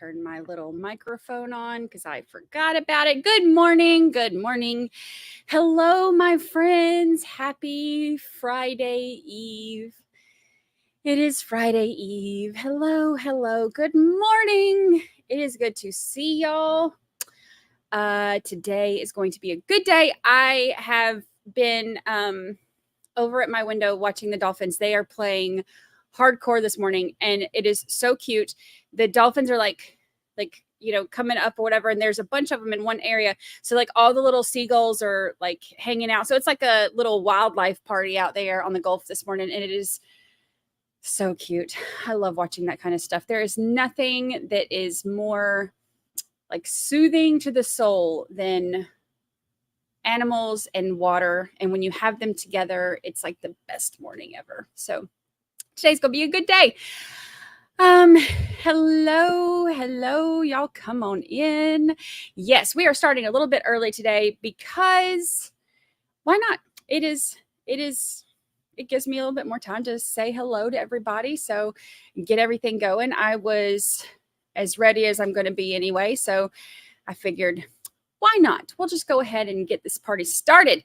turn my little microphone on because I forgot about it. Good morning. Good morning. Hello, my friends. Happy Friday Eve. It is Friday Eve. Hello, hello. Good morning. It is good to see y'all. Today is going to be a good day. I have been over at my window watching the Dolphins. They are playing hardcore this morning, and it is so cute. The Dolphins are like coming up or whatever, and there's a bunch of them in one area. So like all the little seagulls are like hanging out. So it's like a little wildlife party out there on the Gulf this morning, and it is so cute. I love watching that kind of stuff. There is nothing that is more like soothing to the soul than animals and water. And when you have them together, it's like the best morning ever. So today's gonna be a good day. Hello, y'all, come on in. Yes, we are starting a little bit early today because why not? It gives me a little bit more time to say hello to everybody. So get everything going. I was as ready as I'm going to be anyway. So I figured, why not? We'll just go ahead and get this party started.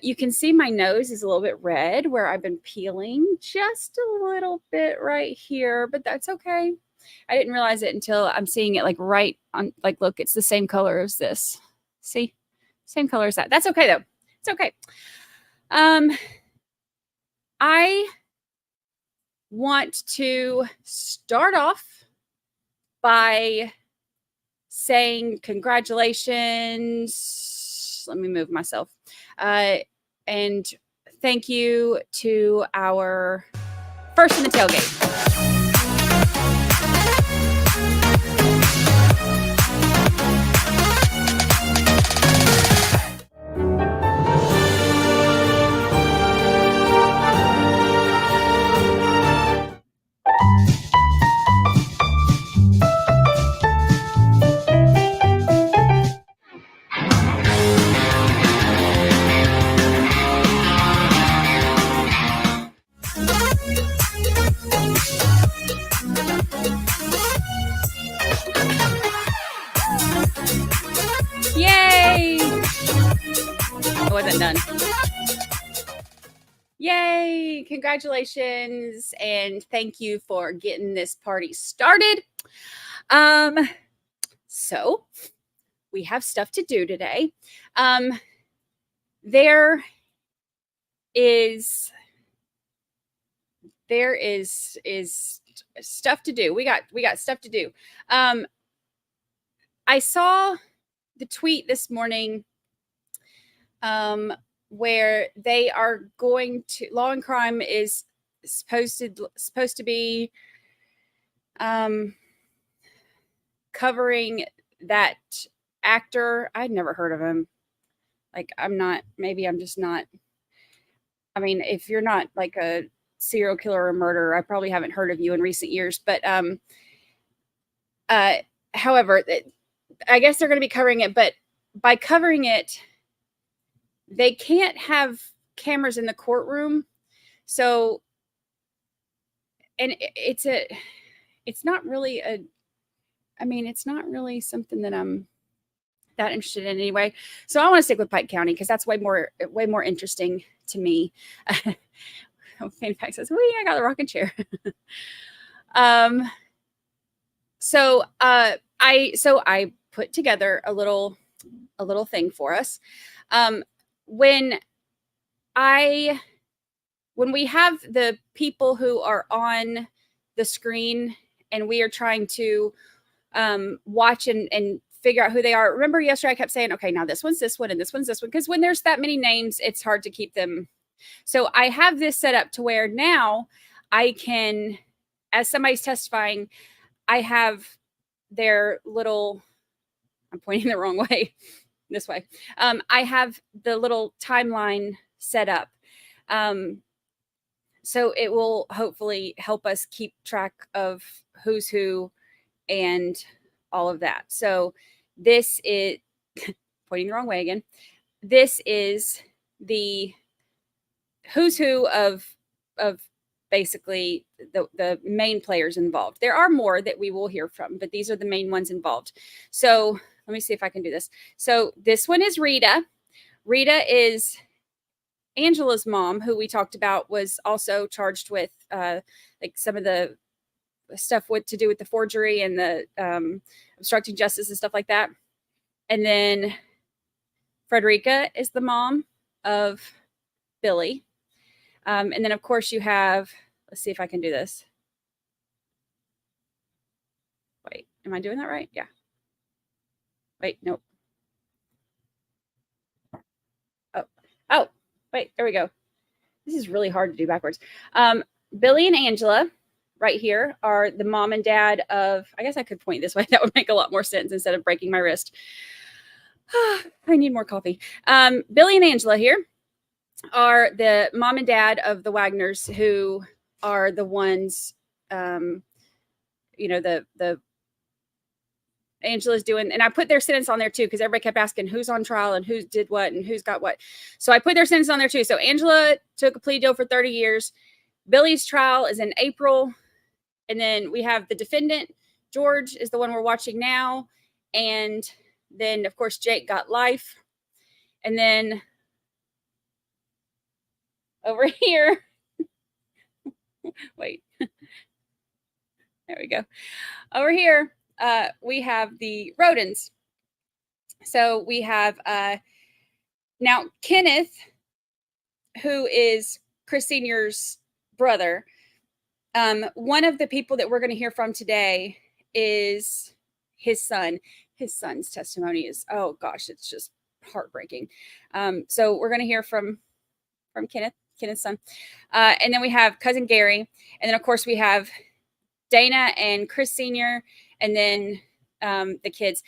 You can see my nose is a little bit red where I've been peeling just a little bit right here, but that's okay. I didn't realize it until I'm seeing it like right on, like, look, it's the same color as this. See, same color as that. That's okay though. It's okay. I want to start off by saying congratulations. Let me move myself. And thank you to our first in the tailgate. Yay! I wasn't done. Yay! Congratulations and thank you for getting this party started. So we have stuff to do today. There is stuff to do. We got stuff to do. I saw the tweet this morning where they are going to, Law and Crime is supposed to be covering that actor. I'd never heard of him. Like, maybe I'm just not. I mean, if you're not like a serial killer or murderer, I probably haven't heard of you in recent years. But however, I guess they're going to be covering it. But by covering it, they can't have cameras in the courtroom. So, and it's not really something that I'm that interested in anyway. So I want to stick with Pike County because that's way more interesting to me. Fanny Pack says, "Wee, I got the rocking chair." So I put together a little thing for us. When we have the people who are on the screen and we are trying to watch and figure out who they are. Remember yesterday I kept saying, okay, now this one's this one and this one's this one, because when there's that many names, it's hard to keep them. So I have this set up to where now I can, as somebody's testifying, I have their little, I'm pointing the wrong way, this way. I have the little timeline set up. So it will hopefully help us keep track of who's who and all of that. So this is pointing the wrong way again. This is the who's who of basically the main players involved. There are more that we will hear from, but these are the main ones involved. So let me see if I can do this. So this one is Rita. Rita is Angela's mom, who we talked about was also charged with like some of the stuff to do with the forgery and the obstructing justice and stuff like that. And then Frederica is the mom of Billy. And then, of course, you have, let's see if I can do this. Wait, am I doing that right? Yeah. Wait, nope. Oh, wait, there we go. This is really hard to do backwards. Billy and Angela right here are the mom and dad of, I guess I could point this way. That would make a lot more sense instead of breaking my wrist. I need more coffee. Billy and Angela here are the mom and dad of the Wagners, who are the ones, the Angela's doing, and I put their sentence on there too, because everybody kept asking who's on trial and who did what and who's got what. So I put their sentence on there too. So Angela took a plea deal for 30 years. Billy's trial is in April. And then we have the defendant, George, is the one we're watching now. And then, of course, Jake got life. And then over here, wait, there we go. Over here, we have the Rodens. So we have now Kenneth, who is Chris Sr.'s brother. One of the people that we're going to hear from today is his son. His son's testimony is, oh gosh, it's just heartbreaking. So we're going to hear from Kenneth's son. And then we have cousin Gary. And then, of course, we have Dana and Chris Sr., and then the kids.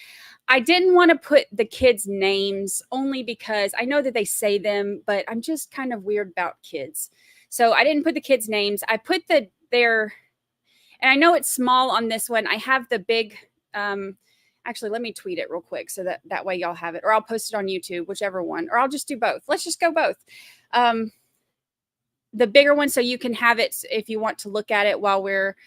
I didn't want to put the kids' names only because I know that they say them, but I'm just kind of weird about kids. So I didn't put the kids' names. I put their, and I know it's small on this one. I have the big, actually, let me tweet it real quick so that way y'all have it, or I'll post it on YouTube, whichever one, or I'll just do both. Let's just go both. The bigger one, so you can have it if you want to look at it while we're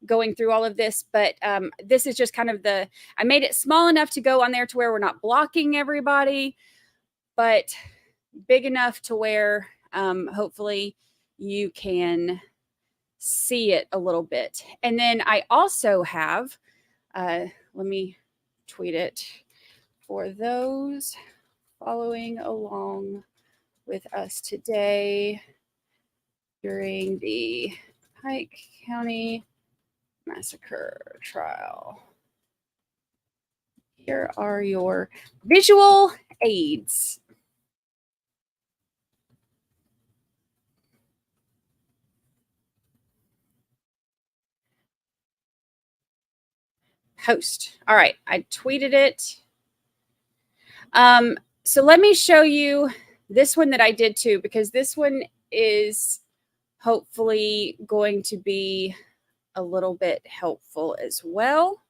going through all of this. But this is just kind of I made it small enough to go on there to where we're not blocking everybody, but big enough to where hopefully you can see it a little bit. And then I also have, let me tweet it for those following along with us today during the Pike County Massacre trial. Here are your visual aids. Post. All right, I tweeted it. So let me show you this one that I did too, because this one is hopefully going to be a little bit helpful as well.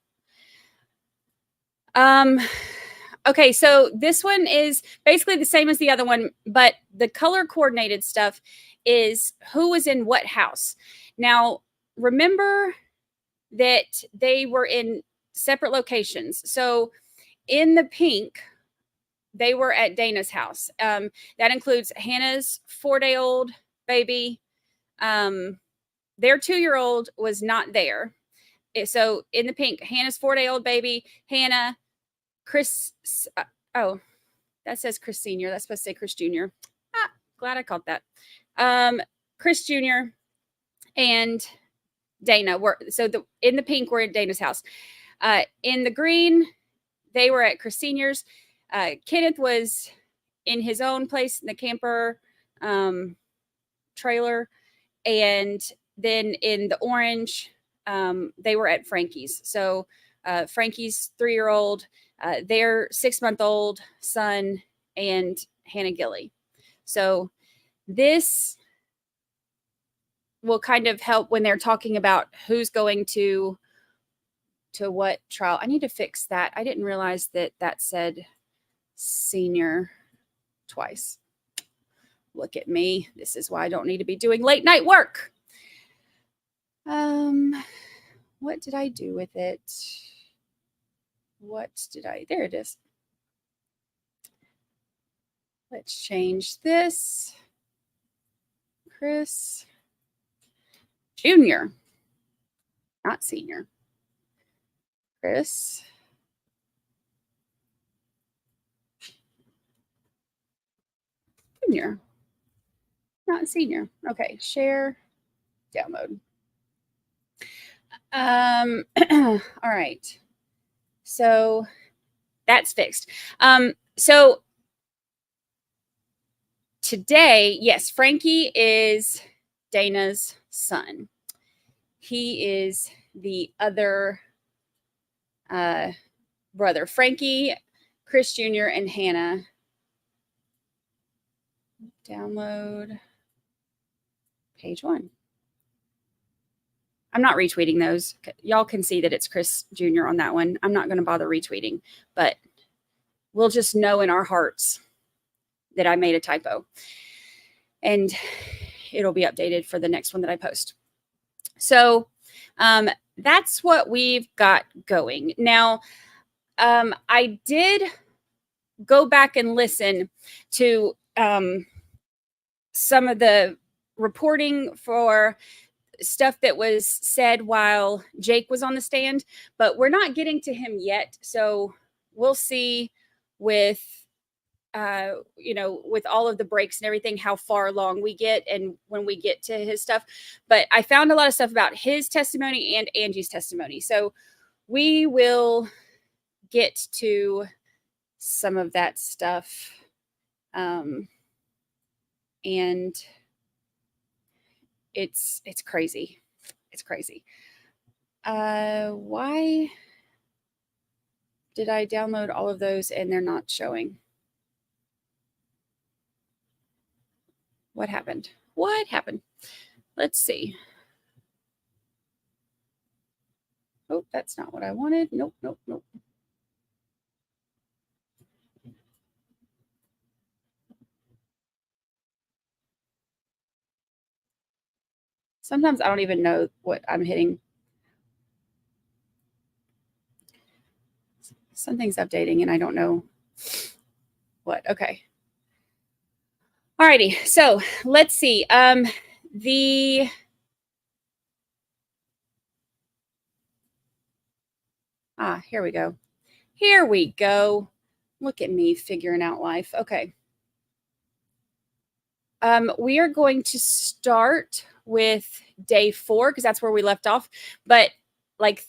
Okay, so this one is basically the same as the other one, but the color coordinated stuff is who was in what house. Now, remember that they were in separate locations. So in the pink, they were at Dana's house. That includes Hannah's 4-day-old baby. Their 2-year-old was not there. So in the pink, Hannah's 4-day-old baby, Hannah, Chris. Oh, that says Chris Sr. That's supposed to say Chris Jr. Glad I caught that. Chris Jr. and Dana were, so in the pink were at Dana's house. In the green, they were at Chris Sr.'s. Kenneth was in his own place in the camper trailer. And then in the orange, they were at Frankie's. So Frankie's 3-year-old, their 6-month-old son, and Hannah Gilly. So this will kind of help when they're talking about who's going to what trial. I need to fix that. I didn't realize that said senior twice. Look at me. This is why I don't need to be doing late night work. What did I do with it? There it is. Let's change this. Chris Jr., not senior. Chris Jr., not senior. Okay, share, download. All right. So that's fixed. So today, yes, Frankie is Dana's son. He is the other brother. Frankie, Chris Jr., and Hannah. Download page 1. I'm not retweeting those. Y'all can see that it's Chris Jr. on that one. I'm not going to bother retweeting, but we'll just know in our hearts that I made a typo. And it'll be updated for the next one that I post. So that's what we've got going. Now, I did go back and listen to some of the reporting for stuff that was said while Jake was on the stand, but we're not getting to him yet. So we'll see with, with all of the breaks and everything, how far along we get and when we get to his stuff. But I found a lot of stuff about his testimony and Angie's testimony. So we will get to some of that stuff. And it's crazy. It's crazy. Why did I download all of those and they're not showing? What happened? What happened? Let's see. Oh, that's not what I wanted. Nope. Sometimes I don't even know what I'm hitting. Something's updating and I don't know what. Okay. Alrighty. So let's see. Here we go. Here we go. Look at me figuring out life. Okay. We are going to start with day 4 because that's where we left off. But like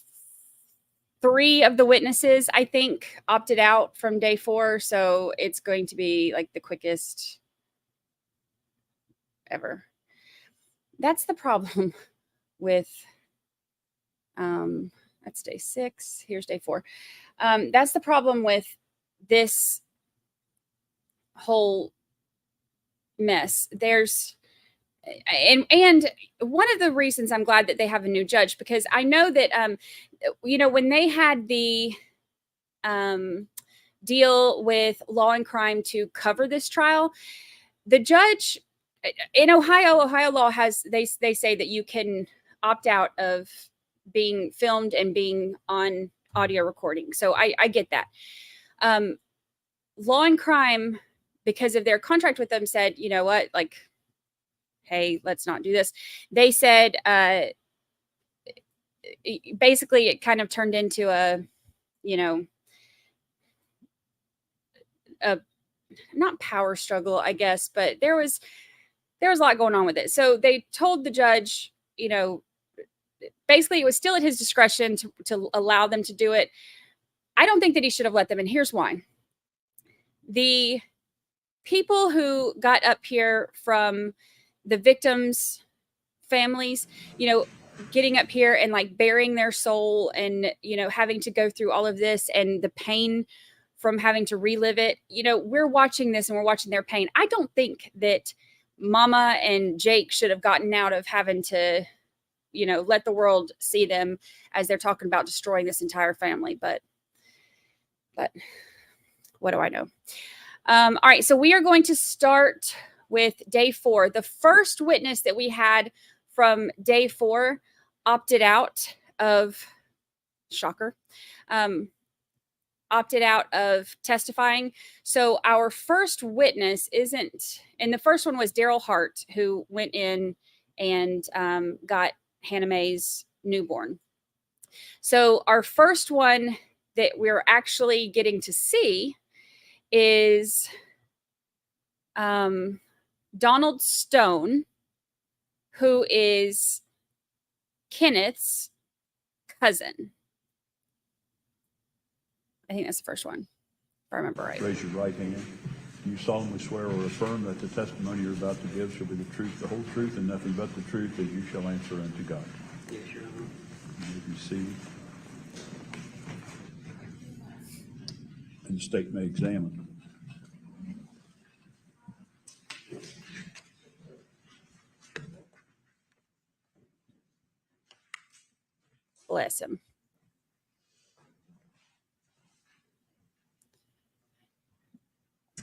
3 of the witnesses, I think, opted out from day 4. So it's going to be like the quickest ever. That's the problem with, that's day 6. Here's day 4. That's the problem with this whole mess. There's and one of the reasons I'm glad that they have a new judge, because I know that when they had the deal with Law and Crime to cover this trial, the judge in Ohio law has, they say that you can opt out of being filmed and being on audio recording. So I get that. Law and Crime, because of their contract with them, said, you know what, like, hey, let's not do this. They said, basically it kind of turned into a not power struggle, I guess, but there was a lot going on with it. So they told the judge, basically it was still at his discretion to allow them to do it. I don't think that he should have let them. And here's why. The people who got up here from the victims' families, getting up here and like bearing their soul and, having to go through all of this and the pain from having to relive it, we're watching this and we're watching their pain. I don't think that Mama and Jake should have gotten out of having to, let the world see them as they're talking about destroying this entire family. But what do I know? All right. So we are going to start with day 4. The first witness that we had from day 4 opted out of, shocker, opted out of testifying. So our first witness isn't, and the first one was Daryl Hart, who went in and got Hannah Mae's newborn. So our first one that we're actually getting to see is Donald Stone, who is Kenneth's cousin. I think that's the first one, if I remember right. Raise your right hand. Do you solemnly swear or affirm that the testimony you're about to give shall be the truth, the whole truth, and nothing but the truth, as you shall answer unto God? Yes, Your Honor. You may be seated. And the state may examine. Bless him.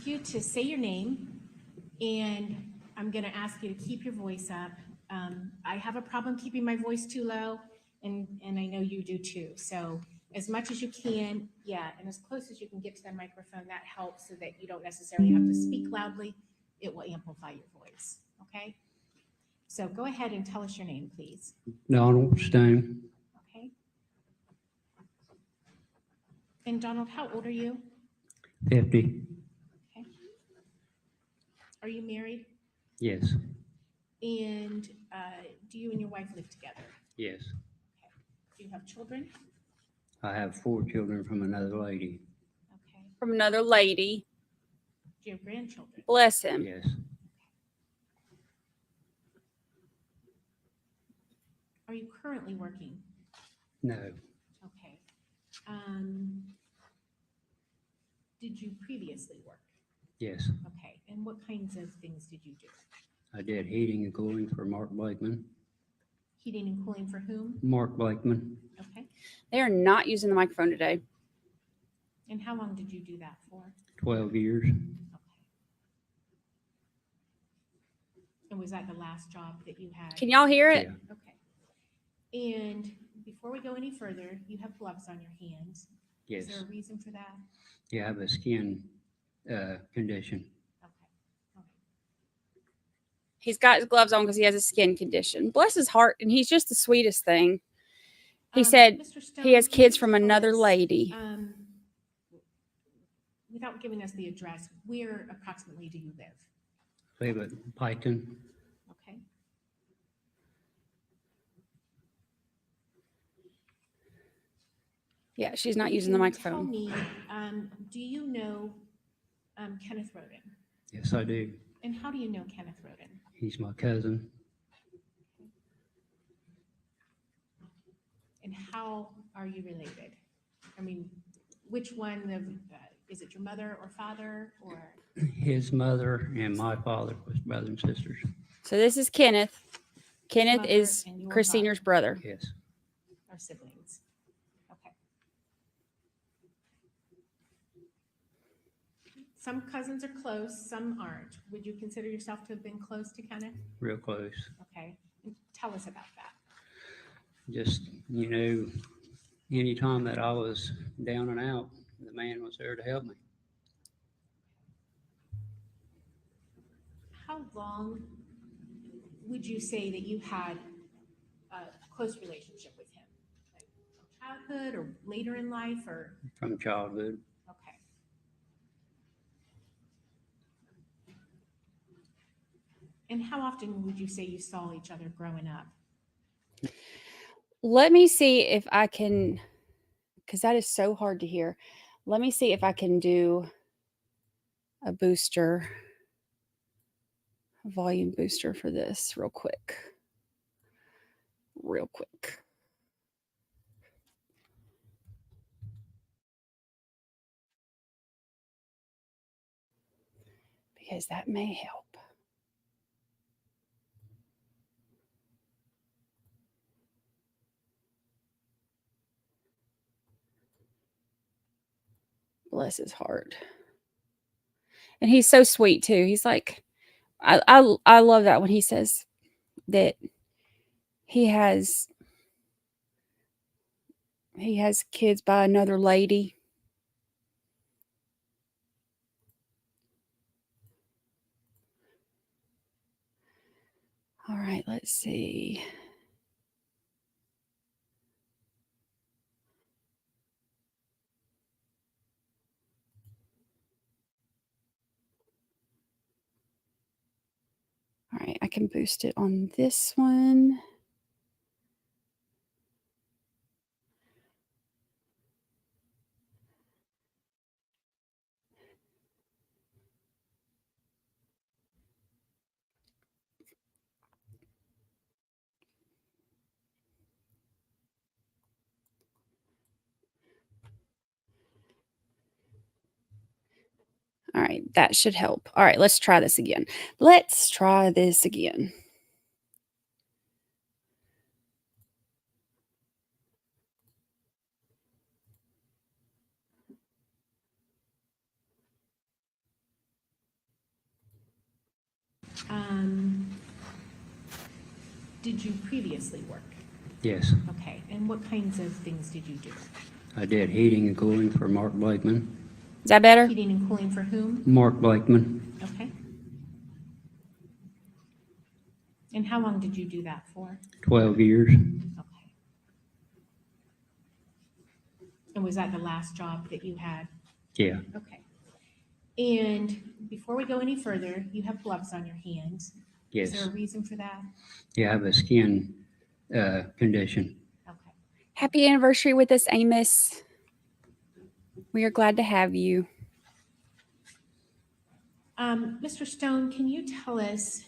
You to say your name, and I'm going to ask you to keep your voice up. I have a problem keeping my voice too low, and I know you do too. So as much as you can, and as close as you can get to the microphone, that helps so that you don't necessarily have to speak loudly. It will amplify your voice, okay? So go ahead and tell us your name, please. Donald Stone, Okay. And Donald, how old are you? 50. Okay. Are you married? Yes. And do you and your wife live together? Yes. Okay. Do you have children? I have 4 children from another lady. Okay. From another lady. Do you have grandchildren? Bless him. Yes. Are you currently working? No. Okay. Did you previously work? Yes. Okay. And what kinds of things did you do? I did heating and cooling for Mark Blakeman. Heating and cooling for whom? Mark Blakeman, Okay. They are not using the microphone today. And how long did you do that for? 12 years. Okay. And was that the last job that you had? Can y'all hear it? Yeah. Okay. And before we go any further, you have gloves on your hands. Yes. Is there a reason for that? Yeah, I have a skin condition. Okay. All right. He's got his gloves on because he has a skin condition. Bless his heart, and he's just the sweetest thing. He said Mr. Stone, he has can kids you from tell another us, lady. Without giving us the address, where approximately do you live? Live at Piketon. Okay. Yeah, she's not using the Can you tell microphone. me, do you know Kenneth Roden? Yes, I do. And how do you know Kenneth Roden? He's my cousin. And how are you related? I mean, which one of, is it your mother or father or? His mother and my father was brothers and sisters. So this is Kenneth. Kenneth mother is and your Chris Senior's brother. Yes. Or siblings? Okay. Some cousins are close, some aren't. Would you consider yourself to have been close to Kenneth? Real close. Okay. And tell us about that. Just, anytime that I was down and out, the man was there to help me. How long would you say that you had a close relationship with him? Like from childhood or later in life or? From childhood. Okay. And how often would you say you saw each other growing up? Let me see if I can, because that is so hard to hear. Let me see if I can do a booster, a volume booster for this real quick. Real quick. Because that may help. Bless his heart. And he's so sweet too. He's like, I love that when he says that he has He has kids by another lady. All right, let's see. All right, I can boost it on this one. All right, that should help. All right, let's try this again. Let's try this again. Did you previously work? Yes, Okay, and what kinds of things did you do? I did heating and cooling for Mark Blakeman. Is that better? Heating and cooling for whom? Mark Blakeman, Okay. And how long did you do that for? 12 years. Okay. And was that the last job that you had? Yeah, Okay. And before we go any further, you have gloves on your hands. Is there yes. a reason for that? Yeah, I have a skin condition. Okay. Happy anniversary with us, Amos. We are glad to have you. Mr. Stone, can you tell us,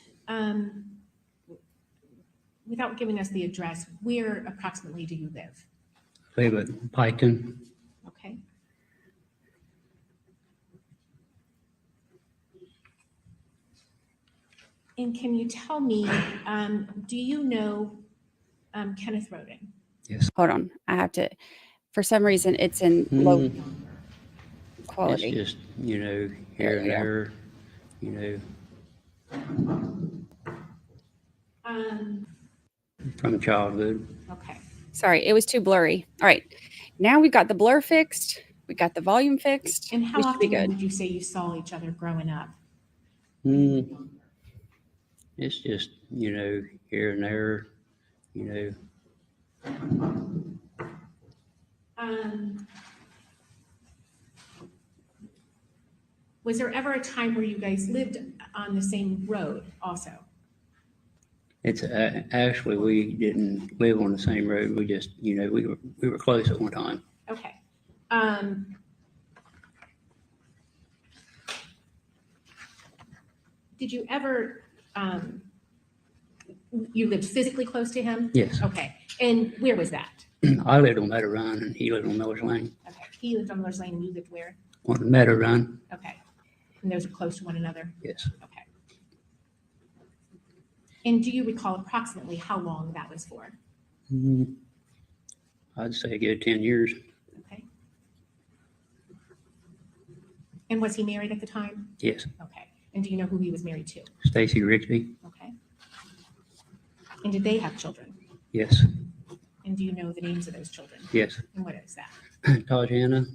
without giving us the address, where approximately do you live? I live at Piketon. Okay. And can you tell me, do you know Kenneth Roden? Yes. Hold on. I have to, for some reason, it's in low It's quality. just, here There and we go. there, from childhood. Okay. Sorry, it was too blurry. All right. Now we've got the blur fixed. We got the volume fixed. And how We should be often good. would you say you saw each other growing up? It's just, here and there, Was there ever a time where you guys lived on the same road also? It's actually, we didn't live on the same road. We just, we were close at one time. Okay. Did you ever, you lived physically close to him? Yes. Okay. And where was that? I lived on Meadow Run and he lived on Miller's Lane. Okay. He lived on Miller's Lane and you lived where? On the Meadow Run, Okay. And those are close to one another? yes. Okay. And do you recall approximately how long that was for? I'd say a good 10 years. Okay. And was he married at the time? Yes. Okay. And do you know who he was married to? Stacy Rigsby, Okay. And did they have children? yes. And do you know the names of those children? Yes. And what is that? Tajana,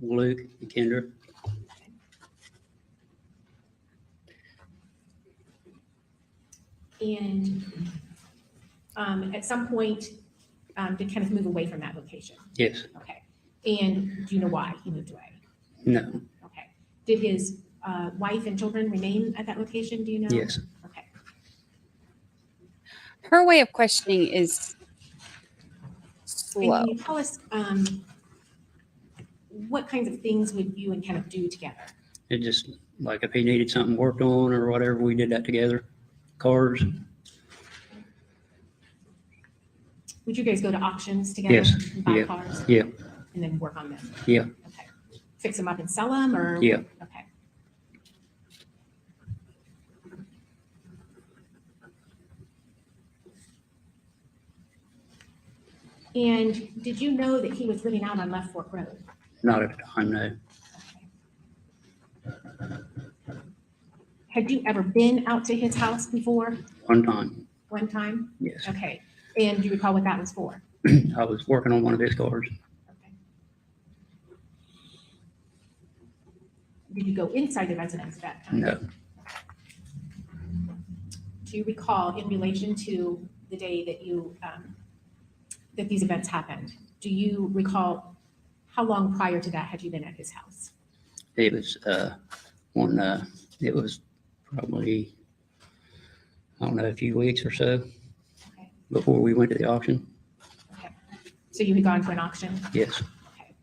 Luke, and Kendra. And at some point, did Kenneth move away from that location? Yes. Okay. And do you know why he moved away? No. Okay. Did his wife and children remain at that location? Do you know? Yes. Okay. Her way of questioning is And slow. can you tell us what kinds of things would you and Kenneth do together? It just, like if he needed something worked on or whatever, we did that together. Cars, Would you guys go to auctions together? Yes. And buy Yeah. cars? Yeah. And then work on them? Yeah. Okay. Fix them up and sell them or? Yeah. Okay. And did you know that he was living out on Left Fork Road? not at the time, no. Had you ever been out to his house before? One time, One time? yes. Okay. And do you recall what that was for? I was working on one of his cars. Did you go inside the residence at that time? No, Do you recall, in relation to the day that you, that these events happened, do you recall how long prior to that had you been at his house? it was it was probably, I don't know, a few weeks or so Okay. before we went to the auction. Okay. So you had gone to an auction? Yes, Okay.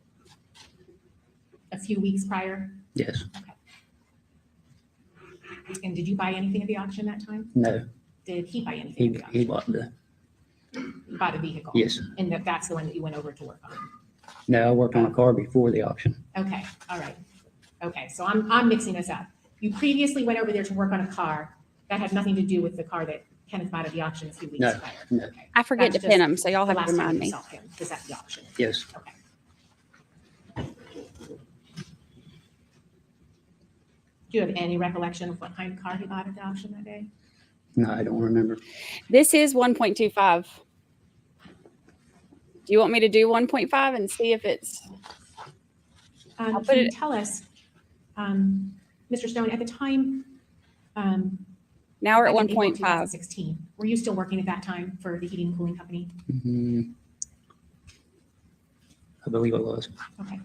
A few weeks prior? yes, Okay. And did you buy anything at the auction that time? no, Did he buy anything at the he auction? bought Bought the, a vehicle? yes. And that's the one that you went over to work on? No, I worked on a car before the auction. Okay, all right. Okay, so I'm mixing this up. You previously went over there to work on a car that had nothing to do with the car that Kenneth bought at the auction a few weeks No, prior? no. Okay. I forget That's to pin just them, so y'all the have to last time remind you me. saw him was at the auction? Yes, Okay. Do you have any recollection of what kind of car he bought at the auction that day? no, I don't remember. This is 1.25. Do you want me to do 1.5 and see if it's, I'll put Can you it- tell us, Mr. Stone, at the time, now we're at back in April 1.5. 2016, were you still working at that time for the heating and cooling company? Mhm. I believe it was. Okay.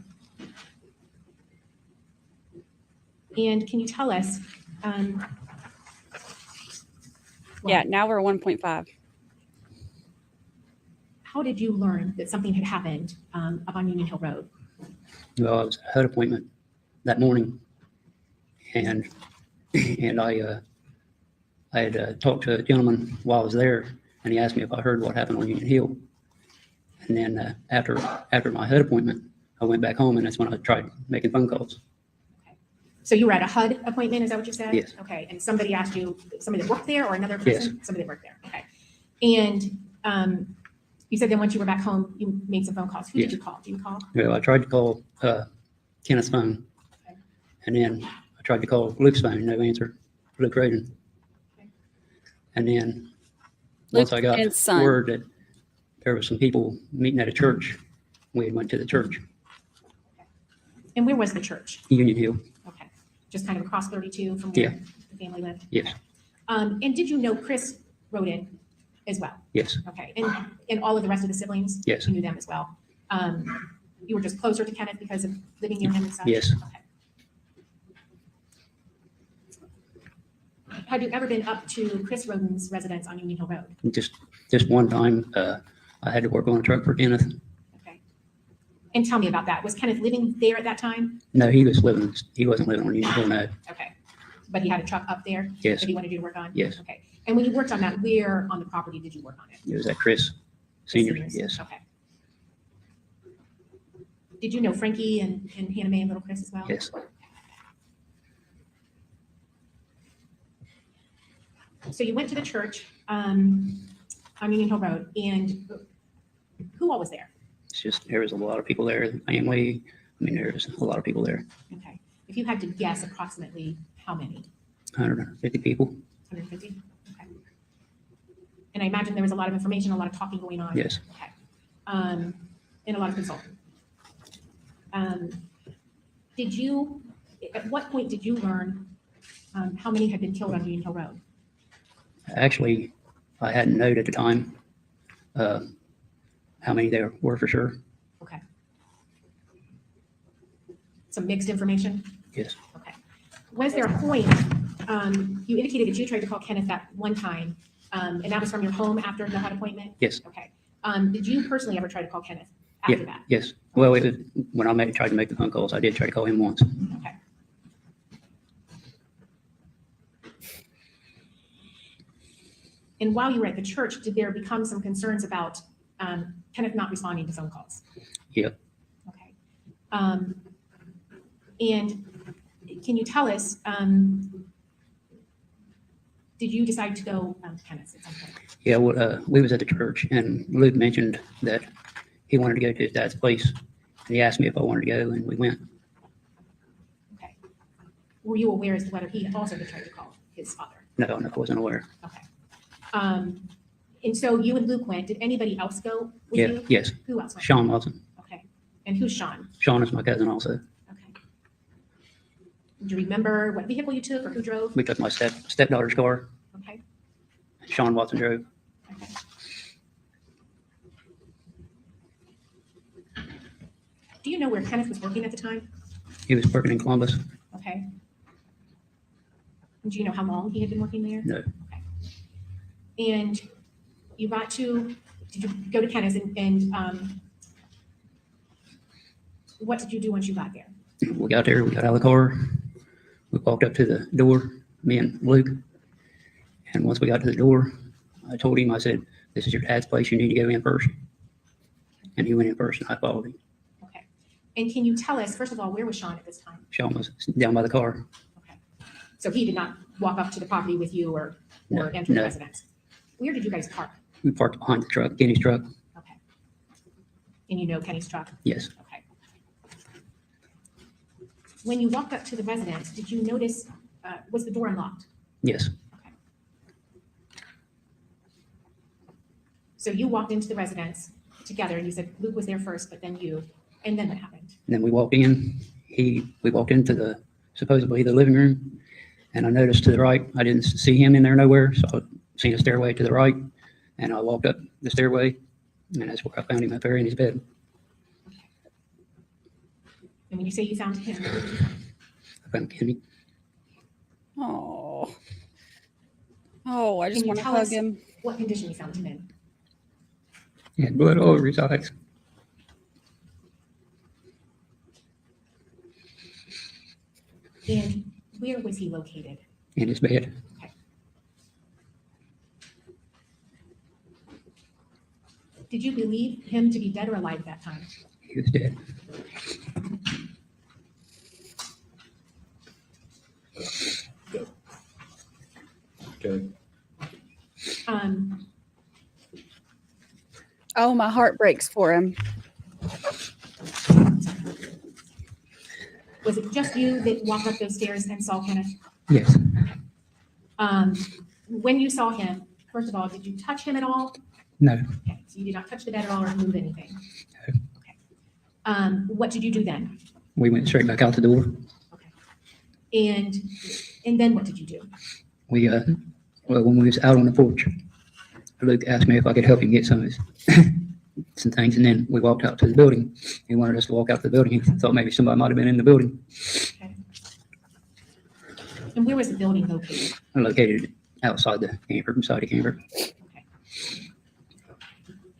And can you tell us? Yeah, now we're at 1.5. How did you learn that something had happened up on Union Hill Road? Well, I was at a HUD appointment that morning, and I had talked to a gentleman while I was there, and he asked me if I heard what happened on Union Hill. And then after my HUD appointment, I went back home, and that's when I tried making phone calls. So you were at a HUD appointment, is that what you said? Yes. Okay, and somebody asked you, somebody that worked there or another Yes. person? Somebody that worked there, okay. And you said then once you were back home, you made some phone calls. Who did Yes. you call? Do you recall? Well, I tried to call Kenneth's phone, Okay. and then I tried to call Luke's phone, no answer. Luke Roden. Okay. And then once I got and son. word that there were some people meeting at a church, we had went to the church, And where was the church? Union Hill. Okay, just kind of across 32 from where Yeah. the family lived? Yes, And did you know Chris Roden as well? yes, Okay, and all of the rest of the siblings? Yes. You knew them as well? You were just closer to Kenneth because of living near him and such? Yes. Okay. Had you ever been up to Chris Roden's residence on Union Hill Road? just one time, I had to work on a truck for Kenneth. Okay. And tell me about that. Was Kenneth living there at that time? No, he wasn't living on Union Hill, no. Okay. But he had a truck up there Yes, that he wanted you to work on? Yes. Okay. And when you worked on that, where on the property did you work on it? it was at Chris Senior, Seniors? yes. Okay. Did you know Frankie and Hannah Mae and little Chris as well? Yes. So you went to the church on Union Hill Road, and who all was there? It's just, there was a lot of people there, the family, I mean, there was a lot of people there, Okay. If you had to guess approximately how many? 150 people, 150? Okay. And I imagine there was a lot of information, a lot of talking going on? yes. Okay. And a lot of consulting. At what point did you learn how many had been killed on Union Hill Road? Actually, I hadn't known at the time how many there were for sure, Okay. Some mixed information? yes. Okay. Was there a point, you indicated that you tried to call Kenneth that one time, and that was from your home after the HUD appointment? Yes. Okay. Did you personally ever try to call Kenneth after that? Yes, well, it was, when I tried to make the phone calls, I did try to call him once. Okay. And while you were at the church, did there become some concerns about Kenneth not responding to phone calls? Yep. Okay. And can you tell us, did you decide to go to Kenneth's at some point? Yeah, well, we was at the church, and Luke mentioned that he wanted to go to his dad's place, and he asked me if I wanted to go, and we went. Okay. Were you aware as to whether he had also tried to call his father? No, I wasn't aware. Okay. And so you and Luke went. Did anybody else go with Yeah, you? yes, Who else went? Sean Watson. Okay. And who's Sean? Sean is my cousin also. Okay. Do you remember what vehicle you took or who drove? We took my stepdaughter's car. Okay. Sean Watson drove. Okay. Do you know where Kenneth was working at the time? He was working in Columbus. Okay. And do you know how long he had been working there? No. Okay. And you got to, did you go to Kenneth and what did you do once you got there? We got there, we got out of the car, we walked up to the door, me and Luke. And once we got to the door, I told him, I said, "This is your dad's place, you need to go in first." And he went in first and I followed him. Okay. And can you tell us, first of all, where was Sean at this time? Sean was down by the car. Okay. So he did not walk up to the property with you or No, enter the no. residence? Where did you guys park? We parked behind the truck, Kenny's truck. Okay. And you know Kenny's truck? Yes, Okay. When you walked up to the residence, did you notice, was the door unlocked? yes. Okay. So you walked into the residence together and you said Luke was there first, but then you, and then what happened? And then we walked in, we walked into the, supposedly the living room. And I noticed to the right, I didn't see him in there nowhere. So I seen a stairway to the right and I walked up the stairway and that's where I found him up there in his bed. And when you say you found him, where did you find him? I found Kenny. Oh. Oh, I just Can you want to tell hug us him. what condition you found him in? He had blood all over his eyes. And where was he located? In his bed. Did you believe him to be dead or alive at that time? He was dead. Okay. Oh, my heart breaks for him. Was it just you that walked up those stairs and saw Kenneth? Yes. When you saw him, first of all, did you touch him at all? No. Okay, so you did not touch the bed at all or move anything? No. Okay. What did you do then? We went straight back out the door. Okay. And then what did you do? We, well, when we was out on the porch, Luke asked me if I could help him get some of his, some things, and then we walked out to the building. He wanted us to walk out to the building. He thought maybe somebody might have been in the building. Okay. And where was the building located? Located outside the camper, beside the camper. Okay.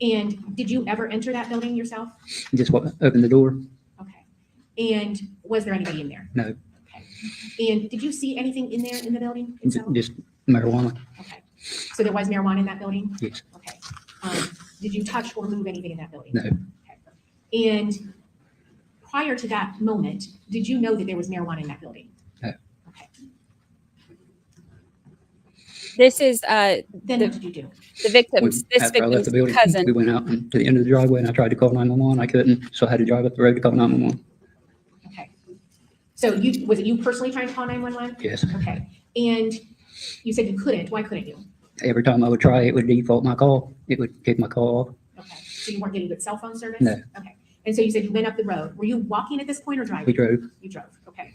And did you ever enter that building yourself? Just opened the door. Okay. And was there anybody in there? No. Okay. And did you see anything in there in the building itself? Just marijuana. Okay. So there was marijuana in that building? Yes. Okay. Did you touch or move anything in that building? No. Okay. And prior to that moment, did you know that there was marijuana in that building? No. Okay. This is Then what did you do? the victim's, this After I left victim's the building, cousin. we went out to the end of the driveway and I tried to call 911. I couldn't, so I had to drive up the road to call 911. Okay. So was it you personally trying to call 911? Yes. Okay. And you said you couldn't. Why couldn't you? Every time I would try, it would default my call. It would kick my call off. Okay. So you weren't getting good cell phone service? No. Okay. And so you said you went up the road. Were you walking at this point or driving? We drove. You drove. Okay.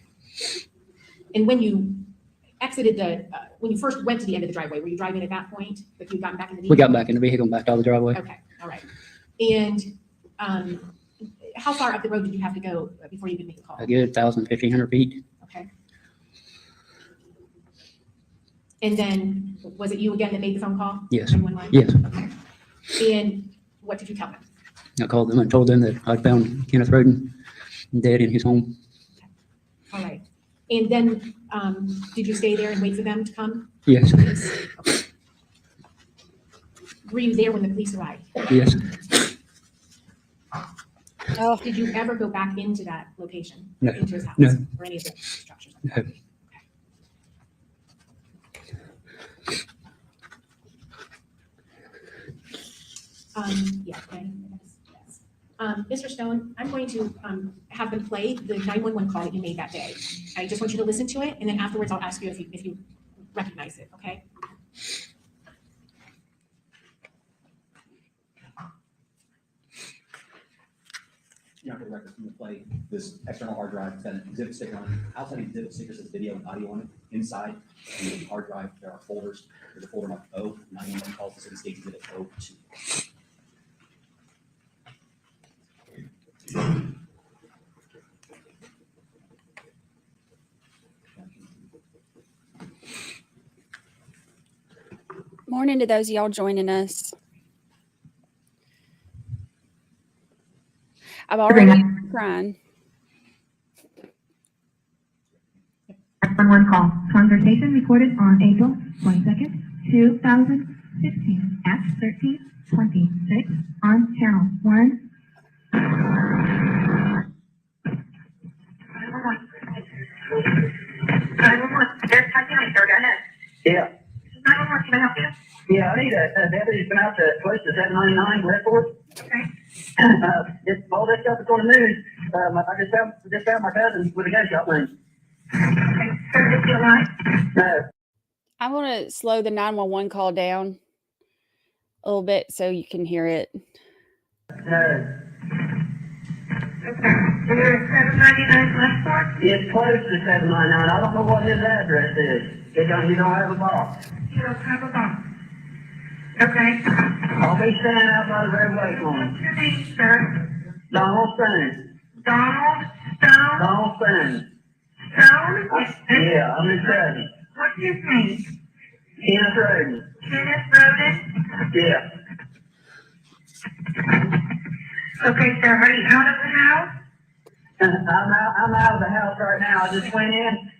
And when you exited when you first went to the end of the driveway, were you driving at that point? Like you had gotten back in the vehicle? We got back in the vehicle and backed out of the driveway. Okay. All right. And how far up the road did you have to go before you could make a call? A good 1,000, 1,500 feet. Okay. And then was it you again that made the phone call? Yes. 911? Yes. Okay. And what did you tell them? I called them and told them that I'd found Kenneth Roden dead in his home. All right. And then did you stay there and wait for them to come? Yes. Okay. Were you there when the police arrived? Yes. Oh, Did you ever go back into that location? No. Into his house? No. Or any of the structures? No. Yeah, okay. Yes. Mr. Stone, I'm going to have them play the 911 call that you made that day. I just want you to listen to it, and then afterwards I'll ask you if you recognize it, okay? Yeah, for the record, I'm gonna play this external hard drive. It's got an exhibit sticker on it. Outside the exhibit sticker says video and audio on it. Inside the hard drive, there are folders. There's a folder marked O, 911 calls to city state exhibit O2. Morning to those of y'all joining us. I've already crying. 911 call. Conversation recorded on April 22nd, 2015 at 13:26 on channel 1. 911. There's Pike County, sir. Go ahead. Yeah. 911, can I help you? Yeah, I need a deputy's been out to close to 799 Redford. Okay. All this stuff is on the news. I just found my cousin with a gunshot wound. Okay. Sir, is he alive? No. I want to slow the 911 call down a little bit so you can hear it. No. Okay. You're at 799 Redford? It's close to 799. I don't know what his address is. You don't have a box. You don't have a box. Okay. I'll be standing outside the red waiting on What's him. your name, sir? Donald Stone. Donald Stone? Donald Stone. Stone? Yeah, I'm his cousin. What's his name? Kenneth Roden. Kenneth Roden? Yeah. Okay, sir, are you out of the house? I'm out of the house right now. I just went in,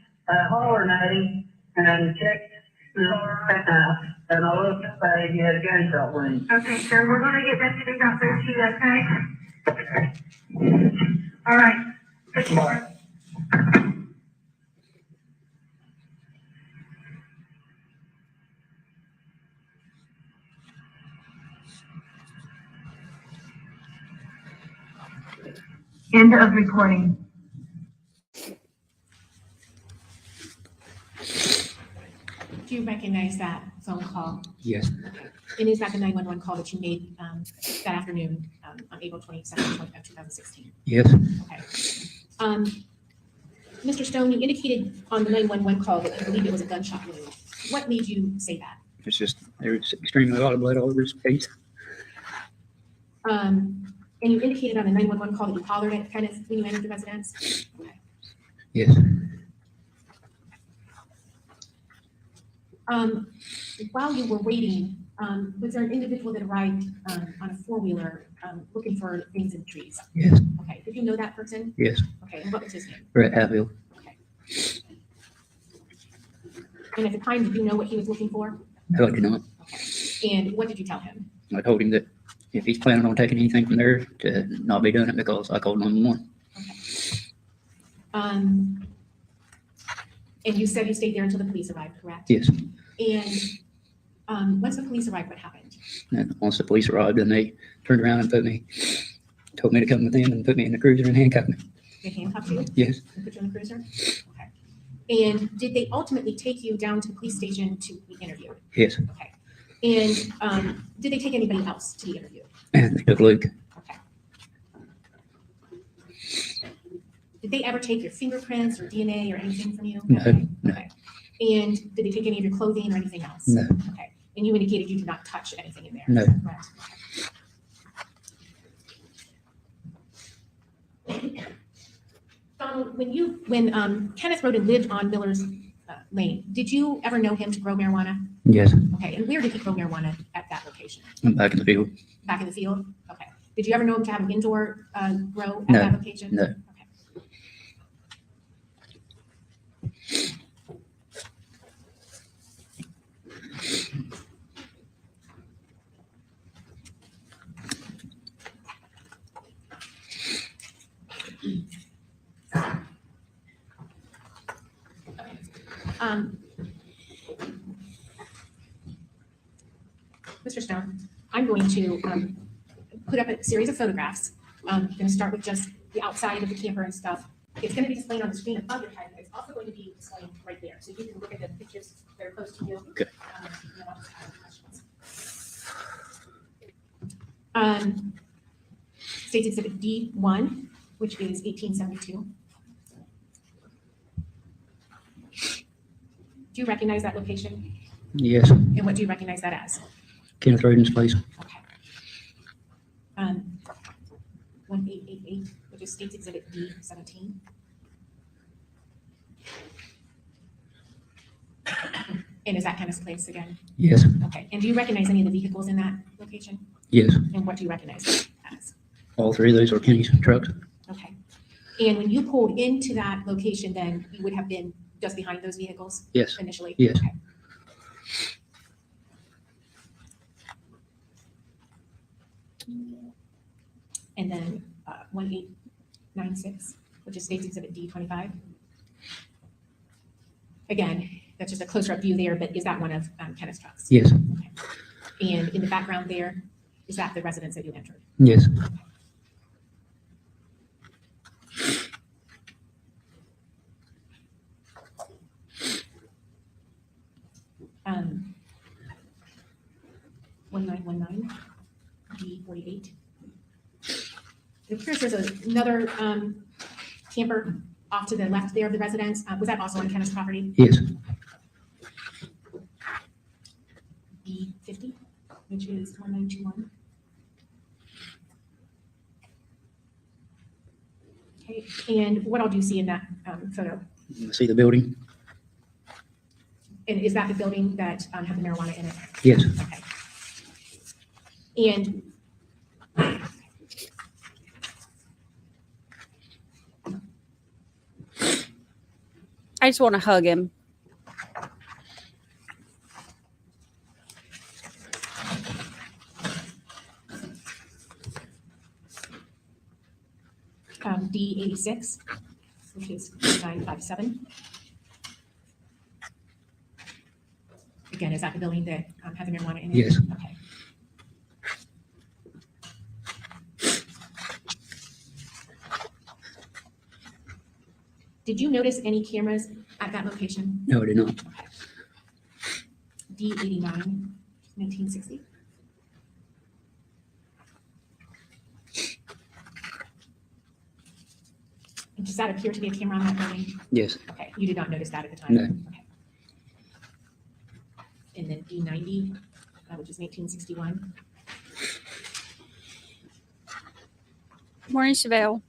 hollering at him and checked the right now. And I looked up at him, he had a gunshot wound. Okay, sir, we're gonna get deputies out there to you, okay? All right. Bye. End of recording. Do you recognize that phone call? Yes, And is that the 911 call that you made that afternoon on April 22nd, 2016? yes, Okay. Mr. Stone, you indicated on the 911 call that you believed it was a gunshot wound. What made you say that? it's just, there's extremely a lot of blood all over his face. And you indicated on the 911 call that you hollered at Kenneth when you entered the residence? Okay. Yes, While you were waiting, was there an individual that arrived on a four-wheeler looking for things in the trees? yes, Okay, did you know that person? yes, Okay, and what was his name? we're at Hatfield. Okay. And at the time, did you know what he was looking for? No, I did not. Okay. And what did you tell him? I told him that if he's planning on taking anything from there, to not be doing it because I called 911. And you said you stayed there until the police arrived, correct? Yes, And once the police arrived, what happened? and once the police arrived, then they turned around and told me to come with them and put me in the cruiser and handcuffed me. They handcuffed you Yes, and put you in the cruiser? Okay. And did they ultimately take you down to the police station to be interviewed? yes, Okay. And did they take anybody else to be interviewed? and they took Luke. Okay. Did they ever take your fingerprints or DNA or anything from you? No, Okay. no. Okay. And did they take any of your clothing or anything else? No. Okay. And you indicated you did not touch anything in there? No. Correct. Okay. Donald, when Kenneth Roden lived on Miller's Lane, did you ever know him to grow marijuana? Yes, Okay. And where did he grow marijuana at that location? I'm back in the field. Back in the field? Okay. Did you ever know him to have an indoor grow at No. that location? No. Okay. Mr. Stone, I'm going to put up a series of photographs. I'm going to start with just the outside of the camper and stuff. It's going to be displayed on the screen above your head. It's also going to be displayed right there, so you can look at the pictures very close to you. Okay. And I'll just have questions. States Exhibit D1, which is 1872. Do you recognize that location? Yes. And what do you recognize that as? Kenneth Roden's place. Okay. 1888, which is State's Exhibit D17. And is that Kenneth's place again? Yes. Okay. And do you recognize any of the vehicles in that location? Yes. And what do you recognize that as? All three of those are Kenny's trucks. Okay. And when you pulled into that location, then you would have been just behind those vehicles Yes. initially? Yes. Okay. And then 1896, which is State's Exhibit D25. Again, that's just a closer up view there, but is that one of Kenneth's trucks? Yes. Okay. And in the background there, is that the residence that you entered? Yes. 1919 D48. It appears there's another camper off to the left there of the residence. Was that also on Kenneth's property? Yes. D50, which is 1921. Okay, and what all do you see in that photo? I see the building. And is that the building that had the marijuana in it? Yes. Okay. And I just want to hug him. D86, which is 957. Again, is that the building that had the marijuana in it? Yes. Okay. Did you notice any cameras at that location? No, I did not. Okay. D89, 1960. And does that appear to be a camera on that building? Yes. Okay, you did not notice that at the time? No. Okay. And then D90, which is 1961. Morning, Chevelle.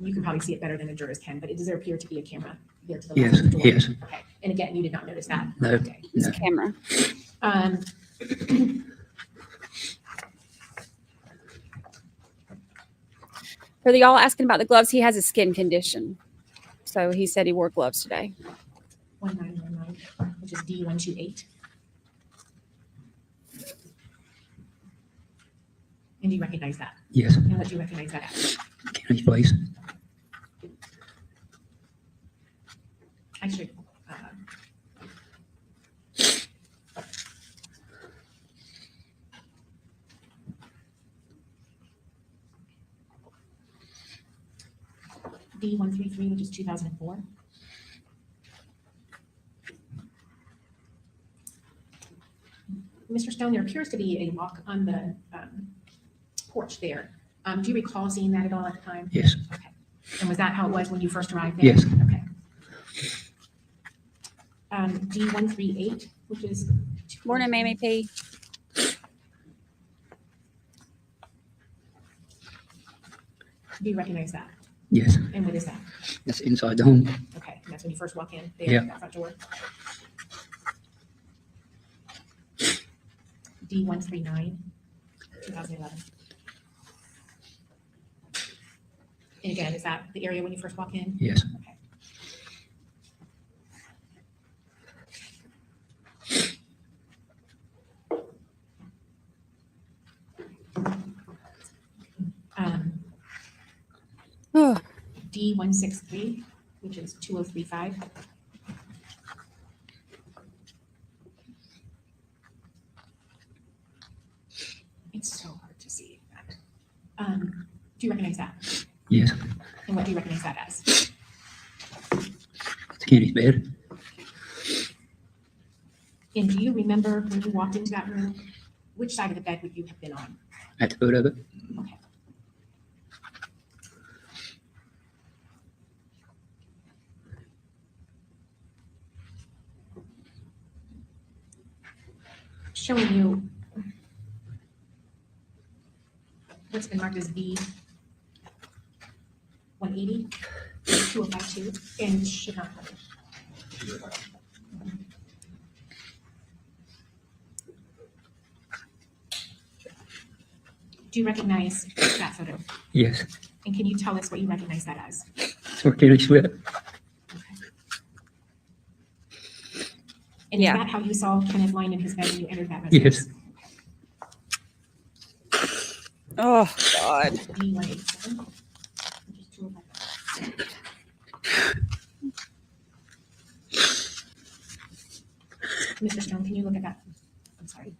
You can probably see it better than the jurors can, but does there appear to be a camera there to the Yes, left of the door? yes. Okay, and again, you did not notice that? No. Okay. It's No. a camera. For the y'all asking about the gloves, he has a skin condition. So he said he wore gloves today. 1919, which is D128. And do you recognize that? Yes. And what do you recognize that as? Kenny's place. I should. D133, which is 2004. Mr. Stone, there appears to be a lock on the porch there. Do you recall seeing that at all at the time? Yes. Okay. And was that how it was when you first arrived there? Yes. Okay. D138, which is. Morning, Mamie P. Do you recognize that? Yes. And what is that? That's inside the home. Okay, and that's when you first walk in there, Yeah. that front door. D139, 2011. And again, is that the area when you first walk in? Yes. Okay. Oh, D163, which is 2035. It's so hard to see that. Do you recognize that? Yes. And what do you recognize that as? It's Kenny's bed. And do you remember when you walked into that room, which side of the bed would you have been on? At the foot of it. Okay. showing you what's been marked as V 180, 2052, and should not cover. Do you recognize that photo? Yes. And can you tell us what you recognize that as? It's where Kenny Swift. And Yeah. is that how you saw Kenneth lying in his bed when you entered that residence? Yes. Oh, God. D187, which is 205. Mr. Stone, can you look at that? I'm sorry.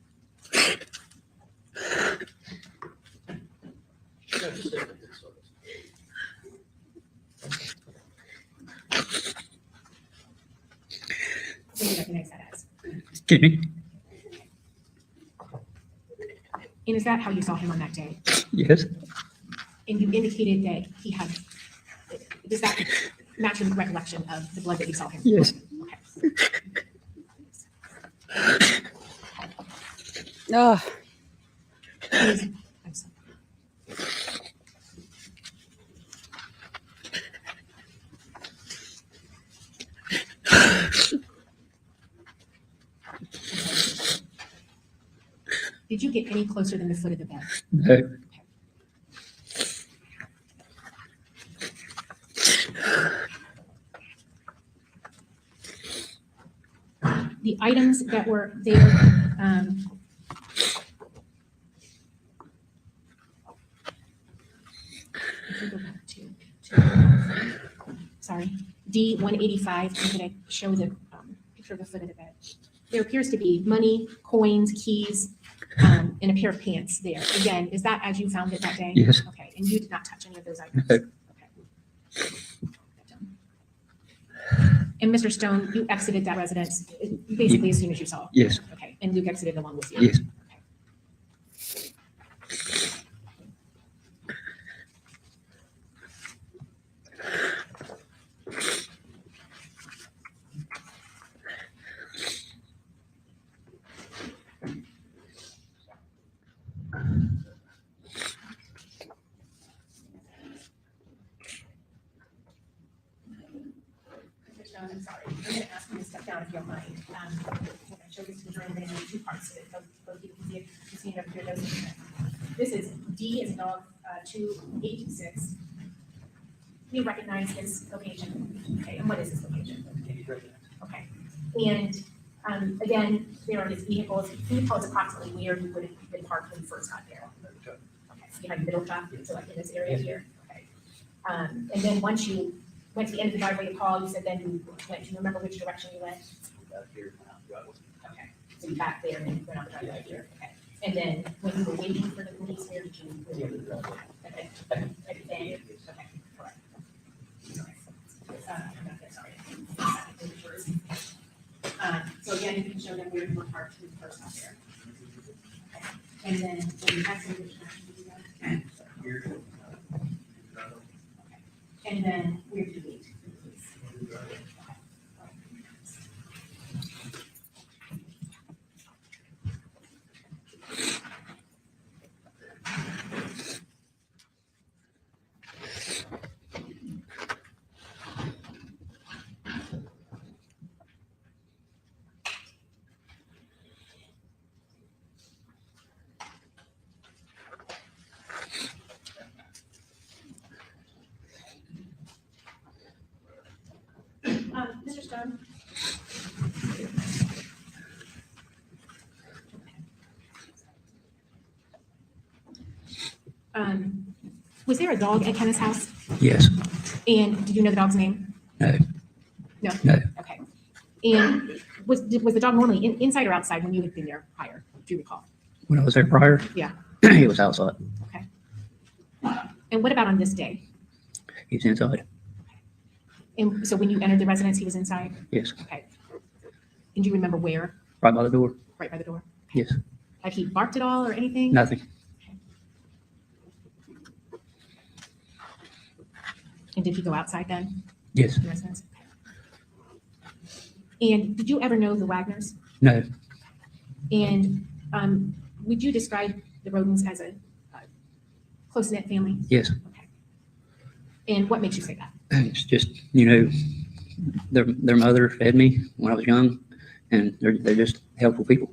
What do you recognize that as? Kenny? And is that how you saw him on that day? Yes. And you indicated that he had, does that match your recollection of the blood that you saw him? Yes. Okay. Oh, I'm sorry. Did you get any closer than the foot of the bed? No. The items that were there, if you go back to sorry, D185, I'm going to show the picture of the foot of the bed. There appears to be money, coins, keys, and a pair of pants there. Again, is that as you found it that day? Yes. Okay, and you did not touch any of those items? No. Okay. And Mr. Stone, you exited that residence basically as soon as you saw? Yes. Okay, and Luke exited along with you? Yes. Mr. Stone, I'm sorry. I'm going to ask you to step down if you don't mind. When I show this to the jury, I'm going to need two parts of it. Both of you can see it. You see it up here. This is D as in dog 286. Can you recognize this location? Okay, and what is this location? Okay. And again, there are his vehicles. Can you tell us approximately where you would have been parked when you first got there? Okay, so you had middle top, so like in this area here. Okay. And then once you went to the end of the driveway to call, you said then you went. Do you remember which direction you went? Okay, so you back there and then went out the driveway here. Okay. And then when you were waiting for the police, where did you? Okay. Okay. Correct. Sorry. So again, you can show them where you were parked when you first got there. Okay. And then when you exited, which direction did you go? Okay. And then where did you leave? Mr. Stone? Was there a dog at Kenneth's house? Yes. And did you know the dog's name? No. No? No. Okay. And was the dog normally inside or outside when you had been there prior? Do you recall? When I was there prior, Yeah. he was outside. Okay. And what about on this day? He was inside. And so when you entered the residence, he was inside? Yes. Okay. And do you remember where? Right by the door. Right by the door? Yes. Had he barked at all or anything? Nothing. And did he go outside then? Yes. The residence? Okay. And did you ever know the Wagners? No. And Would you describe the Rodens as a close-knit family? Yes. Okay. And what makes you say that? It's just, their mother fed me when I was young, and they're just helpful people.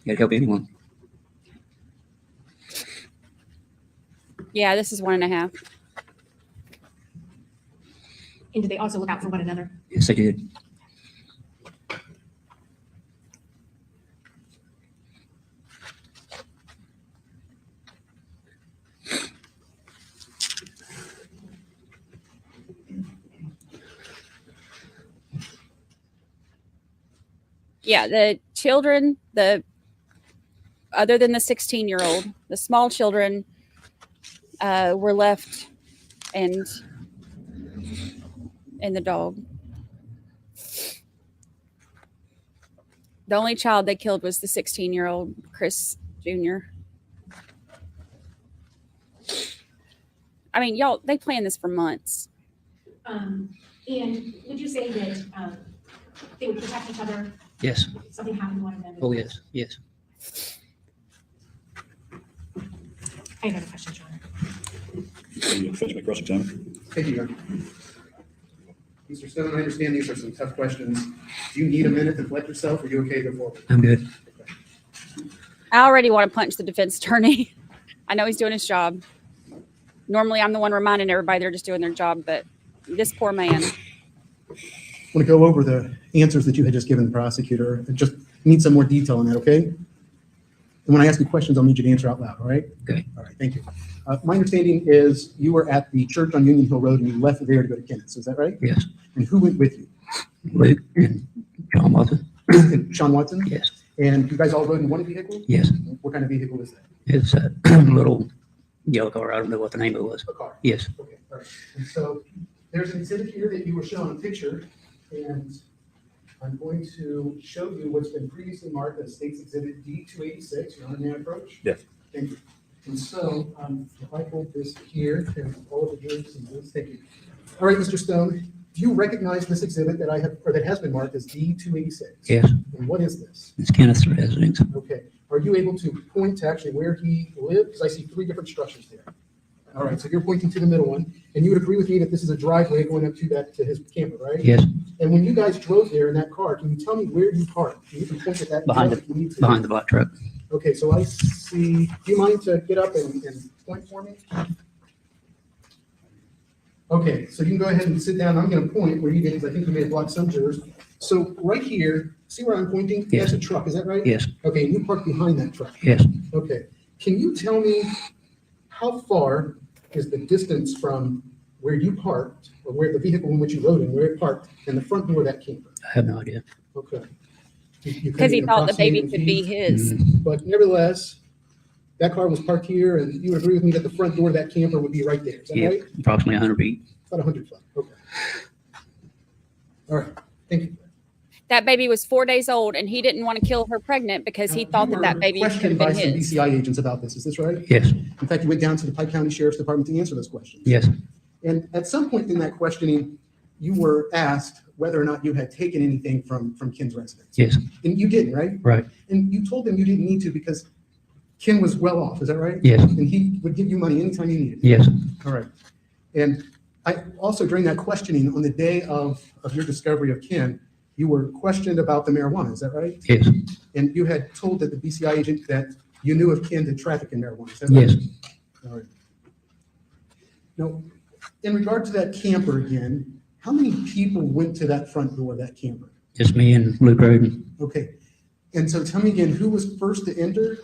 You gotta help anyone. Yeah, this is 1.5. And do they also look out for one another? Yes, they did. Yeah, the children, other than the 16-year-old, the small children were left and the dog. The only child they killed was the 16-year-old Chris Jr. I mean, y'all, they planned this for months. And would you say that they would protect each other Yes. if something happened to one of them? Oh, yes. Yes. I have another question, John. Finish my cross-examination. Thank you, Your Honor. Mr. Stone, I understand these are some tough questions. Do you need a minute to collect yourself? Or are you okay to go forward? I'm good. I already want to punch the defense attorney. I know he's doing his job. Normally, I'm the one reminding everybody they're just doing their job, but this poor man. I want to go over the answers that you had just given the prosecutor. I just need some more detail on that, okay? And when I ask you questions, I'll need you to answer out loud, all right? Okay. All right, thank you. My understanding is you were at the church on Union Hill Road and you left there to go to Kenneth's, is that right? Yes. And who went with you? Luke and John Watson. Sean Watson? Yes. And you guys all rode in one vehicle? Yes. What kind of vehicle is that? It's a little yellow car. I don't know what the name of it was. A car? Yes. Okay, all right. And so there's an exhibit here that you were shown a picture, and I'm going to show you what's been previously marked as State's Exhibit D-286. You're on the approach? Yes. Thank you. And so if I hold this here, and all of the jurors and this, thank you. All right, Mr. Stone, do you recognize this exhibit that I have, or that has been marked as D-286? Yes. And what is this? It's Kenneth's residence. Okay. Are you able to point to actually where he lived? Because I see 3 different structures there. All right, so you're pointing to the middle one, and you would agree with me that this is a driveway going up to his camper, right? Yes. And when you guys drove there in that car, can you tell me where you parked? You can point at that. Behind if you need to. Behind the black truck. Okay, so I see, do you mind to get up and point for me? Okay, so you can go ahead and sit down. I'm gonna point where you did, because I think you may have blocked some jurors. So right here, see where I'm pointing? Yes. That's a truck, is that right? Yes. Okay, and you parked behind that truck. Yes. Okay, can you tell me how far is the distance from where you parked, or where the vehicle in which you rode in, where it parked, and the front door of that camper? I have no idea. Okay. Because he thought the baby could be his. But nevertheless, that car was parked here, and you would agree with me that the front door of that camper would be right there, is that Yeah. right? Approximately 100 feet. About 100 foot, okay. All right, thank you. That baby was 4 days old, and he didn't want to kill her pregnant because he thought that baby could have Questioned by been some his. BCI agents about this, is this right? Yes. In fact, you went down to the Pike County Sheriff's Department to answer those questions. Yes. And at some point in that questioning, you were asked whether or not you had taken anything from Ken's residence. Yes. And you didn't, right? Right. And you told them you didn't need to because Ken was well off, is that right? Yes. And he would give you money anytime you needed it. Yes. All right. And I also, during that questioning, on the day of your discovery of Ken, you were questioned about the marijuana, is that right? Yes. And you had told that the BCI agent that you knew of Ken to traffic in marijuana, is that right? Yes. All right. Now, in regard to that camper again, how many people went to that front door of that camper? Just me and Luke Roden. Okay. And so tell me again, who was first to enter?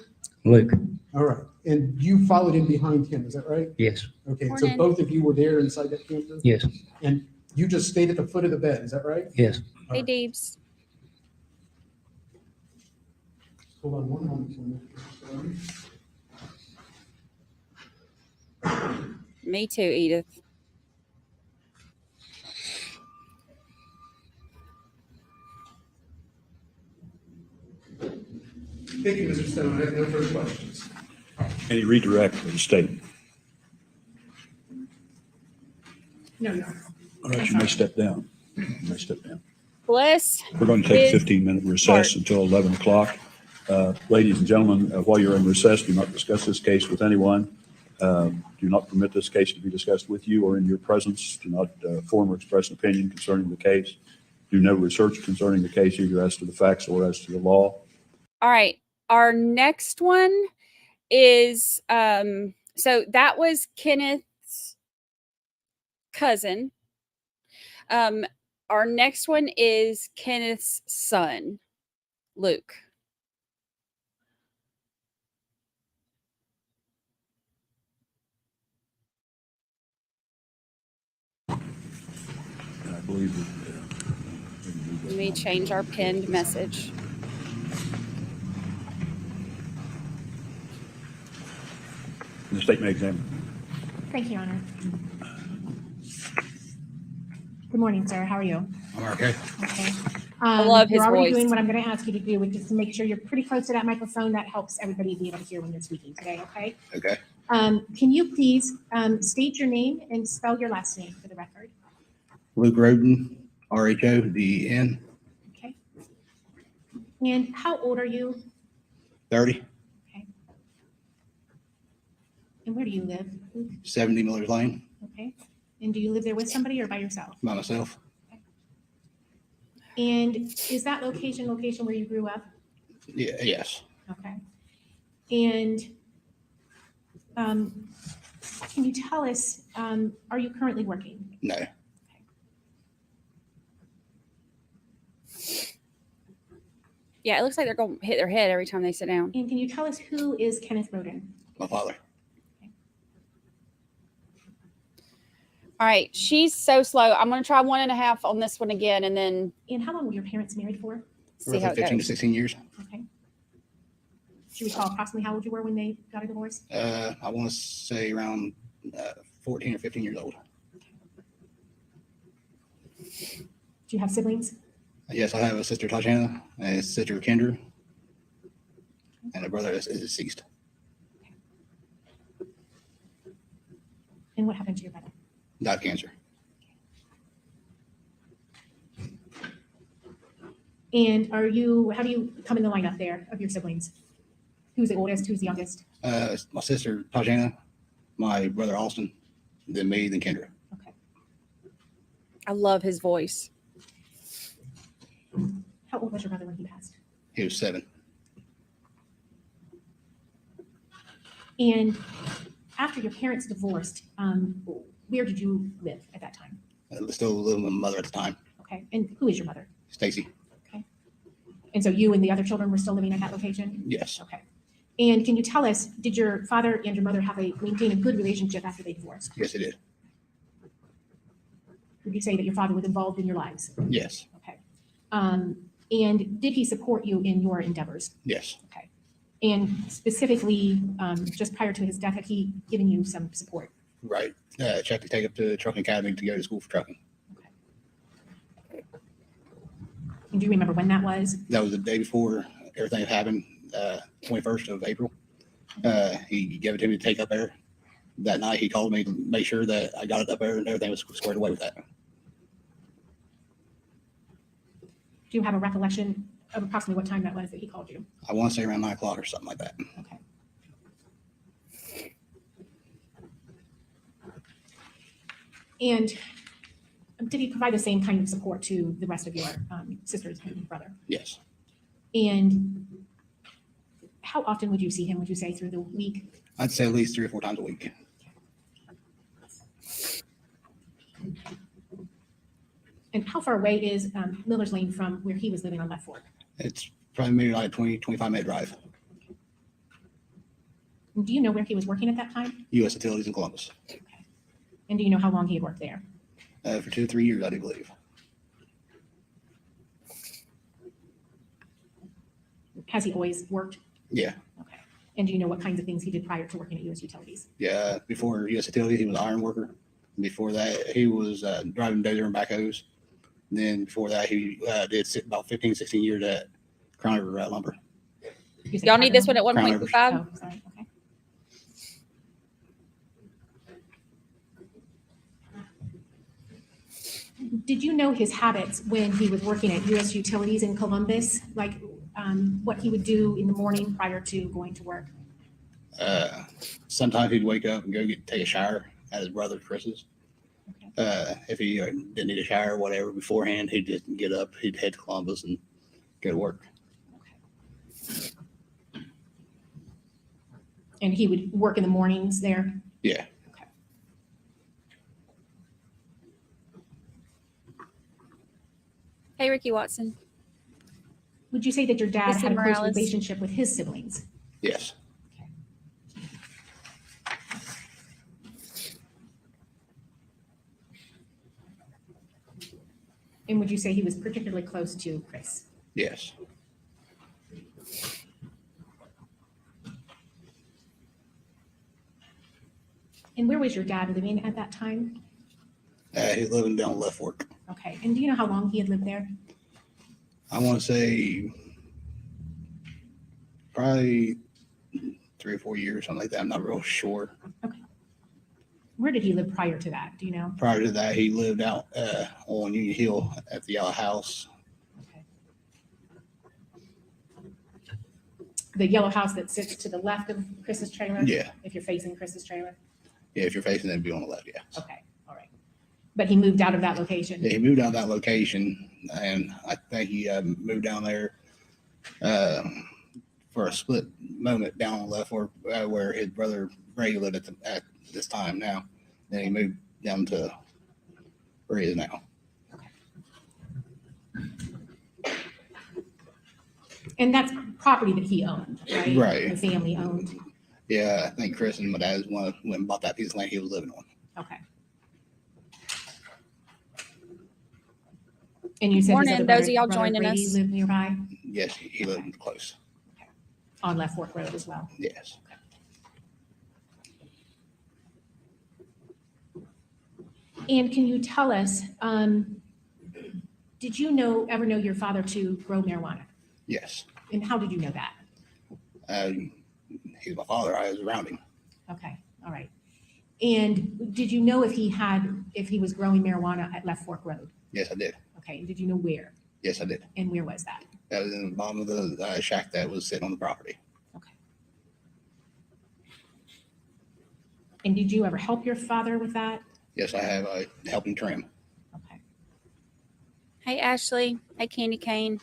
Luke. All right. And you followed in behind him, is that right? Yes. Okay. So Morning. both of you were there inside that camper? Yes. And you just stayed at the foot of the bed, is that right? Yes. Hey, Deebs. Hold on one moment. Me too, Edith. Thank you, Mr. Stone. I have no further questions. Any redirect for the statement? No, no. All right, you may step down. You may step down. Bless. We're going to take a His 15-minute recess heart. until 11 o'clock. Ladies and gentlemen, while you're in recess, do not discuss this case with anyone. Do not permit this case to be discussed with you or in your presence. Do not form or express an opinion concerning the case. Do no research concerning the case, either as to the facts or as to the law. All right. Our next one is so that was Kenneth's cousin. Our next one is Kenneth's son, Luke. I believe that. Let me change our pinned message. The state may examine. Thank you, Your Honor. Good morning, sir. How are you? I'm okay. Okay. I love his You're already voice. doing what I'm going to ask you to do, which is to make sure you're pretty close to that microphone. That helps everybody be able to hear when you're speaking today, okay? Okay. Can you please state your name and spell your last name for the record? Luke Roden, RHODEN, Okay. And how old are you? 30, Okay. And where do you live, Luke? 70 Miller's Lane, Okay. And do you live there with somebody or by yourself? by myself. And is that location where you grew up? Yeah, yes. Okay. And can you tell us, are you currently working? No. Yeah, it looks like they're going to hit their head every time they sit down. And can you tell us who is Kenneth Roden? My father. All right, she's so slow. I'm going to try 1.5 on this one again, and then And how long were your parents married for? see how Roughly it 15 to goes. 16 years. Okay. Do you recall approximately how old you were when they got a divorce? I want to say around 14 or 15 years old. Do you have siblings? Yes, I have a sister, Tatiana, and a sister, Kendra, and a brother is deceased. And what happened to your brother? Died of cancer. And how do you come in the lineup there of your siblings? Who's the oldest? Who's the youngest? My sister, Tatiana, my brother, Austin, then me, then Kendra. Okay. I love his voice. How old was your brother when he passed? He was 7. And after your parents divorced, where did you live at that time? I still living with my mother at the time, Okay. And who is your mother? Stacy. And so you and the other children were still living at that location? Yes. Okay. And can you tell us, did your father and your mother maintain a good relationship after they divorced? Yes, it did. Would you say that your father was involved in your lives? Yes. Okay. And did he support you in your endeavors? Yes. Okay. And specifically, just prior to his death, had he given you some support? Right. Check to take up to trucking academy to go to school for trucking. And do you remember when that was? That was the day before everything had happened, 21st of April. He gave it to me to take up there. That night, he called me to make sure that I got it up there and everything was squared away with that. Do you have a recollection of approximately what time that was that he called you? I want to say around 9 o'clock or something like that. Okay. And did he provide the same kind of support to the rest of your sisters and brother? Yes. And how often would you see him, would you say, through the week? I'd say at least 3 or 4 times a week. And how far away is Miller's Lane from where he was living on Left Fork? It's probably maybe like a 20, 25-minute drive. And do you know where he was working at that time? U.S. Utilities in Columbus. And do you know how long he had worked there? For 2 or 3 years, I do believe. Has he always worked? Yeah. Okay. And do you know what kinds of things he did prior to working at U.S. Utilities? Yeah. Before U.S. Utilities, he was an iron worker. Before that, he was driving dozer and backhoes. And then before that, he did about 15, 16 years at Crown River Lumber. You said Y'all need this one Crown at Crown Rivers. 1.5? River? Oh, sorry. Okay. Did you know his habits when he was working at U.S. Utilities in Columbus? Like, what he would do in the morning prior to going to work? Sometimes he'd wake up and take a shower at his brother Chris's. If he didn't need a shower or whatever beforehand, he'd just get up, he'd head to Columbus and go to work. And he would work in the mornings there? Yeah. Okay. Hey, Ricky Watson. Would you say that your dad Missy had a close Morales. relationship with his siblings? Yes. And would you say he was particularly close to Chris? Yes. And where was your dad living at that time? He was living down Left Fork. Okay, and do you know how long he had lived there? I want to say probably 3 or 4 years, something like that. I'm not real sure. Where did he live prior to that? Do you know? Prior to that, he lived out on Union Hill at the Yellow House. Okay. The yellow house that sits to the left of Chris's trailer? Yeah. If you're facing Chris's trailer? Yeah, if you're facing it, it'd be on the left, yeah. Okay, all right. But he moved out of that location? Yeah, he moved out of that location, and I think he moved down there for a split moment down on Left Fork where his brother Brady lived at this time now. Then he moved down to where he is now. And that's property that he owned, right? Right. The family owned? Yeah, I think Chris and my dad went and bought that piece of land he was living on. Okay. And you said his Morning, other those of brother- y'all brother joining Brady us. lived nearby Yes, he lived close. on Left Fork Road as well? Yes. And can you tell us, did you ever know your father to grow marijuana? Yes. And how did you know that? He's my father. I was around him. Okay, all right. And did you know if he was growing marijuana at Left Fork Road? Yes, I did. Okay, and did you know where? Yes, I did. And where was that? That was in the bottom of the shack that was sitting on the property. Okay. And did you ever help your father with that? Yes, I have. I helped him trim. Okay. Hey, Ashley. Hey, Candy Cane.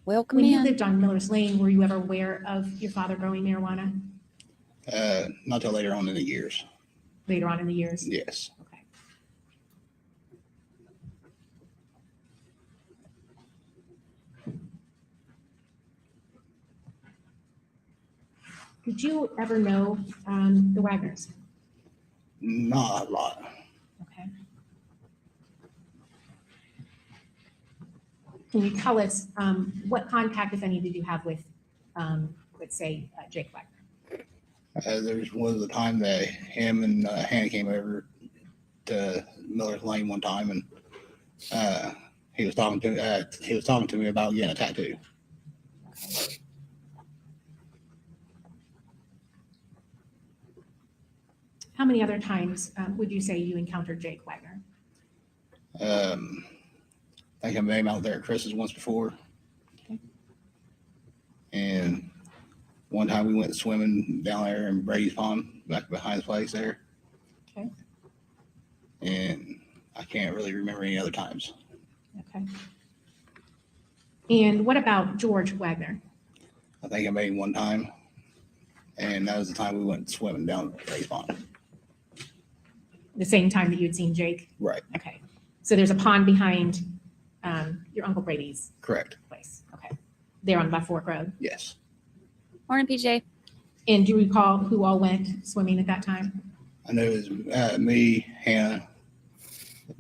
Welcome When you in. lived on Miller's Lane, were you ever aware of your father growing marijuana Not till later on in the years. later on in the years? Yes. Okay. Did you ever know the Wagners? Not a lot. Okay. Can you tell us what contact, if any, did you have with, let's say, Jake Wagner? There was a time that him and Hannah came over to Miller's Lane one time, and he was talking to me about getting a tattoo. How many other times would you say you encountered Jake Wagner? I think I met him out there at Chris's once before. Okay. And one time we went swimming down there in Brady's Pond, back behind his place there. Okay. And I can't really remember any other times. Okay. And what about George Wagner? I think I met him one time, and that was the time we went swimming down Brady's Pond. The same time that you had seen Jake? Right. Okay. So there's a pond behind your Uncle Brady's Correct. place. Okay. There on Left Fork Road. Yes. Morning, PJ. And do you recall who all went swimming at that time? I know it was me, Hannah,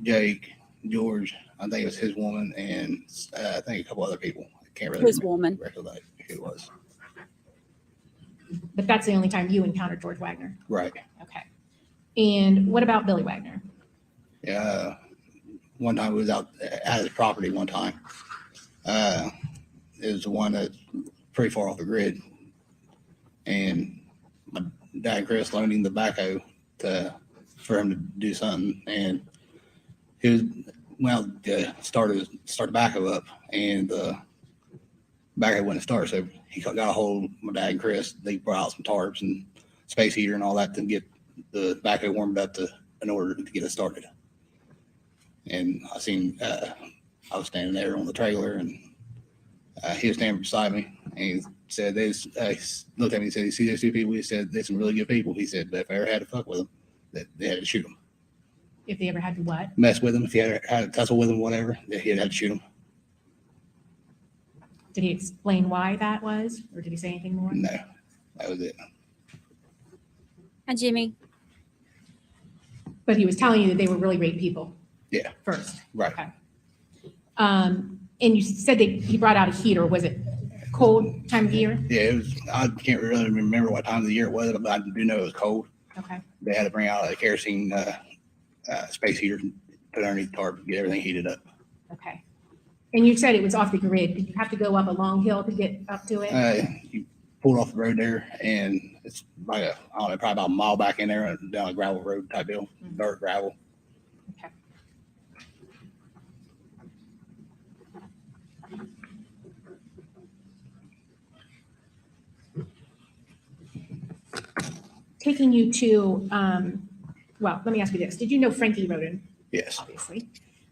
Jake, George. I think it was his woman, and I think a couple other people. I can't really His woman. recollect who it was. But that's the only time you encountered George Wagner. Right. Okay. And what about Billy Wagner? Yeah. One time we was out at his property one time. It was the one that's pretty far off the grid. And my dad and Chris loaned him the backhoe for him to do something. And he was, start the backhoe up, and the backhoe wouldn't start. So he got a hold of my dad and Chris. They brought out some tarps and space heater and all that to get the backhoe warmed up in order to get it started. And I seen, I was standing there on the trailer, and he was standing beside me, and he said, he looked at me and said, "You see those two people?" He said, "They're some really good people." He said, "But if I ever had to fuck with them, that they had to shoot them. If they ever had to what? Mess with them, if he had to tussle with them, whatever, that he'd have to shoot them." Did he explain why that was, or did he say anything more? No, that was it. Hi, Jimmy. But he was telling you that they were really great people. Yeah. First. Right. Okay. And you said that he brought out a heater. Was it cold time of year? Yeah, it was. I can't really remember what time of the year it was, but I do know it was cold. Okay. They had to bring out a kerosene space heater, put underneath the tarp, get everything heated up. Okay. And you said it was off the grid. Did you have to go up a long hill to get up to it? You pulled off the road there, and it's like I don't know, probably about a mile back in there, down a gravel road type deal, dirt gravel. Okay. Taking you to, well, let me ask you this. Did you know Frankie Roden? Yes, Obviously.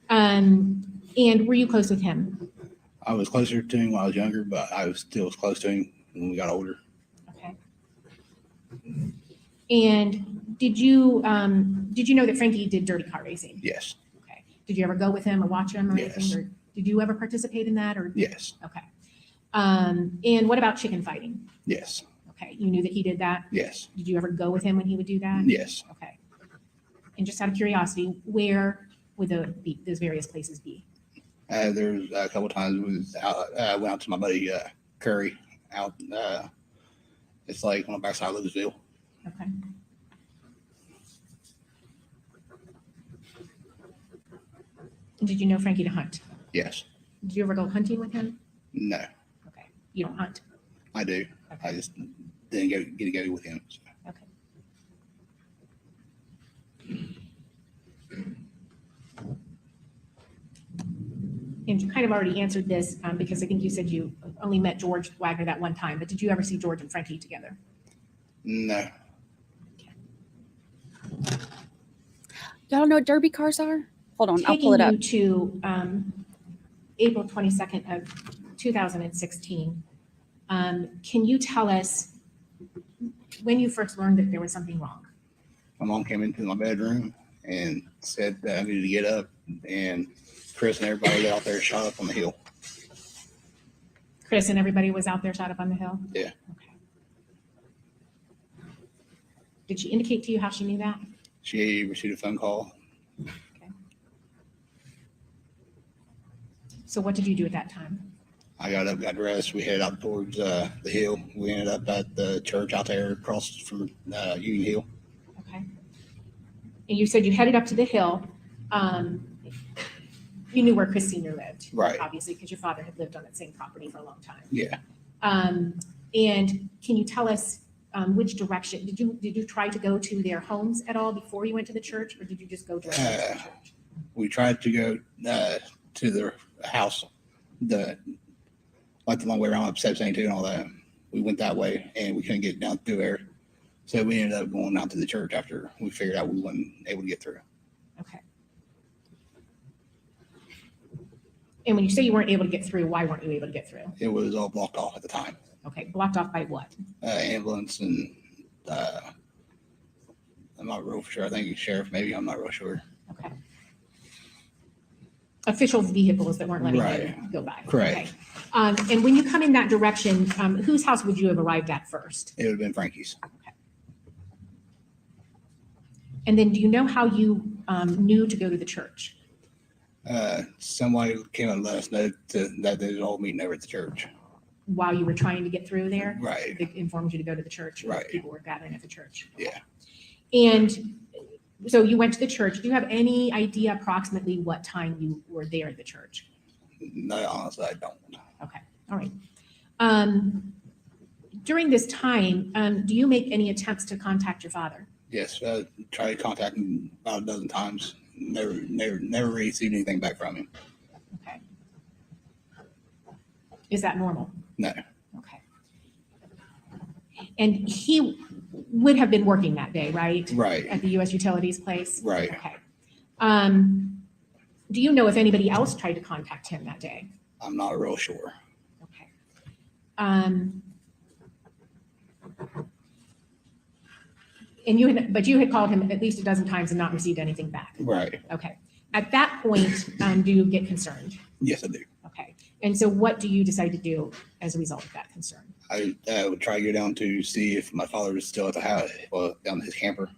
And were you close with him? I was closer to him when I was younger, but I was still as close to him when we got older. Okay. And did you know that Frankie did dirty car racing? Yes, Okay. Did you ever go with him or watch him or Yes. anything? Or did you ever participate in that? Or yes, okay. And what about chicken fighting? yes, Okay. You knew that he did that. yes, Did you ever go with him when he would do that? yes. Okay. And just out of curiosity, where would those various places be? There's a couple times we was out, went out to my buddy Curry out. It's like on the backside of Louisville. Okay. And did you know Frankie to hunt? Yes, Did you ever go hunting with him? no, Okay. You don't hunt? I do. I Okay. just didn't get to go with him. So. Okay. And you kind of already answered this because I think you said you only met George Wagner that one time, but did you ever see George and Frankie together? No, Y'all know what derby cars are? Hold on, I'll pull it up. Taking you to April 22nd of 2016, can you tell us when you first learned that there was something wrong? my mom came into my bedroom and said that I needed to get up, and Chris and everybody got out there shot up on the hill. Chris and everybody was out there shot up on the hill? Yeah. Okay. Did she indicate to you how she knew that? She received a phone call. So what did you do at that time? I got up, got dressed. We headed out towards the hill. We ended up at the church out there across from Union Hill. Okay. And you said you headed up to the hill. You knew where Chris Sr. lived. Right. Obviously, because your father had lived on that same property for a long time. Yeah. And can you tell us which direction? Did you try to go to their homes at all before you went to the church, or did you just go directly to the church? We tried to go to their house, the long way around up 772 and all that. We went that way, and we couldn't get down through there. So we ended up going out to the church after we figured out we wasn't able to get through. Okay. And when you say you weren't able to get through, why weren't you able to get through? It was all blocked off at the time. Okay, blocked off by what? Ambulance and I'm not real sure. I think it's sheriff, maybe. I'm not real sure. Okay. Official vehicles that weren't letting you Right. go by. Correct. Okay. And when you come in that direction, whose house would you have arrived at first? It would have been Frankie's. And then do you know how you knew to go to the church? Somebody came and let us know that they was all meeting over at the church. While you were trying to get through there? Right. They informed you to go to the church? Right. People were gathering at the church? Yeah. And so you went to the church. Do you have any idea approximately what time you were there at the church? No, honestly, I don't. Okay, all right. During this time, do you make any attempts to contact your father? Yes, tried to contact him about a dozen times. Never received anything back from him. Okay. Is that normal? No, Okay. And he would have been working that day, right? right, At the U.S. Utilities place? right. Okay. Do you know if anybody else tried to contact him that day? I'm not real sure. Okay. But you had called him at least a dozen times and not received anything back. Right. Okay. At that point, do you get concerned? Yes, I do. Okay. And so what do you decide to do as a result of that concern? I would try to go down to see if my father was still at the house, well, down in his camper,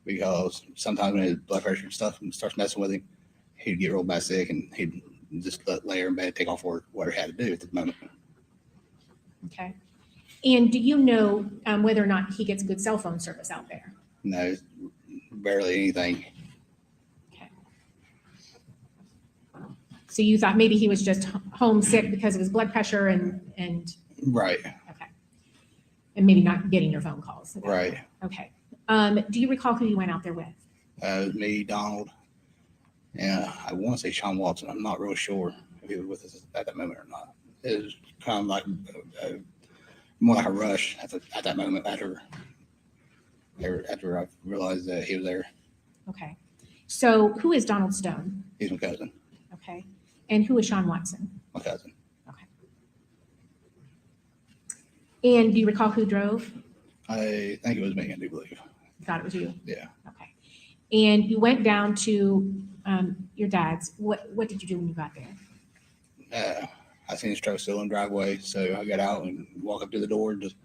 because sometimes when his blood pressure and stuff starts messing with him, he'd get real bad sick and he'd just lay there in bed, take off work, whatever he had to do at the moment. Okay. And do you know whether or not he gets good cell phone service out there? No, barely anything. Okay. So you thought maybe he was just homesick because of his blood pressure and Right, okay. And maybe not getting your phone calls. right. Okay. Do you recall who you went out there with? It was me, Donald, and I want to say Sean Watson. I'm not real sure if he was with us at that moment or not. It was kind of like more like a rush at that moment after I realized that he was there. Okay. So who is Donald Stone? He's my cousin. Okay. And who is Sean Watson? My cousin. Okay. And do you recall who drove? I think it was me, I do believe. Thought it was you. Yeah. Okay. And you went down to your dad's. What did you do when you got there? I seen his truck still in the driveway, so I got out and walked up to the door just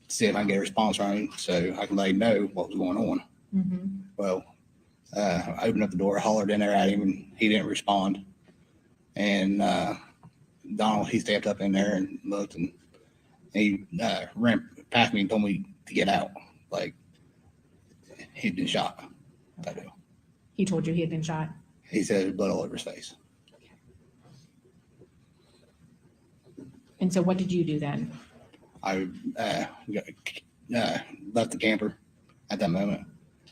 see if I can get a response from him so I can let him know what was going on. Mm-hmm. Well, I opened up the door, hollered in there at him, and he didn't respond. And Donald, he stepped up in there and looked, and he ran past me and told me to get out. Like, he'd been shot. Okay. He told you he had been shot? He said there was blood all over his face. And so what did you do then? I left the camper at that moment,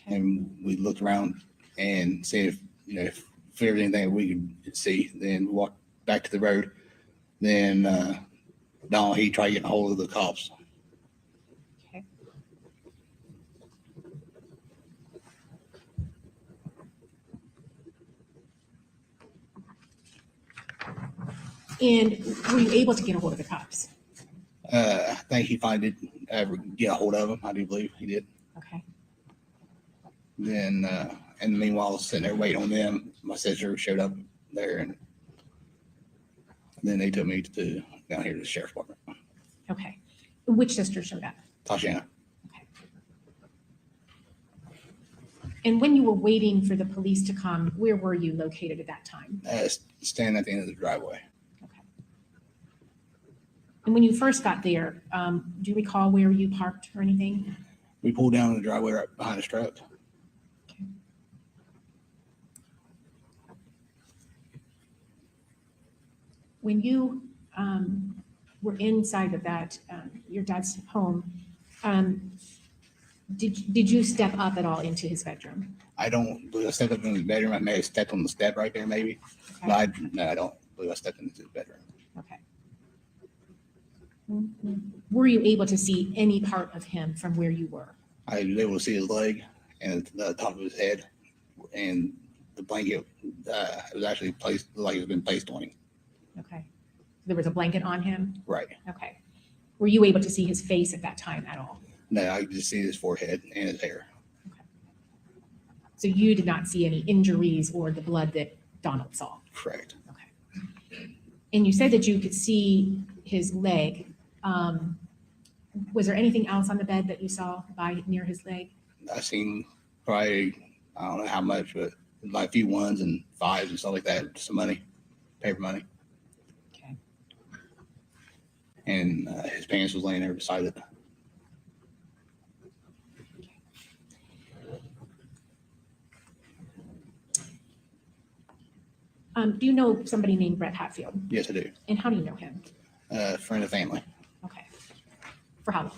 and we looked around and see if if there was anything we could see. Then we walked back to the road. Then Donald, he tried getting a hold of the cops. Okay. And were you able to get a hold of the cops? I think he finally did ever get a hold of him. I do believe he did. Okay. Then, and meanwhile, I was sitting there waiting on them. My sister showed up there, and then they took me to down here to the sheriff's department. Okay. Which sister showed up? Tatiana. Okay. And when you were waiting for the police to come, where were you located at that time? Standing at the end of the driveway. Okay. And when you first got there, do you recall where you parked or anything? We pulled down in the driveway right behind his truck. Okay. When you were inside of that, your dad's home, did you step up at all into his bedroom? I don't believe I stepped up in his bedroom. I may have stepped on the step right there, maybe. Okay. But I don't believe I stepped into his bedroom. Okay. Were you able to see any part of him from where you were? I was able to see his leg and the top of his head, and the blanket was actually placed, like it had been placed on him. Okay. There was a blanket on him? Right. Okay. Were you able to see his face at that time at all? No, I could just see his forehead and his hair. Okay. So you did not see any injuries or the blood that Donald saw? Correct. Okay. And you said that you could see his leg. Was there anything else on the bed that you saw by near his leg? I seen probably, I don't know how much, but like a few ones and fives and stuff like that, some money, paper money. Okay. And his pants was laying there beside it. Do you know somebody named Brett Hatfield? Yes, I do. And how do you know him? Friend of family. Okay. For how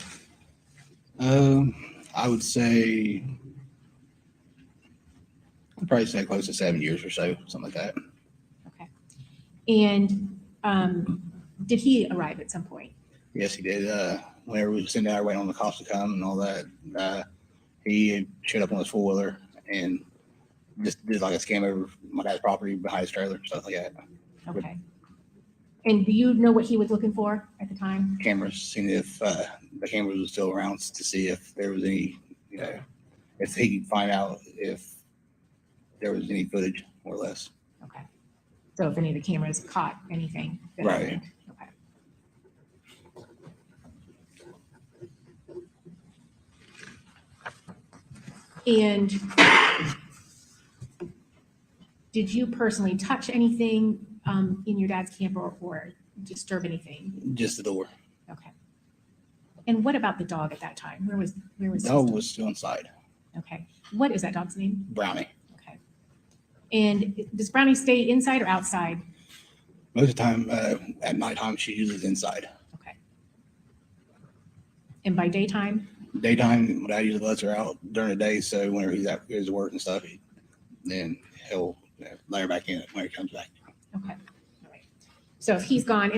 long? I would say, I'd probably say close to 7 years or so, something like that. Okay. And Did he arrive at some point? Yes, he did. Whenever we were sitting there waiting on the cops to come and all that, he showed up on his four-wheeler and just did like a scam over my dad's property behind his trailer, stuff like that. Okay. And do you know what he was looking for at the time? Cameras, seeing if the cameras were still around to see if there was any, if he could find out if there was any footage or less. Okay. So if any of the cameras caught anything. that Right. happened. Okay. And did you personally touch anything in your dad's camper or disturb anything? Just the door. Okay. And what about the dog at that time? Where was The his dog was still inside. Okay. What is that dog's name? Brownie. Okay. And does Brownie stay inside or outside? Most of the time, at nighttime, she usually is inside. Okay. And by daytime? Daytime, my dad usually lets her out during the day, so whenever he's at his work and stuff, then he'll let her back in when he comes back. Okay. All right. So if he's gone,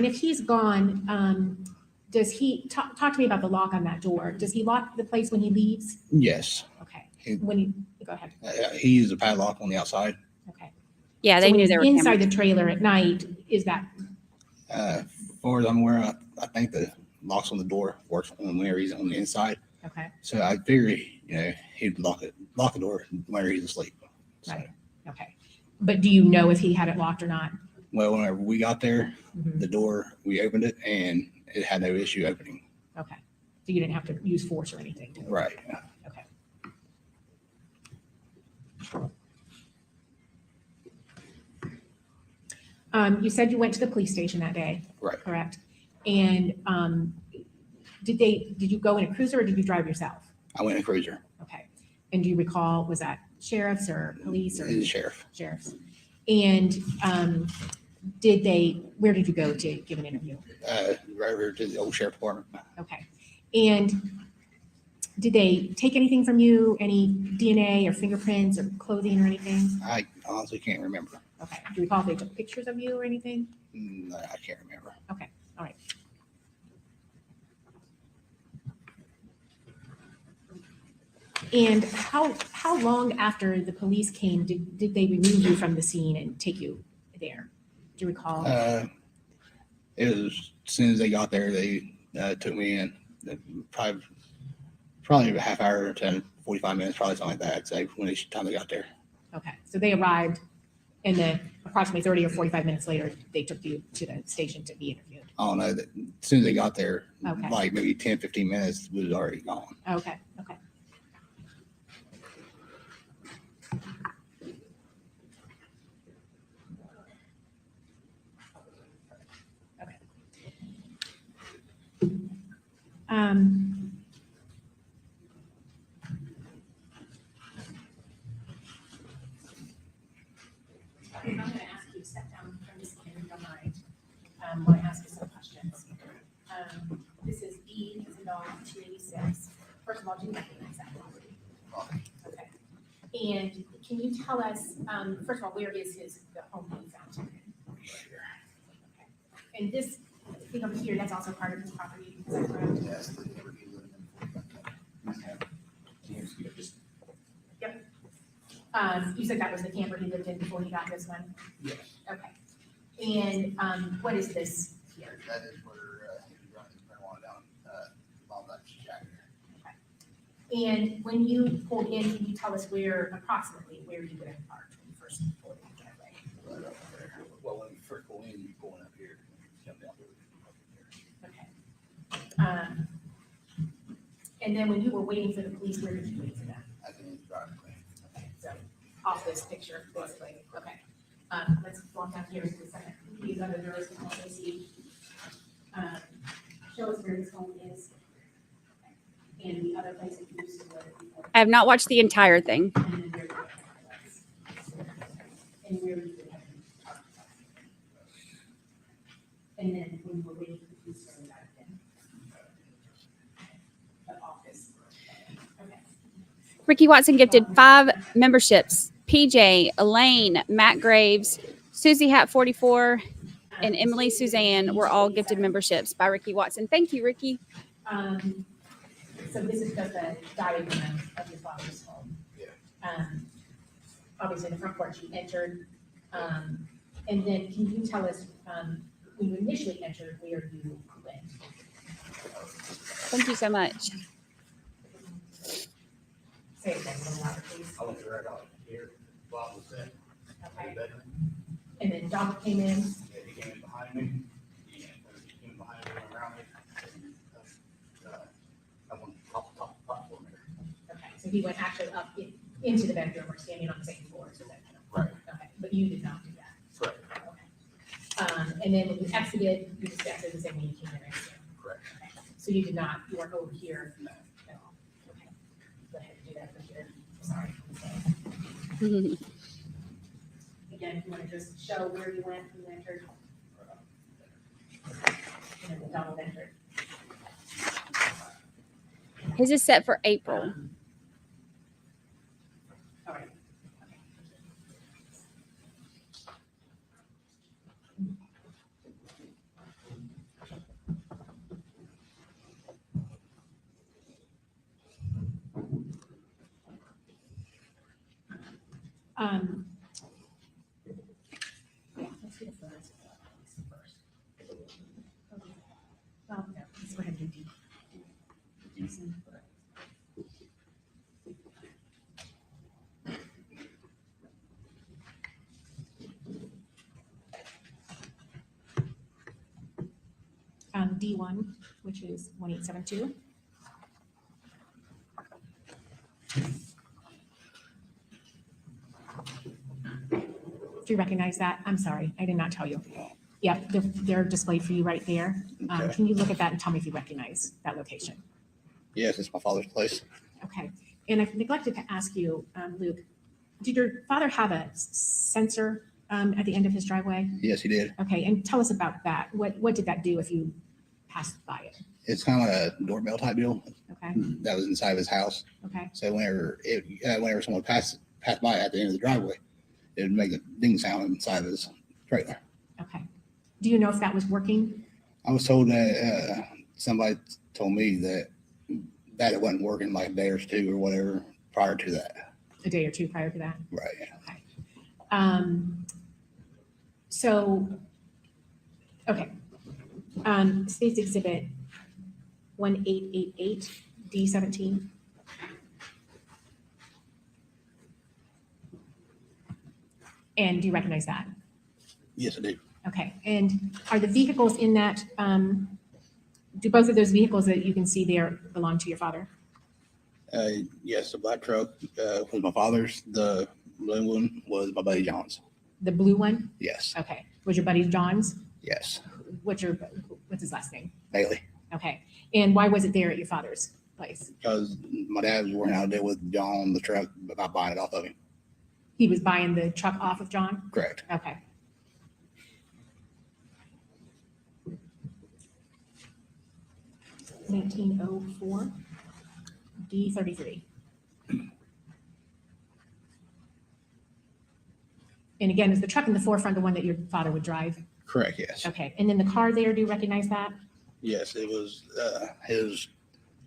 does he talk to me about the lock on that door? Does he lock the place when he leaves? Yes. Okay. He- When he, go ahead. He used a padlock on the outside. Okay. Yeah, So they when knew he's they were inside cameras. the trailer at night. Is that As far as I'm aware, I think the locks on the door works whenever he's on the inside. okay? So I figure, he'd lock the door whenever he's asleep. So, Right. Okay. But do you know if he had it locked or not? well, whenever we got there, Mhm. the door, we opened it and it had no issue opening. Okay. So you didn't have to use force or anything to Right. Okay. You said you went to the police station that day. Right. Correct. And did you go in a cruiser or did you drive yourself? I went in a cruiser. Okay. And do you recall, was that sheriff's or police or He's a sheriff. sheriff's? And where did you go to give an interview? Right over to the old sheriff department. Okay. And did they take anything from you? Any DNA or fingerprints or clothing or anything? I honestly can't remember. Okay. Do you recall if they took pictures of you or anything? No, I can't remember. Okay. All right. And how long after the police came did they remove you from the scene and take you there? Do you recall? It was as soon as they got there, they took me in. Probably a half hour to 45 minutes, probably something like that. I'd say when each time they got there. Okay. So they arrived and then approximately 30 or 45 minutes later, they took you to the station to be interviewed. I don't know that as soon as they got there, Okay. like maybe 10, 15 minutes was already gone. Okay. Okay. Okay. I'm going to ask you to step down from this if you don't mind. I want to ask you some questions. This is E as in dog 286. First of all, do you recognize that property? Okay. And can you tell us, first of all, where is the home that you found him in? Okay. And this thing over here, that's also part of his property, is that correct? Yes. Yep. You said that was the camper he lived in before he got this one? Yes. Okay. And what is this here? That is where he brought his marijuana down, along that shack there. And when you pulled in, can you tell us approximately where you would have parked when you first pulled in the driveway? Right up there. Well, when you first pull in, you pulling up here, come down there. Okay. And then when you were waiting for the police, where did you wait for them? I think it's driving. Okay, so off this picture, basically. Okay. Let's walk down here for a second. These other doors can also see. Show us where this home is. And the other place that you used to live before. I have not watched the entire thing. And then where the other was. And where you would have been. And then when you were waiting for the police to come back in. The office. Okay. Ricky Watson gifted 5 memberships. PJ, Elaine, Matt Graves, Susie Hat 44, and Emily Suzanne were all gifted memberships by Ricky Watson. Thank you, Ricky. So this is just a diagram of your father's home. Obviously the front porch you entered. And then can you tell us, when you initially entered, where you went? Thank you so much. Say it again, a little louder, please. I went right out here, Bob was there, Okay. and then And then Donald came in. he came in behind me, and he came behind me, went around me, and, up on top platform there. Okay, so he went actually up into the bedroom or standing on the same floor as the bedroom. Right. Okay, but you did not do that. Correct. Okay. And then when you exited, you just exited the same way you came in, I assume. Correct. Okay. So you weren't over here at all. Okay. Go ahead and do that for here. Sorry. Again, if you want to just show where you went, you entered. And then Donald entered. His is set for April. All right. Yeah, let's do the photos first. Well, no, let's go ahead and do D. D1, which is 1872. Do you recognize that? I'm sorry, I did not tell you. Yep, they're displayed for you right there. Okay. Can you look at that and tell me if you recognize that location? Yes, it's my father's place. Okay, and I've neglected to ask you, Luke, did your father have a sensor at the end of his driveway? Yes, he did. Okay, and tell us about that. What did that do if you passed by it? It's kind of like a doorbell type deal Okay, that was inside of his house. okay, So whenever someone passed by at the end of the driveway, it would make a ding sound inside of his trailer. okay. Do you know if that was working? I was told that somebody told me that it wasn't working like a day or two or whatever prior to that. A day or two prior to that? Right. Okay. So, okay. State's Exhibit 1888, D17. And do you recognize that? Yes, I do. Okay, and are the vehicles in that, do both of those vehicles that you can see there belong to your father? Yes, the black truck was my father's. The blue one was my buddy John's. The blue one? Yes. Okay, was your buddy John's? Yes. What's his last name? Bailey. Okay, and why was it there at your father's place? Because my dad was working out a deal with John on the truck, but not buying it off of him. He was buying the truck off of John? Correct. Okay. $1904, D33. And again, is the truck in the forefront the one that your father would drive? Correct, yes. Okay, and then the car there, do you recognize that? Yes, it was his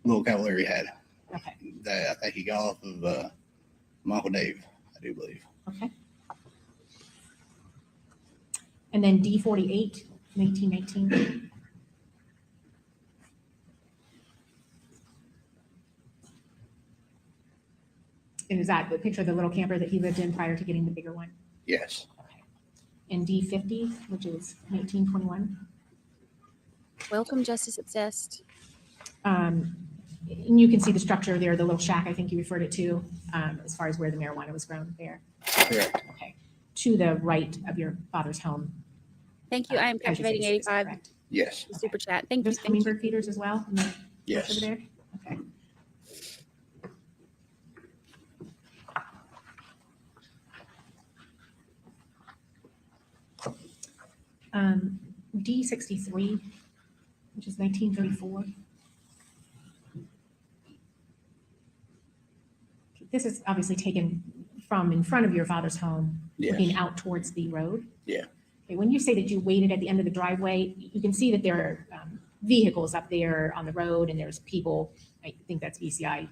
little Cavalier he had Okay, that I think he got off of my Uncle Dave, I do believe. okay. And then D48, 1919. And is that the picture of the little camper that he lived in prior to getting the bigger one? Yes. Okay. And D50, which is 1921. Welcome, Justice Obsessed. And you can see the structure there, the little shack, I think you referred it to, as far as where the marijuana was grown there. Correct. Okay. To the right of your father's home. Thank you. I am as you captivating face, 85. correct? Yes. Super chat. Thank you. There's Thank you. hummingbird feeders as well? in the- Yes. Over there? Okay. D63, which is 1934. This is obviously taken from in front of your father's home, Yes. looking out towards the road. Yeah. Okay, when you say that you waited at the end of the driveway, you can see that there are vehicles up there on the road and there's people, I think that's VCI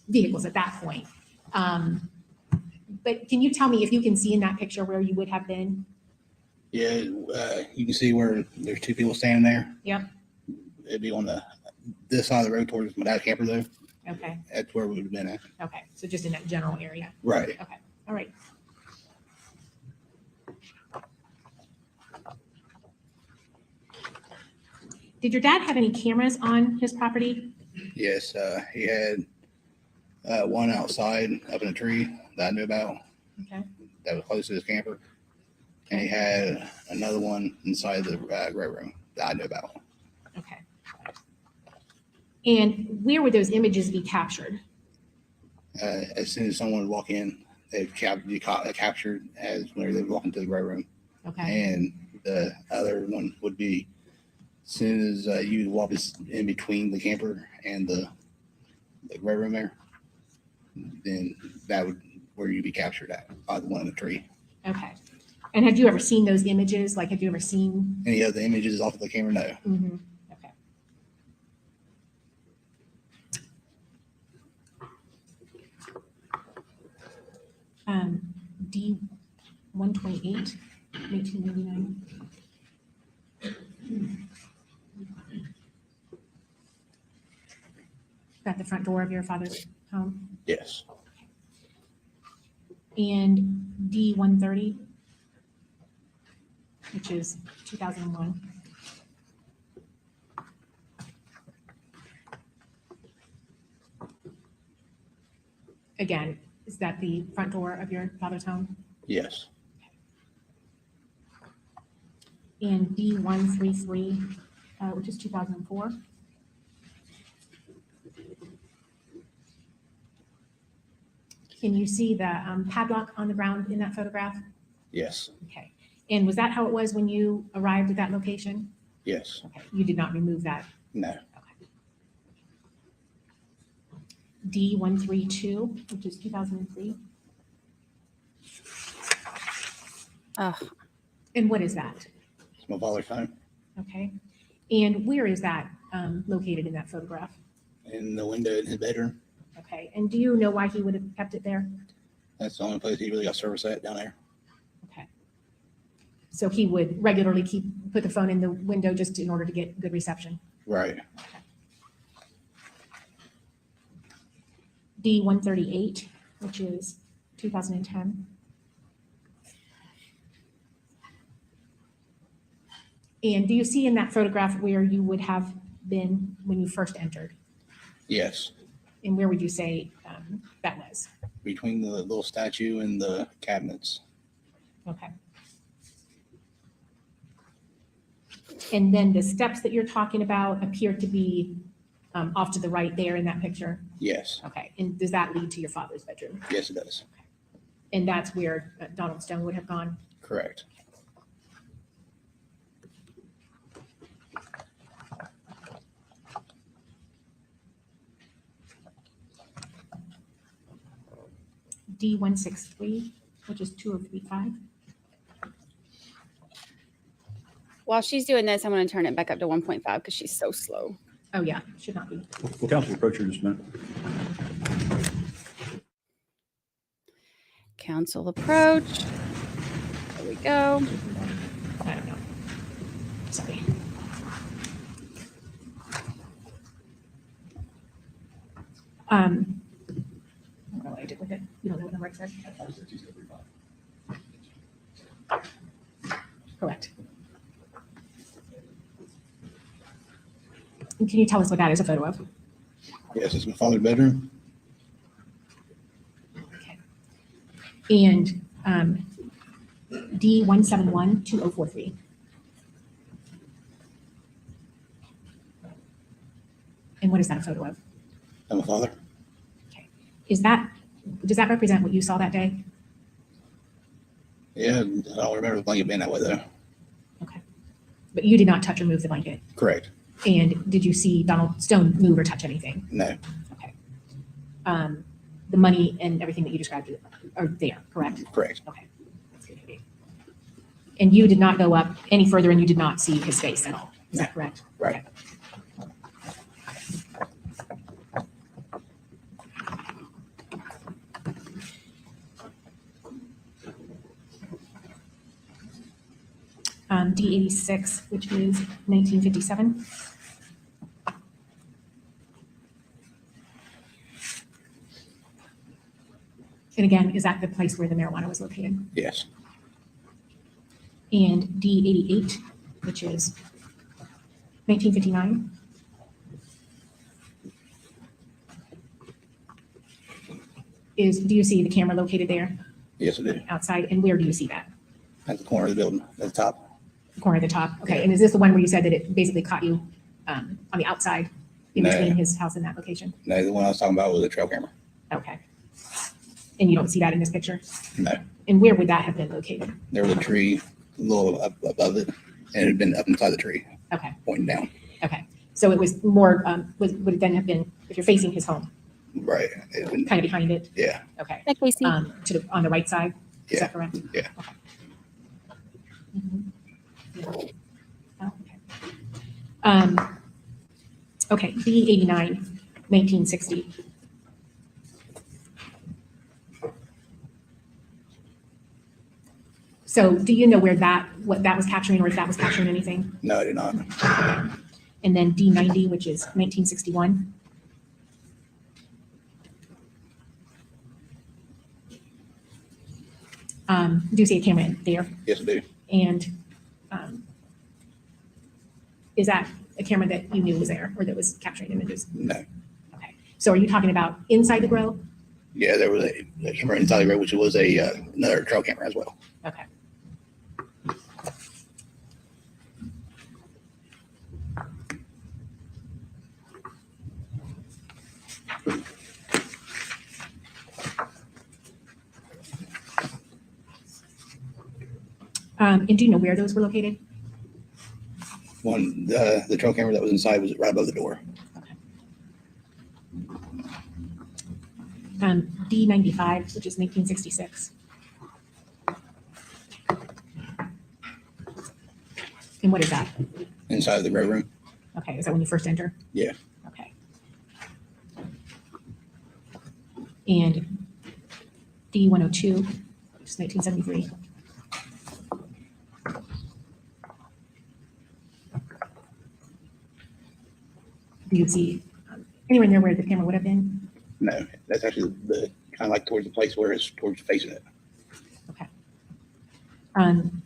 vehicles at that point. But can you tell me if you can see in that picture where you would have been? Yeah, you can see where there's two people standing there. Yep. It'd be on this side of the road towards my dad's camper though. Okay, That's where we would have been at. okay, so just in that general area. Right. Okay, all right. Did your dad have any cameras on his property? Yes, he had one outside up in a tree that I knew about Okay, that was close to his camper. And he had another one inside the grow room that I knew about. okay. And where would those images be captured? As soon as someone would walk in, they'd be captured as when they would walk into the grow room. Okay, And the other one would be as soon as you walk in between the camper and the grow room there, then that would where you'd be captured at by the one in the tree. okay. And had you ever seen those images? Like, have you ever seen? Any of the images off of the camera? No. Mhm, okay. D 128, 1899. At the front door of your father's home. Yes. And D 130, which is 2001. Again, is that the front door of your father's home? Yes. And D 133, which is 2004. Can you see the padlock on the ground in that photograph? Yes. Okay. And was that how it was when you arrived at that location? Yes. Okay. You did not remove that? No. Okay. D 132, which is 2003. Oh, And what is that? It's my father's phone. Okay. And where is that located in that photograph? In the window in his bedroom. Okay. And do you know why he would have kept it there? That's the only place he really got service at down there. Okay. So he would regularly put the phone in the window just in order to get good reception? Right. D 138, which is 2010. And do you see in that photograph where you would have been when you first entered? Yes. And where would you say that was? Between the little statue and the cabinets. Okay. And then the steps that you're talking about appear to be off to the right there in that picture? Yes. Okay. And does that lead to your father's bedroom? Yes, it does. And that's where Donald Stone would have gone? Correct. D 163, which is 2035. while she's doing this, I'm going to turn it back up to 1.5 because she's so slow. Oh, yeah, should not be. Will council approach you in just a minute? Council approach. There we go. I don't know. Sorry. I don't know what I did with it. You don't know what number it said? Correct. And can you tell us what that is a photo of? Yes, it's my father's bedroom. Okay. And D1712043. And what is that a photo of? I'm my father. Okay. Does that represent what you saw that day? Yeah, I don't remember the blanket being that way though. Okay. But you did not touch or move the blanket? Correct. And did you see Donald Stone move or touch anything? No. Okay. The money and everything that you described are there, correct? Correct. Okay. That's good to be. And you did not go up any further and you did not see his face at all. Is that correct? Right. D86, which is 1957. And again, is that the place where the marijuana was located? Yes. And D88, which is 1959. Do you see the camera located there Yes, I do. outside? And where do you see that? At the corner of the building, at the top. Corner at the top? Okay, and is this the one where you said that it basically caught you on the outside in No. between his house and that location? No, the one I was talking about was a trail camera. Okay. And you don't see that in this picture? No, And where would that have been located? there was a tree a little up above it, and it had been up inside the tree, Okay, pointing down. okay. So it was more, would it then have been, if you're facing his home, Right. It been, kind of behind it? yeah, Okay. Hi, Casey. On the right side? Is Yeah. that correct? Yeah. Okay. Mhm. Yeah. Oh, okay. Okay, B89, 1960. So do you know what that was capturing, or if that was capturing anything? no, I did not. And then D90, which is 1961. Do you see a camera in there? Yes, I do. And is that a camera that you knew was there or that was capturing images? No. Okay. So are you talking about inside the grill? Yeah, there was a camera inside the road, which was another trail camera as well. Okay. And do you know where those were located? One, the trail camera that was inside was right above the door. D95, which is 1966. And what is that? Inside of the grow room. Okay, is that when you first enter? Yeah. Okay. And D102, which is 1973. Do you see anywhere near where the camera would have been? No, that's actually the kind of like towards the place where it's towards facing it. Okay. And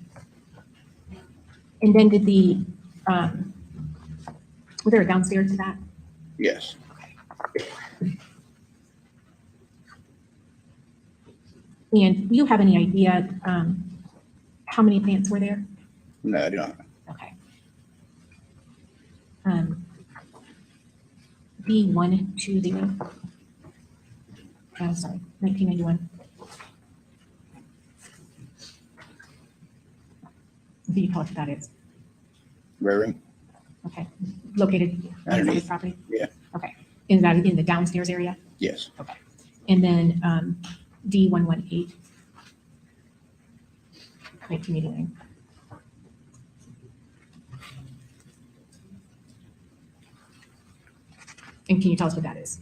then did was there a downstairs to that? Yes. And do you have any idea how many plants were there? No, I do not. Okay. B120. Oh, sorry, 1991. Do you tell us what that is? Grow room. Okay. Located on the Underneath. property? Yeah. Okay. Is that in the downstairs area? Yes. Okay. And then D118. 1989. And can you tell us what that is?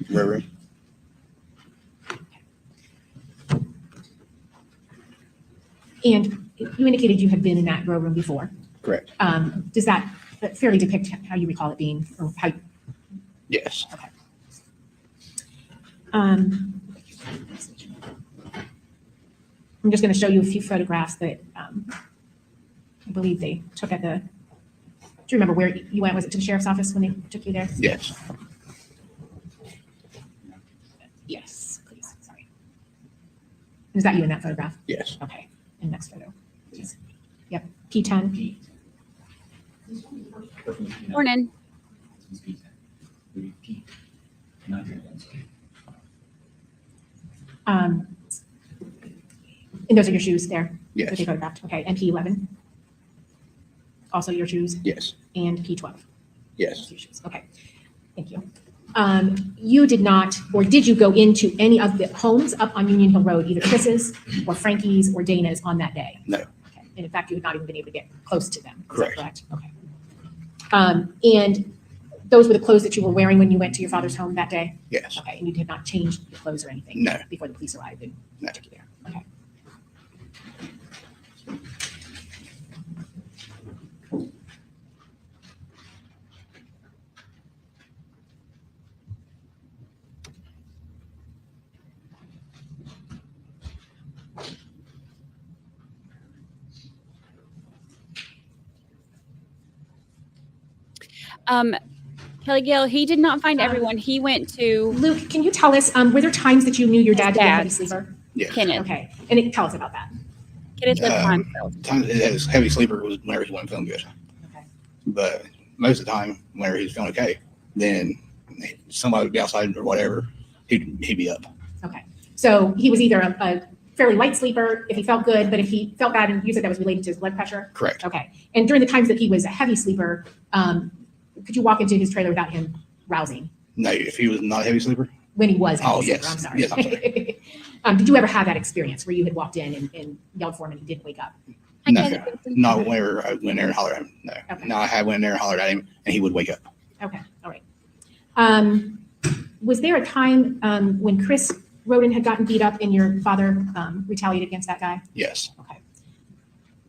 Grow room. And you indicated you had been in that grow room before. Correct. Does that fairly depict how you recall it being, or how? Yes. Okay. I'm just going to show you a few photographs that I believe they took at the. Do you remember where you went? Was it to the sheriff's office when they took you there? Yes. Yes, please. Sorry. Is that you in that photograph? Yes. Okay. And next photo. Please. Yep. P10. Morning. And those are your shoes there? That Yes. they photographed. Okay. And P11. Also your shoes. Yes. And P12. Yes. Your shoes. Okay. Thank you. You did not, or did you go into any of the homes up on Union Hill Road, either Chris's or Frankie's or Dana's on that day? No. Okay. And in fact, you had not even been able to get close to them. Is that Correct. correct? Okay. And those were the clothes that you were wearing when you went to your father's home that day? Yes. Okay, and you did not change your clothes or anything? No. Before the police arrived and No. took you there? Okay. Kelly Gale, he did not find everyone. He went to Luke, can you tell us, were there times that you knew your dad to be a heavy Dad's. sleeper? Yeah. Kenneth. Okay, tell us about that. Kenneth lived by Um, himself. Times his heavy sleeper was whenever he wasn't feeling good. Okay. But most of the time, whenever he was feeling okay, then somebody would be outside or whatever, he'd be up. Okay, so he was either a fairly light sleeper if he felt good, but if he felt bad, and you said that was related to his blood pressure? Correct. Okay, and during the times that he was a heavy sleeper, could you walk into his trailer without him rousing? No, if he was not a heavy sleeper, When he was a heavy Oh, sleeper, yes. I'm sorry. Yes, I'm sorry. Did you ever have that experience where you had walked in and yelled for him and he didn't wake up? no, not whenever I went there and hollered at him. No, Okay. no, I had went there and hollered at him, and he would wake up. Okay, all right. Was there a time when Chris Roden had gotten beat up and your father retaliated against that guy? Yes, Okay.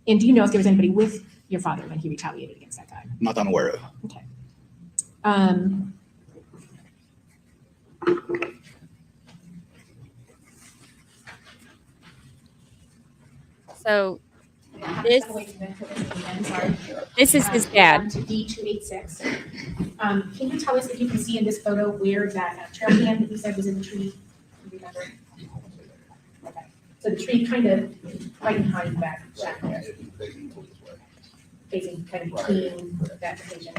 And do you know if there was anybody with your father when he retaliated against that guy? not that I'm aware of. Okay. So Yeah, This- step away from the again, sorry. this is his dad. To D286. Can you tell us if you can see in this photo where that trail cam that you said was in the tree? Do you remember? Okay. So the tree kind of right behind that shack, facing kind of between that location.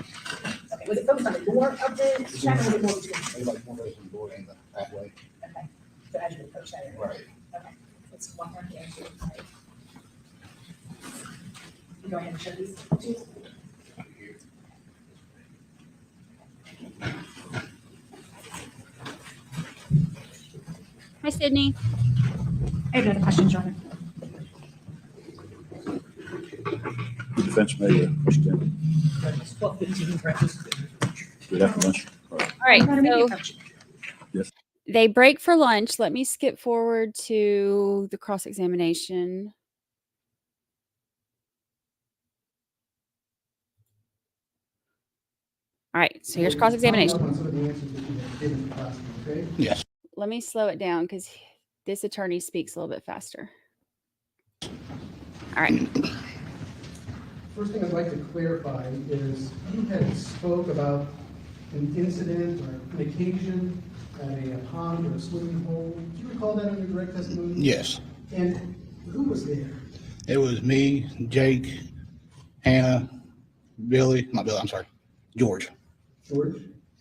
Okay, was it focused on the door of the shack or was it more between? Okay, so as you approach that area. Right. Okay, let's walk down here. You go ahead and show these two. Hi, Sydney. I have another question, John. The defense may respond. Good after lunch. All right. So Yes. they break for lunch. Let me skip forward to the cross-examination. All right. So here's cross-examination. On some of the answers that you have given last week, okay? Yes. Let me slow it down because this attorney speaks a little bit faster. All right. First thing I'd like to clarify is you had spoke about an incident or an occasion at a pond or a swimming hole. Do you recall that on your direct testimony? Yes. And who was there? It was me, Jake, Hannah, Billy, not Billy, I'm sorry, George. George?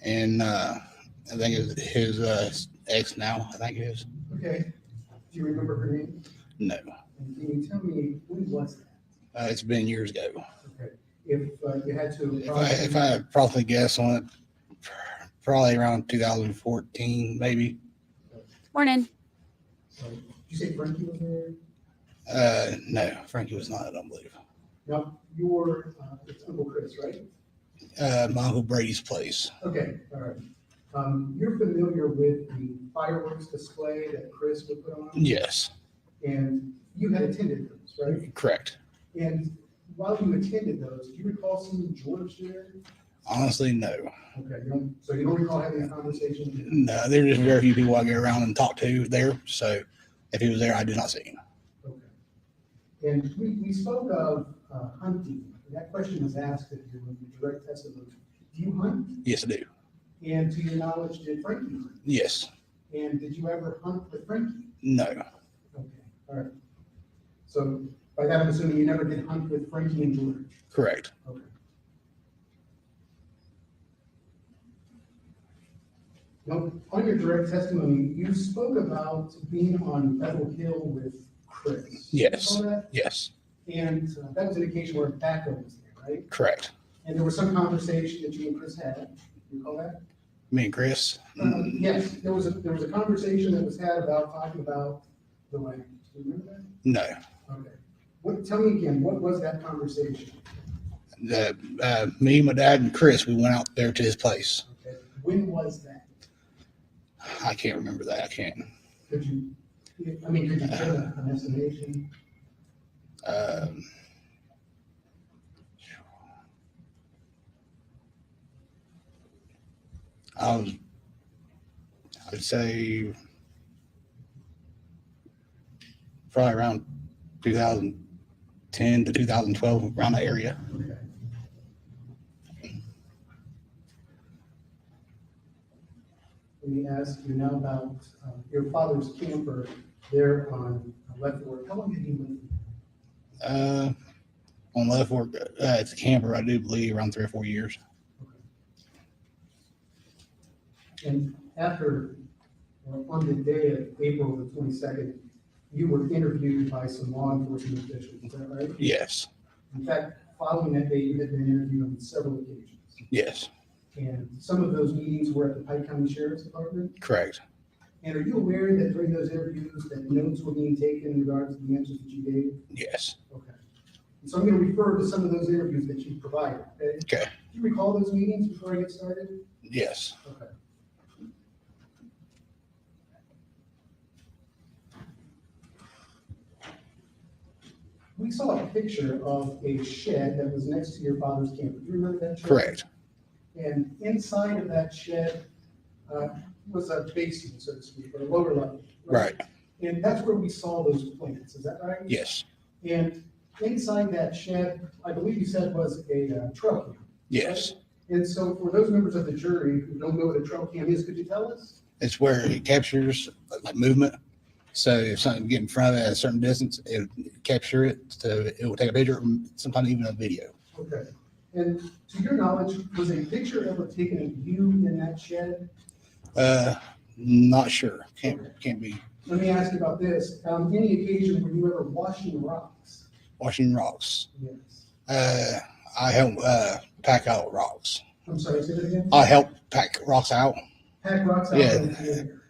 And I think it was his ex now, I think it is. Okay. Do you remember her name? No, And can you tell me when was that? it's been years ago. Okay. If you had to. If I probably guess on it, probably around 2014, maybe. Morning. Did you say Frankie was there? No, Frankie was not, I don't believe. No, your, it's Uncle Chris, right? My Uncle Brady's place. Okay, all right. You're familiar with the fireworks display that Chris would put on? Yes, And you had attended those, right? correct. And while you attended those, do you recall seeing George there? Honestly, no. Okay, so you don't recall having a conversation? No, there's just very few people I go around and talk to there. So if he was there, I did not see him. Okay. And we spoke of hunting. That question was asked of you in the direct testimony. Do you hunt? Yes, I do. And to your knowledge, did Frankie hunt? Yes. And did you ever hunt with Frankie? No. Okay, all right. So by that, I'm assuming you never did hunt with Frankie and George? Correct. Okay. Now, on your direct testimony, you spoke about being on Bevel Hill with Chris. Yes. Recall that? Yes. And that was an occasion where Tobacco was there, right? Correct. And there was some conversation that you and Chris had. You recall that? Me and Chris. Yes, there was a conversation that was had about talking about the land. Do you remember that? No. Okay. Tell me again, what was that conversation? Me, my dad, and Chris, we went out there to his place. Okay. When was that? I can't remember that. I can't. Could you give an estimation? I'd say probably around 2010 to 2012, around that area. Okay. Let me ask you now about your father's camper there on Left Fork. How long did he live? On Left Fork, it's a camper, I do believe, around 3 or 4 years. And after, or on the day of April the 22nd, you were interviewed by some law enforcement officials, is that right? Yes. In fact, following that day, you had been interviewed on several occasions. Yes. And some of those meetings were at the Pike County Sheriff's Department. Correct. And are you aware that during those interviews that notes were being taken in regards to the answers that you gave? Yes. Okay. And so I'm going to refer to some of those interviews that you provided. Okay? Okay. Do you recall those meetings before I get started? Yes. Okay. We saw a picture of a shed that was next to your father's camper. Do you remember that shed? Correct. And inside of that shed was a basement, so to speak, or a lower level. Right. And that's where we saw those plants, is that right? Yes. And inside that shed, I believe you said was a trail cam. Yes. And so for those members of the jury who don't know what a trail cam is, could you tell us? It's where it captures like movement. So if something get in front of it at a certain distance, it would capture it. So it will take a picture, sometimes even a video. Okay. And to your knowledge, was a picture ever taken of you in that shed? Not sure. Can't be. Let me ask you about this. Any occasion were you ever washing rocks? Washing rocks. Yes. I help pack out rocks. I'm sorry, say that again? I help pack rocks out. Pack rocks out? Yeah. of the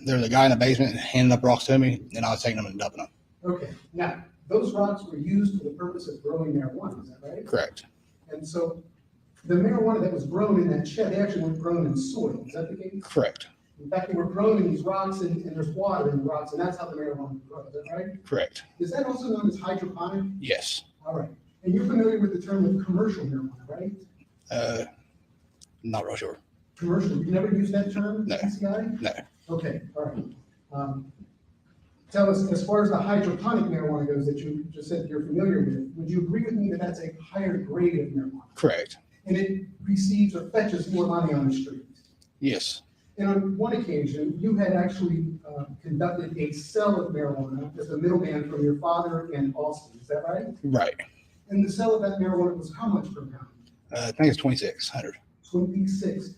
There's a guy in the basement handing up rocks to me, and I was taking them and dumping them. Okay. Now, those rocks were used for the purpose of growing marijuana, is that right? Correct. And so the marijuana that was grown in that shed, they actually weren't grown in soil, is that the case? Correct. In fact, they were grown in these rocks and there's water in the rocks, and that's how the marijuana grows, is that right? Correct. Is that also known as hydroponic? Yes. All right. And you're familiar with the term of commercial marijuana, right? Not real sure. Commercial, you've never used that term? No. PCI? No. Okay, all right. Tell us, as far as the hydroponic marijuana goes that you just said you're familiar with, would you agree with me that that's a higher grade of marijuana? Correct. And it receives or fetches more money on the street? Yes. And on one occasion, you had actually conducted a sale of marijuana as a middleman from your father and Austin, is that right? Right. And the sale of that marijuana was how much per pound? I think it's 2,600. 26.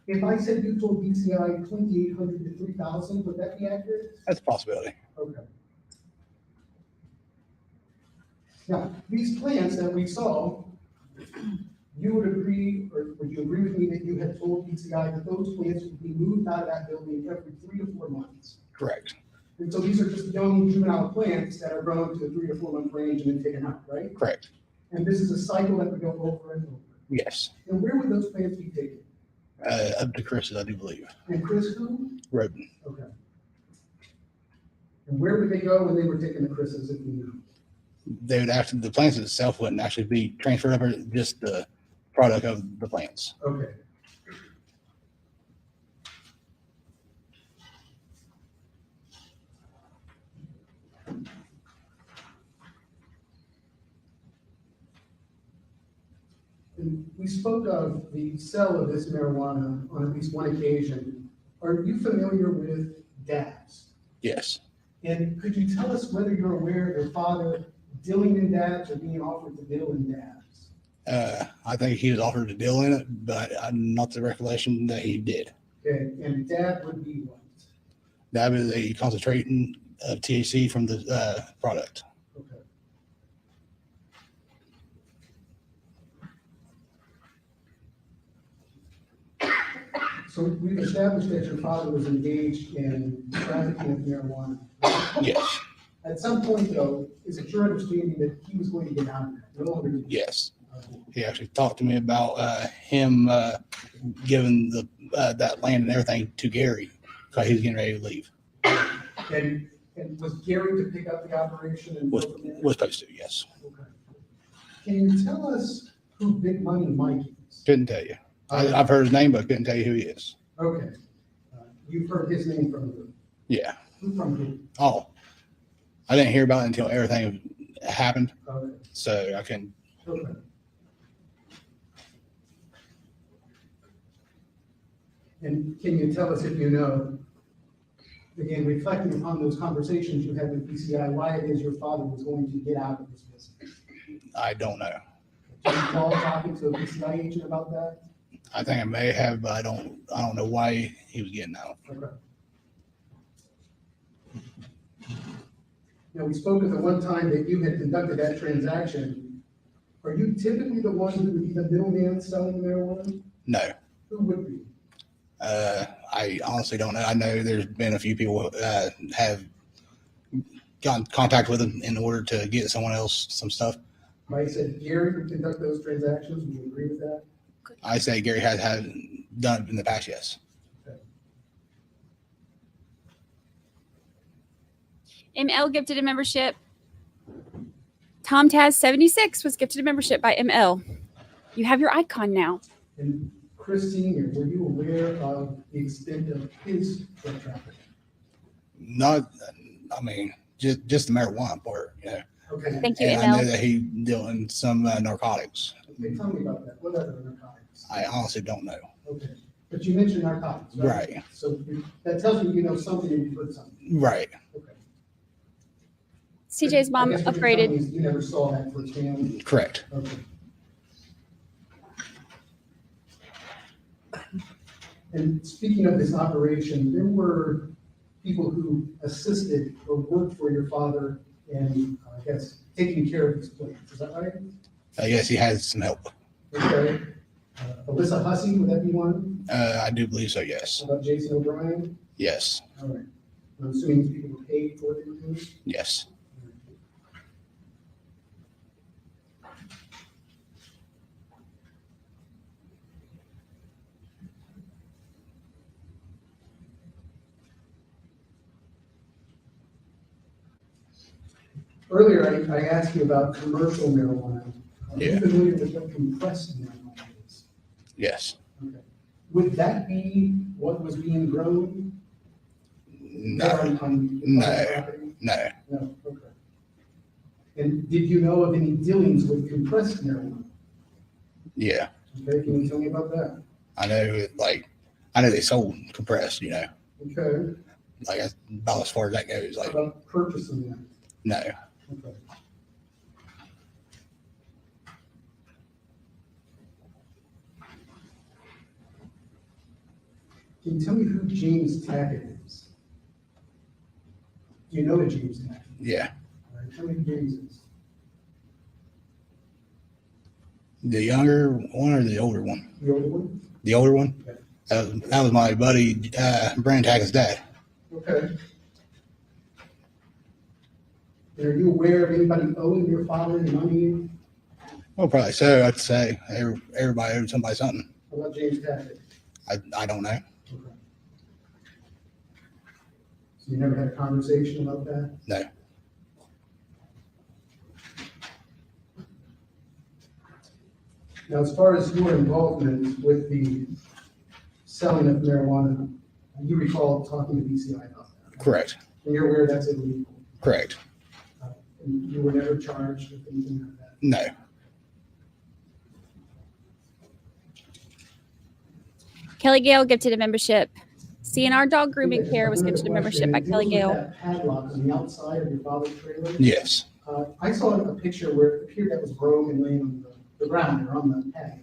If I said you told BCI 2,800 to 3,000, would that be accurate? That's a possibility. Okay. Now, these plants that we saw, you would agree, or would you agree with me that you had told BCI that those plants would be moved out of that building every 3 to 4 months? Correct. And so these are just young juvenile plants that are grown to a 3 to 4 month range and then taken out, right? Correct. And this is a cycle that would go over and over. Yes. And where would those plants be taken? Up to Chris's, I do believe. And Chris who? Roden. Okay. And where would they go when they were taking the Chris's, if you know? They would actually, the plants itself wouldn't actually be transferred over, just the product of the plants. Okay. And we spoke of the sale of this marijuana on at least one occasion. Are you familiar with dabs? Yes. And could you tell us whether you're aware of your father dealing in dabs or being offered to deal in dabs? I think he was offered a deal in it, but I'm not the recollection that he did. Okay, and dab would be what? That is a concentrating of THC from the product. Okay. So we've established that your father was engaged in trafficking of marijuana. Yes. At some point, though, is it your understanding that he was going to get out of there? No longer did he? Yes. He actually talked to me about him giving that land and everything to Gary because he's getting ready to leave. And was Gary to pick up the operation and Was go from there? was supposed to, yes. Okay. Can you tell us who Big Money Mike is? Couldn't tell you. I've heard his name, but couldn't tell you who he is. Okay. You've heard his name from who? Yeah. Who from who? Oh, I didn't hear about it until everything happened, Okay. so I couldn't. Okay. And can you tell us if you know, again, reflecting upon those conversations you had with BCI, why it is your father was going to get out of this business? I don't know. Do you recall talking to a BCI agent about that? I think I may have, but I don't know why he was getting out. Okay. Now, we spoke at the one time that you had conducted that transaction. Are you typically the one who would be the middleman selling marijuana? No. Who would be? I honestly don't know. I know there's been a few people have gotten in contact with him in order to get someone else some stuff. Mike said Gary would conduct those transactions. Would you agree with that? I say Gary has done it in the past, yes. ML gifted a membership. Tom Taz 76 was gifted a membership by ML. You have your icon now. And Chris Senior, were you aware of the extent of his drug trafficking? Not, I mean, just the marijuana part, you know. Okay. Thank you, And I know ML. that he dealing some narcotics. Okay, tell me about that. What other narcotics? I honestly don't know. Okay, but you mentioned narcotics, right? Right. So that tells me you know something and you put something. Right. Okay. CJ's mom I guess what you're telling me upgraded. is you never saw that firsthand. Correct. Okay. And speaking of this operation, there were people who assisted or worked for your father in, I guess, taking care of his plants. Is that right? Yes, he has some help. Okay. Alyssa Hussey, would that be one? I do believe so, yes. How about Jason O'Brien? Yes. All right. I'm assuming these people were paid for what they were doing? Yes. Earlier, I asked you about commercial marijuana. Are you Yeah. familiar with what compressed marijuana is? Yes. Okay. Would that be what was being grown? there No. on No. property? No. No, okay. And did you know of any dealings with compressed marijuana? Yeah. Okay, can you tell me about that? I know, I know they sold compressed, you know, Okay, that's about as far as that goes. how Like, about purchasing that? no. Okay. Can you tell me who James Tackett is? Do you know James Tackett? Yeah. All right, tell me who James is. The younger one or the older one? The older one? The older one? Okay. That was my buddy, Brandi Tackett's dad. Okay. And are you aware of anybody owing your father any money? Well, probably so. I'd say everybody owed somebody something. How about James Tackett? I don't know. Okay. So you never had a conversation about that? No. Now, as far as your involvement with the selling of marijuana, you recall talking to BCI about that? Correct. And you're aware that's illegal? Correct. And you were never charged with anything like that? No. Kelly Gale gifted a membership. CNR Dog Grooming Okay, Care was another gifted a membership question. by It Kelly deals with Gale. that padlock on the outside of your father's trailer? Yes. I saw a picture where it appeared that was broken laying on the ground or on the patio.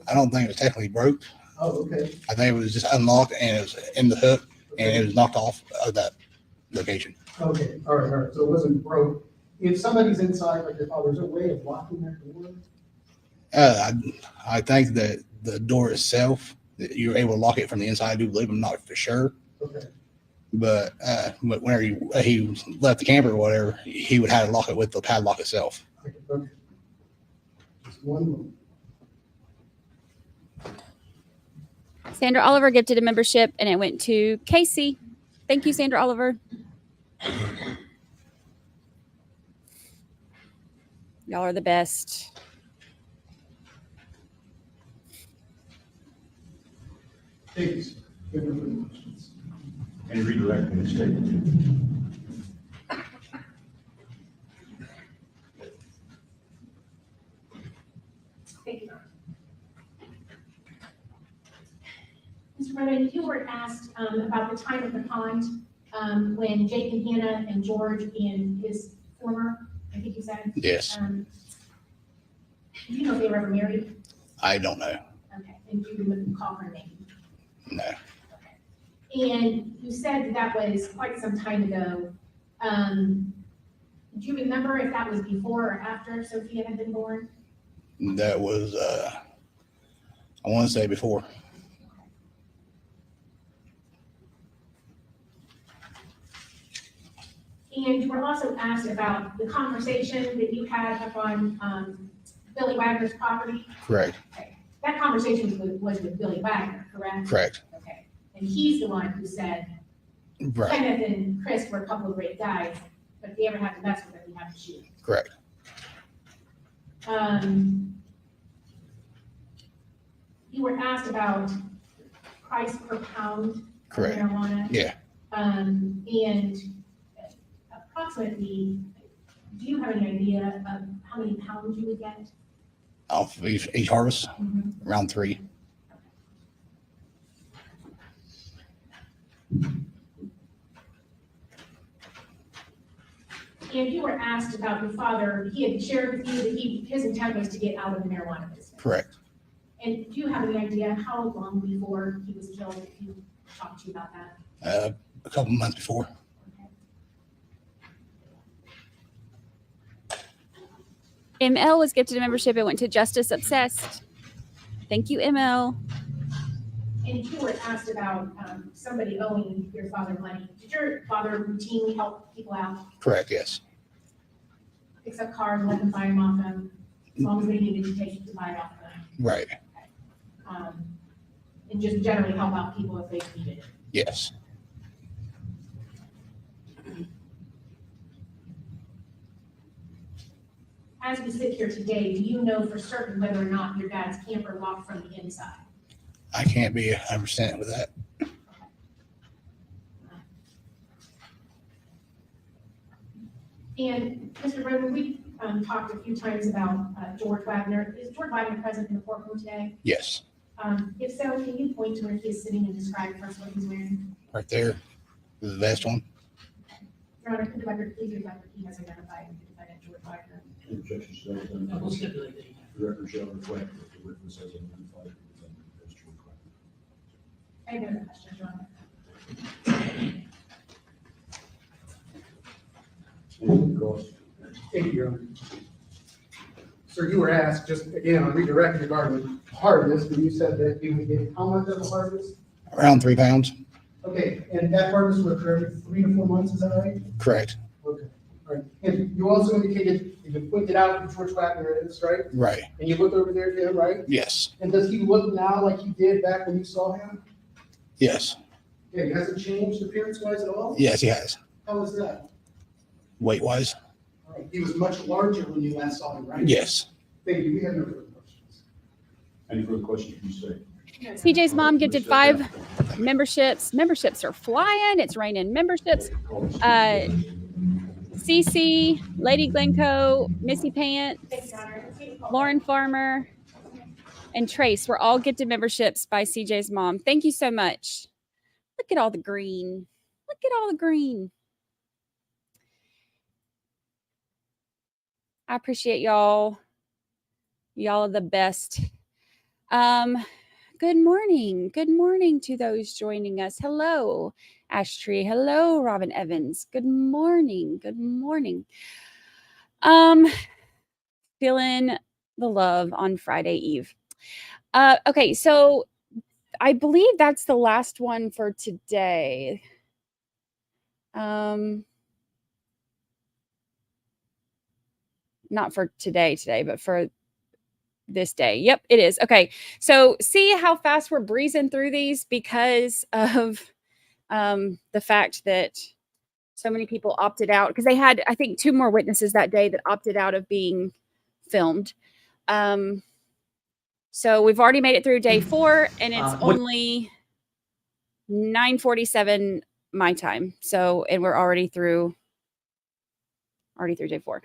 I don't think it was technically broke. Oh, okay. I think it was just unlocked and it was in the hook and it was knocked off of that location. Okay, all right. So it wasn't broke. If somebody's inside, like your father, is there a way of locking that door? I think that the door itself, that you're able to lock it from the inside. I do believe, I'm not for sure. Okay. But whenever he left the camper or whatever, he would have to lock it with the padlock itself. Okay. Just one moment. Sandra Oliver gifted a membership and it went to Casey. Thank you, Sandra Oliver. Y'all are the best. Please, give me further questions. Any redirect in the statement? Thank you. Mr. Brennan, you were asked about the time at the pond when Jake and Hannah and George and his former, I think you said. Yes. Do you know if they were ever married? I don't know. Okay, and you wouldn't call her name? No. And you said that was quite some time ago. Do you remember if that was before or after Sophia had been born? That was, I want to say before. And you were also asked about the conversation that you had up on Billy Wagner's property. Correct. Okay. That conversation was with Billy Wagner, correct? Correct. Okay. And he's the one who said, Right. Kenneth and Chris were a couple of great guys, but if they ever have to mess with them, you have to shoot. Correct. You were asked about price per pound of Correct. marijuana. Yeah. And approximately, do you have any idea of how many pounds you would get? Off each harvest, around 3. And you were asked about your father. He had shared with you that his intent was to get out of the marijuana business. Correct. And do you have any idea how long before he was killed, if you talked to you about that? A couple months before. ML was gifted a membership. It went to Justice Obsessed. Thank you, ML. And you were asked about somebody owing your father money. Did your father routinely help people out, Correct. Yes. fix up cars, let them buy them off them, as long as they needed to take to buy it off them? Right. And just generally help out people if they needed it. Yes. As we sit here today, do you know for certain whether or not your dad's camper locked from the inside? I can't be 100% with that. And Mr. Brennan, we talked a few times about George Wagner. Is George Wagner present in the courtroom today? Yes. If so, can you point to where he is sitting and describe first what he's wearing? Right there. The vest one. Your Honor, could the record please reflect that he has identified the defendant George Wagner? Objection shall be done. We'll stipulate that. The record shall reflect that the witness has identified the defendant as George Wagner. I have no other questions, Your Honor. Any questions? Thank you, Your Honor. Sir, you were asked, just again, on redirect regarding harvest, and you said that you would get how much of a harvest? Around 3 pounds. Okay, and that harvest was for every 3 to 4 months, is that right? Correct. Okay, all right. And you also indicated, you pointed out who George Wagner is, right? Right. And you looked over there to him, right? Yes. And does he look now like he did back when you saw him? Yes. Yeah, he hasn't changed appearance-wise at all? Yes, he has. How was that? Weight-wise. All right, he was much larger when you last saw him, right? Yes. Thank you, we have no further questions. Any further questions from the state? CJ's mom gifted 5 memberships. Memberships are flying. It's raining memberships. CC, Lady Glencoe, Missy Pants, Thanks, Your Honor. Lauren Farmer, and Trace were all gifted memberships by CJ's mom. Thank you so much. Look at all the green. Look at all the green. I appreciate y'all. Y'all are the best. Good morning. Good morning to those joining us. Hello, Ashtree. Hello, Robin Evans. Good morning. Good morning. Feeling the love on Friday Eve. Okay, so I believe that's the last one for today. Not for today, but for this day. Yep, it is. Okay. So see how fast we're breezing through these because of the fact that so many people opted out, because they had, I think, 2 more witnesses that day that opted out of being filmed. So we've already made it through day 4, and it's only 9:47 my time. So, and we're already through day 4.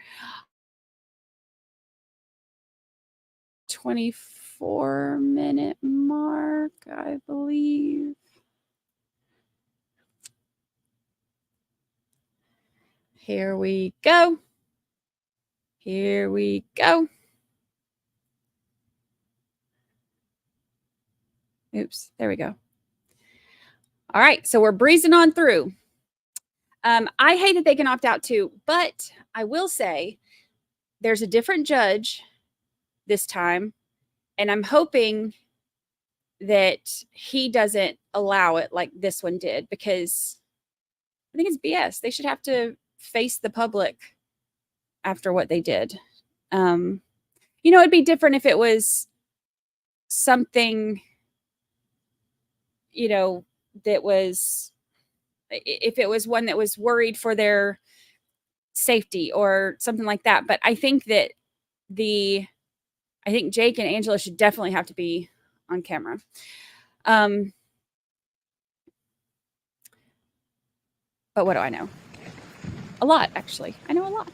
24-minute mark, I believe. Here we go. Here we go. Oops, there we go. All right, so we're breezing on through. I hate that they can opt out too, but I will say there's a different judge this time, and I'm hoping that he doesn't allow it like this one did, because I think it's BS. They should have to face the public after what they did. It'd be different if it was something, that was, if it was one that was worried for their safety or something like that. But I think that I think Jake and Angela should definitely have to be on camera. But what do I know? A lot, actually. I know a lot.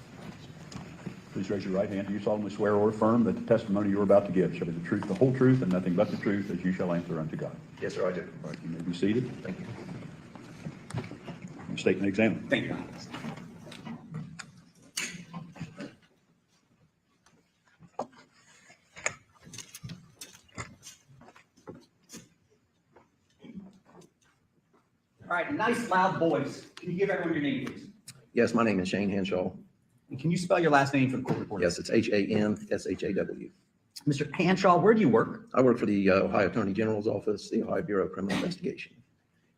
Please raise your right hand. Do you solemnly swear or affirm that the testimony you are about to give shall be the truth, the whole truth, and nothing but the truth, as you shall answer unto God? Yes, sir, I do. All right, you may be seated. Thank you. State and examine. Thank you. All right, nice loud voice. Can you give everyone your name, please? Yes, my name is Shane Henshaw. And can you spell your last name for the court reporter? Yes, it's Hanshaw. Mr. Hanshaw, where do you work? I work for the Ohio Attorney General's Office, the Ohio Bureau of Criminal Investigation.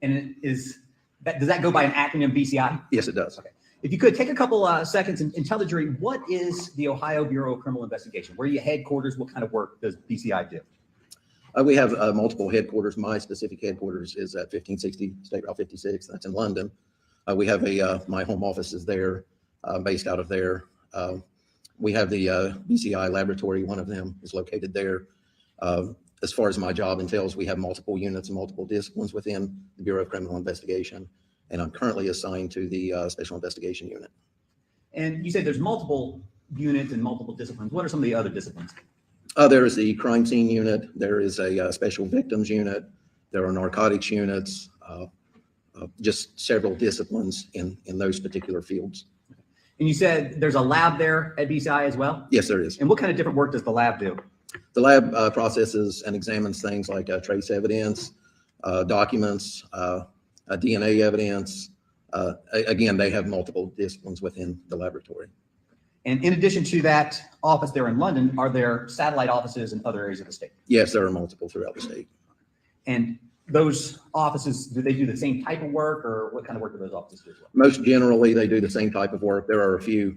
And does that go by an acronym, BCI? Yes, it does. Okay. If you could take a couple seconds and tell the jury, what is the Ohio Bureau of Criminal Investigation? Where are your headquarters? What kind of work does BCI do? We have multiple headquarters. My specific headquarters is at 1560 State Route 56. That's in London. We have my home office is there, based out of there. We have the BCI laboratory. One of them is located there. As far as my job entails, we have multiple units and multiple disciplines within the Bureau of Criminal Investigation. And I'm currently assigned to the Special Investigation Unit. And you said there's multiple units and multiple disciplines. What are some of the other disciplines? There is the crime scene unit. There is a special victims unit. There are narcotics units, just several disciplines in those particular fields. And you said there's a lab there at BCI as well? Yes, there is. And what kind of different work does the lab do? The lab processes and examines things like trace evidence, documents, DNA evidence. Again, they have multiple disciplines within the laboratory. And in addition to that office there in London, are there satellite offices in other areas of the state? Yes, there are multiple throughout the state. And those offices, do they do the same type of work, or what kind of work do those offices do as well? Most generally, they do the same type of work. There are a few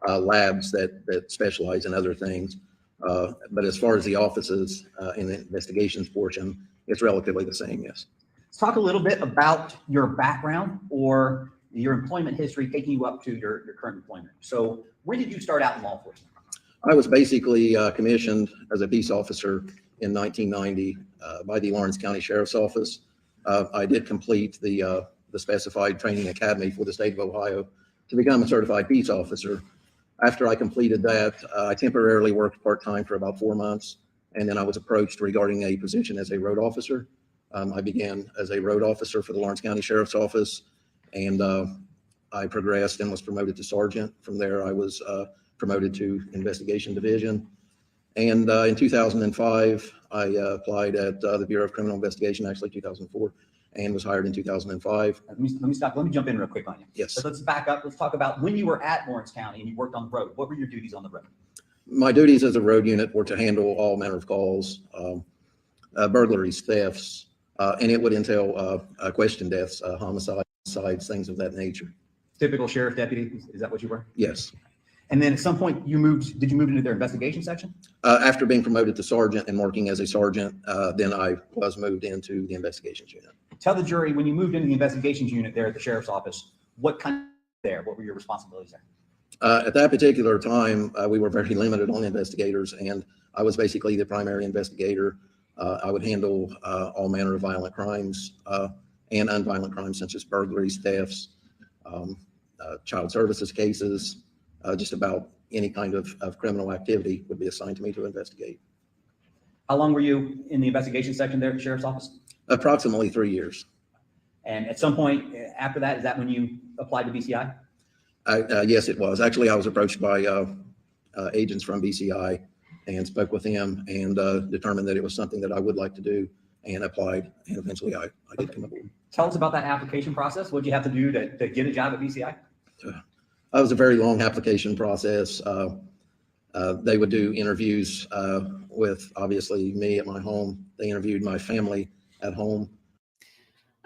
labs that specialize in other things. But as far as the offices in the investigations portion, it's relatively the same, yes. Let's talk a little bit about your background or your employment history taking you up to your current employment. So when did you start out in law enforcement? I was basically commissioned as a peace officer in 1990 by the Lawrence County Sheriff's Office. I did complete the specified training academy for the state of Ohio to become a certified peace officer. After I completed that, I temporarily worked part-time for about 4 months, and then I was approached regarding a position as a road officer. I began as a road officer for the Lawrence County Sheriff's Office, and I progressed and was promoted to sergeant. From there, I was promoted to investigation division. And in 2005, I applied at the Bureau of Criminal Investigation, actually 2004, and was hired in 2005. Let me stop. Let me jump in real quick on you. Yes. So let's back up. Let's talk about when you were at Lawrence County and you worked on the road. What were your duties on the road? My duties as a road unit were to handle all manner of calls, burglaries, thefts, and it would entail question deaths, homicides, things of that nature. Typical sheriff deputy, is that what you were? Yes. And then at some point did you move into their investigation section? After being promoted to sergeant and working as a sergeant, then I was moved into the investigations unit. Tell the jury, when you moved into the investigations unit there at the sheriff's office, what were your responsibilities there? At that particular time, we were very limited on investigators, and I was basically the primary investigator. I would handle all manner of violent crimes and unviolent crimes such as burglaries, thefts, child services cases, just about any kind of criminal activity would be assigned to me to investigate. How long were you in the investigation section there at the sheriff's office? Approximately 3 years. And at some point after that, is that when you applied to BCI? Yes, it was. Actually, I was approached by agents from BCI and spoke with them and determined that it was something that I would like to do and applied. And eventually I did come aboard. Tell us about that application process. What did you have to do to get a job at BCI? It was a very long application process. They would do interviews with obviously me at my home. They interviewed my family at home.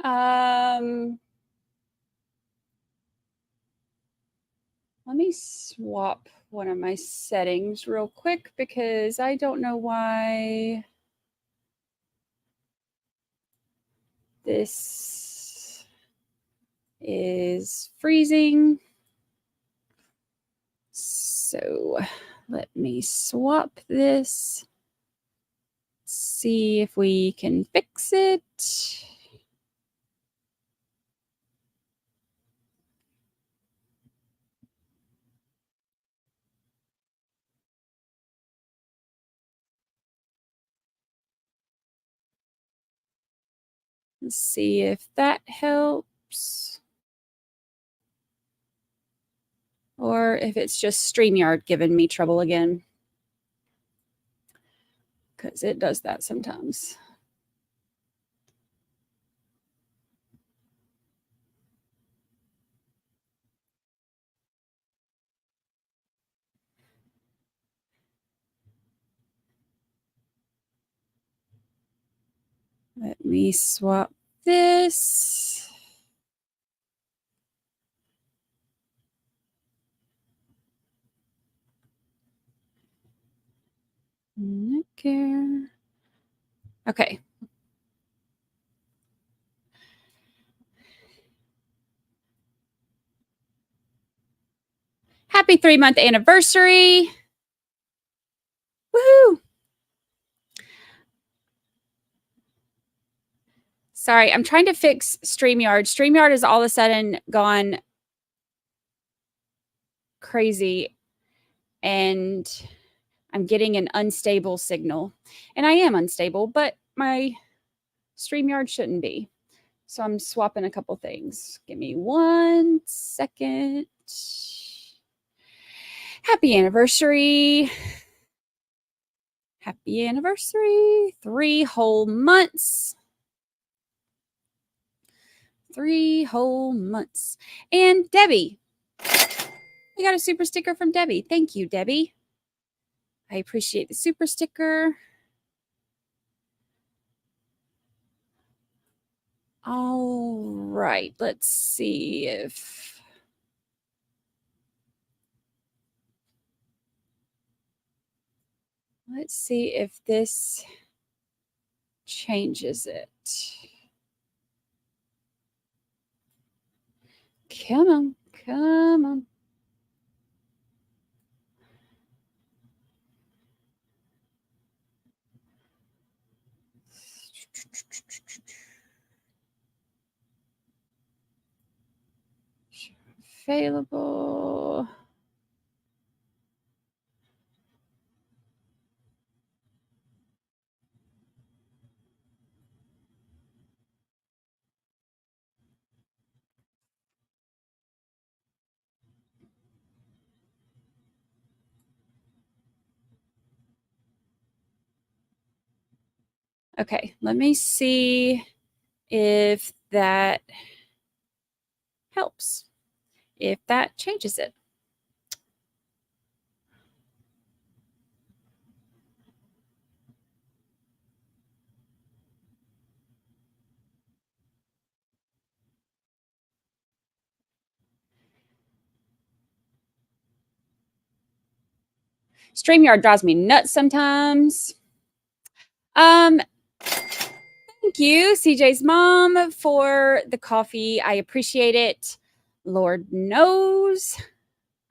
Let me swap one of my settings real quick because I don't know why this is freezing. So let me swap this. See if we can fix it. Let's see if that helps. Or if it's just StreamYard giving me trouble again. Because it does that sometimes. Let me swap this. Okay. Happy 3-month anniversary. Woohoo. Sorry, I'm trying to fix StreamYard. StreamYard has all of a sudden gone crazy and I'm getting an unstable signal. And I am unstable, but my StreamYard shouldn't be. So I'm swapping a couple things. Give me 1 second. Happy anniversary. Happy anniversary. 3 whole months. 3 whole months. And Debbie. We got a super sticker from Debbie. Thank you, Debbie. I appreciate the super sticker. All right, let's see if this changes it. Come on, come on. Available. Okay, let me see if that helps, if that changes it. StreamYard drives me nuts sometimes. Thank you, CJ's mom, for the coffee. I appreciate it. Lord knows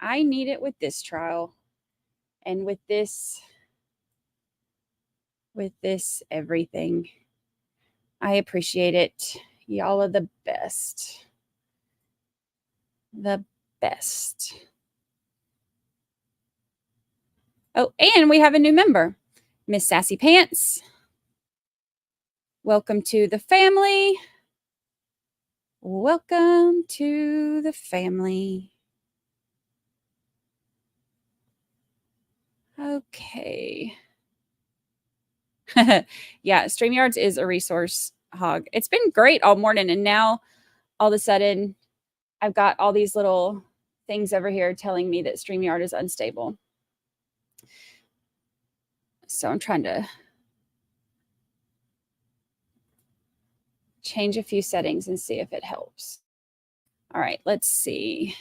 I need it with this trial and with this everything. I appreciate it. Y'all are the best. The best. Oh, and we have a new member, Miss Sassy Pants. Welcome to the family. Welcome to the family. Okay. Yeah, StreamYards is a resource hog. It's been great all morning, and now all of a sudden I've got all these little things over here telling me that StreamYard is unstable. So I'm trying to change a few settings and see if it helps. All right, let's see.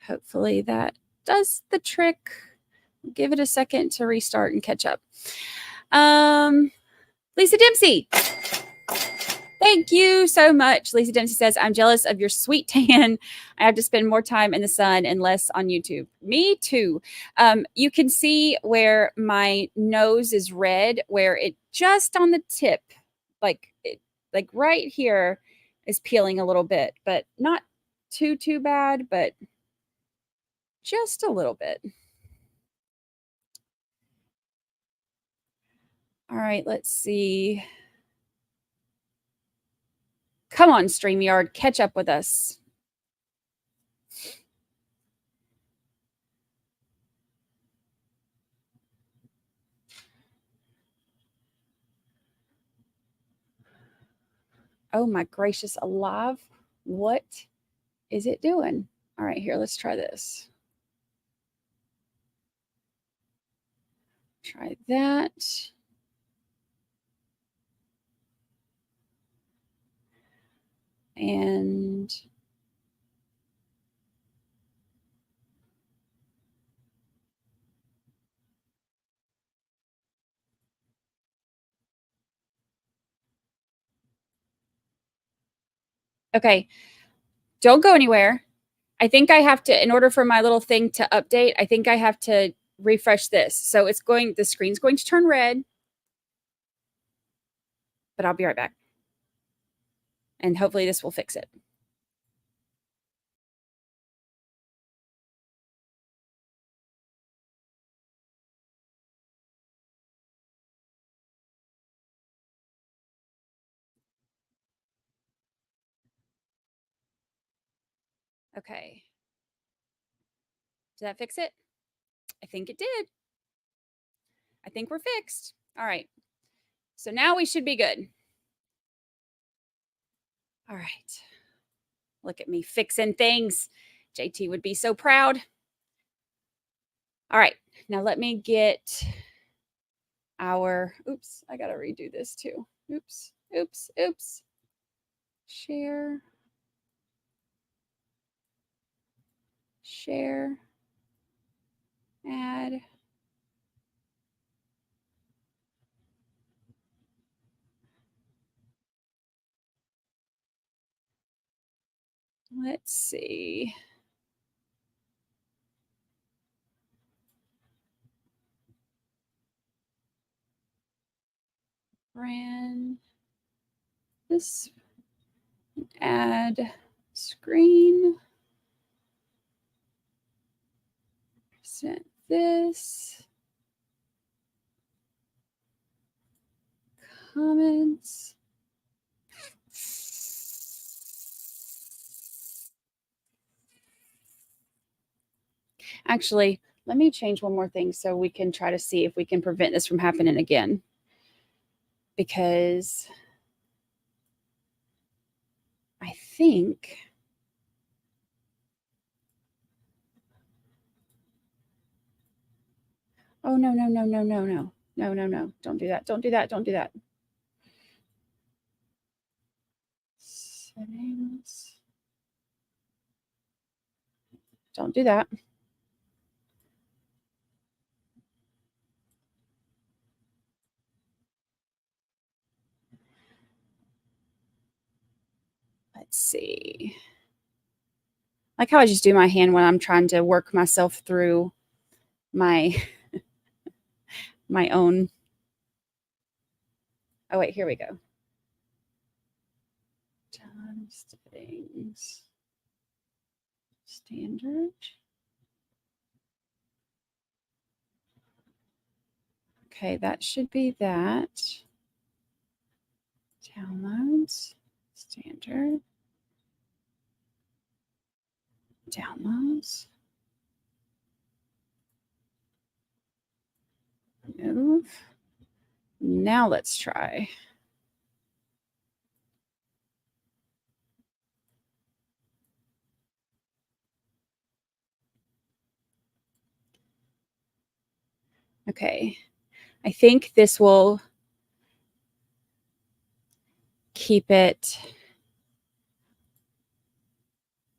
Hopefully that does the trick. Give it a second to restart and catch up. Lisa Dempsey. Thank you so much. Lisa Dempsey says, I'm jealous of your sweet tan. I have to spend more time in the sun and less on YouTube. Me too. You can see where my nose is red, where it just on the tip, like right here is peeling a little bit, but not too bad, but just a little bit. All right, let's see. Come on, StreamYard, catch up with us. Oh my gracious alive. What is it doing? All right, here, let's try this. Try that. And okay, don't go anywhere. I think I have to, in order for my little thing to update, I think I have to refresh this. So the screen's going to turn red, but I'll be right back. And hopefully this will fix it. Okay. Did that fix it? I think it did. I think we're fixed. All right. So now we should be good. All right. Look at me fixing things. JT would be so proud. All right. Now let me get our, oops, I got to redo this too. Oops. Share. Add. Let's see. Ran this, add screen, present this, comments. Actually, let me change one more thing so we can try to see if we can prevent this from happening again. Because I think oh no. Don't do that. Settings. Don't do that. Let's see. Like how I just do my hand when I'm trying to work myself through my my own. Oh wait, here we go. Time settings. Standard. Okay, that should be that. Downloads. Standard. Downloads. Move. Now let's try. Okay. I think this will keep it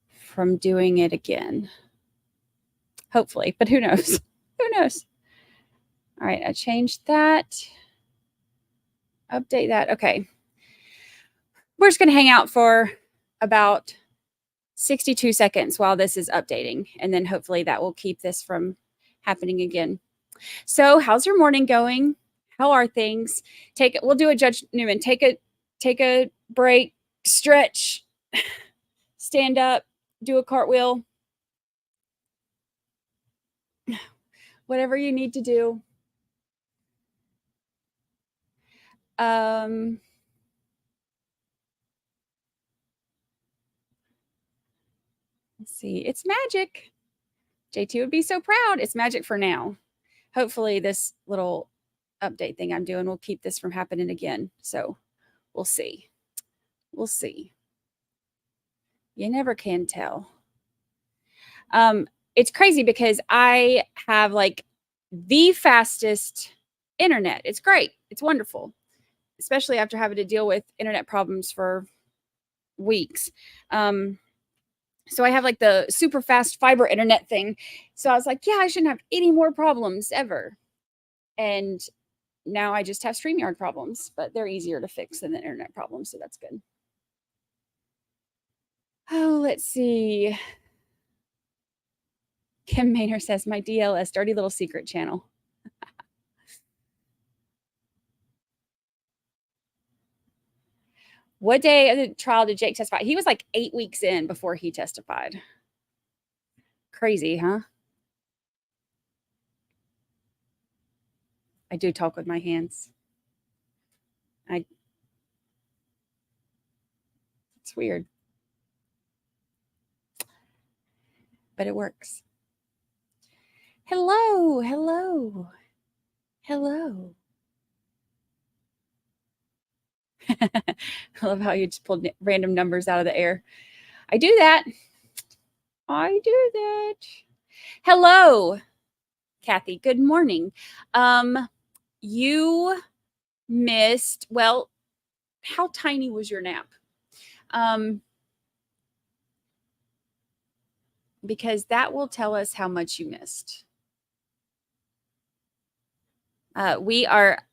from doing it again. Hopefully, but who knows? Who knows? All right, I changed that. Update that. Okay. We're just going to hang out for about 62 seconds while this is updating, and then hopefully that will keep this from happening again. So, how's your morning going? How are things? We'll do a Judge Newman. Take a break, stretch, stand up, do a cartwheel. Whatever you need to do. Let's see. It's magic. JT would be so proud. It's magic for now. Hopefully this little update thing I'm doing will keep this from happening again. So we'll see. We'll see. You never can tell. It's crazy because I have like the fastest internet. It's great. It's wonderful, especially after having to deal with internet problems for weeks. So I have like the super fast fiber internet thing. So I was like, yeah, I shouldn't have any more problems ever. And now I just have StreamYard problems, but they're easier to fix than the internet problems. So that's good. Oh, let's see. Kim Maynard says, my DLS, Dirty Little Secret channel. What day of the trial did Jake testify? He was like 8 weeks in before he testified. Crazy, huh? I do talk with my hands. It's weird. But it works. Hello, hello, hello. I love how you just pulled random numbers out of the air. I do that. I do that. Hello, Kathy. Good morning. You missed, well, how tiny was your nap? Because that will tell us how much you missed.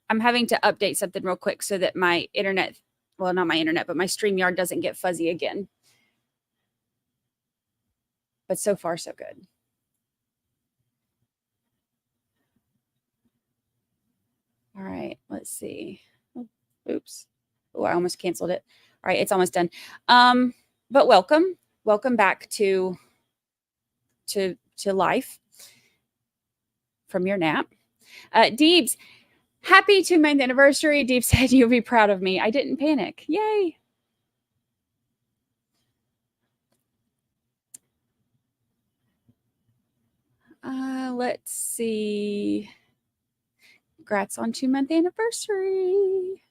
I'm having to update something real quick so that my internet, well, not my internet, but my StreamYard doesn't get fuzzy again. But so far, so good. All right, let's see. Oops. Oh, I almost canceled it. All right, it's almost done. But welcome back to life from your nap. Deebs, happy 2-month anniversary. Deeb said you'll be proud of me. I didn't panic. Yay. Let's see. Congrats on 2-month anniversary.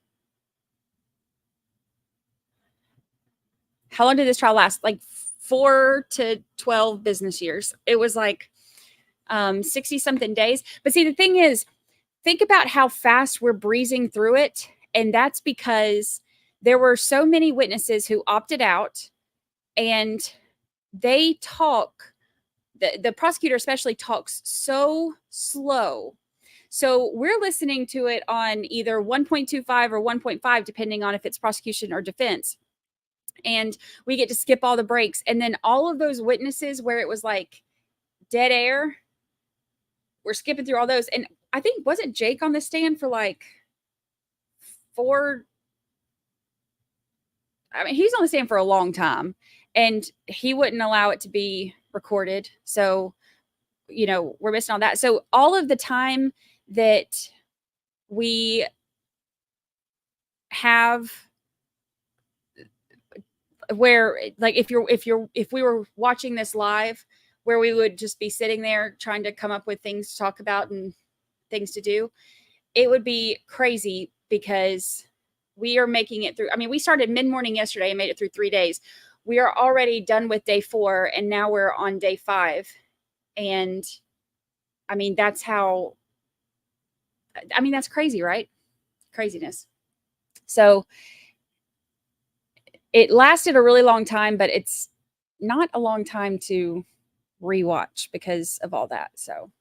How long did this trial last? Like 4 to 12 business years. It was like 60 something days. But see, the thing is, think about how fast we're breezing through it. And that's because there were so many witnesses who opted out, and they talk the prosecutor especially talks so slow. So we're listening to it on either 1.25 or 1.5, depending on if it's prosecution or defense. And we get to skip all the breaks. And then all of those witnesses where it was like dead air, we're skipping through all those. And I think, wasn't Jake on the stand for like 4? I mean, he's on the stand for a long time, and he wouldn't allow it to be recorded. So, you know, we're missing all that. So all of the time that we have where, like, if we were watching this live, where we would just be sitting there trying to come up with things to talk about and things to do, it would be crazy because we are making it through. I mean, we started mid-morning yesterday and made it through 3 days. We are already done with day 4, and now we're on day 5. And I mean, that's crazy, right? Craziness. So it lasted a really long time, but it's not a long time to rewatch because of all that. So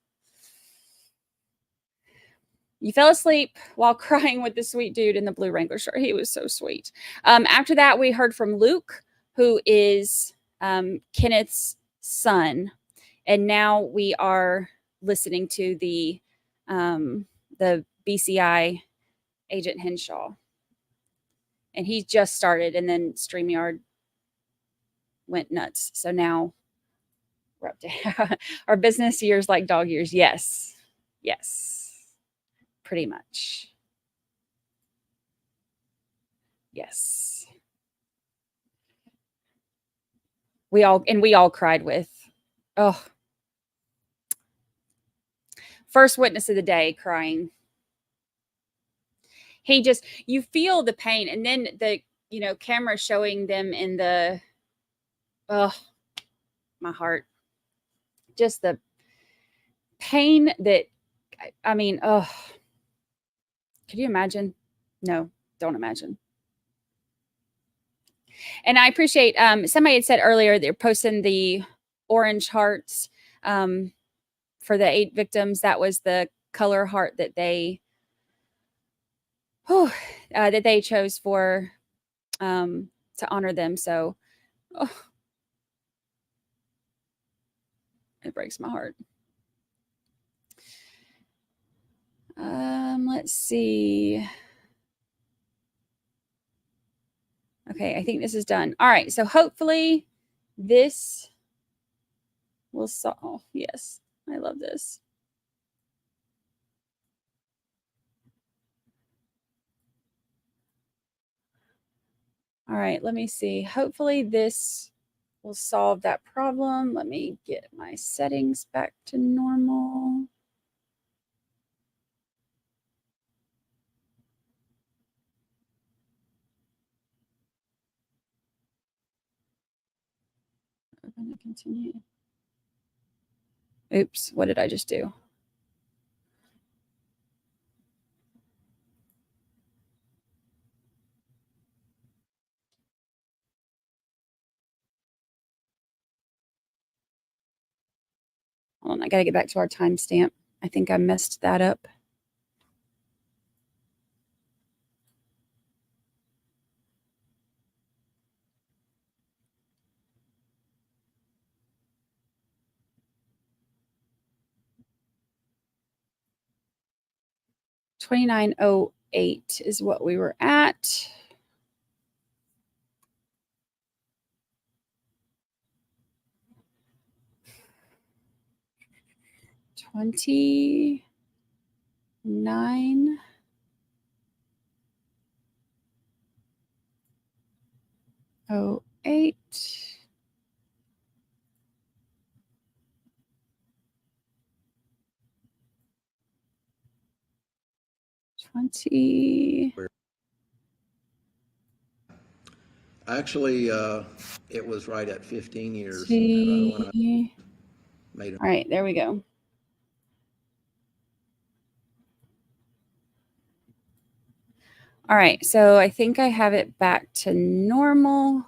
you fell asleep while crying with the sweet dude in the blue Wrangler shirt. He was so sweet. After that, we heard from Luke, who is Kenneth's son. And now we are listening to the BCI Agent Henshaw. And he just started, and then StreamYard went nuts. So now we're up to our business years like dog years. Yes. Yes. Pretty much. Yes. We all cried with, oh, first witness of the day crying. You feel the pain, and then the, camera showing them in the, oh, my heart. Just the pain that, I mean, oh, could you imagine? No, don't imagine. And I appreciate, somebody had said earlier, they're posting the orange hearts for the 8 victims. That was the color heart that they chose for, to honor them. So, oh, it breaks my heart. Let's see. Okay, I think this is done. All right, so hopefully this will solve. Oh, yes, I love this. All right, let me see. Hopefully this will solve that problem. Let me get my settings back to normal. I'm going to continue. Oops, what did I just do? Hold on, I got to get back to our timestamp. I think I messed that up. $29.08 is what we were at. $29.08. Actually, it was right at 15 years. All right, there we go. All right, so I think I have it back to normal.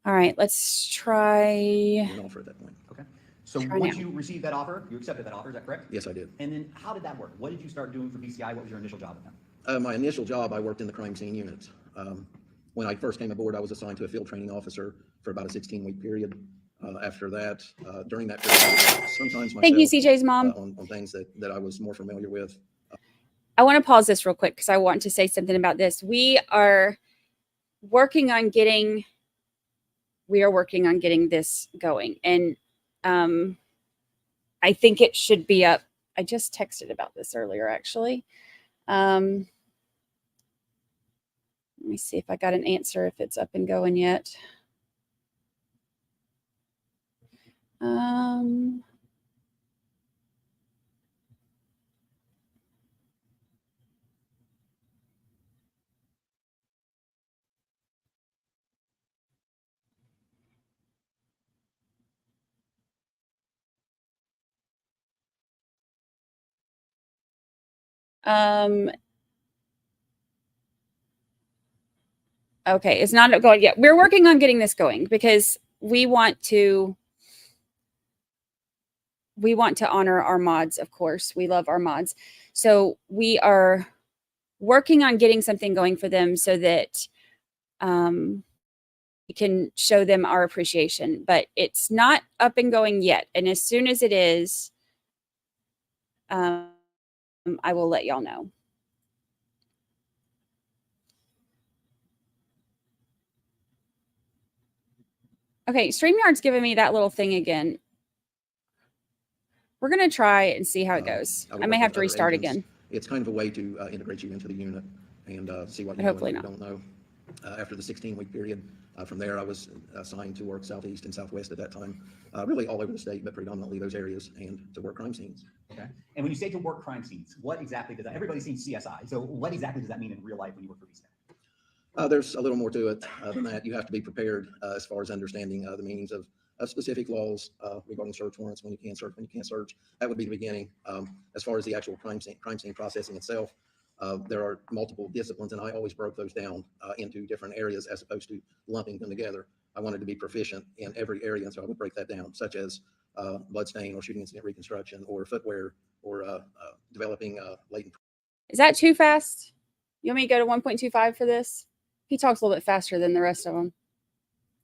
All right, let's try. An offer at that point. Okay. So Try once now. you received that offer, you accepted that offer, is that correct? Yes, I did. And then how did that work? What did you start doing for BCI? What was your initial job with them? My initial job, I worked in the crime scene unit. When I first came aboard, I was assigned to a field training officer for about a 16-week period. After that, during that period, I was sometimes myself, Thank you, CJ's mom. on things that I was more familiar with. I want to pause this real quick because I want to say something about this. We are working on getting this going, and I think it should be up. I just texted about this earlier, actually. Let me see if I got an answer, if it's up and going yet. Okay, it's not going yet. We're working on getting this going because we want to honor our mods, of course. We love our mods. So we are working on getting something going for them so that we can show them our appreciation. But it's not up and going yet. And as soon as it is, I will let y'all know. Okay, StreamYard's giving me that little thing again. We're going to try and see how it goes. I may have to restart again. It's kind of a way to integrate you into the unit and see what you But hopefully know and not. what you don't know. After the 16-week period, from there I was assigned to work Southeast and Southwest at that time, really all over the state, but predominantly those areas, and to work crime scenes. Okay. And when you say to work crime scenes, what exactly does that, everybody's seen CSI. So what exactly does that mean in real life when you work for BCI? There's a little more to it than that. You have to be prepared as far as understanding the meanings of specific laws regarding search warrants, when you can search, when you can't search. That would be the beginning. As far as the actual crime scene processing itself, there are multiple disciplines, and I always broke those down into different areas as opposed to lumping them together. I wanted to be proficient in every area, and so I would break that down, such as bloodstain or shooting incident reconstruction or footwear or developing latent. Is that too fast? You want me to go to 1.25 for this? He talks a little bit faster than the rest of them.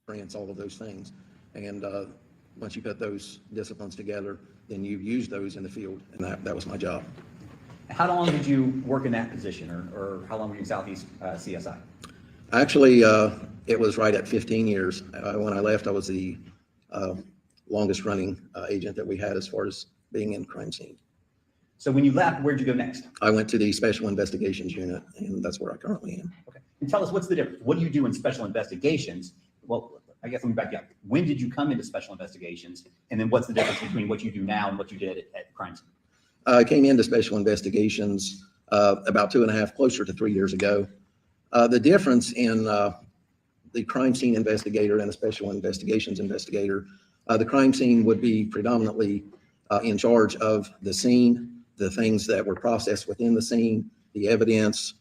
All of those things. And once you put those disciplines together, then you use those in the field. And that was my job. How long did you work in that position, or how long were you in Southeast CSI? Actually, it was right at 15 years. When I left, I was the longest running agent that we had as far as being in crime scene. So when you left, where'd you go next? I went to the Special Investigations Unit, and that's where I currently am. Okay. And tell us, what's the difference? What do you do in special investigations? Well, I guess let me back you up. When did you come into special investigations? And then what's the difference between what you do now and what you did at crime scene? I came into special investigations about 2.5, closer to 3 years ago. The difference in the crime scene investigator and a special investigations investigator, the crime scene would be predominantly in charge of the scene, the things that were processed within the scene, the evidence,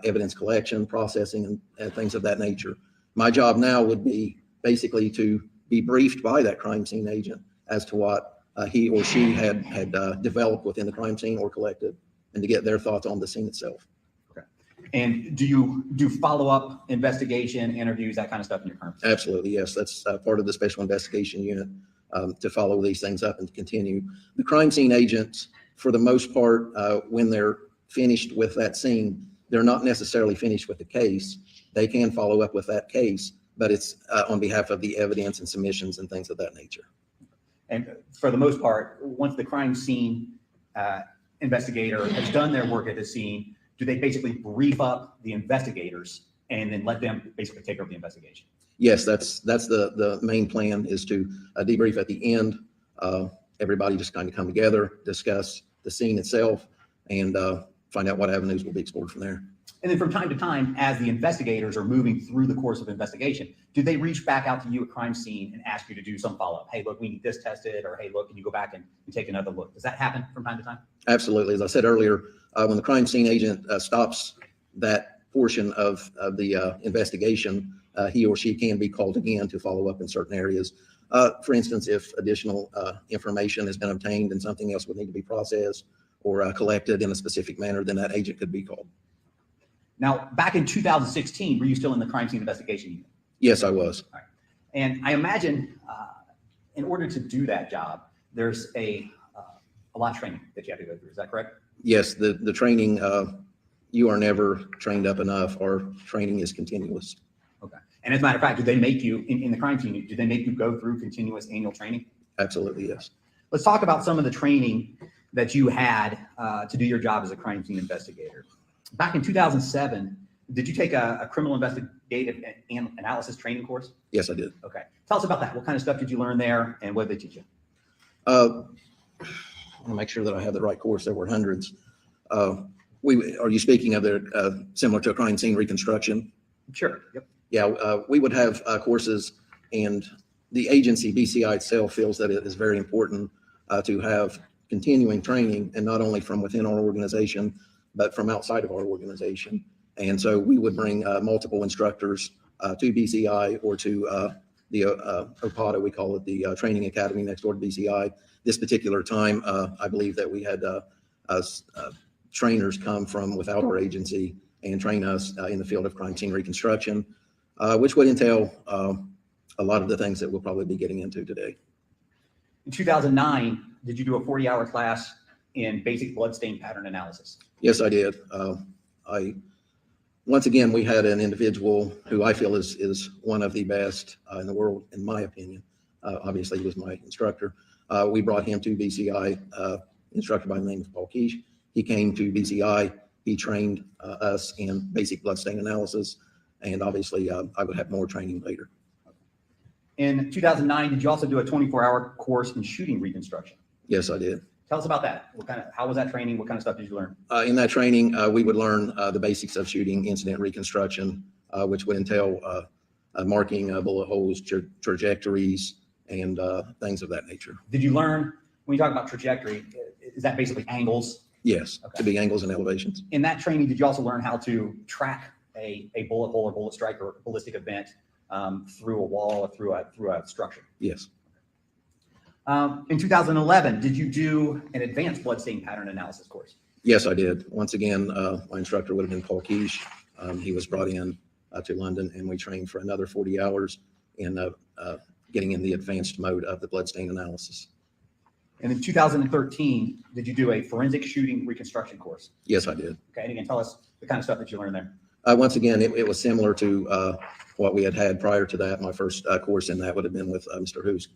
evidence collection, processing, and things of that nature. My job now would be basically to be briefed by that crime scene agent as to what he or she had developed within the crime scene or collected, and to get their thoughts on the scene itself. Okay. And do you do follow-up investigation, interviews, that kind of stuff in your current position? Absolutely, yes. That's part of the special investigation unit, to follow these things up and to continue. The crime scene agents, for the most part, when they're finished with that scene, they're not necessarily finished with the case. They can follow up with that case, but it's on behalf of the evidence and submissions and things of that nature. And for the most part, once the crime scene investigator has done their work at the scene, do they basically brief up the investigators and then let them basically take over the investigation? Yes, that's the main plan, is to debrief at the end. Everybody just kind of come together, discuss the scene itself, and find out what avenues will be explored from there. And then from time to time, as the investigators are moving through the course of investigation, do they reach back out to you at crime scene and ask you to do some follow-up? Hey, look, we need this tested, or hey, look, can you go back and take another look? Does that happen from time to time? Absolutely. As I said earlier, when the crime scene agent stops that portion of the investigation, he or she can be called again to follow up in certain areas. For instance, if additional information has been obtained and something else would need to be processed or collected in a specific manner, then that agent could be called. Now, back in 2016, were you still in the crime scene investigation unit? Yes, I was. All right. And I imagine in order to do that job, there's a lot of training that you have to go through. Is that correct? Yes, the training, you are never trained up enough. Our training is continuous. Okay. And as a matter of fact, do they make you, in the crime scene, do they make you go through continuous annual training? Absolutely, yes. Let's talk about some of the training that you had to do your job as a crime scene investigator. Back in 2007, did you take a criminal investigative analysis training course? Yes, I did. Okay. Tell us about that. What kind of stuff did you learn there and what did they teach you? I want to make sure that I have the right course. There were hundreds. Are you speaking of the similar to a crime scene reconstruction? Sure. Yep. Yeah, we would have courses, and the agency, BCI itself, feels that it is very important to have continuing training, and not only from within our organization, but from outside of our organization. And so we would bring multiple instructors to BCI or to the OPATA, we call it, the training academy next door to BCI. This particular time, I believe that we had trainers come from without our agency and train us in the field of crime scene reconstruction, which would entail a lot of the things that we'll probably be getting into today. In 2009, did you do a 40-hour class in basic bloodstain pattern analysis? Yes, I did. Once again, we had an individual who I feel is one of the best in the world, in my opinion. Obviously, he was my instructor. We brought him to BCI, instructor by the name of Paul Keish. He came to BCI. He trained us in basic bloodstain analysis, and obviously, I would have more training later. In 2009, did you also do a 24-hour course in shooting reconstruction? Yes, I did. Tell us about that. How was that training? What kind of stuff did you learn? In that training, we would learn the basics of shooting incident reconstruction, which would entail marking bullet holes, trajectories, and things of that nature. Did you learn, when you talk about trajectory, is that basically angles? Yes, Okay. to be angles and elevations. In that training, did you also learn how to track a bullet hole or bullet strike or ballistic event through a wall or through a structure? Yes. In 2011, did you do an advanced bloodstain pattern analysis course? Yes, I did. Once again, my instructor would have been Paul Keish. He was brought in to London, and we trained for another 40 hours in getting in the advanced mode of the bloodstain analysis. And in 2013, did you do a forensic shooting reconstruction course? Yes, I did. Okay, and again, tell us the kind of stuff that you learned there. Once again, it was similar to what we had prior to that. My first course in that would have been with Mr. Hoos.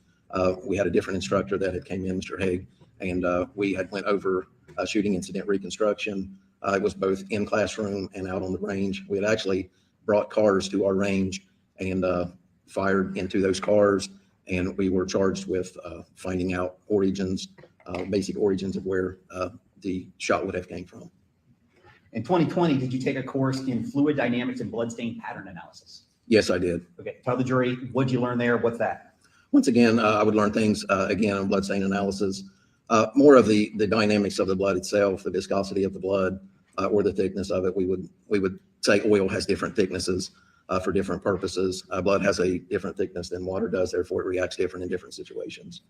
We had a different instructor that had came in, Mr. Haig, and we had went over shooting incident reconstruction. It was both in classroom and out on the range. We had actually brought cars to our range and fired into those cars, and we were charged with finding out origins, basic origins of where the shot would have came from. In 2020, did you take a course in fluid dynamics and bloodstain pattern analysis? Yes, I did. Okay, tell the jury, what'd you learn there? What's that? Once again, I would learn things again on bloodstain analysis, more of the dynamics of the blood itself, the viscosity of the blood, or the thickness of it. We would say oil has different thicknesses for different purposes. Blood has a different thickness than water does, therefore it reacts different in different situations.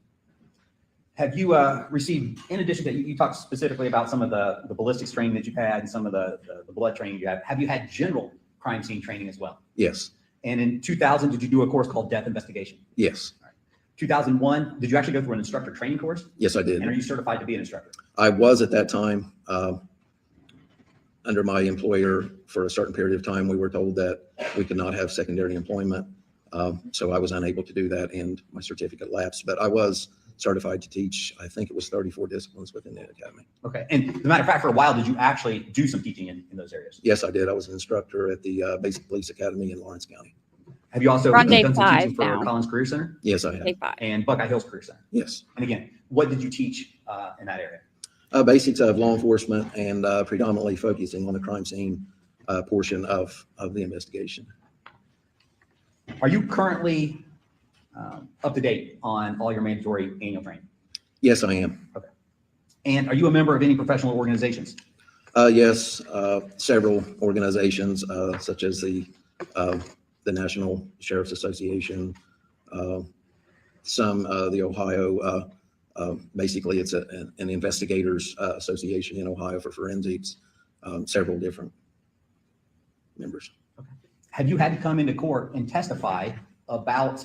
Have you received, in addition to, you talked specifically about some of the ballistics training that you've had and some of the blood training you have you had general crime scene training as well? Yes. And in 2000, did you do a course called death investigation? Yes. 2001, did you actually go through an instructor training course? Yes, I did. And are you certified to be an instructor? I was at that time. Under my employer for a certain period of time, we were told that we could not have secondary employment. So I was unable to do that and my certificate lapsed, but I was certified to teach, I think it was 34 disciplines within the academy. Okay. And as a matter of fact, for a while, did you actually do some teaching in those areas? Yes, I did. I was an instructor at the Basic Police Academy in Lawrence County. Have you also We're on done day some 5 teaching for now. Collins Career Center? Yes, I have. Day 5. And Buckeye Hills Career Center? Yes. And again, what did you teach in that area? Basics of law enforcement and predominantly focusing on the crime scene portion of the investigation. Are you currently up to date on all your mandatory annual training? Yes, I am. Okay. And are you a member of any professional organizations? Yes, several organizations such as the the National Sheriff's Association, some the Ohio, basically it's an investigators association in Ohio for forensics, several different members. Have you had to come into court and testify about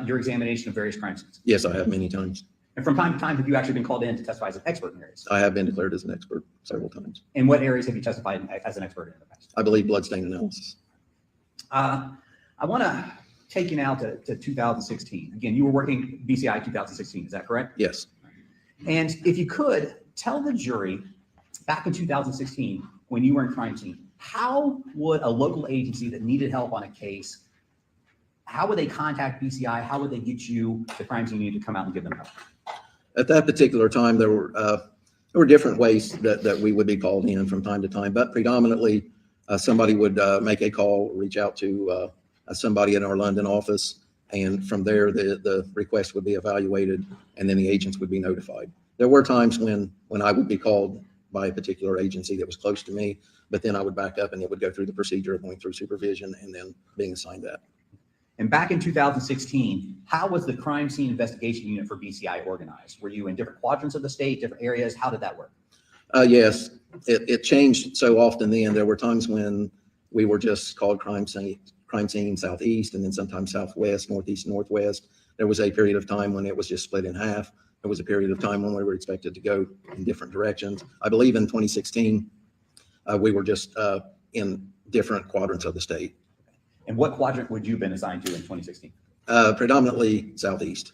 your examination of various crime scenes? Yes, I have many times. And from time to time, have you actually been called in to testify as an expert in areas? I have been declared as an expert several times. In what areas have you testified as an expert in the past? I believe bloodstain analysis. I want to take you now to 2016. Again, you were working BCI 2016, is that correct? Yes. And if you could, tell the jury, back in 2016, when you were in crime scene, how would a local agency that needed help on a case, how would they contact BCI? How would they get you, the crime scene unit, to come out and give them help? At that particular time, there were different ways that we would be called in from time to time, but predominantly somebody would make a call, reach out to somebody in our London office, and from there the request would be evaluated, and then the agents would be notified. There were times when I would be called by a particular agency that was close to me, but then I would back up and it would go through the procedure of going through supervision and then being assigned that. And back in 2016, how was the crime scene investigation unit for BCI organized? Were you in different quadrants of the state, different areas? How did that work? Yes, it changed so often then. There were times when we were just called crime scene southeast, and then sometimes southwest, northeast, northwest. There was a period of time when it was just split in half. There was a period of time when we were expected to go in different directions. I believe in 2016, we were just in different quadrants of the state. And what quadrant would you have been assigned to in 2016? Predominantly southeast.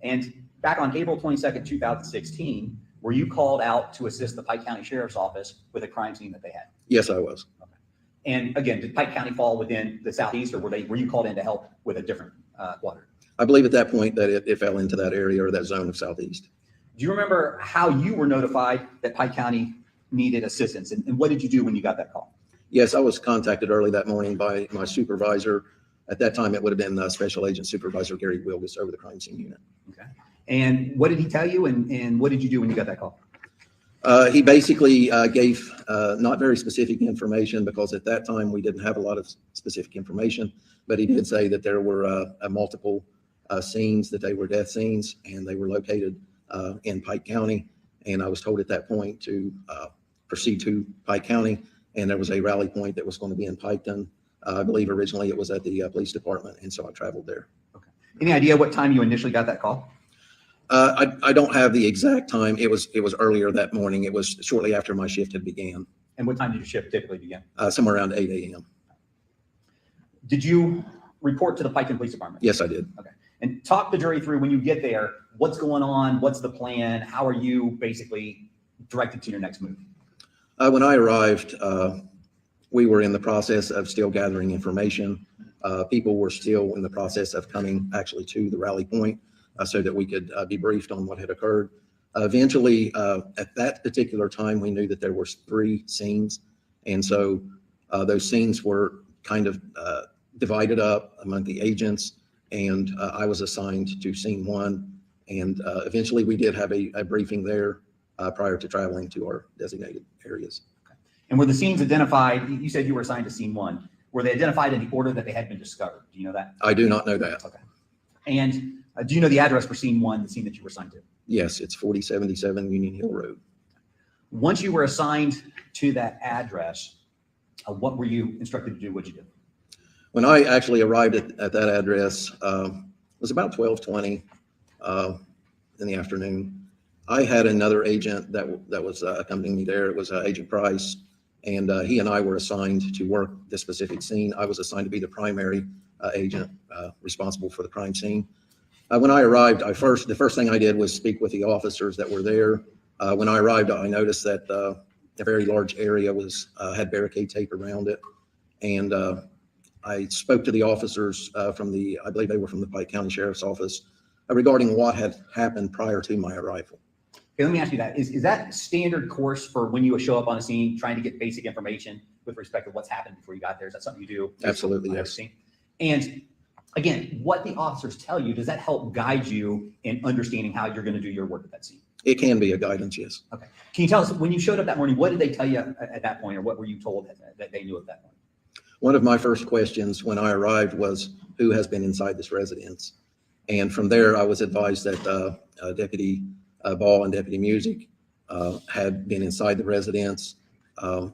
And back on April 22nd, 2016, were you called out to assist the Pike County Sheriff's Office with a crime scene that they had? Yes, I was. Okay. And again, did Pike County fall within the southeast, or were you called in to help with a different quadrant? I believe at that point that it fell into that area or that zone of southeast. Do you remember how you were notified that Pike County needed assistance, and what did you do when you got that call? Yes, I was contacted early that morning by my supervisor. At that time, it would have been Special Agent Supervisor Gary Wilgus over the crime scene unit. Okay. And what did he tell you, and what did you do when you got that call? He basically gave not very specific information, because at that time we didn't have a lot of specific information, but he did say that there were multiple scenes, that they were death scenes, and they were located in Pike County. And I was told at that point to proceed to Pike County, and there was a rally point that was going to be in Piketon. I believe originally it was at the police department, and so I traveled there. Okay. Any idea what time you initially got that call? I don't have the exact time. It was earlier that morning. It was shortly after my shift had began. And what time did your shift typically begin? Somewhere around 8 a.m. Did you report to the Piketon Police Department? Yes, I did. Okay. And talk the jury through, when you get there, what's going on? What's the plan? How are you basically directed to your next move? When I arrived, we were in the process of still gathering information. People were still in the process of coming actually to the rally point so that we could be briefed on what had occurred. Eventually, at that particular time, we knew that there were 3 scenes. And so those scenes were kind of divided up among the agents, and I was assigned to scene 1. And eventually we did have a briefing there prior to traveling to our designated areas. Okay. And were the scenes identified? You said you were assigned to scene 1. Were they identified in the order that they had been discovered? Do you know that? I do not know that. Okay. And do you know the address for scene 1, the scene that you were assigned to? Yes, it's 4077 Union Hill Road. Once you were assigned to that address, what were you instructed to do? What'd you do? When I actually arrived at that address, it was about 12:20 in the afternoon. I had another agent that was accompanying me there. It was Agent Price, and he and I were assigned to work this specific scene. I was assigned to be the primary agent responsible for the crime scene. When I arrived, the first thing I did was speak with the officers that were there. When I arrived, I noticed that a very large area had barricade tape around it, and I spoke to the officers I believe they were from the Pike County Sheriff's Office, regarding what had happened prior to my arrival. Okay, let me ask you that. Is that standard course for when you show up on a scene, trying to get basic information with respect to what's happened before you got there? Is that something you do? Absolutely, yes. And again, what the officers tell you, does that help guide you in understanding how you're going to do your work at that scene? It can be a guidance, yes. Okay. Can you tell us, when you showed up that morning, what did they tell you at that point, or what were you told that they knew at that point? One of my first questions when I arrived was, who has been inside this residence? And from there, I was advised that Deputy Ball and Deputy Music had been inside the residence. And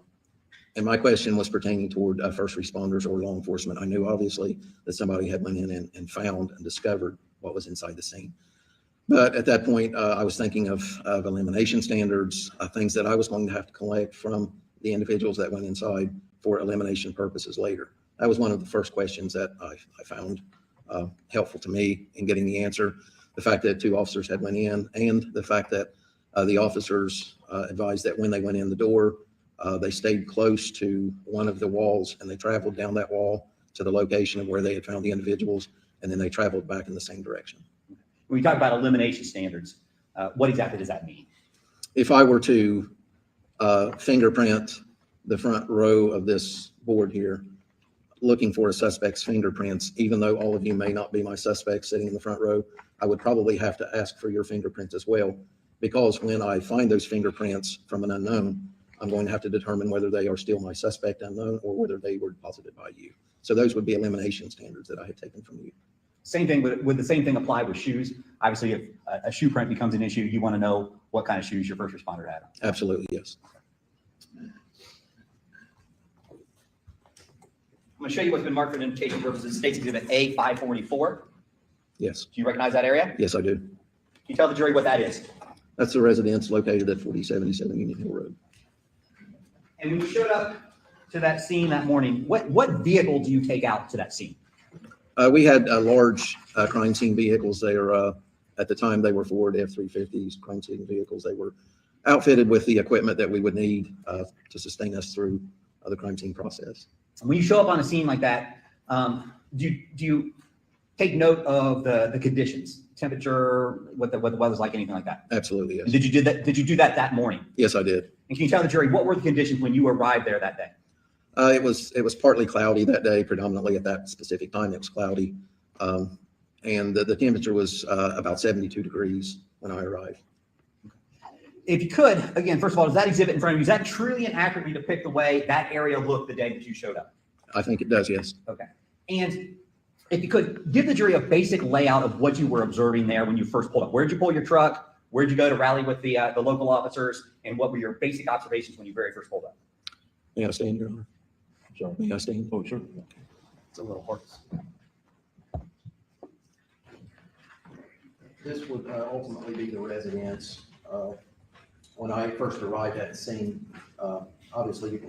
my question was pertaining toward first responders or law enforcement. I knew obviously that somebody had went in and found and discovered what was inside the scene. But at that point, I was thinking of elimination standards, things that I was going to have to collect from the individuals that went inside for elimination purposes later. That was one of the first questions that I found helpful to me in getting the answer. The fact that 2 officers had went in, and the fact that the officers advised that when they went in the door, they stayed close to one of the walls and they traveled down that wall to the location of where they had found the individuals, and then they traveled back in the same direction. When we talk about elimination standards, what exactly does that mean? If I were to fingerprint the front row of this board here, looking for a suspect's fingerprints, even though all of you may not be my suspects sitting in the front row, I would probably have to ask for your fingerprints as well, because when I find those fingerprints from an unknown, I'm going to have to determine whether they are still my suspect unknown or whether they were deposited by you. So those would be elimination standards that I have taken from you. Same thing, would the same thing apply with shoes? Obviously, if a shoe print becomes an issue, you want to know what kind of shoes your first responder had on. Absolutely, yes. I'm going to show you what's been marked for identification purposes. State's Exhibit A544. Yes. Do you recognize that area? Yes, I do. Can you tell the jury what that is? That's the residence located at 4077 Union Hill Road. And when you showed up to that scene that morning, what vehicle do you take out to that scene? We had large crime scene vehicles there. At the time, they were Ford F-350s, crime scene vehicles. They were outfitted with the equipment that we would need to sustain us through the crime scene process. When you show up on a scene like that, do you take note of the conditions, temperature, what the weather's like, anything like that? Absolutely, yes. And did you do that morning? Yes, I did. And can you tell the jury what were the conditions when you arrived there that day? It was partly cloudy that day, predominantly at that specific time. It was cloudy. And the temperature was about 72 degrees when I arrived. If you could, again, first of all, does that exhibit in front of you, does that truly and accurately depict the way that area looked the day that you showed up? I think it does, yes. Okay. And if you could, give the jury a basic layout of what you were observing there when you first pulled up. Where'd you pull your truck? Where'd you go to rally with the local officers? And what were your basic observations when you very first pulled up? May I stand, Your Honor? Sorry. May I stand? Oh, sure. It's a little hard. This would ultimately be the residence. When I first arrived at the scene, obviously you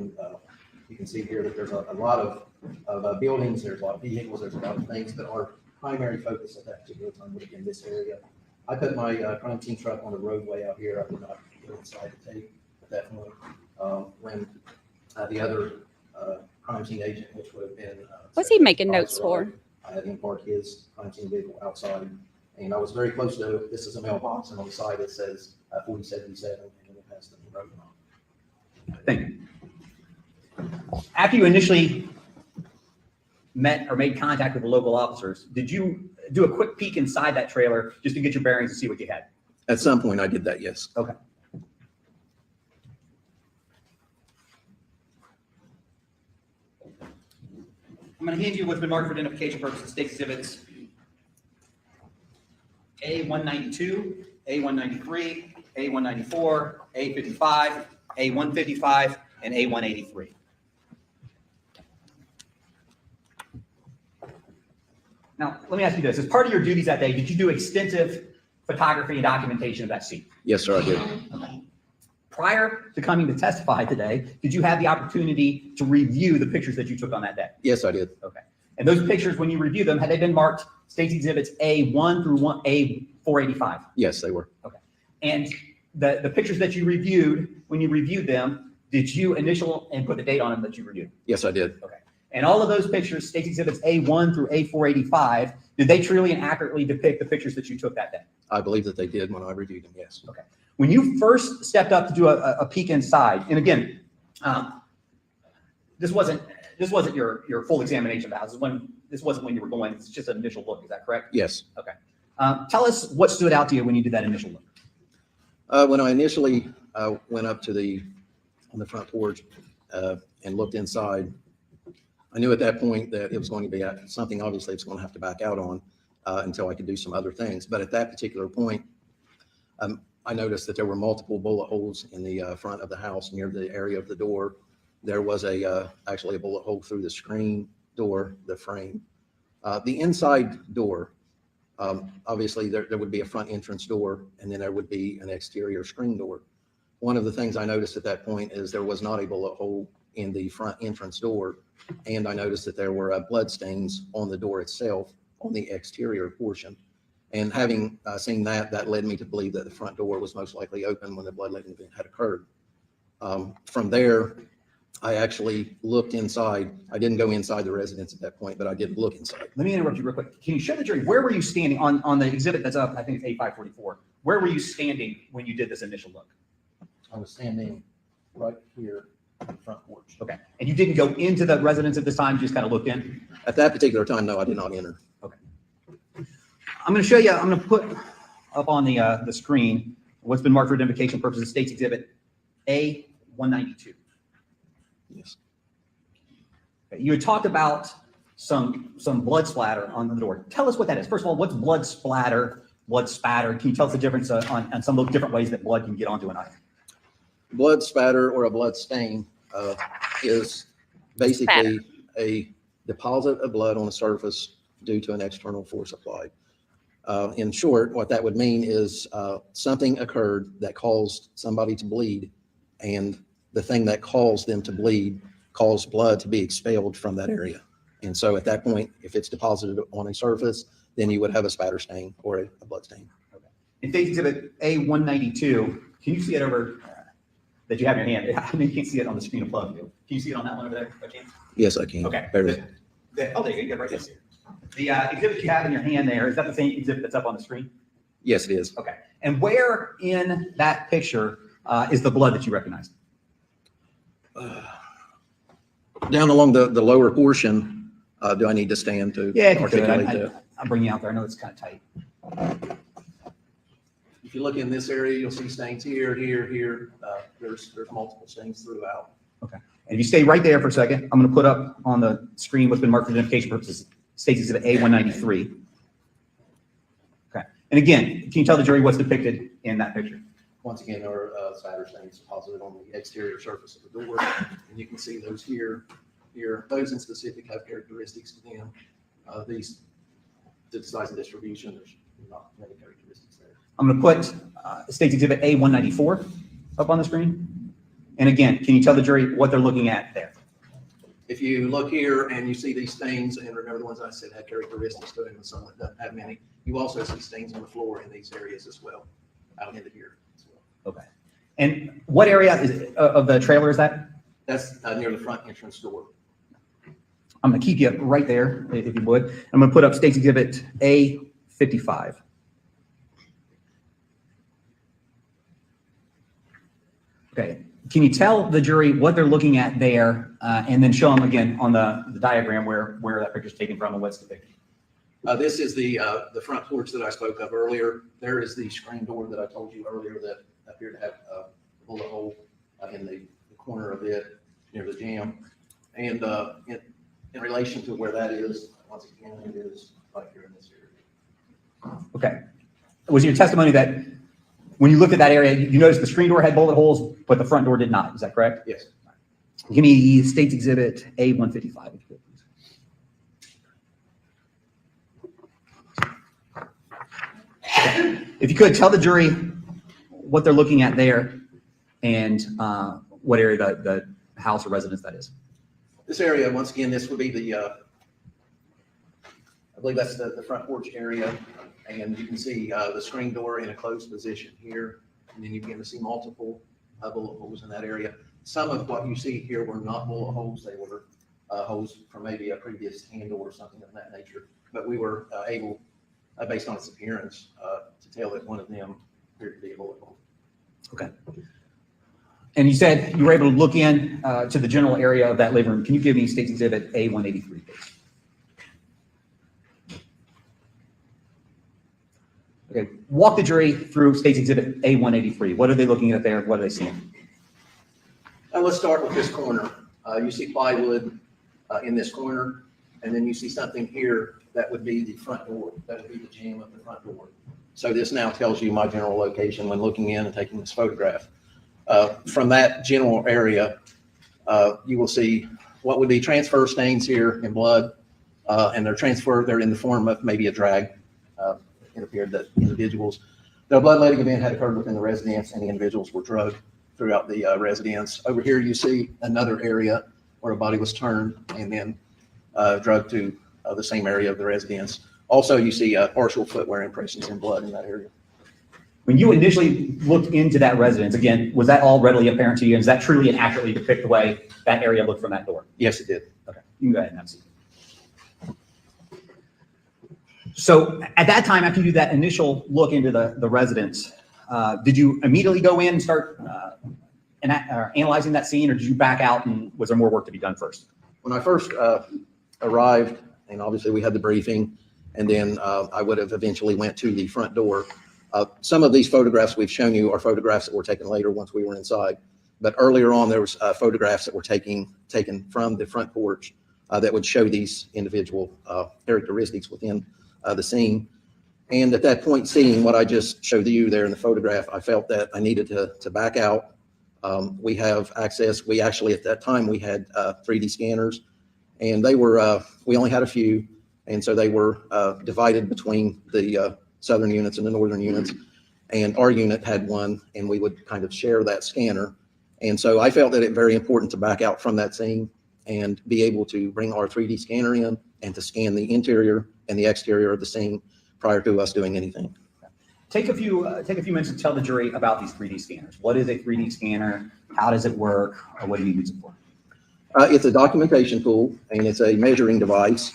can see here that there's a lot of buildings, there's a lot of vehicles, there's a lot of things, but our primary focus at that particular time would have been this area. I put my crime scene truck on the roadway out here. I did not go inside the tape at that point. When the other crime scene agent, which would have been What's he making notes for? I had him park his crime scene vehicle outside, and I was very close to, this is a mailbox, and on the side it says 4077, and it has the road on. Thank you. After you initially met or made contact with the local officers, did you do a quick peek inside that trailer just to get your bearings and see what you had? At some point I did that, yes. Okay. I'm going to hand you what's been marked for identification purposes, state exhibits A192, A193, A194, A55, A155, and A183. Now, let me ask you this. As part of your duties that day, did you do extensive photography and documentation of that scene? Yes, sir, I did. Okay. Prior to coming to testify today, did you have the opportunity to review the pictures that you took on that day? Yes, I did. Okay. And those pictures, when you review them, had they been marked State's Exhibits A1 through A485? Yes, they were. Okay. And the pictures that you reviewed, when you reviewed them, did you initial and put the date on them that you reviewed? Yes, I did. Okay. And all of those pictures, State's Exhibits A1 through A485, did they truly and accurately depict the pictures that you took that day? I believe that they did when I reviewed them, yes. Okay. When you first stepped up to do a peek inside, and again, this wasn't your full examination of the house. This wasn't when you were going. It's just an initial look. Is that correct? Yes. Okay. Tell us what stood out to you when you did that initial look. When I initially went up to on the front porch and looked inside, I knew at that point that it was going to be something obviously it's going to have to back out on until I could do some other things. But at that particular point, I noticed that there were multiple bullet holes in the front of the house near the area of the door. There was actually a bullet hole through the screen door, the frame. The inside door, obviously there would be a front entrance door, and then there would be an exterior screen door. One of the things I noticed at that point is there was not a bullet hole in the front entrance door, and I noticed that there were blood stains on the door itself on the exterior portion. And having seen that, that led me to believe that the front door was most likely open when the bloodletting event had occurred. From there, I actually looked inside. I didn't go inside the residence at that point, but I did look inside. Let me interrupt you real quick. Can you show the jury, where were you standing on the exhibit that's up? I think it's A544. Where were you standing when you did this initial look? I was standing right here on the front porch. Okay. And you didn't go into the residence at this time, you just kind of looked in? At that particular time, no, I did not enter. Okay. I'm going to show you, I'm going to put up on the screen what's been marked for identification purposes, State's Exhibit A192. Yes. Okay. You had talked about some blood splatter on the door. Tell us what that is. First of all, what's blood splatter, blood spatter? Can you tell us the difference on some of the different ways that blood can get onto an item? Blood spatter or a blood stain is basically a deposit of blood on a surface due to an external force applied. In short, what that would mean is something occurred that caused somebody to bleed, and the thing that caused them to bleed caused blood to be expelled from that area. And so at that point, if it's deposited on a surface, then you would have a spatter stain or a blood stain. Okay. In State's Exhibit A192, can you see it over that you have in your hand? I mean, you can't see it on the screen above you. Can you see it on that one over there by chance? Yes, I can. Okay. Barely. Oh, there you go. Right there. The exhibit you have in your hand there, is that the same exhibit that's up on the screen? Yes, it is. Okay. And where in that picture is the blood that you recognize? Down along the lower portion, do I need to stand to articulate that? I'll bring you out there. I know it's kind of tight. If you look in this area, you'll see stains here, here, here. There's multiple stains throughout. Okay. And if you stay right there for a second, I'm going to put up on the screen what's been marked for identification purposes, State's Exhibit A193. Okay. And again, can you tell the jury what's depicted in that picture? Once again, there are spatter stains deposited on the exterior surface of the door. And you can see those here. Those in specific have characteristics to them. These, the size of distribution, there's not many characteristics there. I'm going to put State's Exhibit A194 up on the screen. And again, can you tell the jury what they're looking at there? If you look here and you see these stains, and remember the ones I said had characteristics to them, and some that don't have many, you also see stains on the floor in these areas as well, out into here as well. Okay. And what area is of the trailer is that? That's near the front entrance door. I'm going to keep you right there, if you would. I'm going to put up State's Exhibit A55. Okay. Can you tell the jury what they're looking at there, and then show them again on the diagram where that picture is taken from and what's depicted? This is the front porch that I spoke of earlier. There is the screen door that I told you earlier that appeared to have a bullet hole in the corner of it near the jamb. And in relation to where that is, once again, it is right here in this area. Okay. Was your testimony that when you looked at that area, you noticed the screen door had bullet holes, but the front door did not? Is that correct? Yes. Give me State's Exhibit A155, if you could, please. If you could, tell the jury what they're looking at there and what area the house or residence that is. This area, once again, this would be the, I believe that's the front porch area. And you can see the screen door in a closed position here. And then you begin to see multiple bullet holes in that area. Some of what you see here were not bullet holes. They were holes from maybe a previous handle or something of that nature. But we were able, based on its appearance, to tell that one of them appeared to be a bullet hole. Okay. And you said you were able to look in to the general area of that living room. Can you give me State's Exhibit A183, please? Okay, walk the jury through State's Exhibit A183. What are they looking at there? What are they seeing? Let's start with this corner. You see plywood in this corner. And then you see something here that would be the front door. That would be the jamb of the front door. So this now tells you my general location when looking in and taking this photograph. From that general area, you will see what would be transfer stains here in blood, and they're in the form of maybe a drag. It appeared that individuals, the bloodletting event had occurred within the residence, and the individuals were drugged throughout the residence. Over here, you see another area where a body was turned and then drugged to the same area of the residence. Also, you see partial footwear impressions in blood in that area. When you initially looked into that residence, again, was that all readily apparent to you? And does that truly and accurately depict the way that area looked from that door? Yes, it did. Okay, you can go ahead and have a seat. So at that time, after you did that initial look into the residence, did you immediately go in and start analyzing that scene, or did you back out and was there more work to be done first? When I first arrived, and obviously we had the briefing, and then I would have eventually went to the front door. Some of these photographs we've shown you are photographs that were taken later once we were inside. But earlier on, there was photographs that were taken from the front porch that would show these individual characteristics within the scene. And at that point, seeing what I just showed you there in the photograph, I felt that I needed to back out. We have access. We actually, at that time, we had 3D scanners, and they were, we only had a few. And so they were divided between the southern units and the northern units. And our unit had one, and we would kind of share that scanner. And so I felt that it very important to back out from that scene and be able to bring our 3D scanner in and to scan the interior and the exterior of the scene prior to us doing anything. Take a few minutes to tell the jury about these 3D scanners. What is a 3D scanner? How does it work? Or what do you use it for? It's a documentation tool, and it's a measuring device.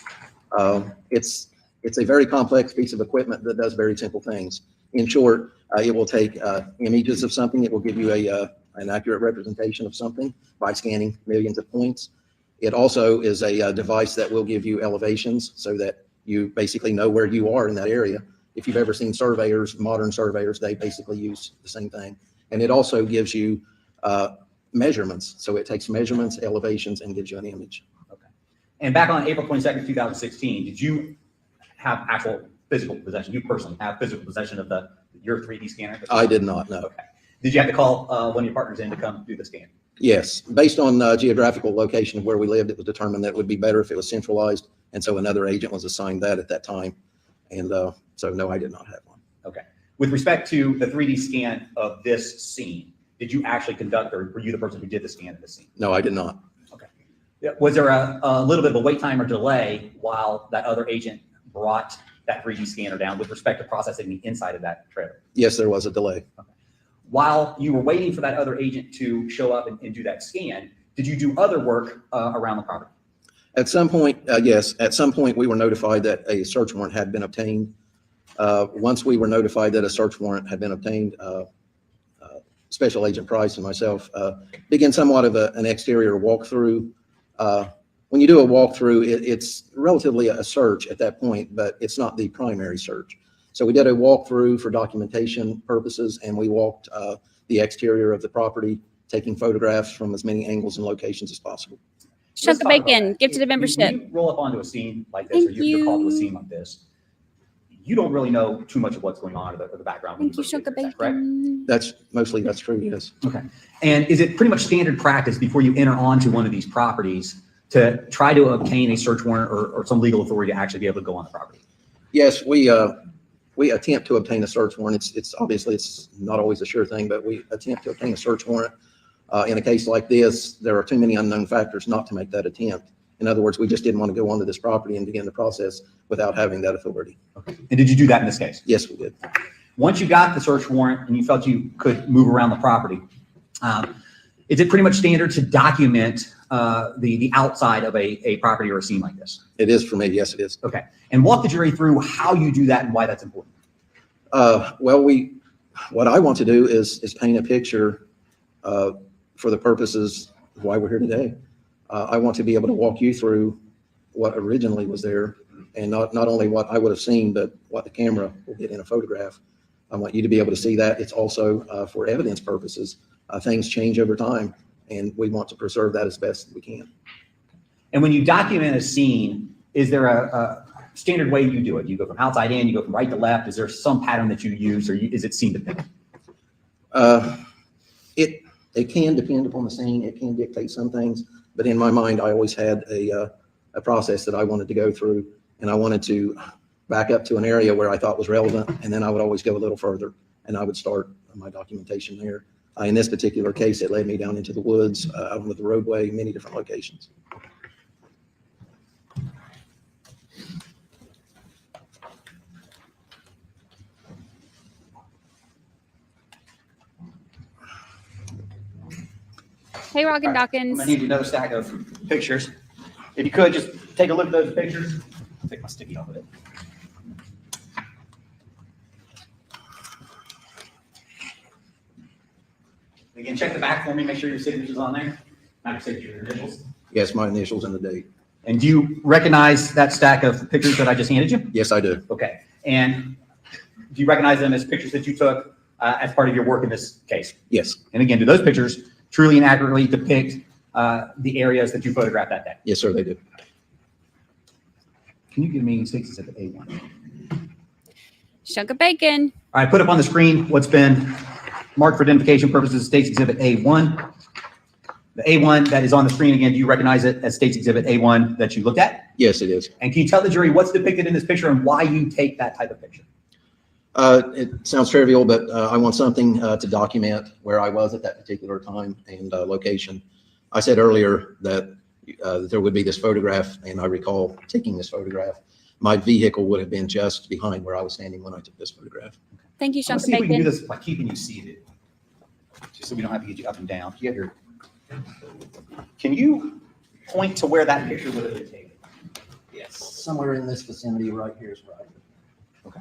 It's a very complex piece of equipment that does very simple things. In short, it will take images of something. It will give you an accurate representation of something by scanning millions of points. It also is a device that will give you elevations so that you basically know where you are in that area. If you've ever seen surveyors, modern surveyors, they basically use the same thing. And it also gives you measurements. So it takes measurements, elevations, and gives you an image. Okay. And back on April 22nd, 2016, did you have actual physical possession? You personally have physical possession of your 3D scanner? I did not, no. Okay. Did you have to call one of your partners in to come do the scan? Yes, based on geographical location of where we lived, it was determined that it would be better if it was centralized. And so another agent was assigned that at that time. And so no, I did not have one. Okay. With respect to the 3D scan of this scene, did you actually conduct, or were you the person who did the scan of the scene? No, I did not. Okay. Was there a little bit of a wait time or delay while that other agent brought that 3D scanner down with respect to processing the inside of that trailer? Yes, there was a delay. Okay. While you were waiting for that other agent to show up and do that scan, did you do other work around the property? At some point, yes. At some point, we were notified that a search warrant had been obtained. Once we were notified that a search warrant had been obtained, Special Agent Price and myself began somewhat of an exterior walkthrough. When you do a walkthrough, it's relatively a search at that point, but it's not the primary search. So we did a walkthrough for documentation purposes, and we walked the exterior of the property, taking photographs from as many angles and locations as possible. Shut the bacon, give to the membership. When you roll up onto a scene like this, or you're called to a scene like this, you don't really know too much of what's going on or the background. Thank you, Shut the Bacon. That's true, yes. Okay. And is it pretty much standard practice before you enter onto one of these properties to try to obtain a search warrant or some legal authority to actually be able to go on the property? Yes, we attempt to obtain a search warrant. It's obviously it's not always a sure thing, but we attempt to obtain a search warrant. In a case like this, there are too many unknown factors not to make that attempt. In other words, we just didn't want to go onto this property and begin the process without having that authority. Okay. And did you do that in this case? Yes, we did. Once you got the search warrant and you felt you could move around the property, is it pretty much standard to document the outside of a property or a scene like this? It is for me. Yes, it is. Okay. And walk the jury through how you do that and why that's important. Well, what I want to do is paint a picture for the purposes of why we're here today. I want to be able to walk you through what originally was there, and not only what I would have seen, but what the camera will get in a photograph. I want you to be able to see that. It's also for evidence purposes. Things change over time, and we want to preserve that as best as we can. And when you document a scene, is there a standard way you do it? You go from outside in, you go from right to left. Is there some pattern that you use, or is it scene dependent? It can depend upon the scene. It can dictate some things, but in my mind, I always had a process that I wanted to go through, and I wanted to back up to an area where I thought was relevant, and then I would always go a little further, and I would start my documentation there. In this particular case, it led me down into the woods, out onto the roadway, many different locations. Hey, Rockin' I'm Dawkins. gonna need another stack of pictures. If you could, just take a look at those pictures. Take my sticky off of it. Again, check the back for me, make sure your signature's on there. Not your signature, your initials. Yes, my initials and the date. And do you recognize that stack of pictures that I just handed you? Yes, I do. Okay. And do you recognize them as pictures that you took as part of your work in this case? Yes. And again, do those pictures truly and accurately depict the areas that you photographed that day? Yes, sir, they do. Can you give me State's Exhibit A1? Chunk of bacon. All right, put up on the screen what's been marked for identification purposes, State's Exhibit A1. The A1 that is on the screen, again, do you recognize it as State's Exhibit A1 that you looked at? Yes, it is. And can you tell the jury what's depicted in this picture and why you take that type of picture? It sounds trivial, but I want something to document where I was at that particular time and location. I said earlier that there would be this photograph, and I recall taking this photograph. My vehicle would have been just behind where I was standing when I took this photograph. Thank you, Let's chunk of see if we can do bacon. this by keeping you seated, just so we don't have to get you up and down. You have your. Can you point to where that picture would have been taken? Yes, somewhere in this vicinity right here is right. Okay.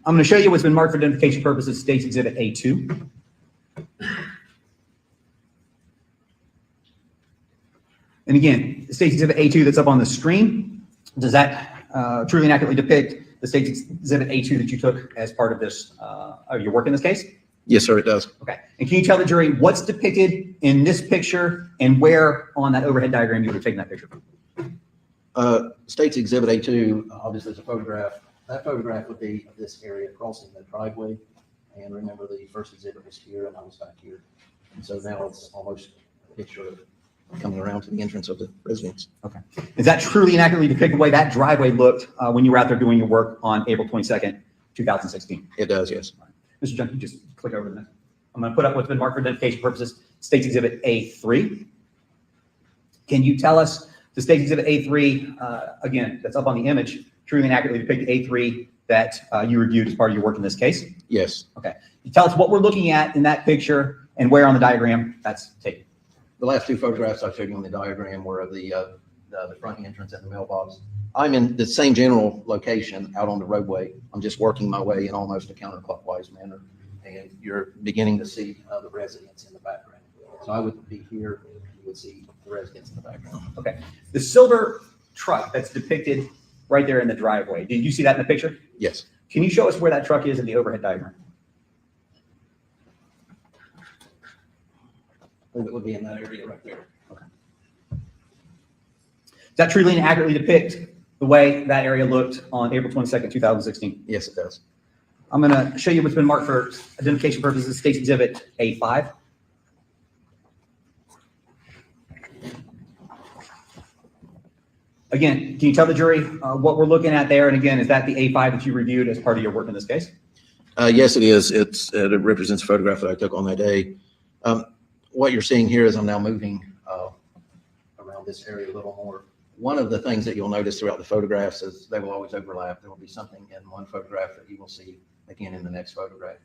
I'm going to show you what's been marked for identification purposes, State's Exhibit A2. And again, the State's Exhibit A2 that's up on the screen, does that truly and accurately depict the State's Exhibit A2 that you took as part of this, your work in this case? Yes, sir, it does. Okay. And can you tell the jury what's depicted in this picture and where on that overhead diagram you would have taken that picture from? State's Exhibit A2, obviously, is a photograph. That photograph would be of this area crossing the driveway. And remember, the first exhibit was here and I was back here. And so now it's almost a picture of coming around to the entrance of the residence. Okay. Is that truly and accurately depict the way that driveway looked when you were out there doing your work on April 22nd, 2016? It does, yes. Mr. Junkie, just click over the next. I'm going to put up what's been marked for identification purposes, State's Exhibit A3. Can you tell us the State's Exhibit A3, again, that's up on the image, truly and accurately depict the A3 that you reviewed as part of your work in this case? Yes. Okay. You tell us what we're looking at in that picture and where on the diagram that's taken. The last two photographs I showed you on the diagram were of the front entrance and the mailbox. I'm in the same general location out on the roadway. I'm just working my way in almost a counterclockwise manner. And you're beginning to see the residents in the background. So I would be here, you would see the residents in the background. Okay. The silver truck that's depicted right there in the driveway, did you see that in the picture? Yes. Can you show us where that truck is in the overhead diagram? I think it would be in that area right there. Okay. Does that truly and accurately depict the way that area looked on April 22nd, 2016? Yes, it does. I'm going to show you what's been marked for identification purposes, State's Exhibit A5. Again, can you tell the jury what we're looking at there? And again, is that the A5 that you reviewed as part of your work in this case? Yes, it is. It represents a photograph that I took on that day. What you're seeing here is I'm now moving around this area a little more. One of the things that you'll notice throughout the photographs is they will always overlap. There will be something in one photograph that you will see again in the next photograph.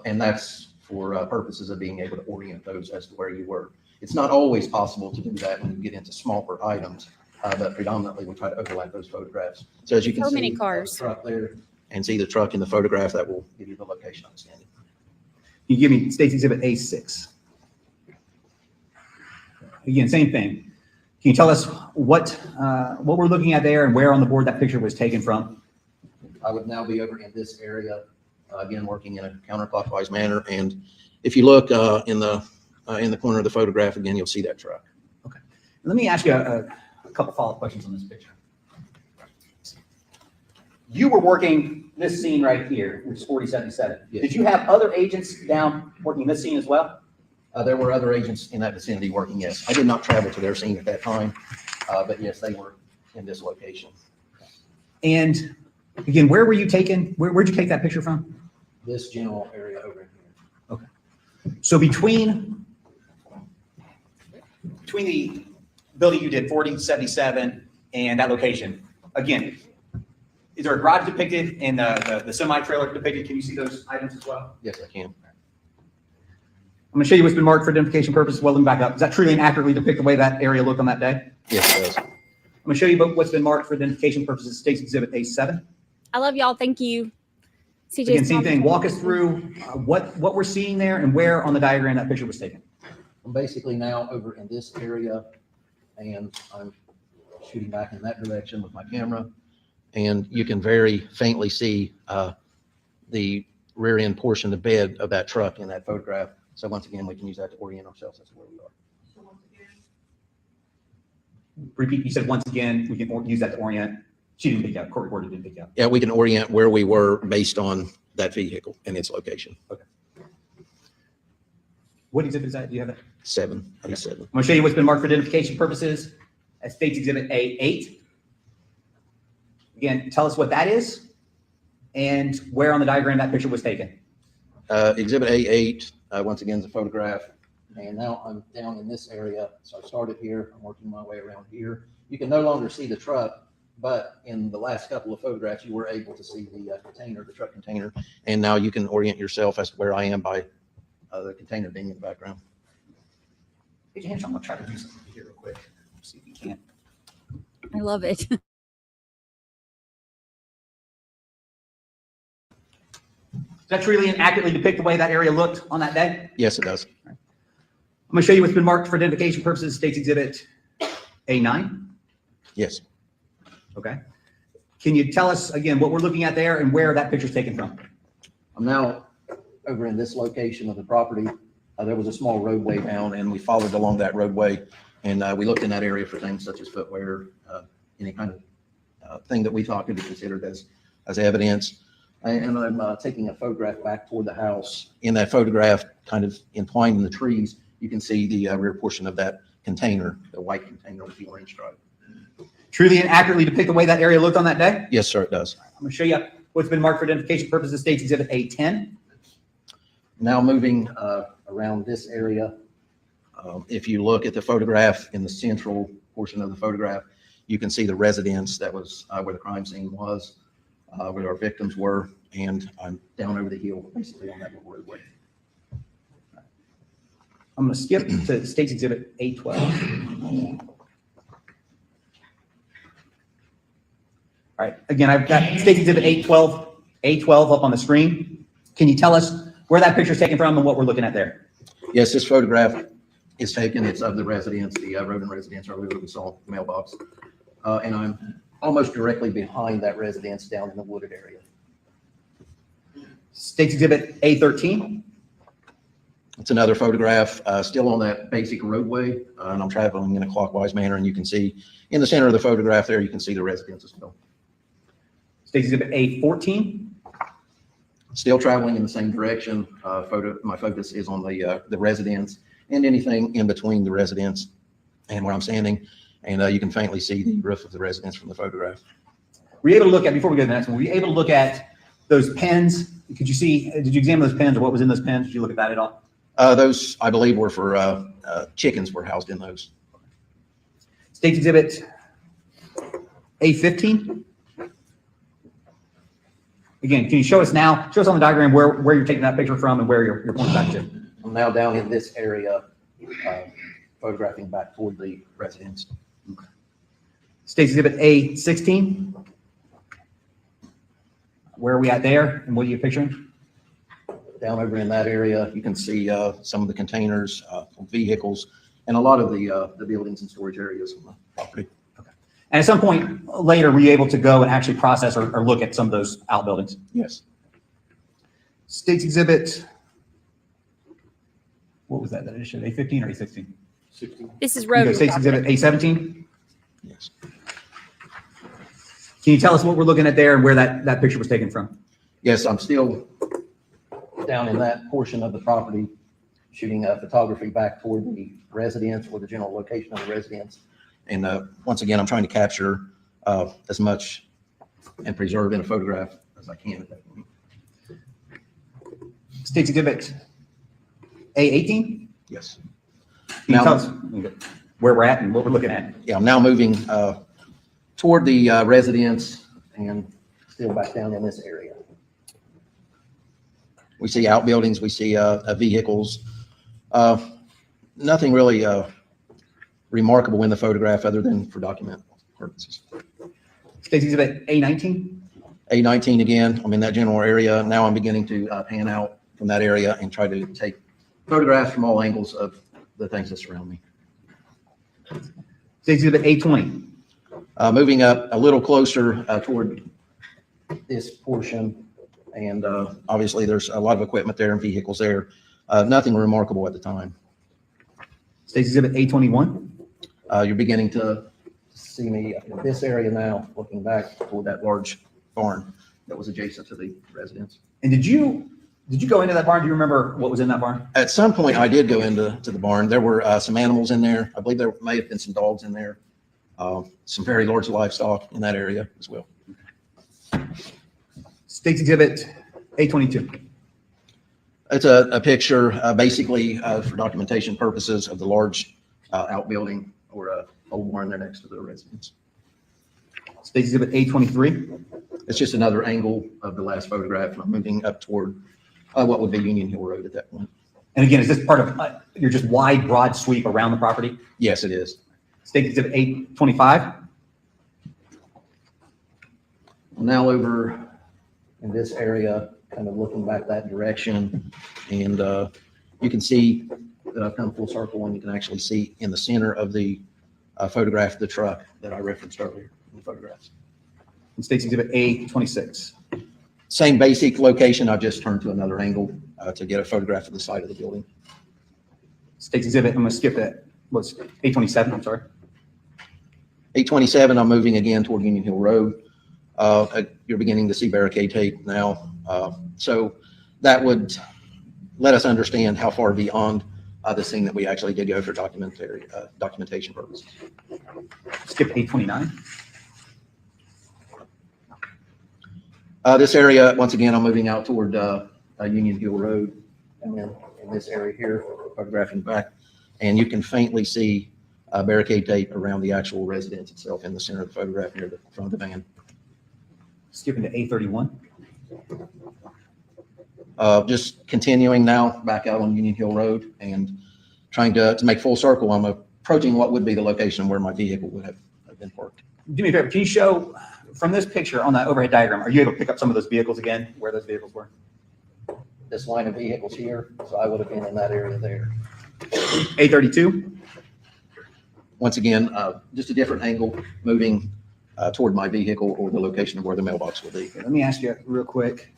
And that's for purposes of being able to orient those as to where you were. It's not always possible to do that when you get into smaller items, but predominantly we try to overlap those photographs. So as you can So see, many cars. the truck there and see the truck in the photograph, that will give you the location I'm standing. You give me State's Exhibit A6. Again, same thing. Can you tell us what we're looking at there and where on the board that picture was taken from? I would now be over in this area, again, working in a counterclockwise manner. And if you look in the corner of the photograph, again, you'll see that truck. Let me ask you a couple follow-up questions on this picture. You were working this scene right here, which is 4077. Yes. Did you have other agents down working this scene as well? There were other agents in that vicinity working, yes. I did not travel to their scene at that time, but yes, they were in this location. And again, where were you taken? Where'd you take that picture from? This general area over here. Okay. So between the building you did, 4077, and that location, again, is there a garage depicted and the semi-trailer depicted? Can you see those items as well? Yes, I can. I'm going to show you what's been marked for identification purposes. Well, let me back up. Does that truly and accurately depict the way that area looked on that day? Yes, it does. I'm going to show you what's been marked for identification purposes. State's Exhibit A7. I love y'all. Thank you. CJ. Again, same thing. Walk us through what we're seeing there and where on the diagram that picture was taken. I'm basically now over in this area, and I'm shooting back in that direction with my camera. And you can very faintly see the rear end portion of the bed of that truck in that photograph. So once again, we can use that to orient ourselves as to where we are. Repeat, you said once again, we can use that to orient. She didn't pick out, court reporter didn't pick out. Yeah, we can orient where we were based on that vehicle and its location. Okay. What exhibit is that? Do you have that? 787. I'm going to show you what's been marked for identification purposes as State's Exhibit A8. Again, tell us what that is and where on the diagram that picture was taken. Exhibit A8, once again, is a photograph. And now I'm down in this area. So I started here, I'm working my way around here. You can no longer see the truck, but in the last couple of photographs, you were able to see the container, the truck container. And now you can orient yourself as to where I am by the container being in the background. Get your hands on. I'm going to try to do something here real quick. See if we can. I love it. Does that truly and accurately depict the way that area looked on that day? Yes, it does. I'm going to show you what's been marked for identification purposes, State's Exhibit A9. Yes. Okay. Can you tell us again what we're looking at there and where that picture's taken from? I'm now over in this location of the property. There was a small roadway down, and we followed along that roadway, and we looked in that area for things such as footwear, any kind of thing that we thought could be considered as evidence. And I'm taking a photograph back toward the house. In that photograph, kind of entwined in the trees, you can see the rear portion of that container, the white container with the orange stripe. Truly and accurately depict the way that area looked on that day? Yes, sir, it does. I'm going to show you what's been marked for identification purposes, State's Exhibit A10. Now moving around this area, if you look at the photograph in the central portion of the photograph, you can see the residence that was where the crime scene was, where our victims were, and I'm down over the hill, basically on that little roadway. I'm going to skip to State's Exhibit A12. All right, again, I've got State's Exhibit A12 up on the screen. Can you tell us where that picture is taken from and what we're looking at there? Yes, this photograph is taken. It's of the residence, the Roden residence earlier that we saw the mailbox. And I'm almost directly behind that residence down in the wooded area. State's Exhibit A13. It's another photograph, still on that basic roadway, and I'm traveling in a clockwise manner, and you can see in the center of the photograph there, you can see the residence as well. State's Exhibit A14. Still traveling in the same direction. My focus is on the residence and anything in between the residence and where I'm standing, and you can faintly see the roof of the residence from the photograph. Were you able to look at, before we go to the next one, were you able to look at those pens? Could you see, did you examine those pens or what was in those pens? Did you look at that at all? Those, I believe, were for chickens were housed in those. State's Exhibit A15. Again, can you show us now, show us on the diagram where you're taking that picture from and where you're pointing back to? I'm now down in this area, photographing back toward the residence. Okay. State's Exhibit A16. Where are we at there and what are you picturing? Down over in that area, you can see some of the containers, vehicles, and a lot of the buildings and storage areas on the property. Okay. And at some point later, were you able to go and actually process or look at some of those outbuildings? Yes. State's Exhibit, what was that I just showed? A15 or A16? This is You go road. State's Exhibit A17. Yes. Can you tell us what we're looking at there and where that picture was taken from? Yes, I'm still down in that portion of the property, shooting photography back toward the residence or the general location of the residence. And once again, I'm trying to capture as much and preserve in a photograph as I can at that point. State's Exhibit A18? Yes. Can you Now- tell us where we're at and what we're looking at? Yeah, I'm now moving toward the residence and still back down in this area. We see outbuildings, we see vehicles. Nothing really remarkable in the photograph other than for document purposes. State's Exhibit A19? A19 again, I'm in that general area. Now I'm beginning to pan out from that area and try to take photographs from all angles of the things that surround me. State's Exhibit A20? Moving up a little closer toward this portion. And obviously there's a lot of equipment there and vehicles there. Nothing remarkable at the time. State's Exhibit A21? You're beginning to see me in this area now, looking back toward that large barn that was adjacent to the residence. And did you go into that barn? Do you remember what was in that barn? At some point, I did go into the barn. There were some animals in there. I believe there may have been some dogs in there. Some very large livestock in that area as well. State's Exhibit A22? It's a picture basically for documentation purposes of the large outbuilding or a old barn there next to the residence. State's Exhibit A23? It's just another angle of the last photograph. And I'm moving up toward what would be Union Hill Road at that point. And again, is this part of your just wide, broad sweep around the property? Yes, it is. State Exhibit 825? Now over in this area, kind of looking back that direction, and you can see that I've come full circle, and you can actually see in the center of the photograph the truck that I referenced earlier in the photographs. And State's Exhibit 826? Same basic location, I've just turned to another angle to get a photograph of the side of the building. State's Exhibit, I'm going to skip that. What's 827? I'm sorry. 827, I'm moving again toward Union Hill Road. You're beginning to see barricade tape now. So that would let us understand how far beyond the scene that we actually did go for documentation purposes. Skip 829? This area, once again, I'm moving out toward Union Hill Road, and then in this area here, photographing back, and you can faintly see barricade tape around the actual residence itself in the center of the photograph near the front of the van. Skipping to A31? Just continuing now back out on Union Hill Road and trying to make full circle. I'm approaching what would be the location where my vehicle would have been parked. Do me a favor, can you show, from this picture on that overhead diagram, are you able to pick up some of those vehicles again, where those vehicles were? This line of vehicles here, so I would have been in that area there. A32? Once again, just a different angle, moving toward my vehicle or the location of where the mailbox will be. Okay, let me ask you real quick.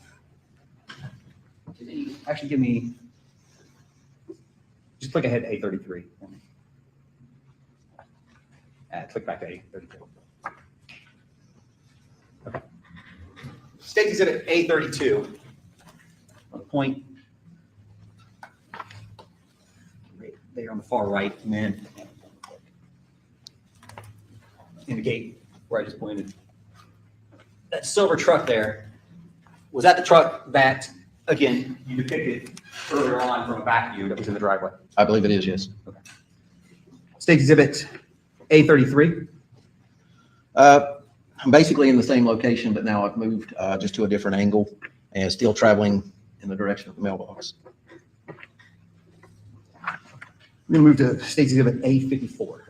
Can you actually give me, just click ahead to A33 for me. Click back to A32. Okay. State Exhibit A32. On the point right there on the far right, and then indicate where I just pointed. That silver truck there, was that the truck that, again, you depicted earlier on from a back view that was in the driveway? I believe it is, yes. Okay. State Exhibit A33? I'm basically in the same location, but now I've moved just to a different angle and still traveling in the direction of the mailbox. We're going to move to State Exhibit A54.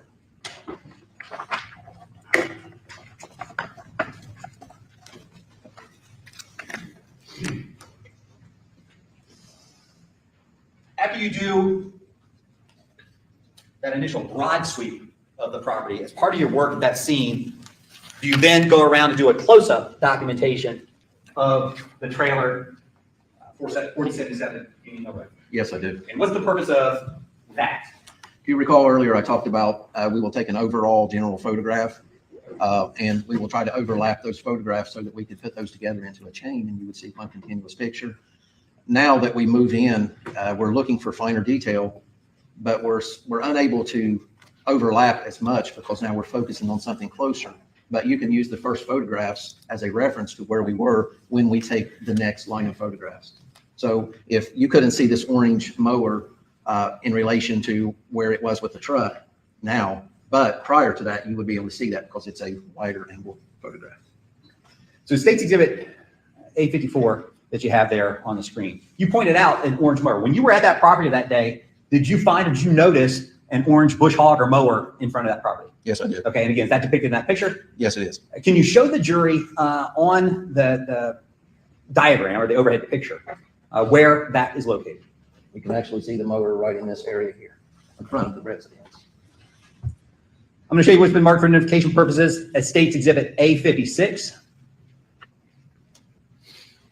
After you do that initial broad sweep of the property, as part of your work at that scene, do you then go around and do a close-up documentation of the trailer 4077 Union Hill Road? Yes, I do. And what's the purpose of that? you recall earlier, I talked about, we will take an overall general photograph, and we will try to overlap those photographs so that we could put those together into a chain and you would see one continuous picture. Now that we move in, we're looking for finer detail, but we're unable to overlap as much because now we're focusing on something closer. But you can use the first photographs as a reference to where we were when we take the next line of photographs. So if you couldn't see this orange mower in relation to where it was with the truck now, but prior to that, you would be able to see that because it's a wider angle photograph. So State's Exhibit A54 that you have there on the screen, you pointed out an orange mower. When you were at that property that day, did you find or did you notice an orange bush hog or mower in front of that property? Yes, I did. Okay, and again, is that depicted in that picture? Yes, it is. Can you show the jury on the diagram or the overhead picture where that is located? We can actually see the mower right in this area here in front of the residence. I'm going to show you what's been marked for identification purposes as State's Exhibit A56.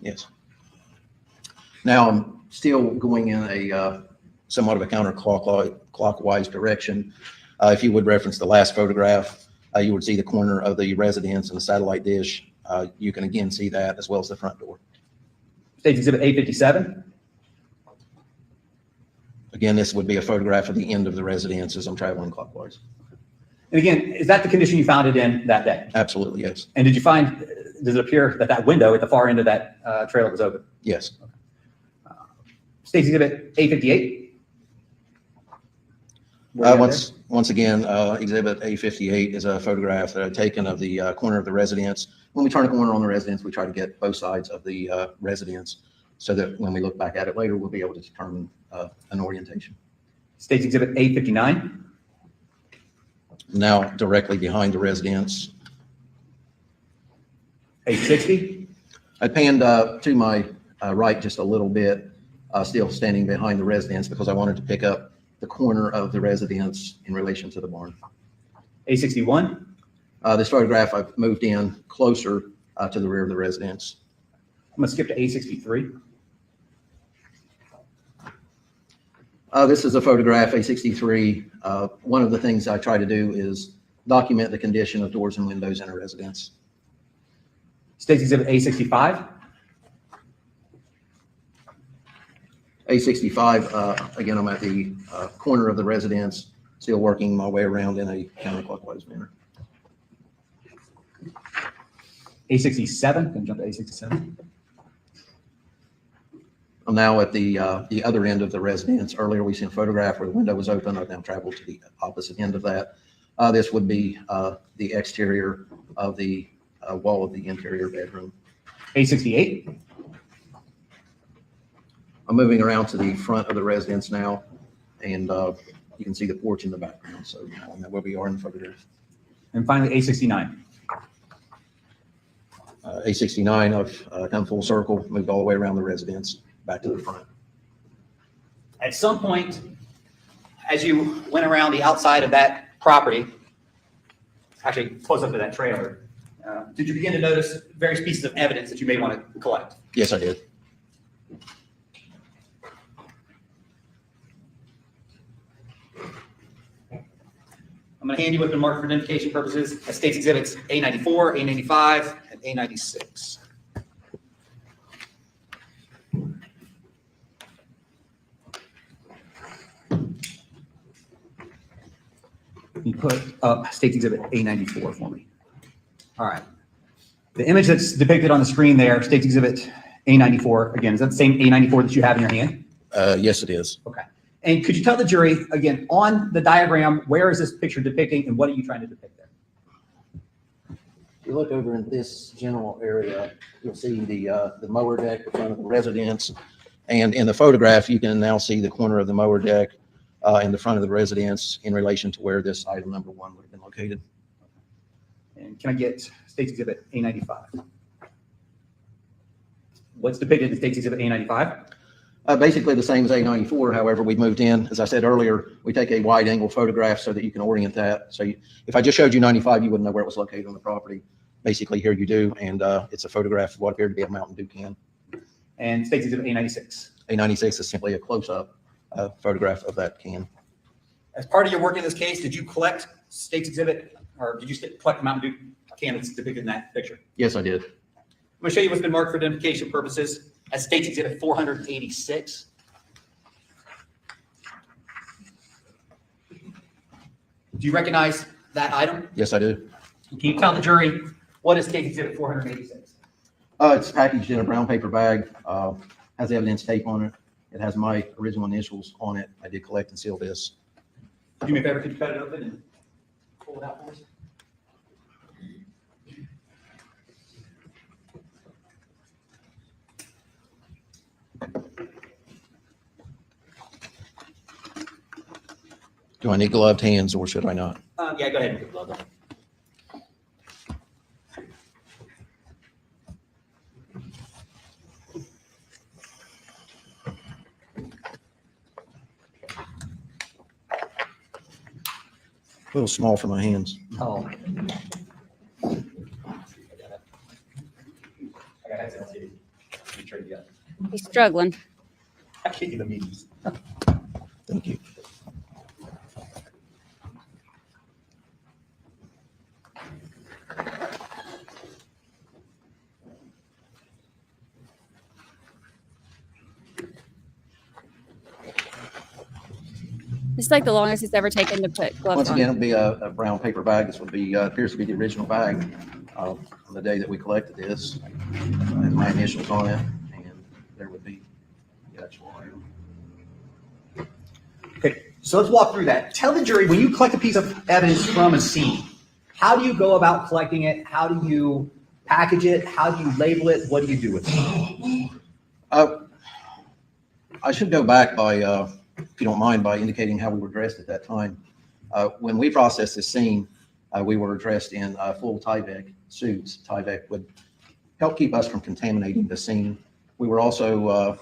Yes. Now I'm still going in a somewhat of a counterclockwise direction. If you would reference the last photograph, you would see the corner of the residence and the satellite dish. You can again see that as well as the front door. State's Exhibit A57. Again, this would be a photograph of the end of the residence as I'm traveling clockwise. And again, is that the condition you found it in that day? Absolutely, yes. And did you find, does it appear that that window at the far end of that trailer was open? Yes. State's Exhibit A58. Where you at Once again, Exhibit A58 is a photograph that I've taken of the corner of the residence. When we turn a corner on the residence, we try to get both sides of the residence so that when we look back at it later, we'll be able to determine an orientation. State's Exhibit A59. Now directly behind the residence. A60. I panned to my right just a little bit, still standing behind the residence because I wanted to pick up the corner of the residence in relation to the barn. A61. This photograph, I've moved in closer to the rear of the residence. I'm going to skip to A63. This is a photograph, A63. One of the things I try to do is document the condition of doors and windows in a residence. State's Exhibit A65. A65, again, I'm at the corner of the residence, still working my way around in a counterclockwise manner. A67. Can jump to A67. I'm now at the other end of the residence. Earlier, we seen a photograph where the window was open. I've now traveled to the opposite end of that. This would be the exterior of the wall of the interior bedroom. A68. I'm moving around to the front of the residence now, and you can see the porch in the background. So now where we are in the photograph. And finally, A69. A69, I've come full circle, moved all the way around the residence, back to the front. At some point, as you went around the outside of that property, actually close up to that trailer, did you begin to notice various pieces of evidence that you may want to collect? Yes, I did. I'm going to hand you what's been marked for identification purposes as State's Exhibits A94, A95, and A96. You put up State's Exhibit A94 for me. All right. The image that's depicted on the screen there, State's Exhibit A94, again, is that the same A94 that you have in your hand? Yes, it is. Okay. And could you tell the jury, again, on the diagram, where is this picture depicting and what are you trying to depict there? If you look over in this general area, you'll see the mower deck in front of the residence. And in the photograph, you can now see the corner of the mower deck in the front of the residence in relation to where this item number 1 would have been located. And can I get State's Exhibit A95? What's depicted in State's Exhibit A95? Basically the same as A94. However, we moved in, as I said earlier, we take a wide angle photograph so that you can orient that. So if I just showed you 95, you wouldn't know where it was located on the property. Basically here you do, and it's a photograph of what appeared to be a Mountain Dew can. And State's Exhibit A96. A96 is simply a close-up photograph of that can. As part of your work in this case, did you collect State's Exhibit, or did you collect the Mountain Dew cans depicted in that picture? Yes, I did. I'm going to show you what's been marked for identification purposes as State's Exhibit 486. Do you recognize that item? Yes, I do. Can you tell the jury what is State's Exhibit 486? It's packaged in a brown paper bag, has evidence tape on it. It has my original initials on it. I did collect and seal this. Do me a favor, could you cut it open and pull it out for us? Do I need gloved hands or should I not? Yeah, go ahead and put the glove on. A little small for my hands. Oh. I got access to it. Let me trade you up. He's struggling. I can't get the meetings. Thank you. It's like the longest it's ever taken to put gloves Once on. again, it'll be a brown paper bag. This would be, appears to be the original bag. On the day that we collected this, I have my initials on it, and there would be the actual item. Okay, so let's walk through that. Tell the jury, when you collect a piece of evidence from a scene, how do you go about collecting it? How do you package it? How do you label it? What do you do with it? I should go back by, if you don't mind, by indicating how we were dressed at that time. When we processed this scene, we were dressed in full Tyvek suits. Tyvek would help keep us from contaminating the scene. We were also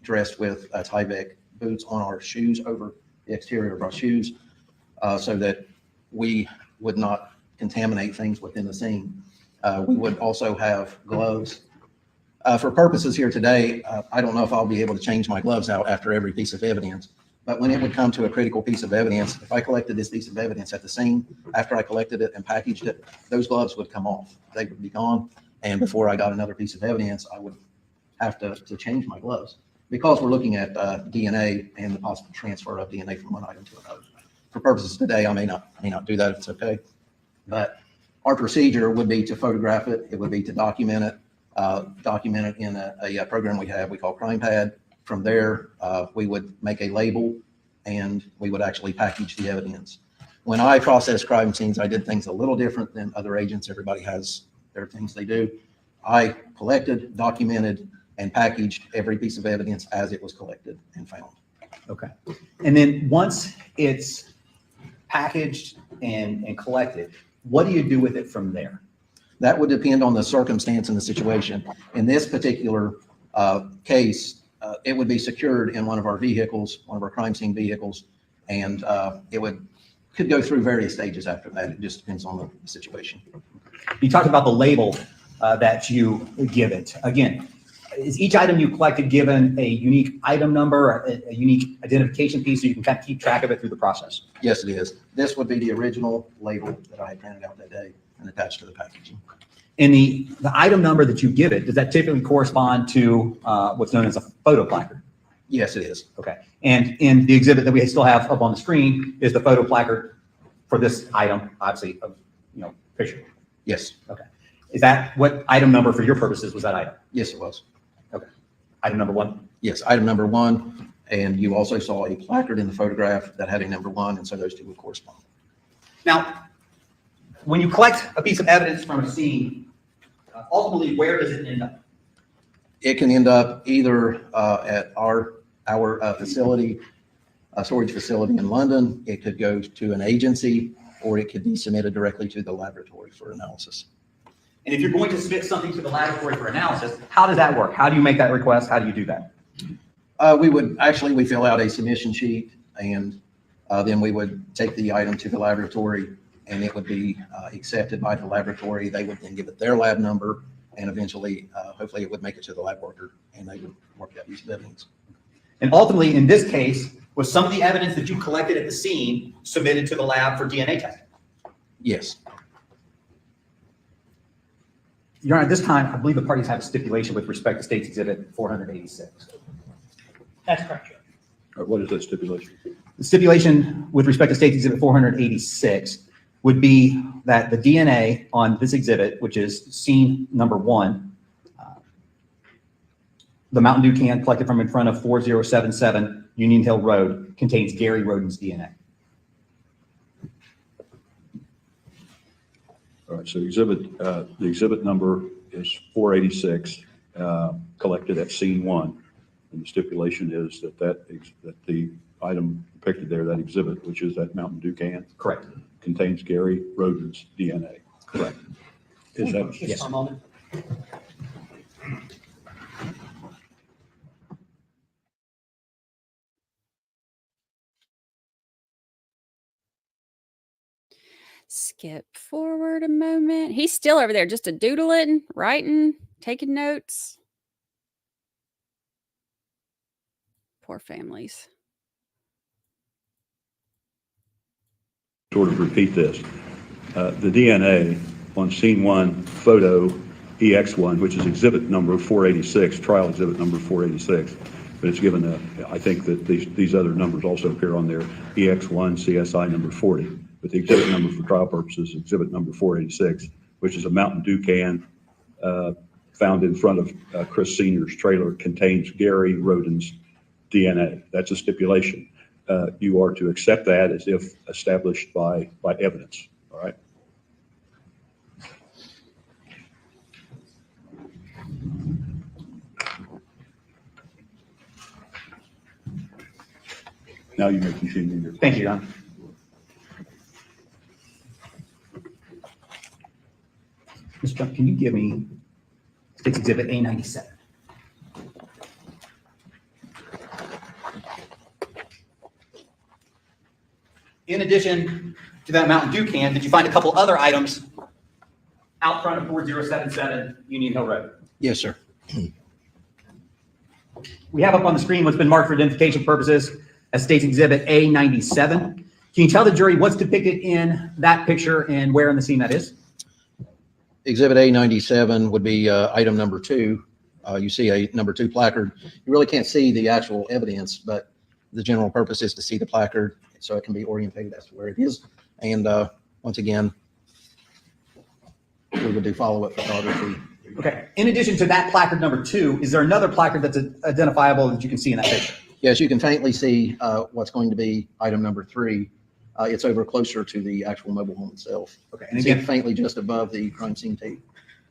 dressed with Tyvek boots on our shoes over the exterior of our shoes so that we would not contaminate things within the scene. We would also have gloves. For purposes here today, I don't know if I'll be able to change my gloves out after every piece of evidence, but when it would come to a critical piece of evidence, if I collected this piece of evidence at the scene, after I collected it and packaged it, those gloves would come off. They would be gone. And before I got another piece of evidence, I would have to change my gloves because we're looking at DNA and the possible transfer of DNA from one item to another. For purposes today, I may not do that if it's okay. But our procedure would be to photograph it. It would be to document it in a program we call Crime Pad. From there, we would make a label and we would actually package the evidence. When I processed crime scenes, I did things a little different than other agents. Everybody has their things they do. I collected, documented, and packaged every piece of evidence as it was collected and found. Okay. And then once it's packaged and collected, what do you do with it from there? That would depend on the circumstance and the situation. In this particular case, it would be secured in one of our vehicles, one of our crime scene vehicles, and it could go through various stages after that. It just depends on the situation. You talked about the label that you give it. Again, is each item you collected given a unique item number, a unique identification piece, so you can kind of keep track of it through the process? Yes, it is. This would be the original label that I had printed out that day and attached to the packaging. And the item number that you give it, does that typically correspond to what's known as a photo placard? Yes, it is. Okay. And in the exhibit that we still have up on the screen is the photo placard for this item, obviously, of, picture. Yes. Okay. Is that what item number for your purposes was that item? Yes, it was. Okay. Item number 1? Yes, item number 1. And you also saw a placard in the photograph that had a number 1, and so those two would correspond. Now, when you collect a piece of evidence from a scene, ultimately, where does it end up? It can end up either at our facility, a storage facility in London. It could go to an agency, or it could be submitted directly to the laboratory for analysis. And if you're going to submit something to the laboratory for analysis, how does that work? How do you make that request? How do you do that? We fill out a submission sheet, and then we would take the item to the laboratory, and it would be accepted by the laboratory. They would then give it their lab number, and eventually, hopefully, it would make it to the lab worker, and they would work that piece of evidence. And ultimately, in this case, Was some of the evidence that you collected at the scene submitted to the lab for DNA testing? Yes. Your Honor, at this time, I believe the parties have a stipulation with respect to State's Exhibit 486. That's correct, Judge. All right, what is that stipulation? The stipulation with respect to State's Exhibit 486 would be that the DNA on this exhibit, which is scene number 1, the Mountain Dew can collected from in front of 4077 Union Hill Road, contains Gary Roden's DNA. All right, so the exhibit number is 486, collected at scene 1. And the stipulation is that the item depicted there, that exhibit, which is that Mountain Dew can, Correct. contains Gary Roden's DNA. Correct. Is that? Just for a moment. Skip forward a moment. He's still over there, just a doodling, writing, taking notes. Poor families. Sort of repeat this. The DNA on scene 1, photo EX1, which is exhibit number 486, trial exhibit number 486, but it's given I think that these other numbers also appear on there, EX1, CSI number 40, but the exhibit number for trial purposes is exhibit number 486, which is a Mountain Dew can found in front of Chris Sr.'s trailer, contains Gary Roden's DNA. That's a stipulation. You are to accept that as if established by evidence, all right? Now you may continue your. Thank you, Your Honor. Mr. Jump, can you give me State's Exhibit A97? In addition to that Mountain Dew can, did you find a couple other items out front of 4077 Union Hill Road? Yes, sir. We have up on the screen what's been marked for identification purposes as State's Exhibit A97. Can you tell the jury what's depicted in that picture and where in the scene that is? Exhibit A97 would be item number 2. You see a number 2 placard. You really can't see the actual evidence, but the general purpose is to see the placard so it can be orientated as to where it is. And once again, we would do follow-up photography. Okay. In addition to that placard number 2, is there another placard that's identifiable that you can see in that picture? Yes, you can faintly see what's going to be item number 3. It's over closer to the actual mobile home itself. Okay. And again, faintly just above the crime scene tape.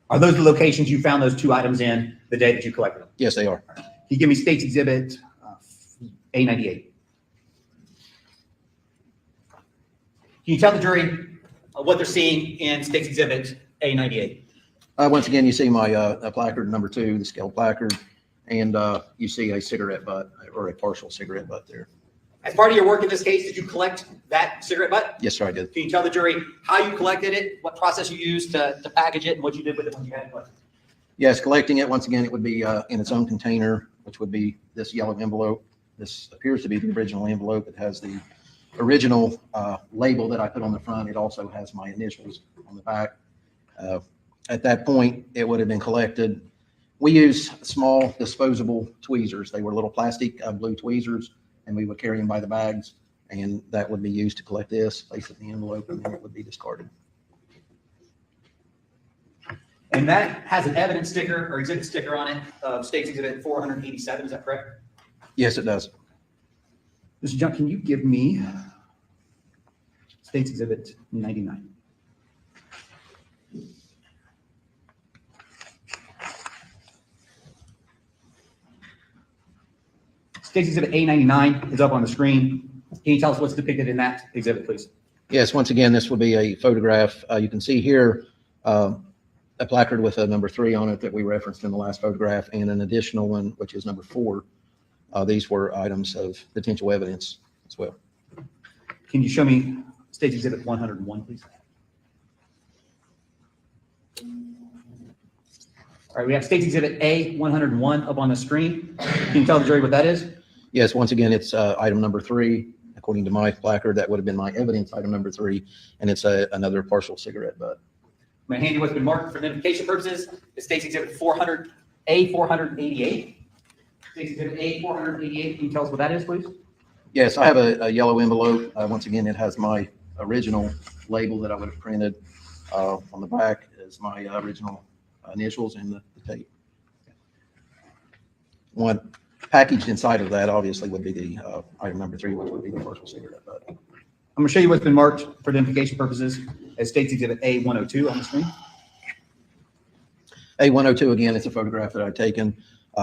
Are those the locations you found those 2 items in the day that you collected them? Yes, they are. Can you give me State's Exhibit A98? Can you tell the jury what they're seeing in State's Exhibit A98? Once again, you see my placard number 2, the scale placard, and you see a cigarette butt or a partial cigarette butt there. As part of your work in this case, did you collect that cigarette butt? Yes, sir, I did. Can you tell the jury how you collected it, what process you used to package it, and what you did with it when you had it collected? Yes, collecting it, once again, it would be in its own container, which would be this yellow envelope. This appears to be the original envelope. It has the original label that I put on the front. It also has my initials on the back. At that point, it would have been collected. We use small disposable tweezers. They were little plastic blue tweezers, and we would carry them by the bags, and that would be used to collect this, place it in the envelope, and then it would be discarded. And that has an evidence sticker or exhibit sticker on it of State's Exhibit 487, is that correct? Yes, it does. Mr. Junk, can you give me State's Exhibit 99? State's Exhibit A99 is up on the screen. Can you tell us what's depicted in that exhibit, please? Yes, once again, this would be a photograph. You can see here a placard with a number 3 on it that we referenced in the last photograph, and an additional one, which is number 4. These were items of potential evidence as well. Can you show me State's Exhibit 101, please? All right, we have State's Exhibit A101 up on the screen. Can you tell the jury what that is? Yes, once again, it's item number 3. According to my placard, that would have been my evidence, item number 3, and it's another partial cigarette butt. I'm going to hand you what's been marked for identification purposes. It states Exhibit 488. States Exhibit A488. Can you tell us what that is, please? Yes, I have a yellow envelope. Once again, it has my original label that I would have printed on the back as my original initials and the tape. One packaged inside of that obviously would be the item number 3, which would be the partial cigarette butt. I'm going to show you what's been marked for identification purposes. It states Exhibit A102 on the screen. A102, again, it's a photograph that I've taken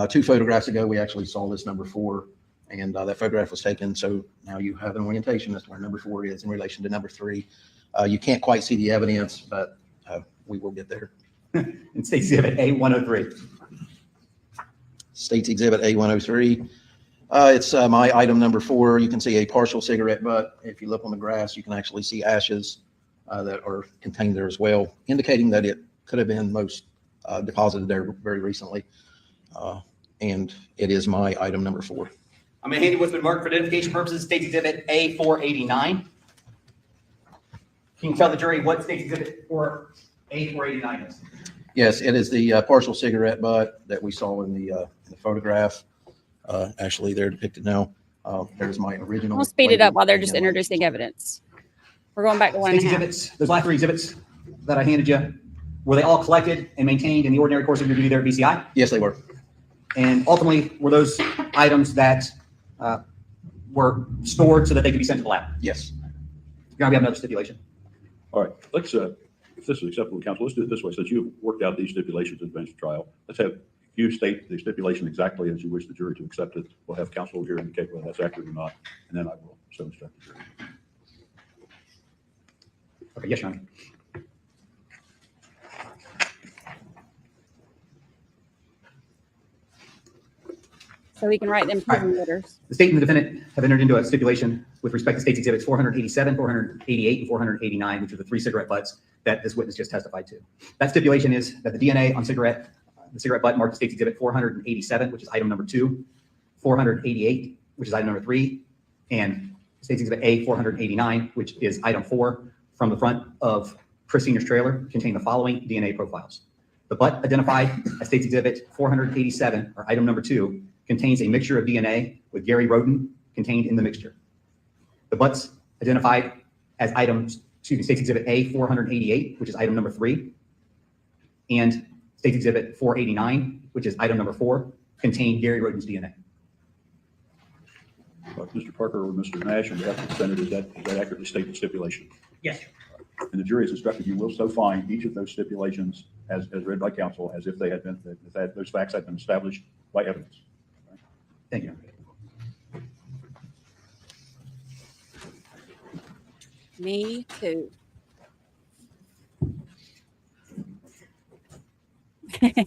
2 photographs ago. We actually saw this number 4, and that photograph was taken. So now you have an orientation as to where number 4 is in relation to number 3. You can't quite see the evidence, but we will get there. It states Exhibit A103. States Exhibit A103. It's my item number 4. You can see a partial cigarette butt. If you look on the grass, you can actually see ashes that are contained there as well, indicating that it could have been most deposited there very recently. And it is my item number 4. I'm going to hand you what's been marked for identification purposes. States Exhibit A489. Can you tell the jury what States Exhibit A489 is? Yes, it is the partial cigarette butt that we saw in the photograph. Actually, they're depicted now. There's my original. We'll speed it up while they're just introducing evidence. We're going back to 1.5. Exhibits, those last 3 exhibits that I handed you, were they all collected and maintained in the ordinary course of your duty there at BCI? Yes, they were. And ultimately, were those items that were stored so that they could be sent to the lab? Yes. We have another stipulation. All right, let's, if this is acceptable to counsel, let's do it this way. Since you've worked out these stipulations in bench trial, let's have you state the stipulation exactly as you wish the jury to accept it. We'll have counsel here indicate whether that's accurate or not, and then I will so instruct the jury. Okay, yes, Your Honor. So we can write them proving letters. The state and the defendant have entered into a stipulation with respect to States Exhibits 487, 488, and 489, which are the 3 cigarette butts that this witness just testified to. That stipulation is that the DNA on the cigarette butt marked States Exhibit 487, which is item number 2, 488, which is item number 3, and States Exhibit A489, which is item 4, from the front of Chris Sr.'s trailer, contain the following DNA profiles. The butt identified as States Exhibit 487, or item number 2, contains a mixture of DNA with Gary Roden contained in the mixture. The butts identified as States Exhibit A488, which is item number 3, and States Exhibit 489, which is item number 4, contain Gary Roden's DNA. Mr. Parker or Mr. Nash, on behalf of the defendant, does that accurately state the stipulation? Yes. And the jury is instructed you will so find each of those stipulations as read by counsel as if they had been, if those facts had been established by evidence. Thank you. Me too.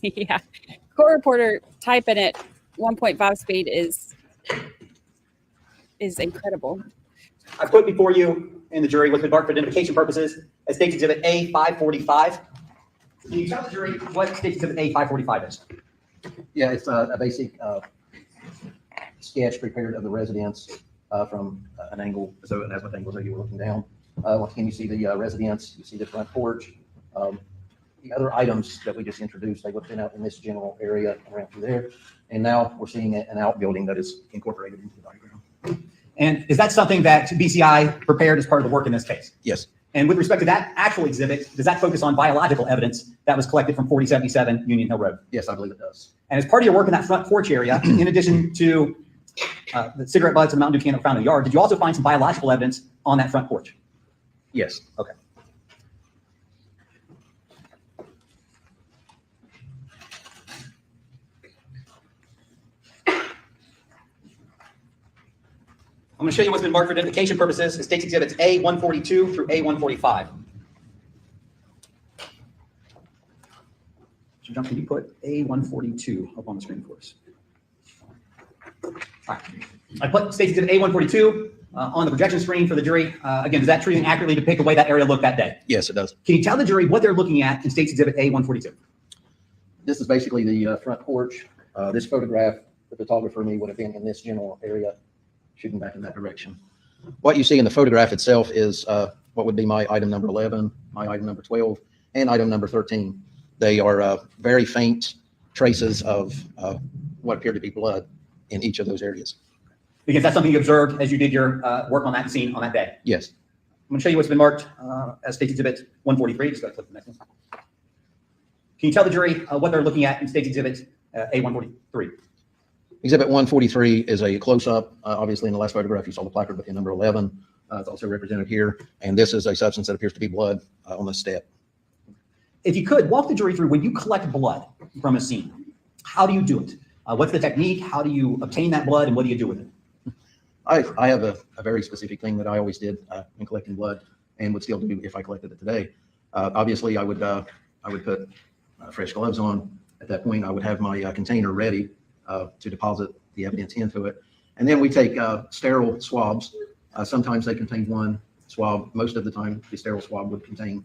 Yeah. Court reporter typing at 1.5 speed is incredible. I've put before you and the jury what's been marked for identification purposes as States Exhibit A545. Can you tell the jury what States Exhibit A545 is? Yeah, it's a basic sketch prepared of the residence from an angle, so an azimuth angle, so you were looking down. Once again, you see the residence, you see the front porch. The other items that we just introduced, they would have been out in this general area around through there. And now we're seeing an outbuilding that is incorporated into the diagram. And is that something that BCI prepared as part of the work in this case? Yes. And with respect to that actual exhibit, does that focus on biological evidence that was collected from 4077 Union Hill Road? Yes, I believe it does. And as part of your work in that front porch area, in addition to the cigarette butts and Mountain Dew can that were found in the yard, did you also find some biological evidence on that front porch? Yes. Okay. I'm going to show you what's been marked for identification purposes as States Exhibits A142 through A145. So, John, can you put A142 up on the screen for us? All right. I put States Exhibit A142 on the projection screen for the jury. Again, does that treating accurately depict the way that area looked that day? Yes, it does. Can you tell the jury what they're looking at in States Exhibit A142? This is basically the front porch. This photograph the photographer and me would have been in this general area, shooting back in that direction. What you see in the photograph itself is what would be my item number 11, my item number 12, and item number 13. They are very faint traces of what appeared to be blood in each of those areas. Because that's something you observed as you did your work on that scene on that day. Yes. I'm going to show you what's been marked as State's Exhibit 143. Just got to click the next one. Can you tell the jury what they're looking at in State's Exhibit A143? Exhibit 143 is a close-up. Obviously, in the last photograph, you saw the placard with the number 11. It's also represented here. And this is a substance that appears to be blood on the step. If you could, walk the jury through when you collect blood from a scene. How do you do it? What's the technique? How do you obtain that blood, and what do you do with it? I have a very specific thing that I always did in collecting blood, and would still do if I collected it today. Obviously, I would put fresh gloves on. At that point, I would have my container ready to deposit the evidence into it. And then we take sterile swabs. Sometimes they contain one swab. Most of the time, the sterile swab would contain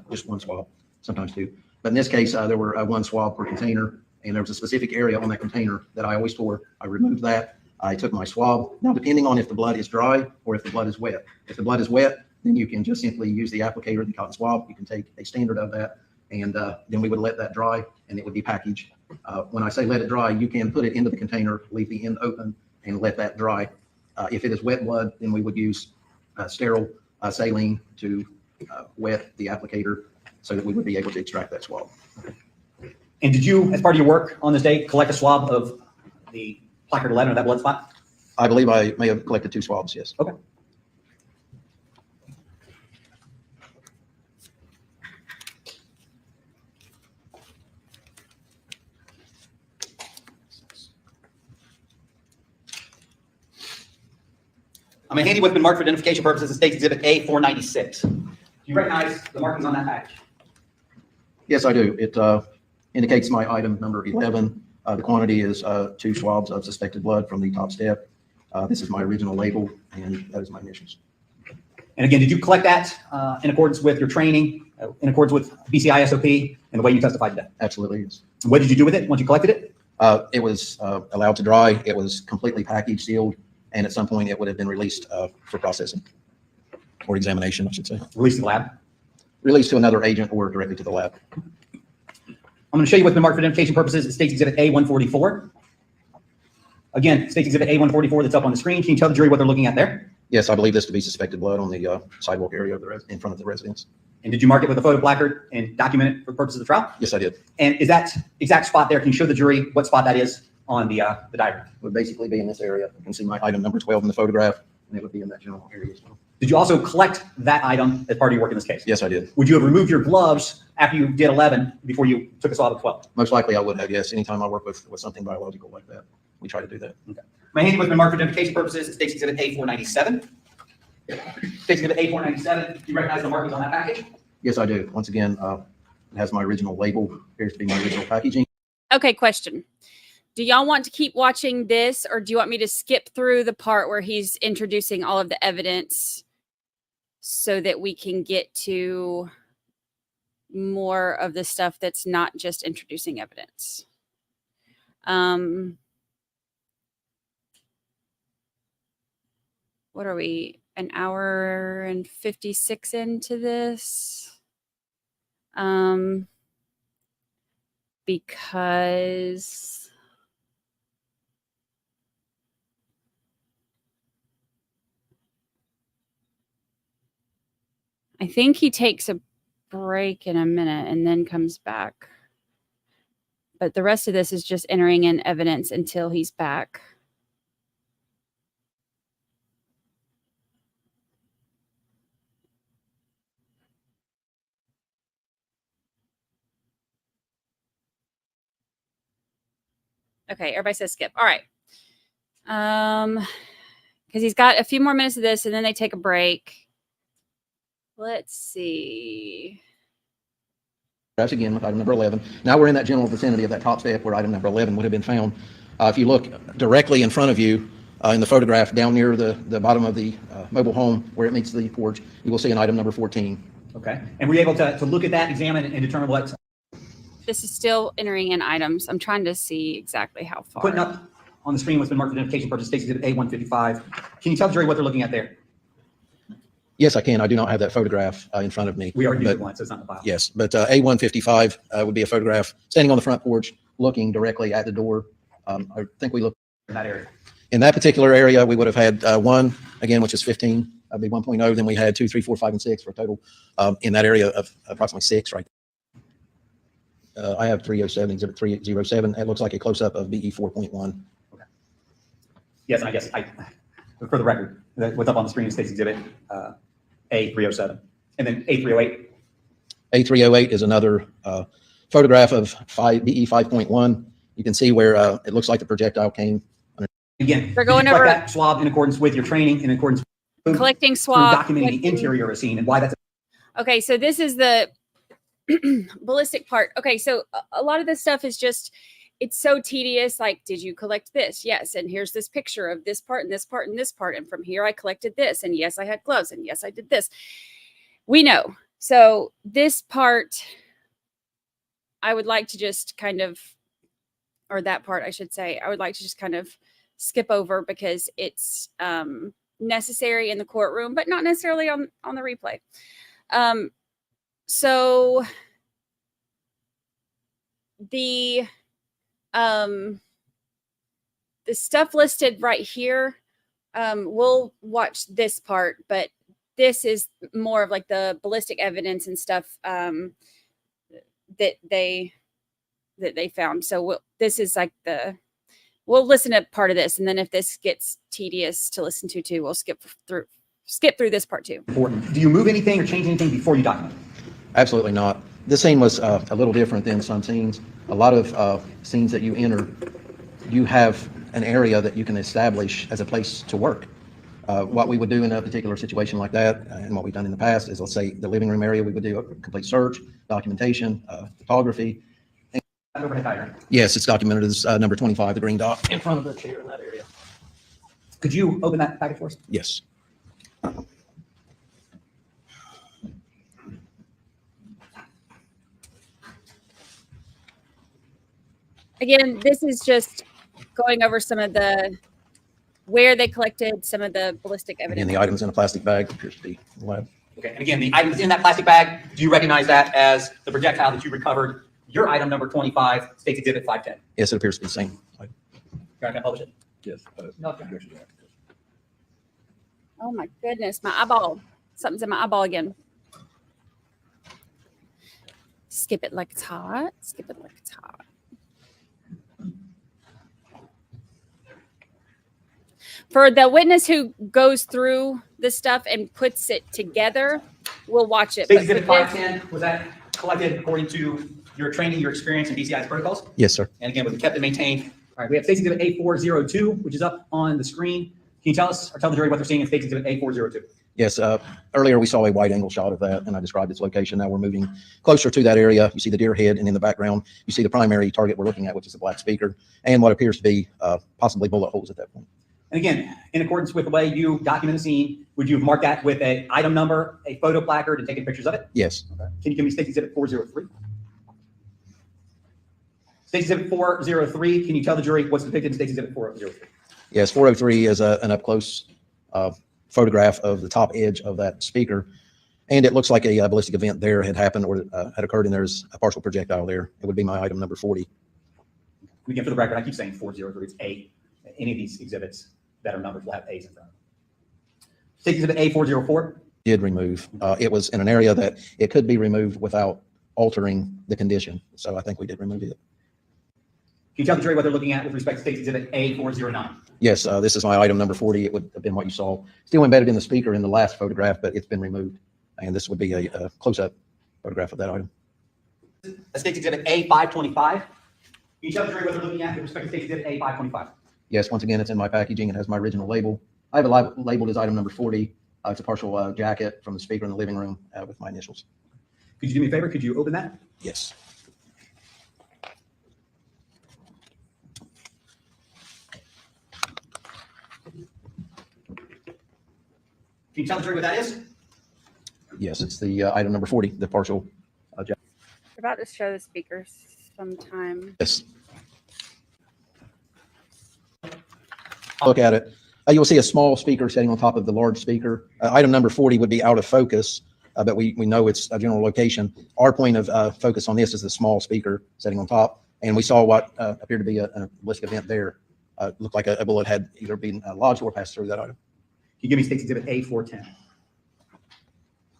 just one swab, sometimes two. But in this case, there were one swab per container, and there was a specific area on that container that I always tore. I removed that. I took my swab. Now, depending on if the blood is dry or if the blood is wet. If the blood is wet, then you can just simply use the applicator, the cotton swab. You can take a standard of that, and then we would let that dry, and it would be packaged. When I say let it dry, you can put it into the container, leave the end open, and let that dry. If it is wet blood, then we would use sterile saline to wet the applicator so that we would be able to extract that swab. And did you, as part of your work on this day, collect a swab of the placard 11 or that blood spot? I believe I may have collected 2 swabs, yes. Okay. I'm going to hand you what's been marked for identification purposes as State's Exhibit A496. Do you recognize the markings on that package? Yes, I do. It indicates my item number 11. The quantity is 2 swabs of suspected blood from the top step. This is my original label, and that is my initials. And again, did you collect that in accordance with your training, in accordance with BCI SOP, and the way you testified today? Absolutely, yes. What did you do with it once you collected it? It was allowed to dry. It was completely packaged, sealed, and at some point it would have been released for processing or examination, I should say. Released to the lab? Released to another agent or directly to the lab. I'm going to show you what's been marked for identification purposes at State's Exhibit A144. Again, State's Exhibit A144 that's up on the screen. Can you tell the jury what they're looking at there? Yes, I believe this to be suspected blood on the sidewalk area of the in front of the residence. And did you mark it with a photo placard and document it for purposes of the trial? Yes, I did. And is that exact spot there? Can you show the jury what spot that is on the diagram? It would basically be in this area. You can see my item number 12 in the photograph, and it would be in that general area as well. Did you also collect that item as part of your work in this case? Yes, I did. Would you have removed your gloves after you did 11 before you took a swab of 12? Most likely I would have, yes. Anytime I work with something biological like that, we try to do that. Okay. My hand was been marked for identification purposes at State's Exhibit A497. State's Exhibit A497, do you recognize the markings on that package? Yes, I do. Once again, it has my original label, appears to be my original packaging. Okay, question. Do y'all want to keep watching this, or do you want me to skip through the part where he's introducing all of the evidence so that we can get to more of the stuff that's not just introducing evidence? What are we, an hour and 56 into this? Because I think he takes a break in a minute and then comes back. But the rest of this is just entering in evidence until he's back. Okay, everybody says skip. All right. Because he's got a few more minutes of this and then they take a break. Let's see. That's again with item number 11. Now we're in that general vicinity of that top step where item number 11 would have been found. If you look directly in front of you in the photograph down near the bottom of the mobile home where it meets the porch, you will see an item number 14. Okay. And were you able to look at that, examine, and determine what? This is still entering in items. I'm trying to see exactly how far. Putting up on the screen what's been marked for identification purposes, State's Exhibit A155. Can you tell the jury what they're looking at there? Yes, I can. I do not have that photograph in front of me. We already used but- it once, so it's not in the file. Yes, but A155 would be a photograph standing on the front porch, looking directly at the door. I think we looked In that area. in that particular area. We would have had one again, which is 15. That'd be 1.0. Then we had 2, 3, 4, 5, and 6 for a total in that area of approximately 6. Right. I have 307, Exhibit 307. It looks like a close up of BE 4.1. Okay. Yes, and I guess for the record, what's up on the screen is State's Exhibit A307, and then A308. A308 is another photograph of BE 5.1. You can see where it looks like the projectile came. Again, We're going did you collect over- that swab in accordance with your training, in accordance with Collecting swab. documenting the collecting- interior of a scene and why that's Okay, so this is the ballistic part. Okay, so a lot of this stuff is just, it's so tedious. Like, did you collect this? Yes. And here's this picture of this part and this part and this part. And from here, I collected this. And yes, I had gloves. And yes, I did this. We know. So this part, I would like to just kind of, or that part, I should say, I would like to just kind of skip over because it's necessary in the courtroom, but not necessarily on the replay. So the stuff listed right here, we'll watch this part, but this is more of like the ballistic evidence and stuff that they found. So this is like we'll listen to part of this, and then if this gets tedious to listen to too, we'll skip through this part too. important. Do you move anything or change anything before you document? Absolutely not. This scene was a little different than some scenes. A lot of scenes that you enter, you have an area that you can establish as a place to work. What we would do in a particular situation like that, and what we've done in the past, is let's say the living room area, we would do a complete search, documentation, photography. Overhead diagram. Yes, it's documented as number 25, the green dot in front of the chair in that area. Could you open that package for us? Yes. Again, this is just going over some of where they collected some of the ballistic Again, evidence. the items in a plastic bag appears to be lab. Okay, and again, the items in that plastic bag, do you recognize that as the projectile that you recovered? Your item number 25, State's Exhibit 510. Yes, it appears to be the same. You're not gonna publish it? Yes. No, objection. Oh my goodness, my eyeball. Something's in my eyeball again. Skip it like it's hot. Skip it like it's hot. For the witness who goes through this stuff and puts it together, we'll watch it. State's But Exhibit for this- 510, was that collected according to your training, your experience, and BCI's protocols? Yes, sir. And again, was it kept and maintained? All right, we have State's Exhibit A402, which is up on the screen. Can you tell us, or tell the jury what they're seeing in State's Exhibit A402? Yes, earlier we saw a wide angle shot of that, and I described its location. Now we're moving closer to that area. You see the deer head, and in the background, you see the primary target we're looking at, which is a black speaker, and what appears to be possibly bullet holes at that point. And again, in accordance with the way you document the scene, would you have marked that with an item number, a photo placard, and taken pictures of it? Yes. Okay. Can you give me State's Exhibit 403? State's Exhibit 403, can you tell the jury what's depicted in State's Exhibit 403? Yes, 403 is an up-close photograph of the top edge of that speaker, and it looks like a ballistic event there had happened or had occurred, and there's a partial projectile there. It would be my item number 40. Again, for the record, I keep saying 403, it's A. Any of these exhibits that are numbered will have A's in front of them. State's Exhibit A404. Did remove. It was in an area that it could be removed without altering the condition, so I think we did remove it. Can you tell the jury what they're looking at with respect to State's Exhibit A409? Yes, this is my item number 40. It would have been what you saw. Still embedded in the speaker in the last photograph, but it's been removed. And this would be a close-up photograph of that item. State's Exhibit A525. Can you tell the jury what they're looking at with respect to State's Exhibit A525? Yes, once again, it's in my packaging. It has my original label. I have it labeled as item number 40. It's a partial jacket from the speaker in the living room with my initials. Could you do me a favor? Could you open that? Yes. Can you tell the jury what that is? Yes, it's the item number 40, the partial jacket. We're about to show the speakers sometime. Yes. Look at it. You'll see a small speaker sitting on top of the large speaker. Item number 40 would be out of focus, but we know it's a general location. Our point of focus on this is the small speaker sitting on top. And we saw what appeared to be a ballistic event there. Looked like a bullet had either been lodged or passed through that item. Can you give me State's Exhibit A410?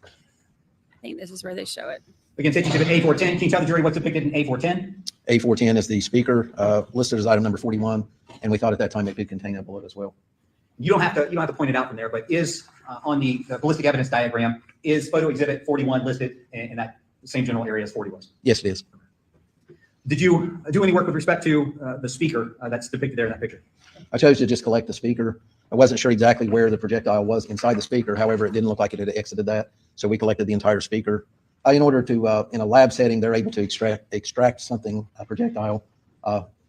I think this is where they show it. Again, State's Exhibit A410. Can you tell the jury what's depicted in A410? A410 is the speaker listed as item number 41. And we thought at that time it could contain a bullet as well. You don't have to point it out from there, but is on the ballistic evidence diagram, is photo exhibit 41 listed in that same general area as 40 was? Yes, it is. Did you do any work with respect to the speaker that's depicted there in that picture? I chose to just collect the speaker. I wasn't sure exactly where the projectile was inside the speaker. However, it didn't look like it had exited that. So we collected the entire speaker. In order to, in a lab setting, they're able to extract something, a projectile,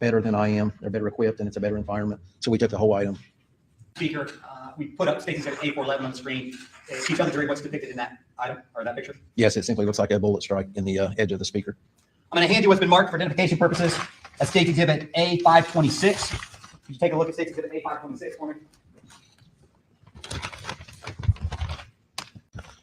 better than I am. They're better equipped and it's a better environment. So we took the whole item. Speaker, we put up State's Exhibit A411 on the screen. Can you tell the jury what's depicted in that item or that picture? Yes, it simply looks like a bullet strike in the edge of the speaker. I'm going to hand you what's been marked for identification purposes as State's Exhibit A526. Could you take a look at State's Exhibit A526 for me?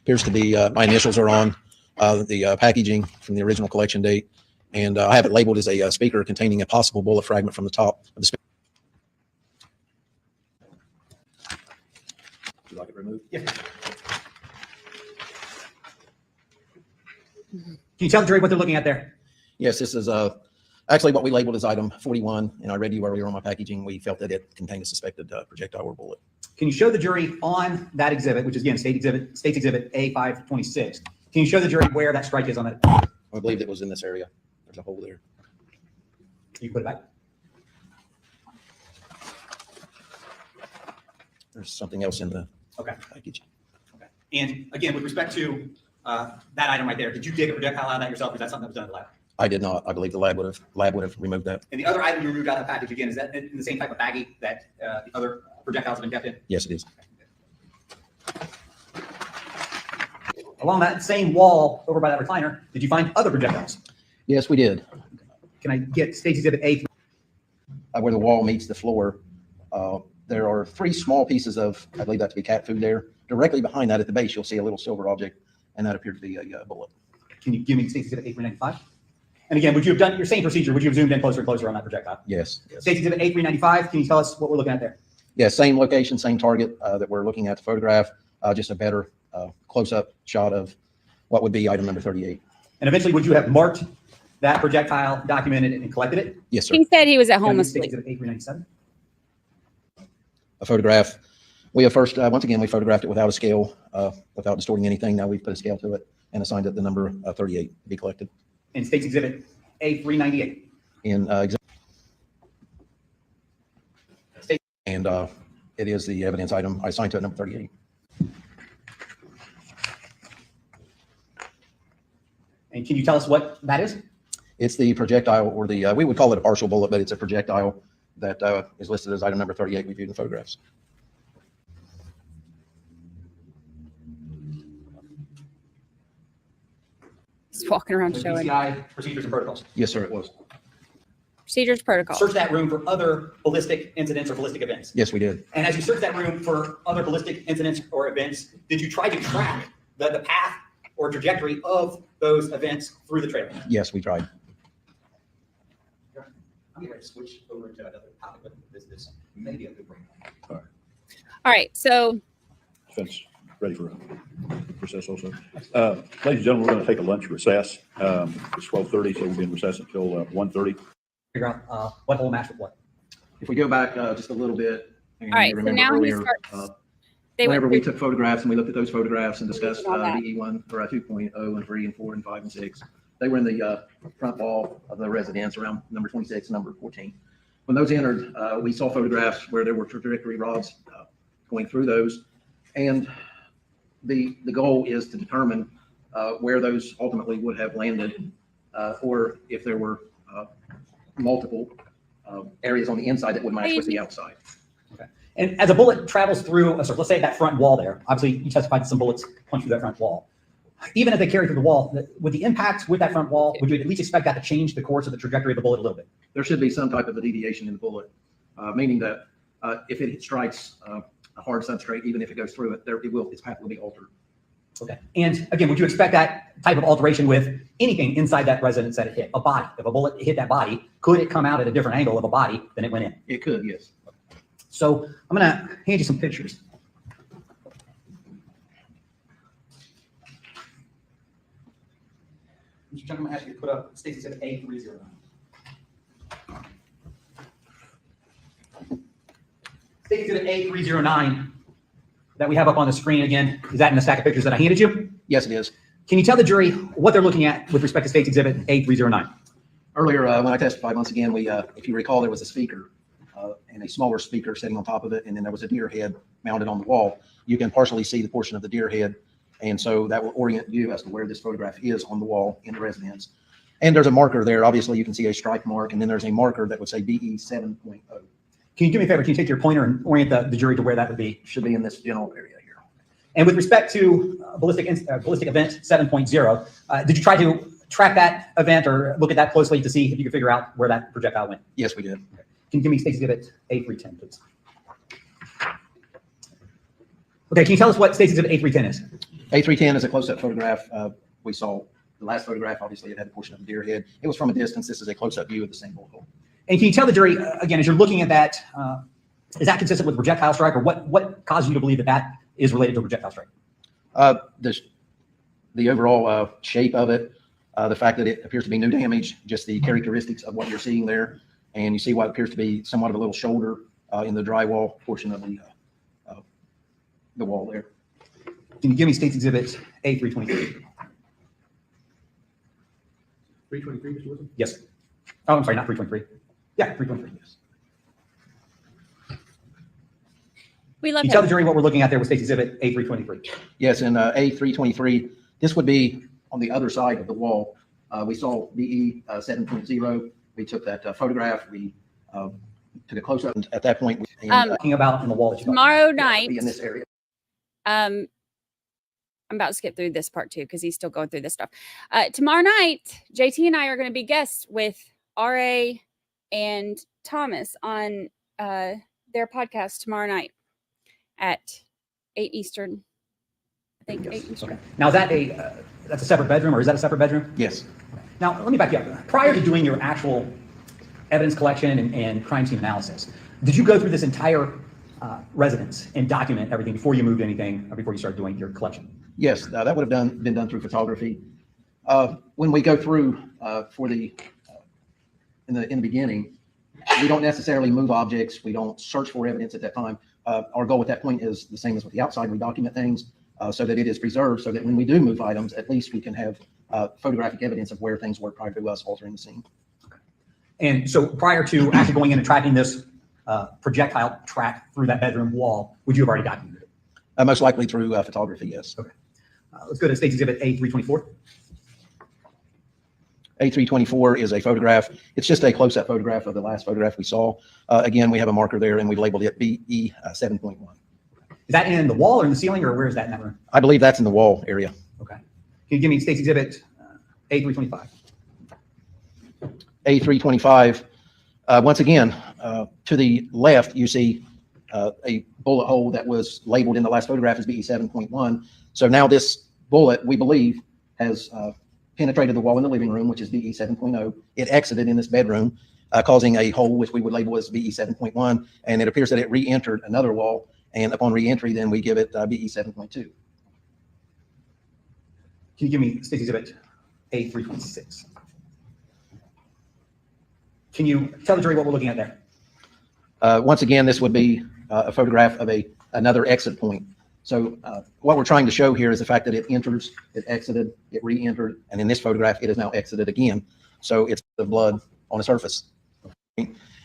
Appears to be my initials are on the packaging from the original collection date. And I have it labeled as a speaker containing a possible bullet fragment from the top of the speaker. Would you like it removed? Yeah. Can you tell the jury what they're looking at there? Yes, this is actually what we labeled as item 41. And I read you earlier on my packaging. We felt that it contained a suspected projectile or bullet. Can you show the jury on that exhibit, which is again State's Exhibit A526? Can you show the jury where that strike is on that? I believe it was in this area. There's a hole there. You put it back. There's something else in the Okay. package. Okay. And again, with respect to that item right there, did you dig a projectile out of that yourself? Or is that something that was done in the lab? I did not. I believe the lab would have removed that. And the other item you removed out of the package, again, is that in the same type of baggie that the other projectiles have been kept in? Yes, it is. Along that same wall over by that recliner, did you find other projectiles? Yes, we did. Can I get State's Exhibit A? Where the wall meets the floor, there are 3 small pieces of, I believe that to be cat food there. Directly behind that at the base, you'll see a little silver object, and that appeared to be a bullet. Can you give me State's Exhibit A395? And again, would you have done your same procedure? Would you have zoomed in closer and closer on that projectile? Yes. Yes. State's Exhibit A395, can you tell us what we're looking at there? Yeah, same location, same target that we're looking at the photograph, just a better close-up shot of what would be item number 38. And eventually, would you have marked that projectile, documented it, and collected it? Yes, sir. He said he was at Can I home get asleep. State's Exhibit A397? A photograph. We have first, once again, we photographed it without a scale, without distorting anything. Now we've put a scale to it and assigned it the number 38 to be collected. And State's Exhibit A398. And it is the evidence item I assigned to it, number 38. And can you tell us what that is? It's the projectile, or the, we would call it a partial bullet, but it's a projectile that is listed as item number 38 we viewed in photographs. Just walking around The showing PCI procedures and protocols. Yes, sir, it was. procedures protocol. Search that room for other ballistic incidents or ballistic events. Yes, we did. And as you search that room for other ballistic incidents or events, did you try to track the path or trajectory of those events through the trailer? Yes, we tried. I'm getting ready to switch over to another topic, but this may be a good break. All right, so Defense ready for recess also. Ladies and gentlemen, we're going to take a lunch recess. It's 12:30, so we'll be in recess until 1:30. Figure out what hole matched with what. If we go back just a little bit. And all right, you so remember now he earlier, starts. They went whenever we through- took photographs and we looked at those photographs and discussed all that. DE1 for 2.0 and 3 and 4 and 5 and 6, they were in the front wall of the residence around number 26 and number 14. When those entered, we saw photographs where there were trajectory rods going through those. And the goal is to determine where those ultimately would have landed, or if there were multiple areas on the inside that would match with the outside. Okay. And as a bullet travels through a circle, let's say that front wall there, obviously you testified that some bullets punch through that front wall. Even if they carry through the wall, with the impact with that front wall, would you at least expect that to change the course of the trajectory of the bullet a little bit? There should be some type of a deviation in the bullet, meaning that If it strikes a hard substrate, even if it goes through it, its path will be altered. Okay. And again, would you expect that type of alteration with anything inside that residence that it hit? A body, if a bullet hit that body, could it come out at a different angle of a body than it went in? It could, yes. So I'm going to hand you some pictures. Mr. Chuck, I'm going to ask you to put up State Exhibit A309. State Exhibit A309 that we have up on the screen again, is that in the stack of pictures that I handed you? Yes, it is. Can you tell the jury what they're looking at with respect to State Exhibit A309? Earlier, when I testified, once again, if you recall, there was a speaker and a smaller speaker sitting on top of it, and then there was a deer head mounted on the wall. You can partially see the portion of the deer head, and so that will orient you as to where this photograph is on the wall in the residence. And there's a marker there. Obviously, you can see a strike mark, and then there's a marker that would say BE 7.0. Can you do me a favor? Can you take your pointer and orient the jury to where that would be? Should be in this general area here. And with respect to ballistic event 7.0, did you try to track that event or look at that closely to see if you could figure out where that projectile went? Yes, we did. Okay. Can you give me State Exhibit A310, please? Okay, can you tell us what State Exhibit A310 is? A310 is a close-up photograph. We saw the last photograph. Obviously, it had a portion of the deer head. It was from a distance. This is a close-up view of the same bullet hole. And can you tell the jury, again, as you're looking at that, is that consistent with projectile strike, or what caused you to believe that that is related to a projectile strike? The overall shape of it, the fact that it appears to be no damage, just the characteristics of what you're seeing there, and you see what appears to be somewhat of a little shoulder in the drywall portion of the wall there. Can you give me State Exhibit A323? 323, Mr. Wilson? Yes. Oh, I'm sorry, not 323. Yeah, 323, yes. We love Can you him. tell The jury what we're looking at there with State Exhibit A323. Yes, in A323, this would be on the other side of the wall. We saw BE 7.0. We took that photograph. We took a close-up at that point. Talking about in the wall that you got. Tomorrow night, in this area. I'm about to skip through this part too because he's still going through this stuff. Tomorrow night, JT and I are going to be guests with RA and Thomas on their podcast tomorrow night at 8 Eastern. I think Yes. 8 Eastern. Okay. Now, is that that's a separate bedroom, or is that a separate bedroom? Yes. Now, let me back you up. Prior to doing your actual evidence collection and crime scene analysis, did you go through this entire residence and document everything before you moved anything or before you started doing your collection? Yes, that would have been done through photography. When we go through in the beginning, we don't necessarily move objects. We don't search for evidence at that time. Our goal at that point is the same as with the outside. We document things so that it is preserved, so that when we do move items, at least we can have photographic evidence of where things were prior to us altering the scene. Okay. And so prior to actually going in and tracking this projectile track through that bedroom wall, would you have already documented it? Most likely through photography, yes. Okay. Let's go to State Exhibit A324. A324 is a photograph. It's just a close-up photograph of the last photograph we saw. Again, we have a marker there, and we labeled it BE 7.1. Is that in the wall or in the ceiling, or where is that in that room? I believe that's in the wall area. Okay. Can you give me State Exhibit A325? A325, once again, to the left, you see a bullet hole that was labeled in the last photograph as BE 7.1. So now this bullet, we believe, has penetrated the wall in the living room, which is BE 7.0. It exited in this bedroom, causing a hole, which we would label as BE 7.1. And it appears that it re-entered another wall. And upon re-entry, then we give it BE 7.2. Can you give me State Exhibit A326? Can you tell the jury what we're looking at there? Once again, this would be a photograph of another exit point. So what we're trying to show here is the fact that it enters, it exited, it re-entered, and in this photograph, it is now exited again. So it's the blood on the surface.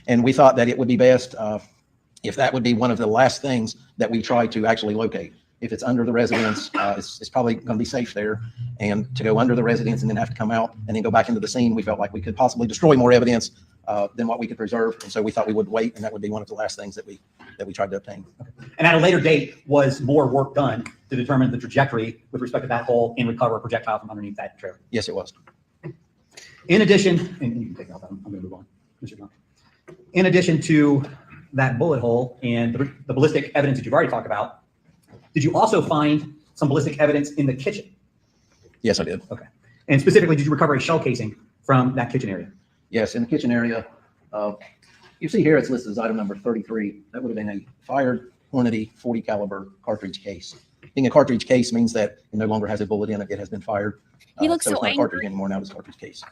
And we thought that it would be best if that would be one of the last things that we try to actually locate. If it's under the residence, it's probably going to be safe there. And to go under the residence and then have to come out and then go back into the scene, we felt like we could possibly destroy more evidence than what we could preserve. And so we thought we would wait, and that would be one of the last things that we tried to obtain. And at a later date, was more work done to determine the trajectory with respect to that hole and recover a projectile from underneath that trailer? Yes, it was. In addition, and you can take it off, I'm going to move on. Mr. John. In addition to that bullet hole and the ballistic evidence that you've already talked about, did you also find some ballistic evidence in the kitchen? Yes, I did. Okay. And specifically, did you recover a shell casing from that kitchen area? Yes, in the kitchen area, you see here it's listed as item number 33. That would have been a fired Hornady 40 caliber cartridge case. Being a cartridge case means that it no longer has a bullet in it. It has been fired. He looks so it's not a cartridge angry. anymore. Now it's a cartridge case.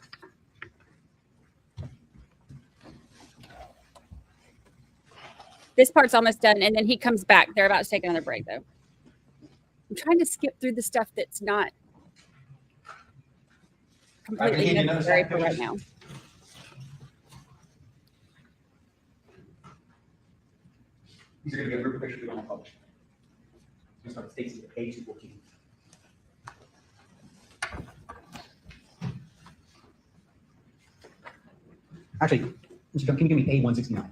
This part's almost done, and then he comes back. They're about to take another break, though. I'm trying to skip through the stuff that's not completely hand you another necessary stack for of right pictures? now. These are going to be a group of pictures we don't have published. I'm going to start with Stacy at page 214. Actually, Mr. Dunn, can you give me A169?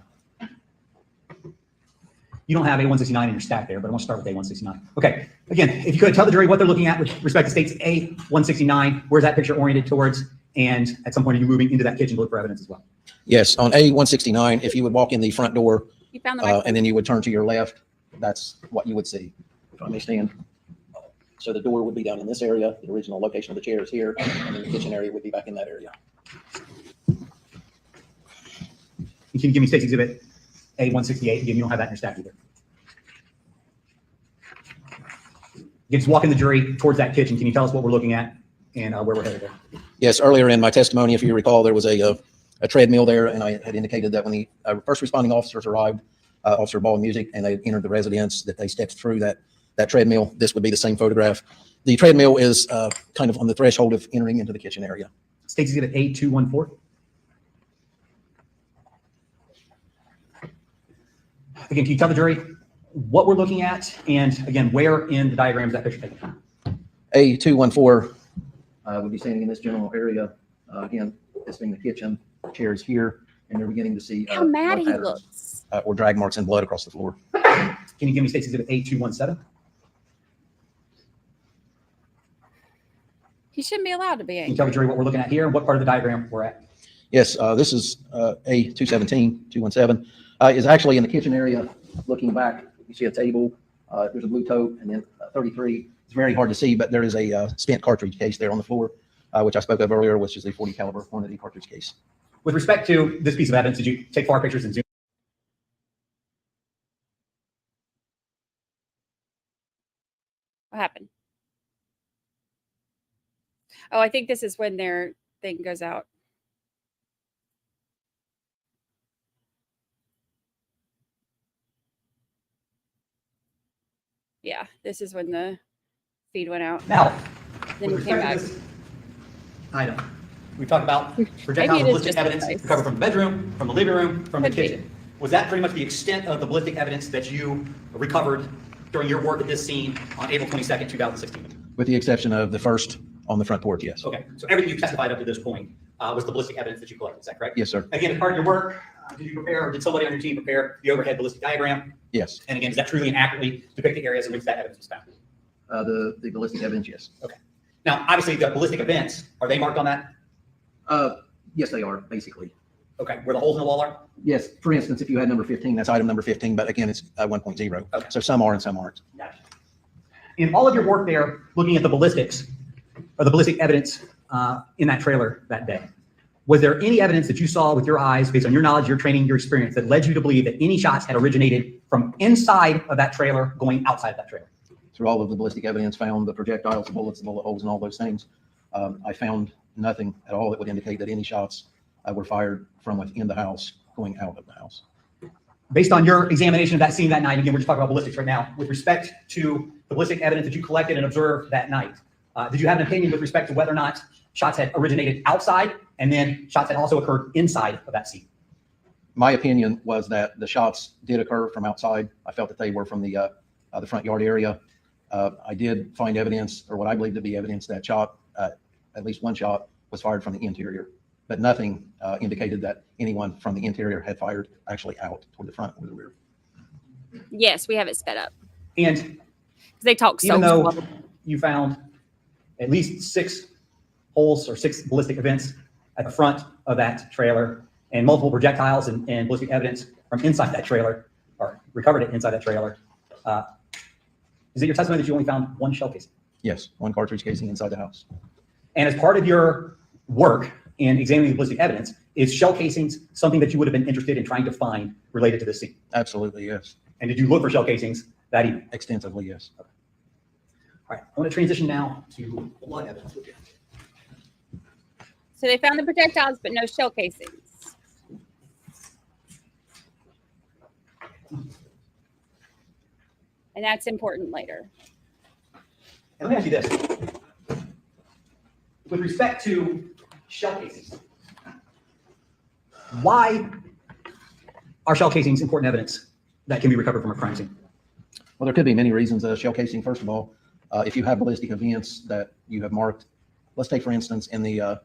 You don't have A169 in your stack there, but I want to start with A169. Okay, again, if you could tell the jury what they're looking at with respect to State's A169, where's that picture oriented towards? And at some point, are you moving into that kitchen to look for evidence as well? Yes, on A169, if you would walk in the front door You found the right and then you would turn to your left, that's what you would see. If I may stand. So the door would be down in this area. The original location of the chair is here, and then the kitchen area would be back in that area. Can you give me State's exhibit A168? Again, you don't have that in your stack either. You just walk in the jury towards that kitchen. Can you tell us what we're looking at and where we're headed there? Yes, earlier in my testimony, if you recall, there was a treadmill there, and I had indicated that when the first responding officers arrived, Officer Ball and Music, and they entered the residence, that they stepped through that treadmill. This would be the same photograph. The treadmill is kind of on the threshold of entering into the kitchen area. State's exhibit A214. Again, can you tell the jury what we're looking at, and again, where in the diagram is that picture taken? A214 would be standing in this general area. Again, this being the kitchen, chairs here, and they're beginning to see How mad blood he patterns, looks. or drag marks and blood across the floor. Can you give me State's exhibit A217? He shouldn't be allowed to be Can you angry. tell the jury what we're looking at here and what part of the diagram we're at? Yes, this is A217, 217, is actually in the kitchen area. Looking back, you see a table, there's a blue tote, and then 33. It's very hard to see, but there is a spent cartridge case there on the floor, which I spoke of earlier, which is a 40 caliber Hornady cartridge case. With respect to this piece of evidence, did you take far pictures and zoom? What happened? Oh, I think this is when their thing goes out. Yeah, this is when the feed went out. Now, Then with it came respect back. to this item, we talked about projectile Maybe it is ballistic just evidence nice. recovered from the bedroom, from the living room, from the Could be. kitchen. Was that pretty much the extent of the ballistic evidence that you recovered during your work at this scene on April 22nd, 2016? With the exception of the first on the front porch, yes. Okay, so everything you testified up to this point was the ballistic evidence that you collected, is that correct? Yes, sir. Again, as part of your work, did you prepare, or did somebody on your team prepare the overhead ballistic diagram? Yes. And again, does that truly and accurately depict the areas in which that evidence was found? The ballistic evidence, yes. Okay. Now, obviously, the ballistic events, are they marked on that? Yes, they are, basically. Okay, where the holes in the wall are? Yes, for instance, if you had number 15, that's item number 15, but again, it's 1.0. Okay. So some are and some aren't. Gotcha. In all of your work there, looking at the ballistics, or the ballistic evidence in that trailer that day, was there any evidence that you saw with your eyes, based on your knowledge, your training, your experience, that led you to believe that any shots had originated from inside of that trailer going outside of that trailer? Through all of the ballistic evidence found, the projectiles, the bullets, the bullet holes, and all those things, I found nothing at all that would indicate that any shots were fired from within the house going out of the house. Based on your examination of that scene that night, again, we're just talking about ballistics right now, with respect to the ballistic evidence that you collected and observed that night, did you have an opinion with respect to whether or not shots had originated outside and then shots had also occurred inside of that scene? My opinion was that the shots did occur from outside. I felt that they were from the front yard area. I did find evidence, or what I believe to be evidence, that shot, at least one shot, was fired from the interior, but nothing indicated that anyone from the interior had fired actually out toward the front or the rear. Yes, we have it sped up. And 'Cause they talk so even though slow. you found at least 6 holes or 6 ballistic events at the front of that trailer and multiple projectiles and ballistic evidence from inside that trailer, or recovered it inside that trailer. Is it your testimony that you only found one shell casing? Yes, one cartridge casing inside the house. And as part of your work in examining the ballistic evidence, is shell casings something that you would have been interested in trying to find related to this scene? Absolutely, yes. And did you look for shell casings that evening? Extensively, yes. All right, I want to transition now to blood evidence with you. So they found the projectiles, but no shell casings. And that's important later. And let me ask you this. With respect to shell casings, why are shell casings important evidence that can be recovered from a crime scene? Well, there could be many reasons. Shell casing, first of all, if you have ballistic events that you have marked, let's take, for instance, in the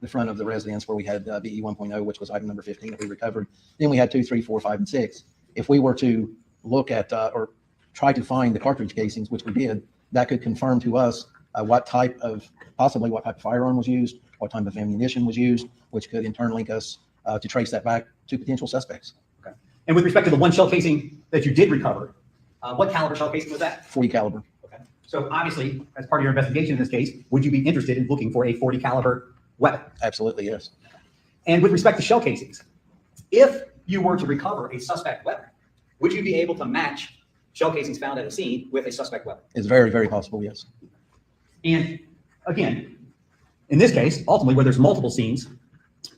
front of the residence where we had BE 1.0, which was item number 15 that we recovered. Then we had 2, 3, 4, 5, and 6. If we were to look at or try to find the cartridge casings, which we did, that could confirm to us possibly what type of firearm was used, what type of ammunition was used, which could in turn link us to trace that back to potential suspects. Okay. And with respect to the one shell casing that you did recover, what caliber shell casing was that? 40 caliber. Okay. So obviously, as part of your investigation in this case, would you be interested in looking for a 40 caliber weapon? Absolutely, yes. And with respect to shell casings, if you were to recover a suspect weapon, would you be able to match shell casings found at a scene with a suspect weapon? It's very, very possible, yes. And again, in this case, ultimately where there's multiple scenes,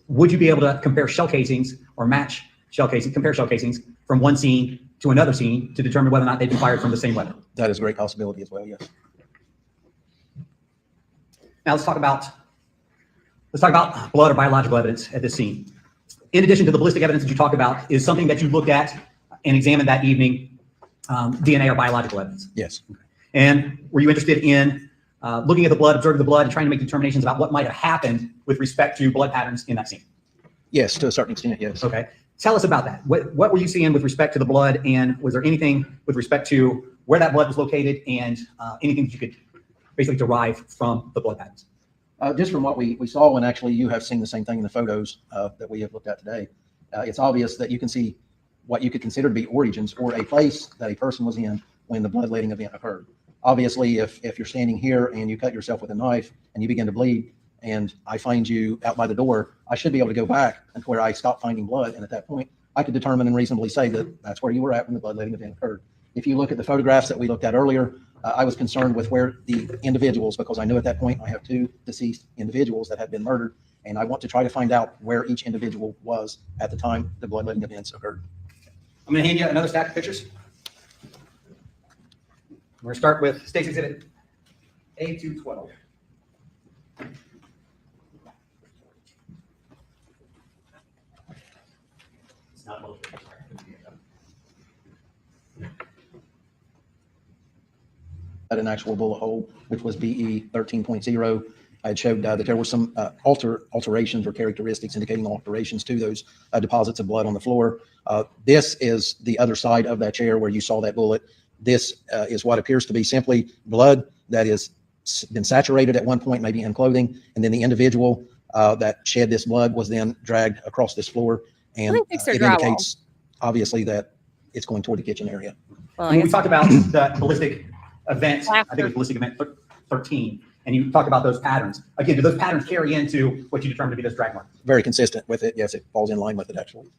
would you be able to compare shell casings or match shell casings, compare shell casings from one scene to another scene to determine whether or not they've been fired from the same weapon? That is a great possibility as well, yes. Now let's talk about blood or biological evidence at this scene. In addition to the ballistic evidence that you talk about, is something that you looked at and examined that evening DNA or biological evidence? Yes. And were you interested in looking at the blood, observing the blood, and trying to make determinations about what might have happened with respect to blood patterns in that scene? Yes, to a certain extent, yes. Okay. Tell us about that. What were you seeing with respect to the blood, and was there anything with respect to where that blood was located and anything that you could basically derive from the blood patterns? Just from what we saw, and actually you have seen the same thing in the photos that we have looked at today, it's obvious that you can see what you could consider to be origins or a place that a person was in when the bloodletting event occurred. Obviously, if you're standing here and you cut yourself with a knife and you begin to bleed, and I find you out by the door, I should be able to go back and where I stopped finding blood. And at that point, I could determine and reasonably say that that's where you were at when the bloodletting event occurred. If you look at the photographs that we looked at earlier, I was concerned with where the individuals, because I knew at that point I have 2 deceased individuals that had been murdered, and I want to try to find out where each individual was at the time the bloodletting events occurred. I'm going to hand you another stack of pictures. We're going to start with State's Exhibit A212. It's not a bullet. At an actual bullet hole, which was BE 13.0. I had showed that there were some alterations or characteristics indicating alterations to those deposits of blood on the floor. This is the other side of that chair where you saw that bullet. This is what appears to be simply blood that has been saturated at one point, maybe in clothing, and then the individual that shed this blood was then dragged across this floor, and it indicates obviously that it's going toward the kitchen area. Well, When we talked about the ballistic event, I think it was ballistic event 13, and you talked about those patterns. Again, do those patterns carry into what you determined to be those drag marks? Very consistent with it. Yes, it falls in line with it, actually.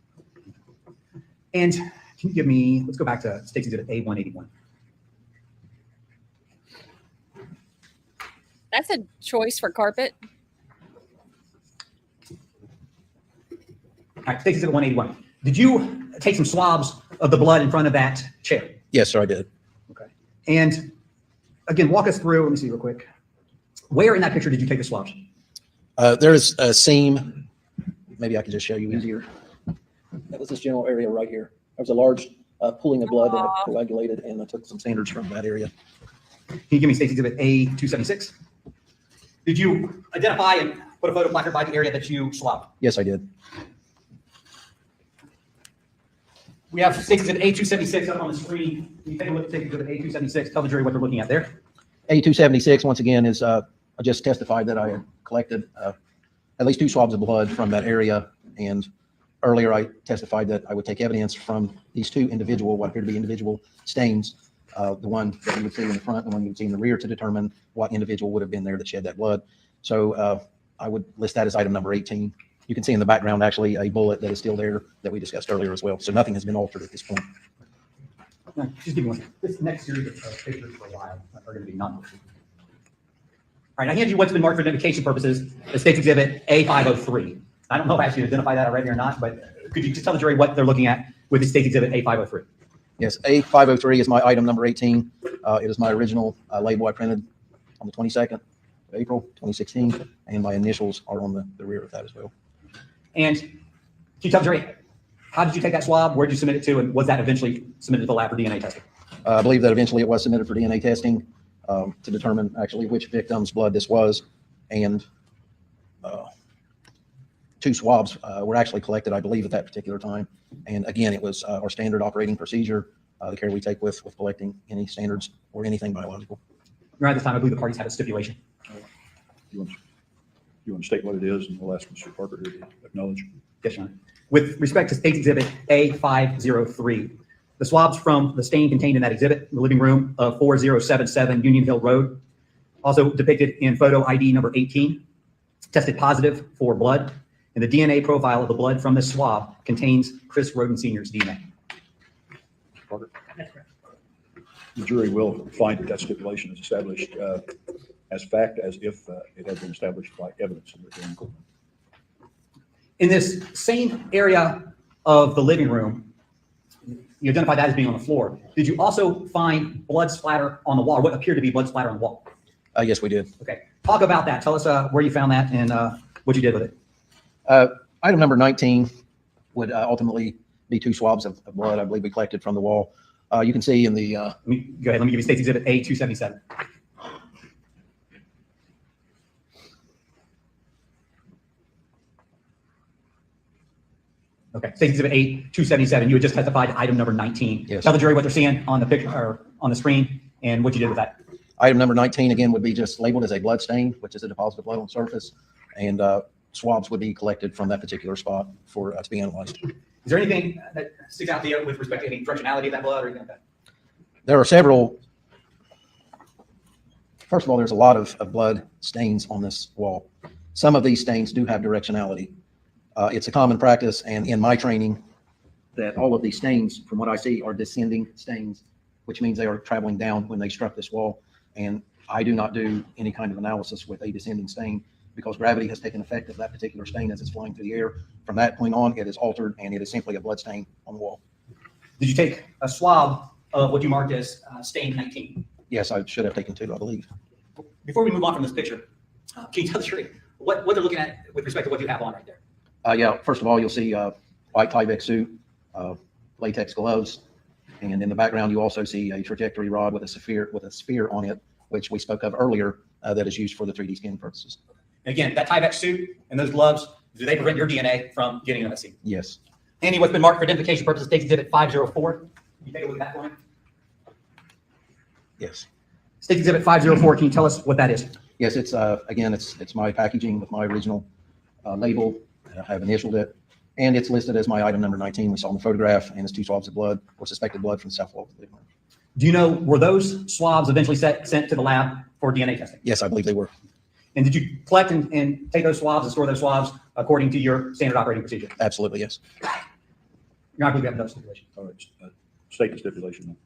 And can you give me, let's go back to State's Exhibit A181. That's a choice for carpet. All right, State's Exhibit 181. Did you take some swabs of the blood in front of that chair? Yes, sir, I did. Okay. And again, walk us through, let me see real quick. Where in that picture did you take the swabs? There's a seam. Maybe I can just show you easier. That was this general area right here. There was a large pooling of blood that had coagulated, and I took some standards from that area. Can you give me State's Exhibit A276? Did you identify and put a photo placard by the area that you swabbed? Yes, I did. We have State's Exhibit A276 up on the screen. Can you take a look at State's Exhibit A276? Tell the jury what they're looking at there. A276, once again, is I just testified that I had collected at least 2 swabs of blood from that area, and Earlier, I testified that I would take evidence from these two individual, what appear to be individual stains, the one that you would see in the front, the one you would see in the rear, to determine what individual would have been there that shed that blood. So I would list that as item number 18. You can see in the background actually a bullet that is still there that we discussed earlier as well. So nothing has been altered at this point. No, just give me one second. This next series of pictures for a while are going to be numbered. All right, I handed you what's been marked for identification purposes, the State's Exhibit A503. I don't know if I actually identified that already or not, but could you just tell the jury what they're looking at with the State's Exhibit A503? Yes, A503 is my item number 18. It is my original label I printed on the 22nd of April, 2016, and my initials are on the rear of that as well. And can you tell the jury, how did you take that swab? Where did you submit it to? And was that eventually submitted to the lab for DNA testing? I believe that eventually it was submitted for DNA testing to determine actually which victim's blood this was. And 2 swabs were actually collected, I believe, at that particular time. And again, it was our standard operating procedure, the care we take with collecting any standards or anything biological. Right at this time, I believe the parties had a stipulation. You want to state what it is, and we'll ask Mr. Parker to acknowledge. Yes, Your Honor. With respect to State's Exhibit A503, the swabs from the stain contained in that exhibit in the living room of 4077 Union Hill Road, also depicted in photo ID number 18, tested positive for blood, and the DNA profile of the blood from this swab contains Chris Roden Sr.'s DNA. Parker? That's correct. The jury will find that stipulation is established as fact, as if it had been established by evidence in the hearing. In this same area of the living room, you identified that as being on the floor. Did you also find blood splatter on the wall, or what appeared to be blood splatter on the wall? Yes, we did. Okay. Talk about that. Tell us where you found that and what you did with it. Item number 19 would ultimately be 2 swabs of blood, I believe, we collected from the wall. You can see in the... Go ahead. Let me give you State's Exhibit A277. Okay, State's Exhibit A277. You had just testified to item number 19. Yes. Tell the jury what they're seeing on the picture or on the screen and what you did with that. Item number 19, again, would be just labeled as a blood stain, which is a deposit of blood on the surface, and swabs would be collected from that particular spot for to be analyzed. Is there anything that sticks out to you with respect to any directionality of that blood or anything like that? There are several. First of all, there's a lot of blood stains on this wall. Some of these stains do have directionality. It's a common practice, and in my training, that all of these stains, from what I see, are descending stains, which means they are traveling down when they struck this wall. And I do not do any kind of analysis with a descending stain because gravity has taken effect of that particular stain as it's flying through the air. From that point on, it is altered, and it is simply a blood stain on the wall. Did you take a swab of what you marked as stain 19? Yes, I should have taken 2, I believe. Before we move on from this picture, can you tell the jury what they're looking at with respect to what you have on right there? Yeah, first of all, you'll see white Tyvek suit, latex gloves, and in the background, you also see a trajectory rod with a sphere on it, which we spoke of earlier, that is used for the 3D scanning purposes. And again, that Tyvek suit and those gloves, do they prevent your DNA from getting on the scene? Yes. Andy, what's been marked for identification purposes, State's Exhibit 504. Can you take a look at that for me? Yes. State's Exhibit 504, can you tell us what that is? Yes, it's again, it's my packaging with my original label. I have initialed it, and it's listed as my item number 19 we saw in the photograph, and it's 2 swabs of blood or suspected blood from the south wall of the living room. Do you know, were those swabs eventually sent to the lab for DNA testing? Yes, I believe they were. And did you collect and take those swabs and store those swabs according to your standard operating procedure? Absolutely, yes. You're not going to have no stipulation. All right, state the stipulation.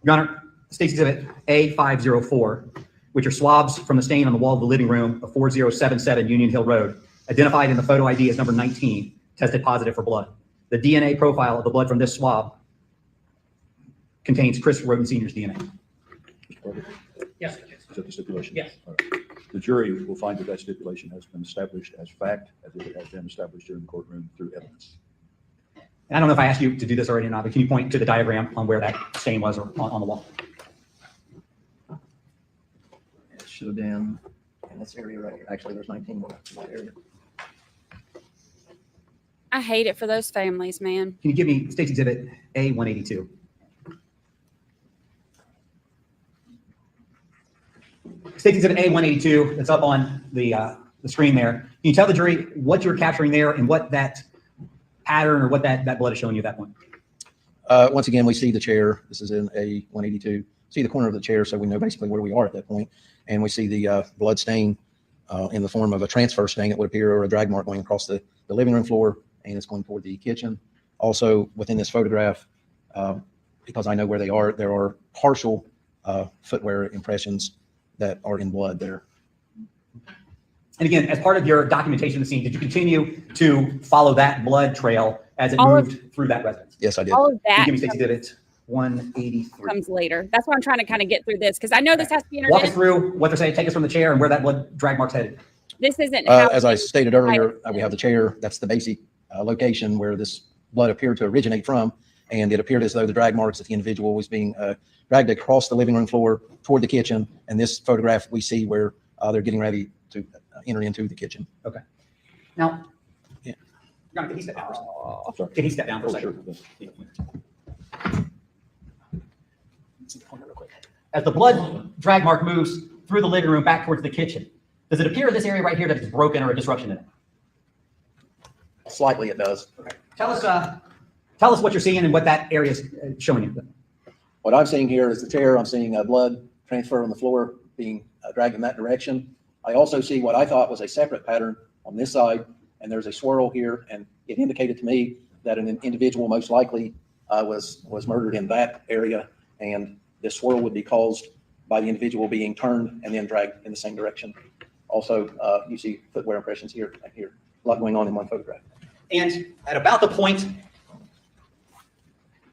Your Honor, State's Exhibit A504, which are swabs from the stain on the wall of the living room of 4077 Union Hill Road, identified in the photo ID as number 19, tested positive for blood. The DNA profile of the blood from this swab contains Chris Roden Sr.'s DNA. Mr. Parker? Yes. Is that the stipulation? Yes. All right. The jury will find that stipulation has been established as fact, as if it has been established here in the courtroom through evidence. And I don't know if I asked you to do this already or not, but can you point to the diagram on where that stain was or on the wall? It should have been in this area right here. Actually, there's 19 more in that area. I hate it for those families, man. Can you give me State's Exhibit A182? State's Exhibit A182, that's up on the screen there. Can you tell the jury what you're capturing there and what that pattern or what that blood is showing you at that point? Once again, we see the chair. This is in a 182. See the corner of the chair, so we know basically where we are at that point. And we see the blood stain in the form of a transfer stain, it would appear, or a drag mark going across the living room floor, and it's going toward the kitchen. Also, within this photograph, because I know where they are, there are partial footwear impressions that are in blood there. And again, as part of your documentation of the scene, did you continue to follow that blood trail as it moved through that residence? Yes, I did. All of that Give me State's Exhibit 183. comes later. That's why I'm trying to kind of get through this because I know this has to be entered Walk us in. through what they're saying. Take us from the chair and where that blood drag mark's headed. This isn't how As I stated earlier, we have the chair. That's the basic location where this blood appeared to originate from. And it appeared as though the drag marks that the individual was being dragged across the living room floor toward the kitchen. And this photograph we see where they're getting ready to enter into the kitchen. Okay. Now, Yeah. John, can he step down for a second? I'm sorry. Can he step down for a Oh, second? sure. As the blood drag mark moves through the living room back towards the kitchen, does it appear in this area right here that it's broken or a disruption in it? Slightly it does. Tell us what you're seeing and what that area is showing you. What I'm seeing here is the chair. I'm seeing blood transfer on the floor being dragged in that direction. I also see what I thought was a separate pattern on this side, and there's a swirl here, and it indicated to me that an individual most likely was murdered in that area, and this swirl would be caused by the individual being turned and then dragged in the same direction. Also, you see footwear impressions here and here. A lot going on in one photograph. And at about the point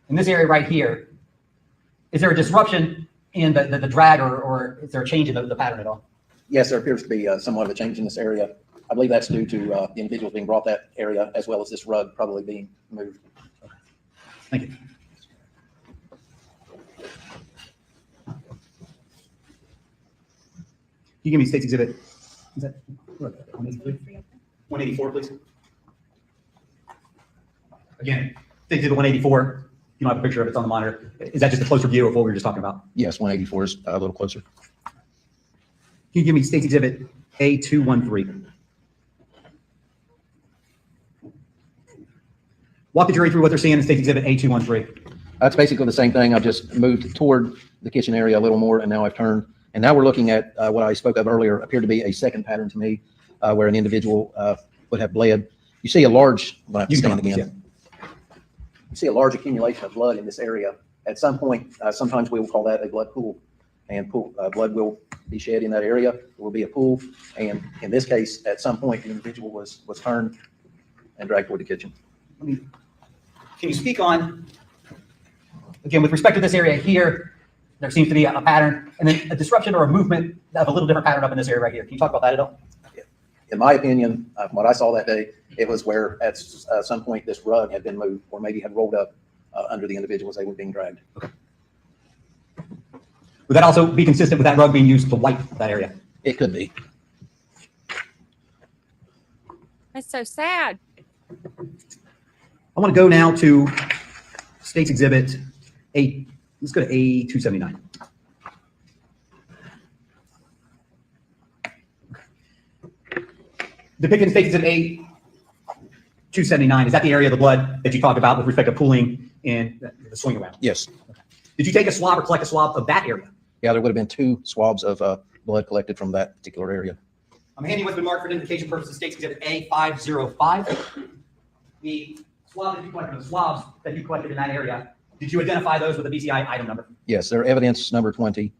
in this area right here, is there a disruption in the drag or is there a change in the pattern at all? Yes, there appears to be somewhat of a change in this area. I believe that's due to the individuals being brought that area, as well as this rug probably being moved. Thank you. Can you give me State's Exhibit? Is that 183? 184, please. Again, State's Exhibit 184. You don't have a picture of it, it's on the monitor. Is that just a closer view of what we were just talking about? Yes, 184 is a little closer. Can you give me State's Exhibit A213? Walk the jury through what they're seeing in State's Exhibit A213. That's basically the same thing. I've just moved toward the kitchen area a little more, and now I've turned. And now we're looking at what I spoke of earlier, appeared to be a second pattern to me, where an individual would have bled. You see a large, I'm gonna have to stand again. You see a large accumulation of blood in this area. At some point, sometimes we will call that a blood pool, and blood will be shed in that area. There will be a pool, and in this case, at some point, the individual was turned and dragged toward the kitchen. Can you speak on, again, with respect to this area here, there seems to be a pattern, and then a disruption or a movement of a little different pattern up in this area right here. Can you talk about that at all? In my opinion, what I saw that day, it was where at some point this rug had been moved or maybe had rolled up under the individual as they were being dragged. Okay. Would that also be consistent with that rug being used to wipe that area? It could be. That's so sad. I want to go now to State's Exhibit A. Let's go to A279. Depicted in State's Exhibit A279, is that the area of the blood that you talked about with respect to pooling in the swing around? Yes. Okay. Did you take a swab or collect a swab of that area? Yeah, there would have been 2 swabs of blood collected from that particular area. I'm handing what's been marked for identification purposes, State's Exhibit A505. The swab that you collected, the swabs that you collected in that area, did you identify those with a BCI item number? Yes, they're evidence number 20.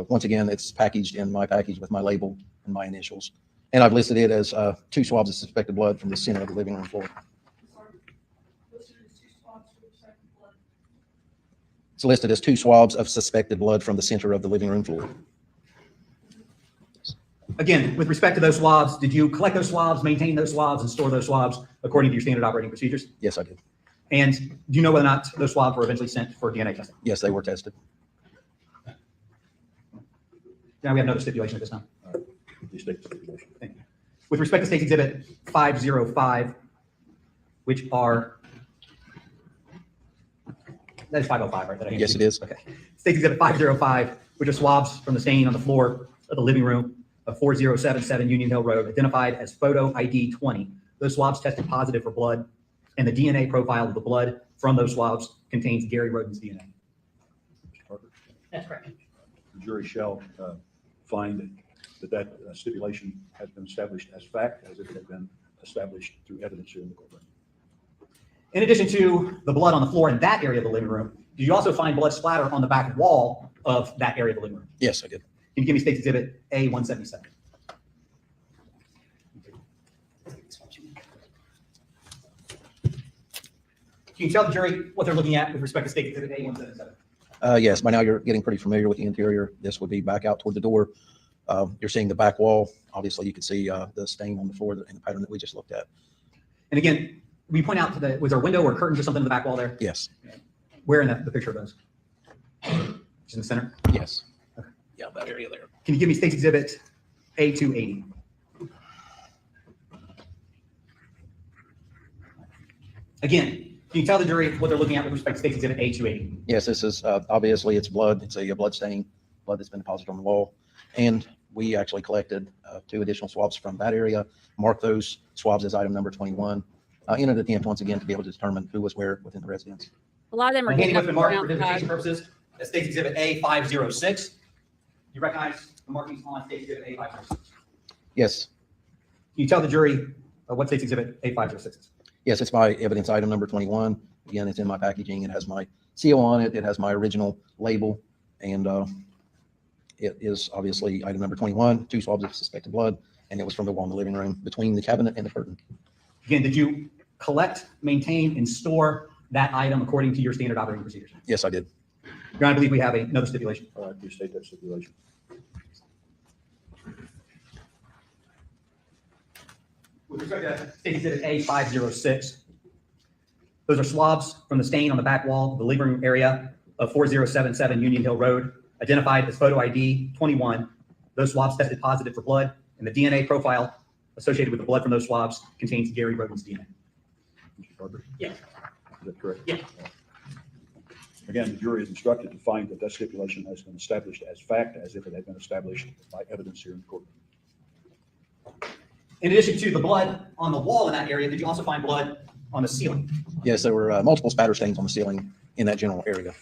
Once again, it's packaged in my package with my label and my initials. And I've listed it as 2 swabs of suspected blood from the center of the living room floor. It's listed as 2 swabs of suspected blood from the center of the living room floor. Again, with respect to those swabs, did you collect those swabs, maintain those swabs, and store those swabs according to your standard operating procedures? Yes, I did. And do you know whether or not those swabs were eventually sent for DNA testing? Yes, they were tested. Now we have another stipulation at this time. Please state the stipulation. Thank you. With respect to State's Exhibit 505, which are, that is 505, right? That I handed Yes, you? it is. Okay. State's Exhibit 505, which are swabs from the stain on the floor of the living room of 4077 Union Hill Road, identified as photo ID 20. Those swabs tested positive for blood and the DNA profile of the blood from those swabs contains Gary Roden's DNA. Mr. Parker, That's correct. the jury shall find that stipulation has been established as fact, as if it had been established through evidence here in the courtroom. In addition to the blood on the floor in that area of the living room, did you also find blood splatter on the back wall of that area of the living room? Yes, I did. Can you give me State's Exhibit A177? Can you tell the jury what they're looking at with respect to State's Exhibit A177? Yes, by now you're getting pretty familiar with the interior. This would be back out toward the door. You're seeing the back wall. Obviously, you can see the stain on the floor and the pattern that we just looked at. And again, we point out was there a window or curtains or something in the back wall there? Yes, Where in the picture of those? Just in the center? yes. Yeah, that area there. Can you give me State's Exhibit A280? Again, can you tell the jury what they're looking at with respect to State's Exhibit A280? Yes, this is obviously it's blood. It's a blood stain, blood that's been deposited on the wall. And we actually collected 2 additional swabs from that area, marked those swabs as item number 21, in an attempt once again to be able to determine who was where within the residence. A lot of them are And getting handing up what's been marked for around identification purposes as State's Exhibit A506. You recognize the markings on State's Exhibit A506? Can Yes, you tell the jury what State's Exhibit A506 is? yes, it's my evidence item number 21. Again, it's in my packaging. It has my seal on it. It has my original label. And it is obviously item number 21, 2 swabs of suspected blood. And it was from the wall in the living room between the cabinet and the curtain. Again, did you collect, maintain, and store that item according to your standard operating procedures? Yes, I did. Your Honor, I believe we have another stipulation. All right, please state that stipulation. With respect to State Exhibit A506, those are swabs from the stain on the back wall of the living room area of 4077 Union Hill Road, identified as photo ID 21. Those swabs tested positive for blood, and the DNA profile associated with the blood from those swabs contains Gary Roden's DNA. Mr. Parker? Yes. Is that correct? Yes. Again, the jury is instructed to find that stipulation has been established as fact, as if it had been established by evidence here in court. In addition to the blood on the wall in that area, did you also find blood on the ceiling? Yes, there were multiple spatter stains on the ceiling in that general area.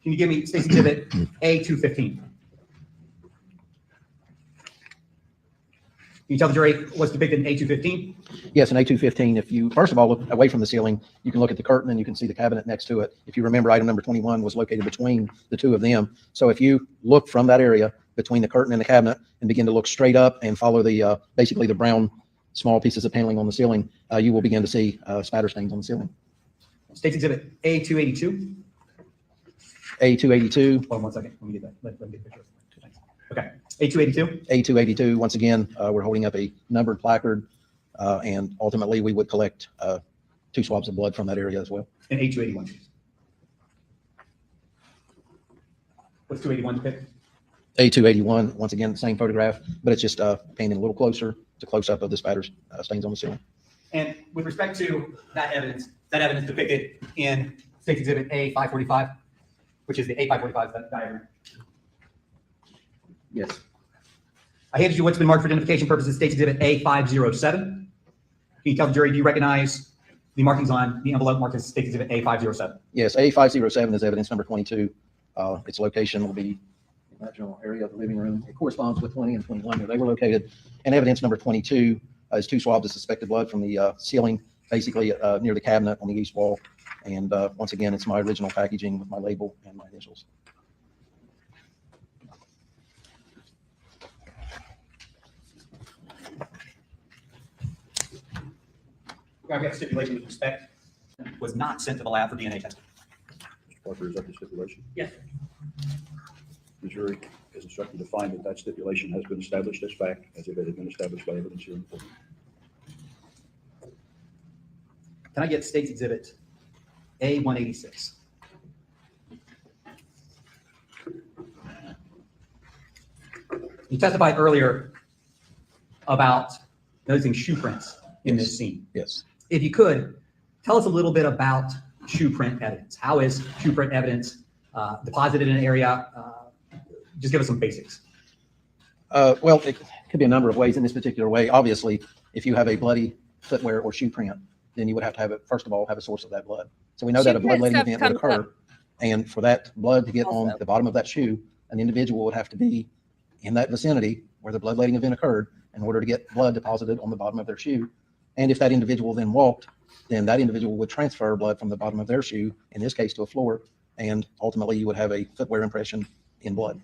Can you give me State's Exhibit A215? Can you tell the jury what's depicted in A215? Yes, in A215, if you, first of all, look away from the ceiling, you can look at the curtain and you can see the cabinet next to it. If you remember, item number 21 was located between the 2 of them. So if you look from that area between the curtain and the cabinet and begin to look straight up and follow the, basically the brown small pieces of paneling on the ceiling, you will begin to see spatter stains on the ceiling. State's Exhibit A282. A282, Hold on one second. Let me get that. Let me get a picture. Thanks. Okay. A282. A282, once again, we're holding up a numbered placard, and ultimately we would collect 2 swabs of blood from that area as well. And A281, please. What's 281 depict? A281, once again, the same photograph, but it's just painted a little closer to close up of the spatter stains on the ceiling. And with respect to that evidence depicted in State's Exhibit A545, which is the A545 diagram. Yes. I handed you what's been marked for identification purposes, State's Exhibit A507. Can you tell the jury, do you recognize the markings on the envelope marked as State's Exhibit A507? Yes, A507 is evidence number 22. Its location will be in that general area of the living room. It corresponds with 20 and 21 where they were located. And evidence number 22 is 2 swabs of suspected blood from the ceiling, basically near the cabinet on the east wall. And once again, it's my original packaging with my label and my initials. I've got a stipulation with respect was not sent to the lab for DNA testing. Mr. Parker, is that the stipulation? Yes. The jury is instructed to find that stipulation has been established as fact, as if it had been established by evidence here in court. Can I get State's Exhibit A186? You testified earlier about noticing shoe prints in this scene. Yes. If you could, tell us a little bit about shoe print evidence. How is shoe print evidence deposited in an area? Just give us some basics. Well, it could be a number of ways in this particular way. Obviously, if you have a bloody footwear or shoe print then you would have to have it, first of all, have a source of that blood. So we know that a Shoe print bloodletting stuff event would comes up. occur. And for that blood to get on Also. the bottom of that shoe, an individual would have to be in that vicinity where the bloodletting event occurred in order to get blood deposited on the bottom of their shoe. And if that individual then walked, then that individual would transfer blood from the bottom of their shoe, in this case to a floor, and ultimately you would have a footwear impression in blood.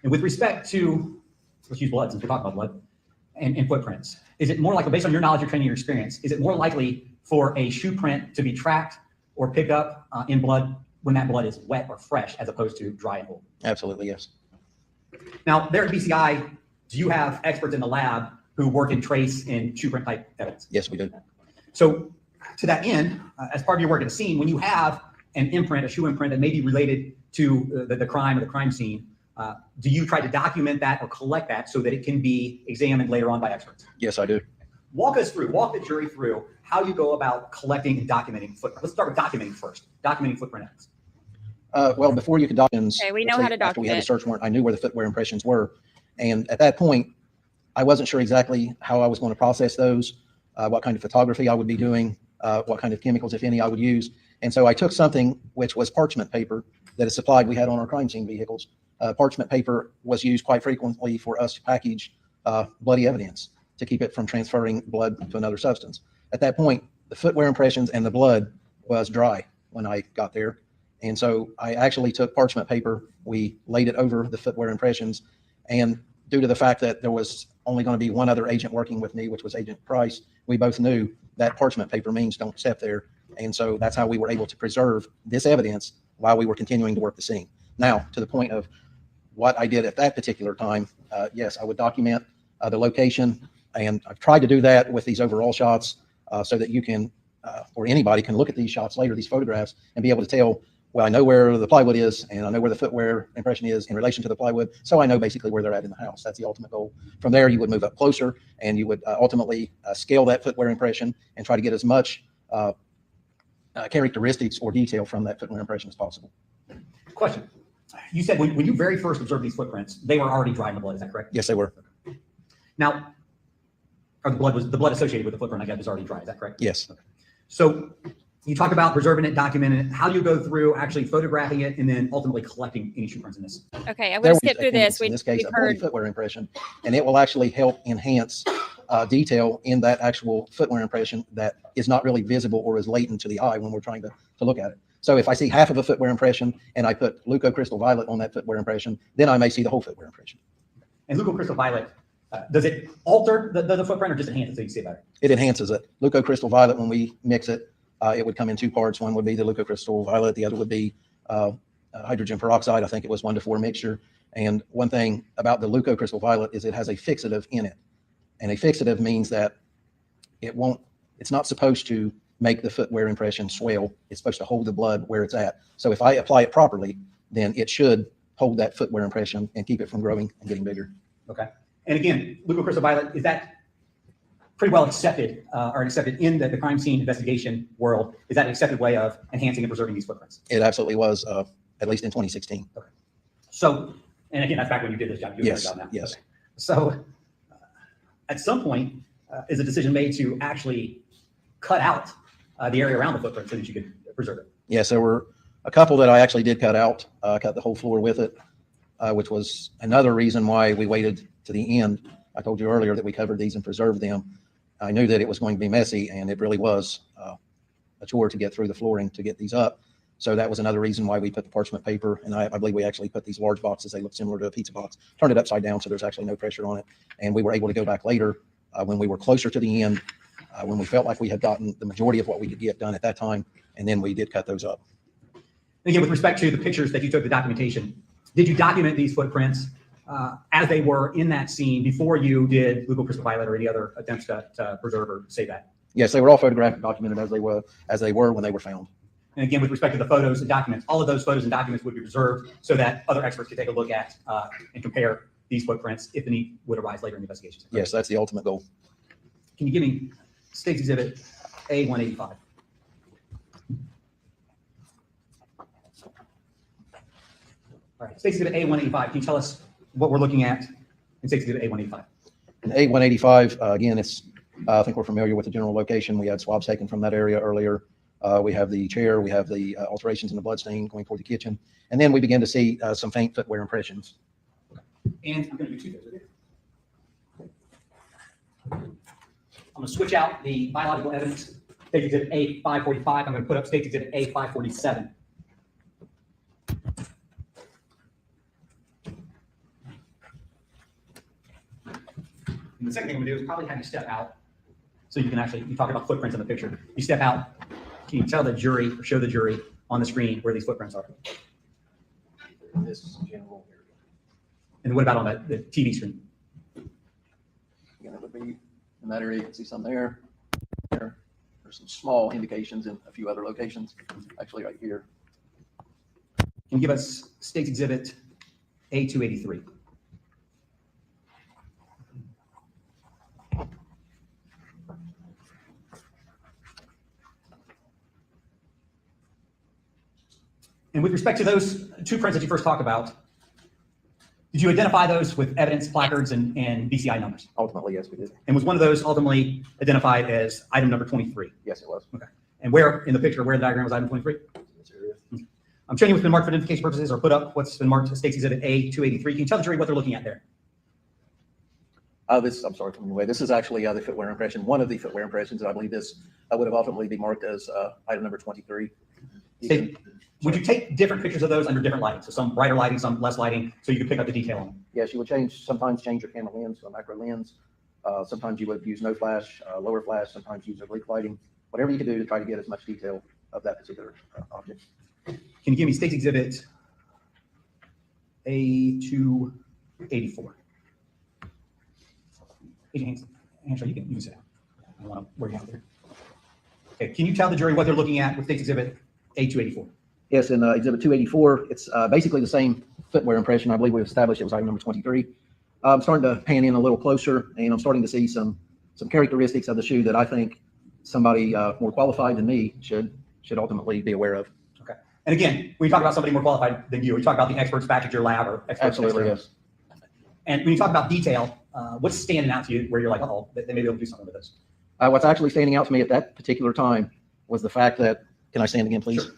And with respect to, let's use blood since we're talking about blood and footprints, is it more likely, based on your knowledge, your training, your experience, is it more likely for a shoe print to be tracked or picked up in blood when that blood is wet or fresh as opposed to dry and old? Absolutely, yes. Now, there at BCI, do you have experts in the lab who work in trace and shoe print type evidence? Yes, we do. So to that end, as part of your work at the scene, when you have an imprint, a shoe imprint that may be related to the crime or the crime scene, do you try to document that or collect that so that it can be examined later on by experts? Yes, I do. Walk the jury through how you go about collecting and documenting footprint. Let's start with documenting first, documenting footprint evidence. Well, before you could document, Okay, we know how to after we had a document. search warrant, I knew where the footwear impressions were. And at that point, I wasn't sure exactly how I was going to process those, what kind of photography I would be doing, what kind of chemicals, if any, I would use. And so I took something which was parchment paper that is supplied, we had on our crime scene vehicles. Parchment paper was used quite frequently for us to package bloody evidence to keep it from transferring blood to another substance. At that point, the footwear impressions and the blood was dry when I got there. And so I actually took parchment paper, we laid it over the footwear impressions, and due to the fact that there was only going to be one other agent working with me, which was Agent Price, we both knew that parchment paper means don't step there. And so that's how we were able to preserve this evidence while we were continuing to work the scene. Now, to the point of what I did at that particular time, yes, I would document the location, and I've tried to do that with these overall shots so that you can, or anybody can look at these shots later, these photographs, and be able to tell, well, I know where the plywood is, and I know where the footwear impression is in relation to the plywood, so I know basically where they're at in the house. That's the ultimate goal. From there, you would move up closer, and you would ultimately scale that footwear impression and try to get as much characteristics or detail from that footwear impression as possible. Question. You said when you very first observed these footprints, they were already dry in the blood, is that correct? Yes, they were. Now, or the blood associated with the footprint, I guess, was already dry, is that correct? Yes. Okay. So you talk about preserving it, documenting it. How do you go through actually photographing it and then ultimately collecting any shoe prints in this? Okay, I'm There going to we skip through this. in this case, We've a bloody heard. footwear impression, and it will actually help enhance detail in that actual footwear impression that is not really visible or is latent to the eye when we're trying to look at it. So if I see half of a footwear impression and I put leucocrystal violet on that footwear impression, then I may see the whole footwear impression. And leucocrystal violet, does it alter the footprint or just enhance it so you can see it better? It enhances it. Leucocrystal violet, when we mix it, it would come in two parts. One would be the leucocrystal violet. The other would be hydrogen peroxide. I think it was 1-to-4 mixture. And one thing about the leucocrystal violet is it has a fixative in it. And a fixative means that it's not supposed to make the footwear impression swell. It's supposed to hold the blood where it's at. So if I apply it properly, then it should hold that footwear impression and keep it from growing and getting bigger. Okay. And again, leucocrystal violet, is that pretty well accepted or accepted in the crime scene investigation world? Is that an accepted way of enhancing and preserving these footprints? It absolutely was, at least in 2016. Okay. So, and again, that's back when you did this job. You do Yes, this job now. yes. Okay. So at some point, is a decision made to actually cut out the area around the footprint so that you could preserve it? Yes, there were a couple that I actually did cut out, cut the whole floor with it, which was another reason why we waited to the end. I told you earlier that we covered these and preserved them. I knew that it was going to be messy, and it really was a chore to get through the flooring to get these up. So that was another reason why we put the parchment paper, and I believe we actually put these large boxes. They look similar to a pizza box, turned it upside down so there's actually no pressure on it. And we were able to go back later when we were closer to the end, when we felt like we had gotten the majority of what we could get done at that time, and then we did cut those up. Again, with respect to the pictures that you took, the documentation, did you document these footprints as they were in that scene before you did leucocrystal violet or any other attempts to preserve or save that? Yes, they were all photographed, documented as they were when they were found. And again, with respect to the photos and documents, all of those photos and documents would be preserved so that other experts could take a look at and compare these footprints if the need would arise later in the investigation. Yes, that's the ultimate goal. Can you give me State's Exhibit A185? All right, State's Exhibit A185, can you tell us what we're looking at in State's Exhibit A185? In A185, again, it's I think we're familiar with the general location. We had swabs taken from that area earlier. We have the chair, we have the alterations in the bloodstain going toward the kitchen. And then we begin to see some faint footwear impressions. And I'm going to do two things with it. I'm going to switch out the biological evidence, State Exhibit A545. I'm going to put up State Exhibit A547. And the second thing I'm going to do is probably have you step out so you can actually, you talk about footprints in the picture. You step out, can you tell the jury or show the jury on the screen where these footprints are? This general area. And what about on the TV screen? Again, it would be in that area. You can see some there. There. There's some small indications in a few other locations. Actually, right here. Can you give us State's Exhibit A283? And with respect to those two prints that you first talked about, did you identify those with evidence, placards, and BCI numbers? Ultimately, yes, we did. And was one of those ultimately identified as item number 23? Yes, it was. Okay. And where in the picture, where in the diagram was item 23? This area. I'm showing you what's been marked for identification purposes, or put up what's been marked as State's Exhibit A283. Can you tell the jury what they're looking at there? I'm sorry, coming away. This is actually the footwear impression. One of the footwear impressions, and I believe this would have ultimately be marked as item number 23. State, would you take different pictures of those under different lighting? So some brighter lighting, some less lighting, so you could pick up the detail on them? Yes, you would sometimes change your camera lens to a macro lens. Sometimes you would use no flash, lower flash, sometimes use oblique lighting, whatever you could do to try to get as much detail of that particular object. Can you give me State's Exhibit A284? Angela, you can sit down. I don't want to wear you out there. Okay, can you tell the jury what they're looking at with State's Exhibit A284? Yes, in Exhibit 284, it's basically the same footwear impression. I believe we established it was item number 23. I'm starting to pan in a little closer, and I'm starting to see some characteristics of the shoe that I think somebody more qualified than me should ultimately be aware of. Okay. And again, when you talk about somebody more qualified than you talk about the experts back at your lab or experts. Absolutely, yes. And when you talk about detail, what's standing out to you where you're like, oh, they may be able to do something with this? What's actually standing out to me at that particular time was the fact that, can I stand again, please? Sure.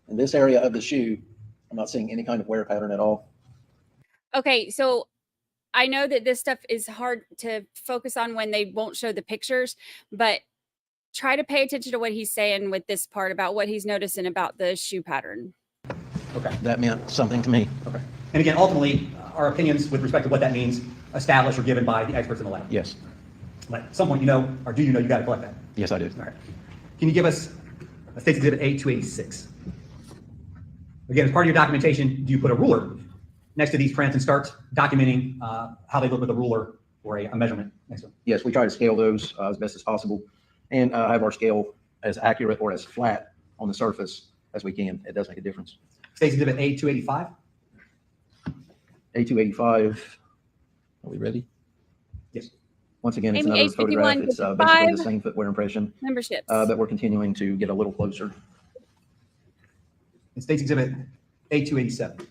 In this area of the shoe, I'm not seeing any kind of wear pattern at all. Okay, so I know that this stuff is hard to focus on when they won't show the pictures, but try to pay attention to what he's saying with this part about what he's noticing about the shoe pattern. Okay. That meant something to me. Okay. And again, ultimately, our opinions with respect to what that means established or given by the experts in the lab. Yes. But at some point, you know, or do you know you got to collect that? Yes, I do. All right. Can you give us a State's Exhibit A286? Again, as part of your documentation, do you put a ruler next to these prints and start documenting how they look with a ruler or a measurement next to them? Yes, we try to scale those as best as possible and have our scale as accurate or as flat on the surface as we can. It does make a difference. State's Exhibit A285? A285, are we ready? Yes. Once again, it's Amy, another photograph. It's basically the same footwear impression. Memberships. But we're continuing to get a little closer. And State's Exhibit A287.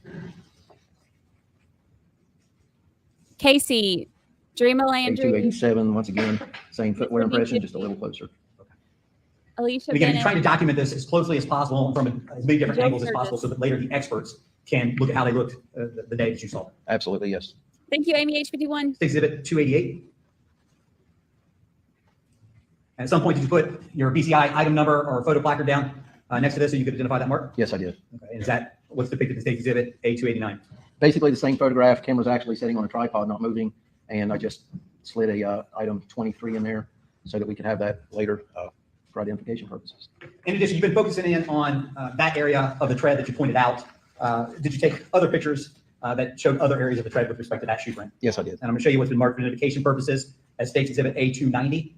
Casey, Dreama Landry, A287, once again, same footwear impression, just a little closer. Alicia And again, you're Bennett. trying to document this as closely as possible from as many different angles as possible so that later the experts can look at how they looked the day that you saw them. Absolutely, yes. Thank you, Amy H51. State's Exhibit 288. And at some point, did you put your BCI item number or photo placard down next to this so you could identify that mark? Yes, I did. Okay. Is that what's depicted in State's Exhibit A289? Basically the same photograph. Camera's actually sitting on a tripod, not moving. And I just slid a item 23 in there so that we could have that later for identification purposes. In addition, you've been focusing in on that area of the tread that you pointed out. Did you take other pictures that showed other areas of the tread with respect to that shoe print? Yes, I did. And I'm going to show you what's been marked for identification purposes as State's Exhibit A290.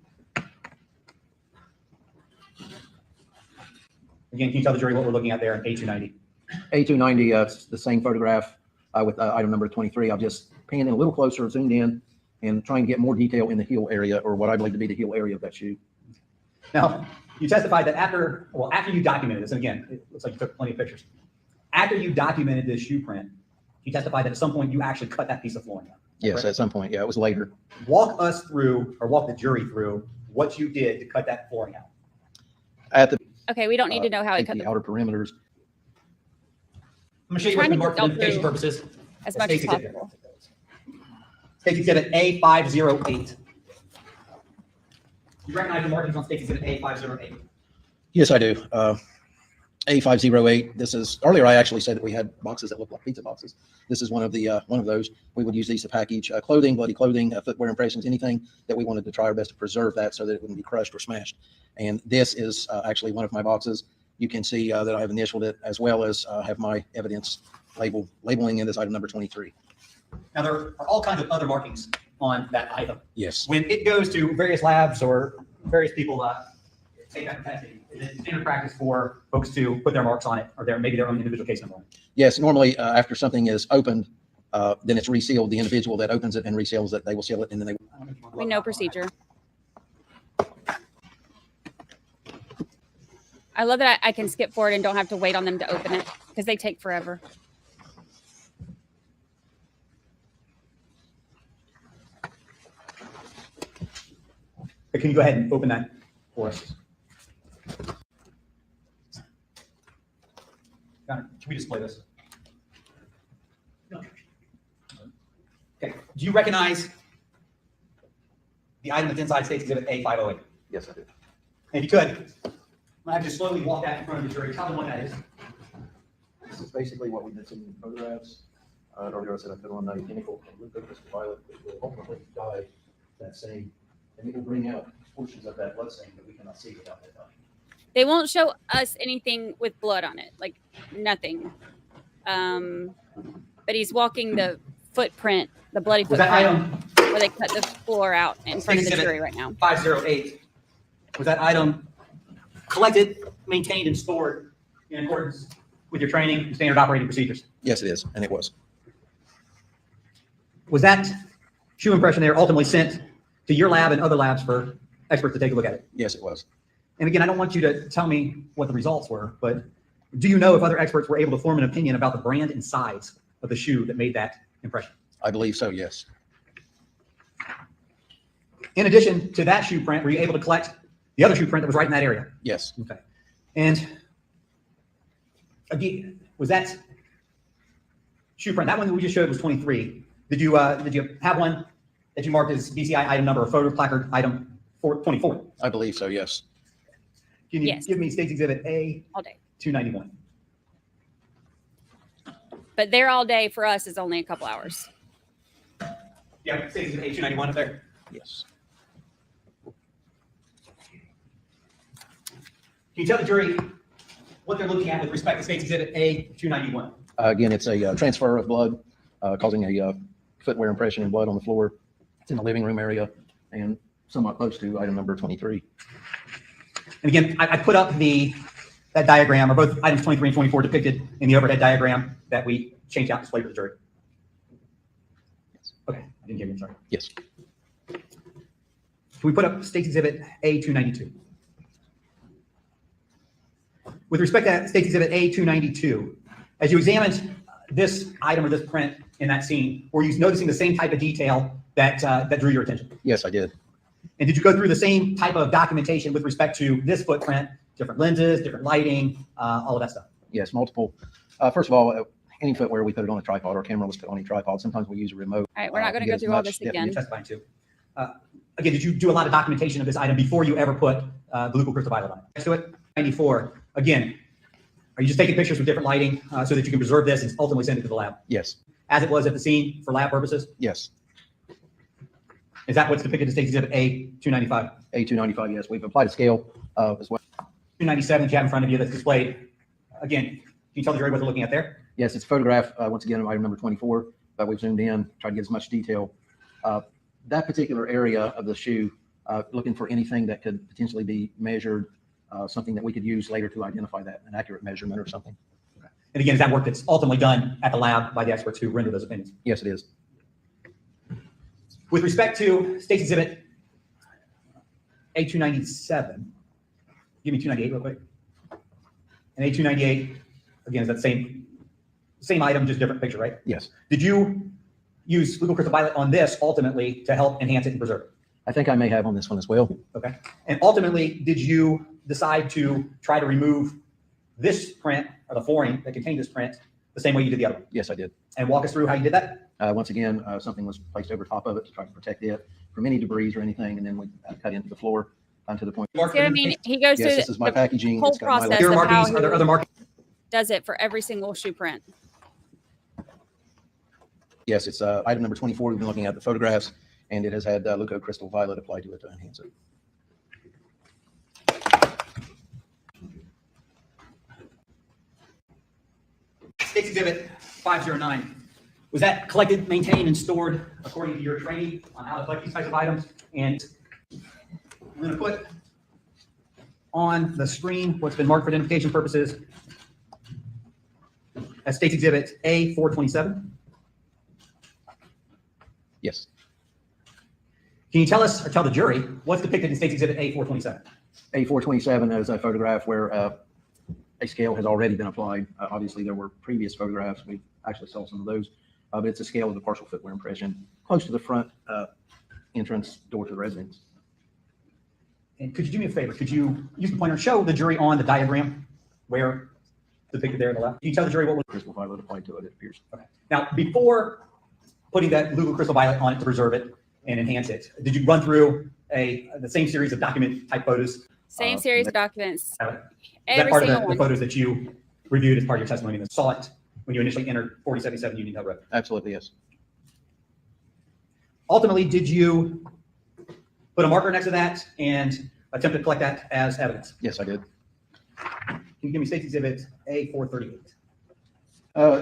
Again, can you tell the jury what we're looking at there in A290? A290, the same photograph with item number 23. I'll just pan in a little closer, zoomed in, and try and get more detail in the heel area, or what I believe to be the heel area of that shoe. Now, you testified that after you documented this, and again, it looks like you took plenty of pictures. After you documented this shoe print, you testified that at some point you actually cut that piece of flooring out. Yes, correct? at some point. Yeah, it was later. Walk us through, or walk the jury through, what you did to cut that flooring out. At the Okay, we don't need to know how it take cut the the outer perimeters. I'm gonna show you what's Trying been to marked for get identification through purposes. as much as State's exhibit. possible. State's exhibit A508. You recognize the markings on State's exhibit A508? Yes, I do. A508. This is, earlier I actually said that we had boxes that look like pizza boxes. This is one of those. We would use these to package clothing, bloody clothing, footwear impressions, anything that we wanted to try our best to preserve that so that it wouldn't be crushed or smashed. And this is actually one of my boxes. You can see that I have initialed it, as well as have my evidence labeling it as item number 23. Now, there are all kinds of other markings on that item. Yes. When it goes to various labs or various people take that for testing, is it standard practice for folks to put their marks on it, or maybe their own individual case number on it? Yes, normally after something is opened, then it's resealed. The individual that opens it and reseals it, they will seal it, and then they. We know procedure. I love that I can skip forward and don't have to wait on them to open it because they take forever. Can you go ahead and open that for us? Can we display this? Okay. Do you recognize the item that's inside State's Exhibit A508? Yes, I do. And if you could, I'm gonna have to slowly walk that in front of the jury. Tell them what that is. This is basically what we did see in photographs. Earlier I said I put on a chemical called glucose violet, which will ultimately dye that stain, and it will bring out portions of that blood stain that we cannot see without that dye. They won't show us anything with blood on it, like nothing. But he's walking the footprint, the bloody Was that footprint, item where they cut the floor out in front of the jury right now. 508? Was that item collected, maintained, and stored in accordance with your training and standard operating procedures? Yes, it is, and it was. Was that shoe impression there ultimately sent to your lab and other labs for experts to take a look at it? Yes, it was. And again, I don't want you to tell me what the results were, but do you know if other experts were able to form an opinion about the brand and size of the shoe that made that impression? I believe so, yes. In addition to that shoe print, were you able to collect the other shoe print that was right in that area? Yes. Okay. And again, was that shoe print, that one that we just showed was 23. Did you have one that you marked as BCI item number or photo placard item 24? I believe so, yes. Can you Yes. give me State's Exhibit A All day. 291? But there all day for us is only a couple hours. Yeah, State's Exhibit A 291 up there. Yes. Can you tell the jury what they're looking at with respect to State's Exhibit A 291? Again, it's a transfer of blood causing a footwear impression in blood on the floor. It's in the living room area and somewhat close to item number 23. And again, I put up that diagram, or both items 23 and 24 depicted in the overhead diagram that we changed out and displayed for the jury. Okay, I didn't hear you, I'm sorry. Yes. Can we put up State's Exhibit A 292? With respect to State's Exhibit A 292, as you examined this item or this print in that scene, were you noticing the same type of detail that drew your attention? Yes, I did. And did you go through the same type of documentation with respect to this footprint, different lenses, different lighting, all of that stuff? Yes, multiple. First of all, any footwear, we put it on a tripod, or camera was put on a tripod. Sometimes we use a remote. All right, we're not going to go through all this again. Testifying to. Again, did you do a lot of documentation of this item before you ever put the glucose violet on it? Next to it, 94. Again, are you just taking pictures with different lighting so that you can preserve this and ultimately send it to the lab? Yes. As it was at the scene for lab purposes? Yes. Is that what's depicted in State's Exhibit A 295? A 295, yes. We've applied a scale as well. 297 that you have in front of you that's displayed. Again, can you tell the jury what they're looking at there? Yes, it's a photograph, once again, of item number 24, but we've zoomed in, tried to get as much detail. That particular area of the shoe, looking for anything that could potentially be measured, something that we could use later to identify that, an accurate measurement or something. Okay. And again, is that work that's ultimately done at the lab by the experts who render those opinions? Yes, it is. With respect to State's Exhibit A297, give me 298 real quick. And A298, again, is that same item, just different picture, right? Yes. Did you use legal crystal violet on this ultimately to help enhance it and preserve it? I think I may have on this one as well. Okay. And ultimately, did you decide to try to remove this print or the flooring that contained this print the same way you did the other one? Yes, I did. And walk us through how you did that? Once again, something was placed over top of it to try to protect it from any debris or anything, and then we cut into the floor to the point. See what I mean? He goes Yes, through this is my the packaging. whole It's got my process Your of how markings, are there other he markings? does it for every single shoe print. Yes, it's item number 24. We've been looking at the photographs, and it has had Luco Crystal Violet applied to it to enhance it. State's Exhibit 509. Was that collected, maintained, and stored according to your training on how to collect these types of items? And I'm going to put on the screen what's been marked for identification purposes as State's Exhibit A427. Yes. Can you tell us or tell the jury what's depicted in State's Exhibit A427? A427 is a photograph where a scale has already been applied. Obviously, there were previous photographs. We actually saw some of those, but it's a scale of the partial footwear impression close to the front entrance door to the residence. And could you do me a favor? Could you use the pointer and show the jury on the diagram where depicted there on the left? Can you tell the jury what was Crystal Violet applied to it, it appears. Okay. Now, before putting that Lugo Crystal Violet on it to preserve it and enhance it, did you run through the same series of document type photos? Same series of documents. Is that Every part of single the one. photos that you reviewed as part of your testimony and saw it when you initially entered 4077 Union Hill Road? Absolutely, yes. Ultimately, did you put a marker next to that and attempt to collect that as evidence? Yes, I did. Can you give me State's Exhibit A438?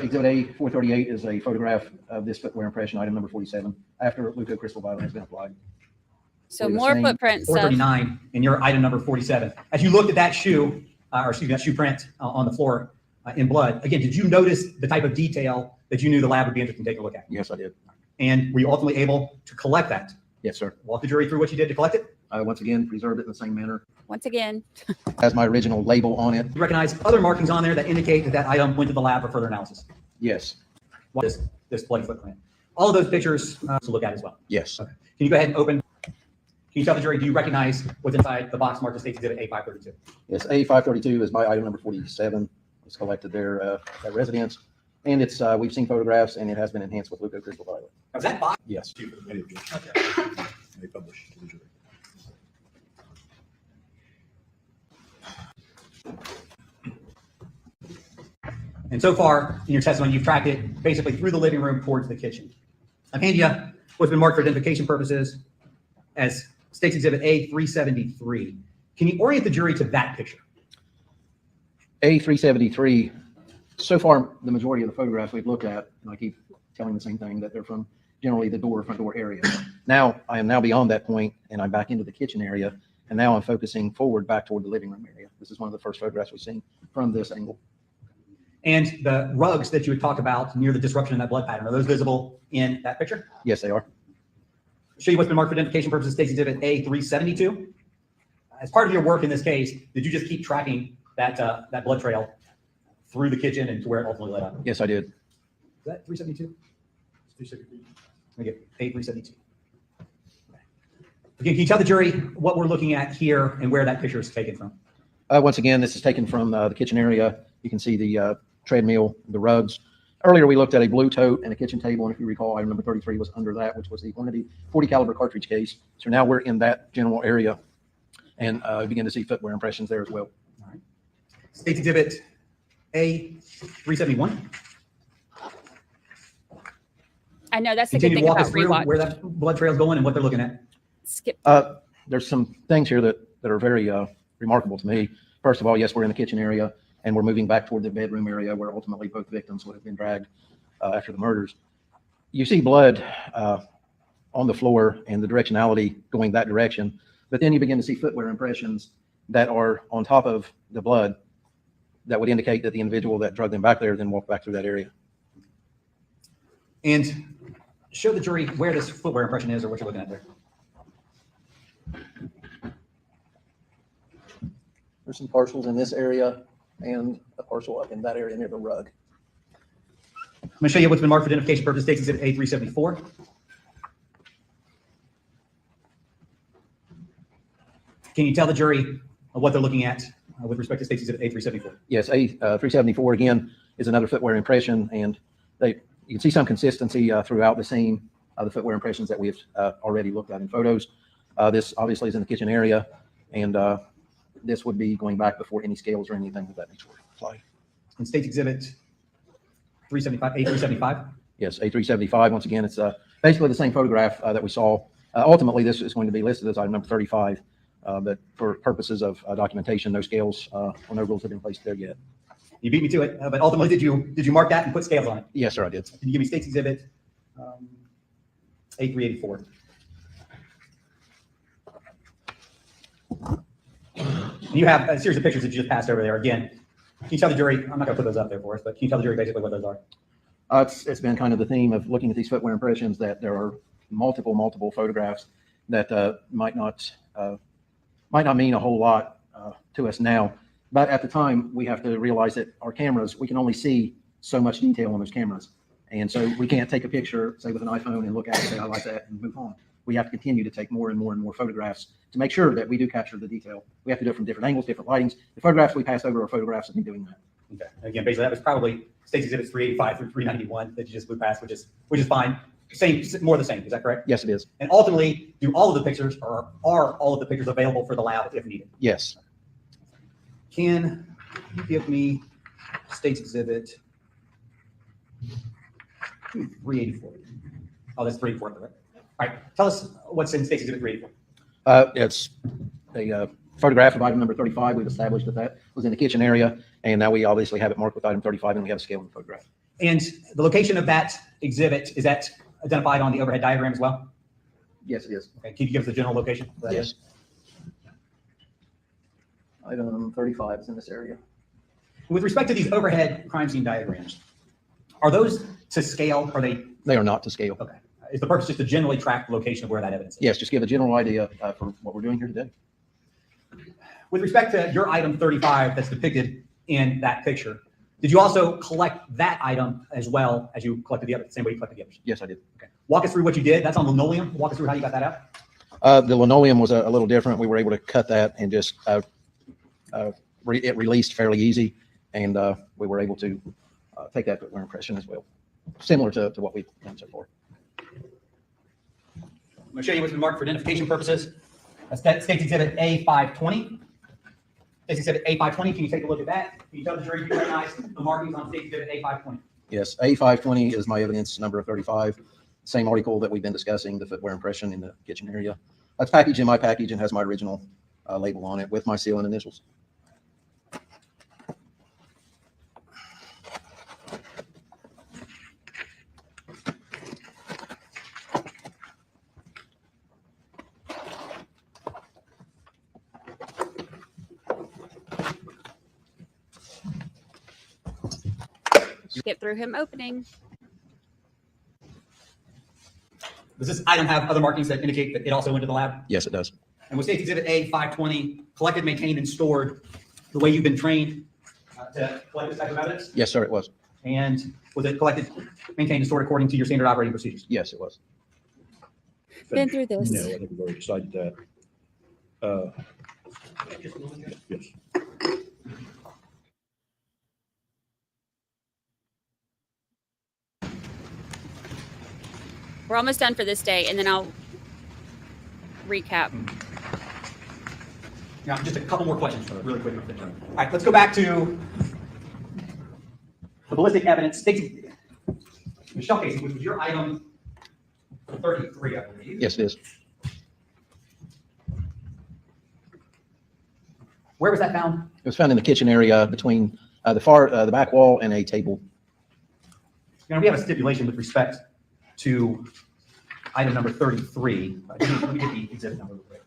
Exhibit A438 is a photograph of this footwear impression, item number 47, after Luco Crystal Violet has been applied. So the more same footprint stuff. 439 in your item number 47. As you looked at that shoe, or excuse me, that shoe print on the floor in blood, again, did you notice the type of detail that you knew the lab would be interested in taking a look at? Yes, I did. And were you ultimately able to collect that? Yes, sir. Walk the jury through what you did to collect it? Once again, preserved it in the same manner. Once again, Has my original label on it. You recognize other markings on there that indicate that that item went to the lab for further analysis? Yes. What is this bloody footprint? All of those pictures to look at as well. Yes. Okay. Can you go ahead and open? Can you tell the jury, do you recognize what's inside the box marked as State's Exhibit A532? Yes, A532 is my item number 47. It's collected there at residence. And it's we've seen photographs, and it has been enhanced with Luco Crystal Violet. Now, is that box? Yes. Any objection? May publish to the jury. And so far in your testimony, you've tracked it basically through the living room towards the kitchen. I've handed you what's been marked for identification purposes as State's Exhibit A373. Can you orient the jury to that picture? A373, so far, the majority of the photographs we've looked at, and I keep telling the same thing, that they're from generally the front door area. Now, I am now beyond that point, and I'm back into the kitchen area, and now I'm focusing forward back toward the living room area. This is one of the first photographs we've seen from this angle. And the rugs that you had talked about near the disruption in that blood pattern, are those visible in that picture? Yes, they are. Show you what's been marked for identification purposes, State's Exhibit A372. As part of your work in this case, did you just keep tracking that that blood trail through the kitchen and to where it ultimately led up? Yes, I did. Is that 372? 373. Let me get A372. Again, can you tell the jury what we're looking at here and where that picture is taken from? Once again, this is taken from the kitchen area. You can see the treadmill, the rugs. Earlier, we looked at a blue tote and a kitchen table, and if you recall, item number 33 was under that, which was the 40 caliber cartridge case. So now we're in that general area, and begin to see footwear impressions there as well. All right. State's Exhibit A371. I know that's the good Continue to thing walk about us through rewatch. where that blood trail is going and what they're looking at. Skip. There's some things here that are very remarkable to me. First of all, yes, we're in the kitchen area, and we're moving back toward the bedroom area where ultimately both victims would have been dragged after the murders. You see blood on the floor and the directionality going that direction, but then you begin to see footwear impressions that are on top of the blood that would indicate that the individual that drugged them back there then walked back through that area. And show the jury where this footwear impression is or what you're looking at there. There's some partials in this area and a partial up in that area near the rug. going to show you what's been marked for identification purposes, State's Exhibit A374. Can you tell the jury what they're looking at with respect to State's Exhibit A374? Yes, A374 again is another footwear impression, and you can see some consistency throughout the scene of the footwear impressions that we've already looked at in photos. This obviously is in the kitchen area, and this would be going back before any scales or anything of that nature apply. And State's Exhibit 375, A375? Yes, A375, once again, it's basically the same photograph that we saw. Ultimately, this is going to be listed as item number 35, but for purposes of documentation, no scales or no rules have been placed there yet. You beat me to it, but ultimately, did you mark that and put scales on it? Yes, sir, I did. Can you give me State's Exhibit A384? You have a series of pictures that you just passed over there. Again, can you tell the jury, I'm not going to put those up there for us, but can you tell the jury basically what those are? It's been kind of the theme of looking at these footwear impressions that there are multiple photographs that might not mean a whole lot to us now. But at the time, we have to realize that our cameras, we can only see so much detail on those cameras. And so we can't take a picture, say with an iPhone, and look at it and say, I like that, and move on. We have to continue to take more and more photographs to make sure that we do capture the detail. We have to do it from different angles, different lightings. The photographs we passed over are photographs of me doing that. Okay. Again, basically, that was probably State's Exhibits 385 through 391 that you just blew past, which is fine. Same, more the same. Is that correct? Yes, it is. And ultimately, do all of the pictures, or are all of the pictures available for the lab if needed? Yes. Can you give me State's Exhibit 384? Oh, that's 384, right? All right. Tell us what's in State's Exhibit 384. It's a photograph of item number 35. We've established that was in the kitchen area, and now we obviously have it marked with item 35, and we have a scale in the photograph. And the location of that exhibit, is that identified on the overhead diagram as well? Yes, it is. Okay. Can you give us the general location? Yes. Item 35 is in this area. With respect to these overhead crime scene diagrams, are those to scale? Are they? They are not to scale. Okay. Is the purpose just to generally track the location of where that evidence is? Yes, just give a general idea for what we're doing here today. With respect to your item 35 that's depicted in that picture, did you also collect that item as well as you collected the other, the same way you collected the others? Yes, I did. Okay. Walk us through what you did. That's on linoleum. Walk us through how you got that out. The linoleum was a little different. We were able to cut that and just it released fairly easy, and we were able to take that footwear impression as well, similar to what we've done so far. I'm going to show you what's been marked for identification purposes. That's State's Exhibit A520. State's Exhibit A520. Can you take a look at that? Can you tell the jury you recognize the markings on State's Exhibit A520? Yes, A520 is my evidence number 35. Same article that we've been discussing, the footwear impression in the kitchen area. That's packaged in my package and has my original label on it with my seal and initials. Get through him opening. Does this item have other markings that indicate that it also went to the lab? Yes, it does. And was State's Exhibit A520 collected, maintained, and stored the way you've been trained to collect this type of evidence? Yes, sir, it was. And was it collected, maintained, and stored according to your standard operating procedures? Yes, it was. Been through this. No, I think we've already decided that. Yes. We're almost done for this day, and then I'll recap. Now, just a couple more questions, really quick. All right, let's go back to the ballistic evidence. The shell casing, which was your item 33, I believe. Yes, it is. Where was that found? It was found in the kitchen area between the back wall and a table. Now, we have a stipulation with respect to item number 33. Let me get the exhibit number real quick.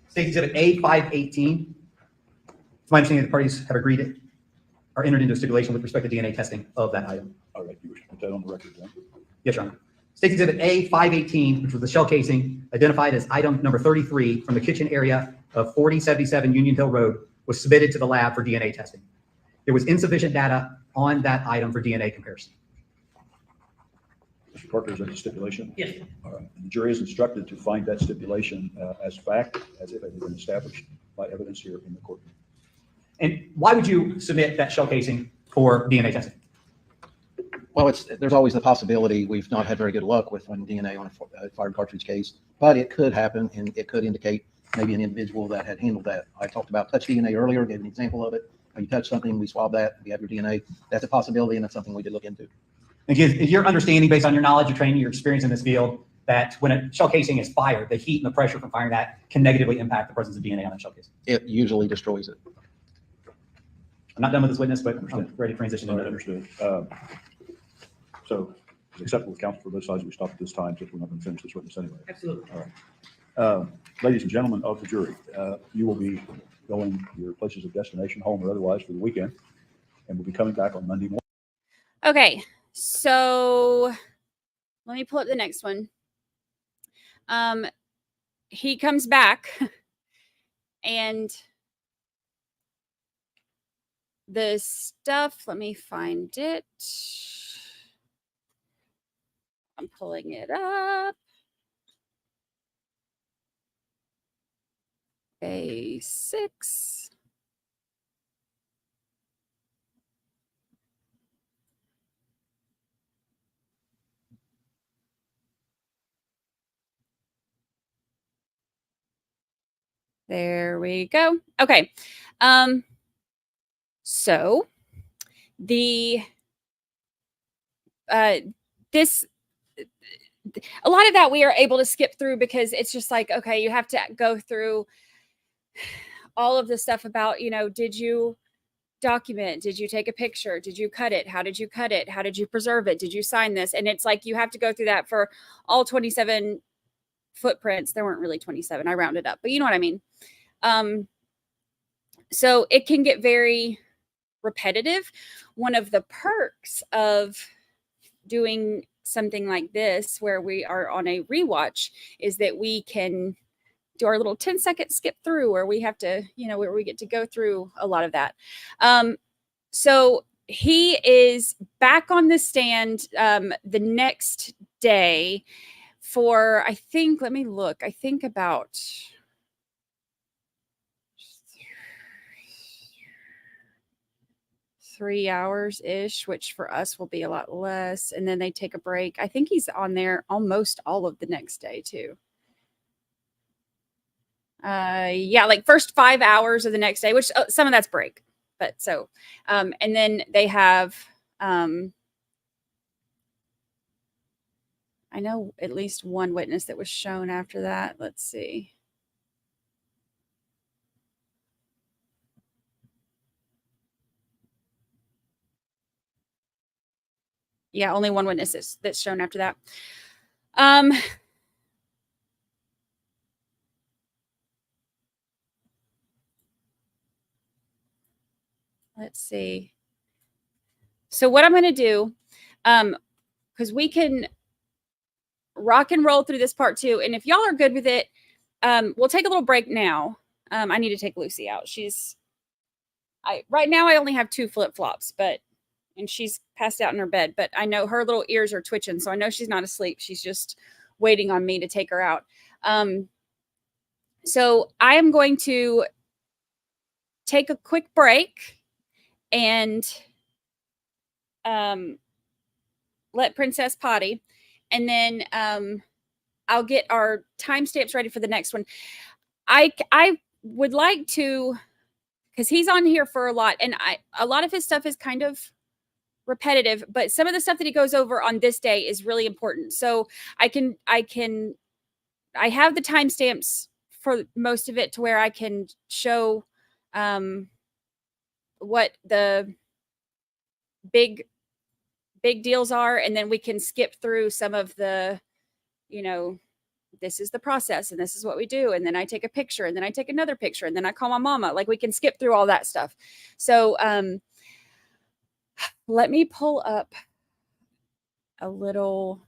State Exhibit A518. It's my understanding the parties have agreed or entered into a stipulation with respect to DNA testing of that item. All right, you wish to put that on the record then? Yes, Your Honor. State Exhibit A518, which was the shell casing identified as item number 33 from the kitchen area of 4077 Union Hill Road, was submitted to the lab for DNA testing. There was insufficient data on that item for DNA comparison. Mr. Parker, is that a stipulation? Yes. All right. The jury is instructed to find that stipulation as fact, as if it had been established by evidence here in the court. And why would you submit that shell casing for DNA testing? Well, there's always the possibility. We've not had very good luck with finding DNA on a fired cartridge case, but it could happen, and it could indicate maybe an individual that had handled that. I talked about touch DNA earlier, gave an example of it. You touch something, we swab that, we have your DNA. That's a possibility, and that's something we did look into. Is your understanding, based on your knowledge, your training, your experience in this field, that when a shell casing is fired, the heat and the pressure from firing that can negatively impact the presence of DNA on that shell casing? It usually destroys it. I'm not done with this witness, but I'm Understood. ready to transition All into right, it. understood. So it's acceptable with counsel for both sides. We stop at this time since we're not going to finish this witness anyway. Absolutely. All right. Ladies and gentlemen of the jury, you will be going to your places of destination, home or otherwise, for the weekend, and we'll be coming back on Monday morning. Okay, so let me pull up the next one. He comes back and the stuff, let me find it. I'm pulling it up. A6. There we go. Okay. So the this a lot of that we are able to skip through because it's just like, okay, you have to go through all of the stuff about, you know, did you document? Did you take a picture? Did you cut it? How did you cut it? How did you preserve it? Did you sign this? And it's like you have to go through that for all 27 footprints. There weren't really 27. I rounded up, but you know what I mean. So it can get very repetitive. One of the perks of doing something like this, where we are on a rewatch, is that we can do our little 10-second skip through, where we have to, you know, where we get to go through a lot of that. So he is back on the stand the next day for, I think, let me look, I think about 3 hours ish, which for us will be a lot less. And then they take a break. I think he's on there almost all of the next day too. Yeah, like first 5 hours of the next day, which some of that's break, but so, and then they have, I know at least one witness that was shown after that. Let's see. Yeah, only one witness that's shown after that. Let's see. So what I'm going to do, because we can rock and roll through this part too. And if y'all are good with it, we'll take a little break now. I need to take Lucy out. Right now I only have 2 flip-flops, and she's passed out in her bed, but I know her little ears are twitching. So I know she's not asleep. She's just waiting on me to take her out. So I am going to take a quick break and let Princess potty. And then I'll get our timestamps ready for the next one. I would like to, because he's on here for a lot, and a lot of his stuff is kind of repetitive, but some of the stuff that he goes over on this day is really important. So I have the timestamps for most of it to where I can show what the big deals are, and then we can skip through some of the, you know, this is the process and this is what we do, and then I take a picture, and then I take another picture, and then I call my mama. Like, we can skip through all that stuff. So let me pull up a little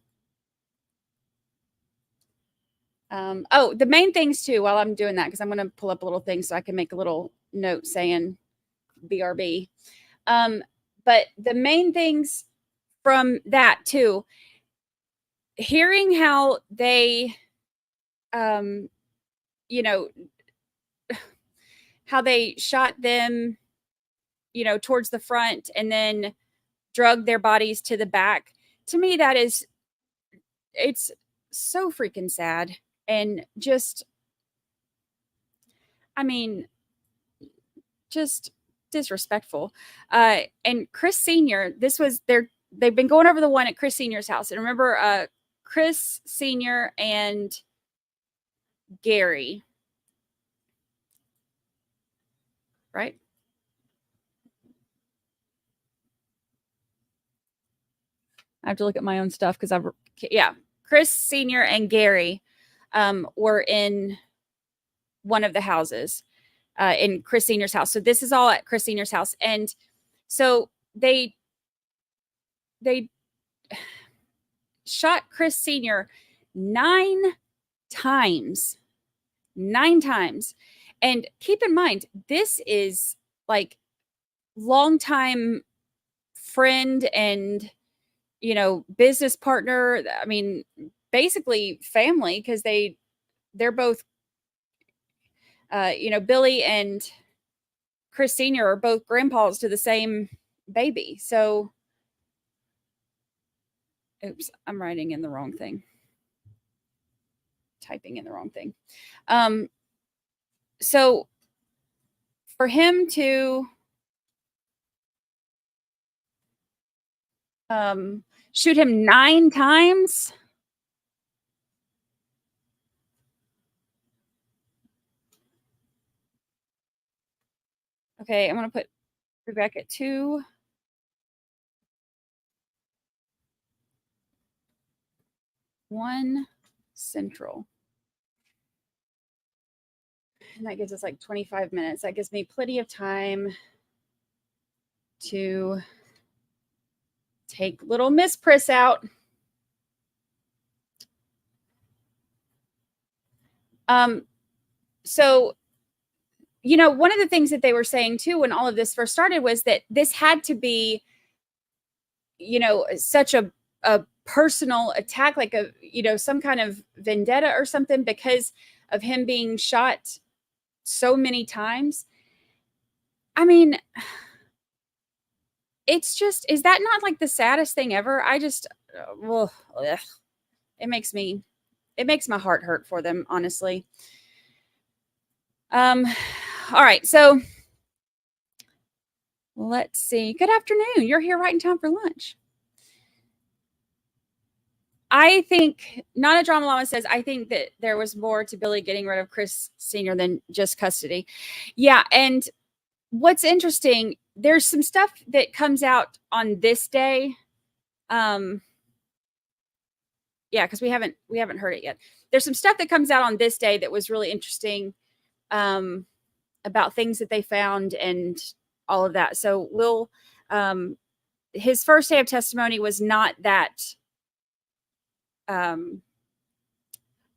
the main things too while I'm doing that, because I'm going to pull up a little thing so I can make a little note saying BRB. But the main things from that too, hearing how they, you know, how they shot them, you know, towards the front and then drug their bodies to the back. To me, that is, it's so freaking sad. And just, I mean, just disrespectful. And Chris Sr., this was they've been going over the one at Chris Sr.'s house. And remember, Chris Sr. and Gary, right? I have to look at my own stuff because Chris Sr. and Gary were in one of the houses in Chris Sr.'s house. So this is all at Chris Sr.'s house. And so they shot Chris Sr. 9 times. 9 times. And keep in mind, this is like longtime friend and, you know, business partner. I mean, basically family, because they're both, you know, Billy and Chris Sr. are both grandpas to the same baby. So, oops, I'm writing in the wrong thing. Typing in the wrong thing. So for him to shoot him 9 times. Okay, I'm going to put Rebecca at 2. One Central. And that gives us like 25 minutes. That gives me plenty of time to take little Miss Priss out. So, you know, one of the things that they were saying too when all of this first started was that this had to be, you know, such a personal attack, like a, you know, some kind of vendetta or something because of him being shot so many times. I mean, it's just, is that not like the saddest thing ever? I just, well, ugh. It makes my heart hurt for them, honestly. All right, so let's see. Good afternoon. You're here right in time for lunch. I think, Not a Drama Llama says, I think that there was more to Billy getting rid of Chris Sr. than just custody. Yeah, and what's interesting, there's some stuff that comes out on this day. Yeah, because we haven't heard it yet. There's some stuff that comes out on this day that was really interesting about things that they found and all of that. So we'll his first day of testimony was not that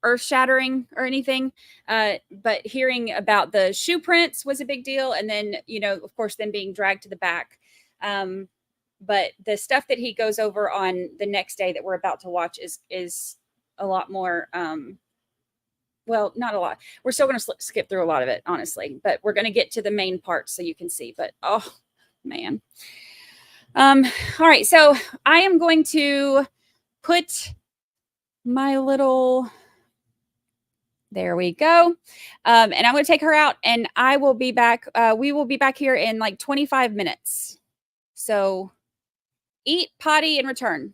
earth-shattering or anything, but hearing about the shoe prints was a big deal, and then, you know, of course, them being dragged to the back. But the stuff that he goes over on the next day that we're about to watch is a lot more. Well, not a lot. We're still going to skip through a lot of it, honestly, but we're going to get to the main part so you can see. But oh man. All right, so I am going to put my little. There we go. And I'm going to take her out and I will be back. We will be back here in like 25 minutes. So eat, potty, and return.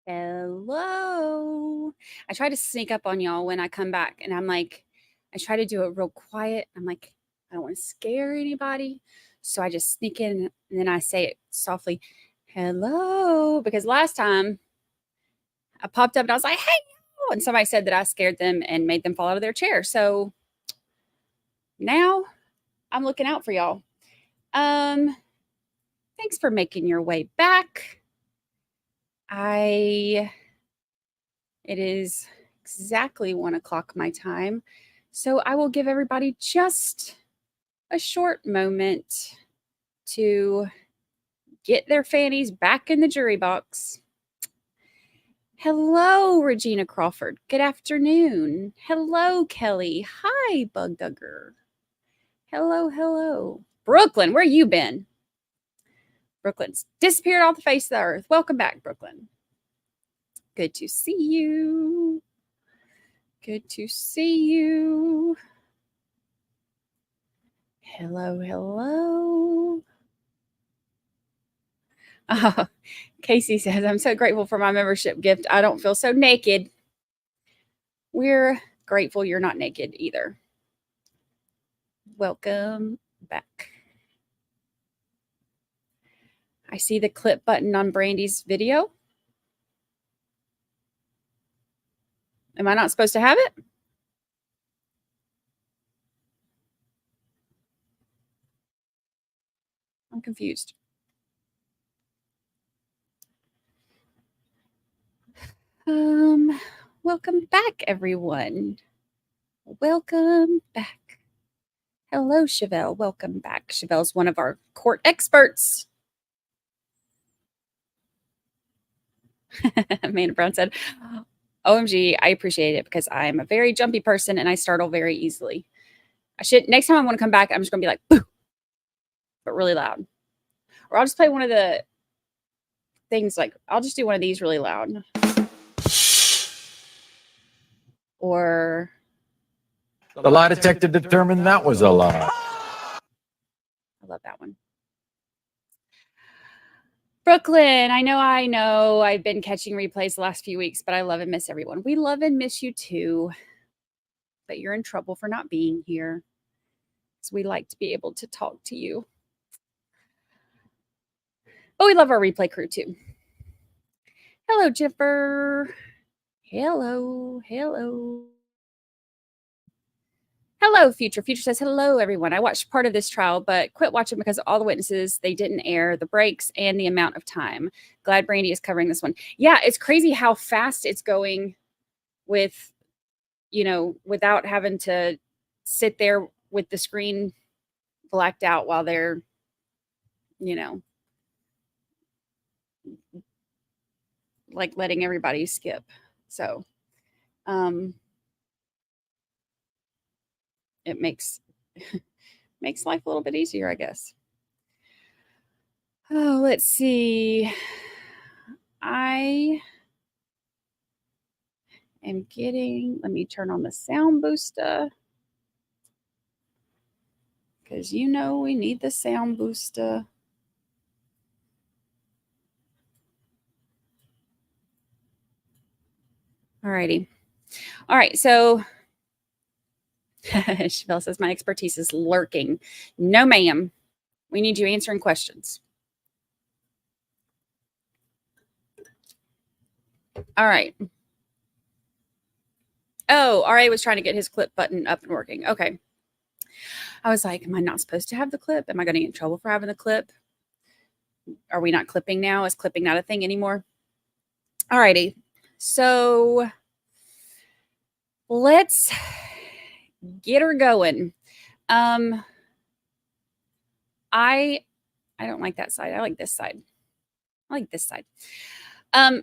Hello. I try to sneak up on y'all when I come back, and I'm like, I try to do it real quiet. I'm like, I don't want to scare anybody. So I just sneak in and then I say it softly, hello. Because last time I popped up and I was like, hey, you," and somebody said that I scared them and made them fall out of their chair. So now I'm looking out for y'all. Thanks for making your way back. It is exactly 1 o'clock my time. So I will give everybody just a short moment to get their fannies back in the jury box. Hello, Regina Crawford. Good afternoon. Hello, Kelly. Hi, Bug Dugger. Hello, hello. Brooklyn, where you been? Brooklyn's disappeared off the face of the earth. Welcome back, Brooklyn. Good to see you. Good to see you. Hello, hello. Casey says, I'm so grateful for my membership gift. I don't feel so naked. We're grateful you're not naked either. Welcome back. I see the clip button on Brandi's video. Am I not supposed to have it? I'm confused. Welcome back, everyone. Welcome back. Hello, Chevelle. Welcome back. Chevelle's one of our court experts. Amanda Brown said, OMG, I appreciate it because I'm a very jumpy person and I startle very easily. Next time I want to come back, I'm just going to be like, boo, but really loud. Or I'll just play one of the things like, I'll just do one of these really loud. Or the lie detector determined that was a lie. I love that one. Brooklyn, I know. I've been catching replays the last few weeks, but I love and miss everyone. We love and miss you too. But you're in trouble for not being here. So we like to be able to talk to you. But we love our replay crew too. Hello, Jennifer. Hello. Hello, Future. Future says, hello, everyone. I watched part of this trial, but quit watching because of all the witnesses. They didn't air, the breaks, and the amount of time. Glad Brandi is covering this one. Yeah, it's crazy how fast it's going with, without having to sit there with the screen blacked out while they're, like letting everybody skip. So, it makes life a little bit easier, I guess. Oh, let's see. I am let me turn on the sound booster. Because we need the sound booster. Alrighty. All right, so Chevelle says, my expertise is lurking. No, ma'am. We need you answering questions. All right. Oh, RA was trying to get his clip button up and working. Okay. I was like, am I not supposed to have the clip? Am I going to get in trouble for having the clip? Are we not clipping now? Is clipping not a thing anymore? All righty. So let's get her going. I don't like that side. I like this side. All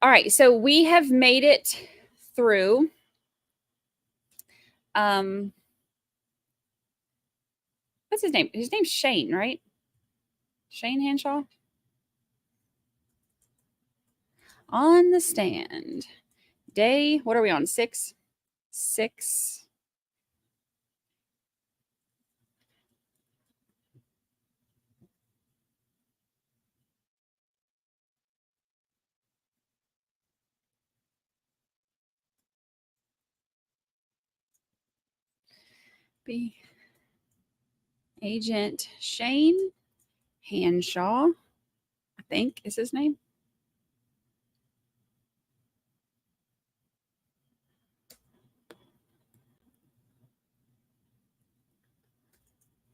right, so we have made it through. What's his name? His name's Shane, right? Shane Hanshaw. On the stand. Day, what are we on? 6? Be Agent Shane Hanshaw, I think is his name.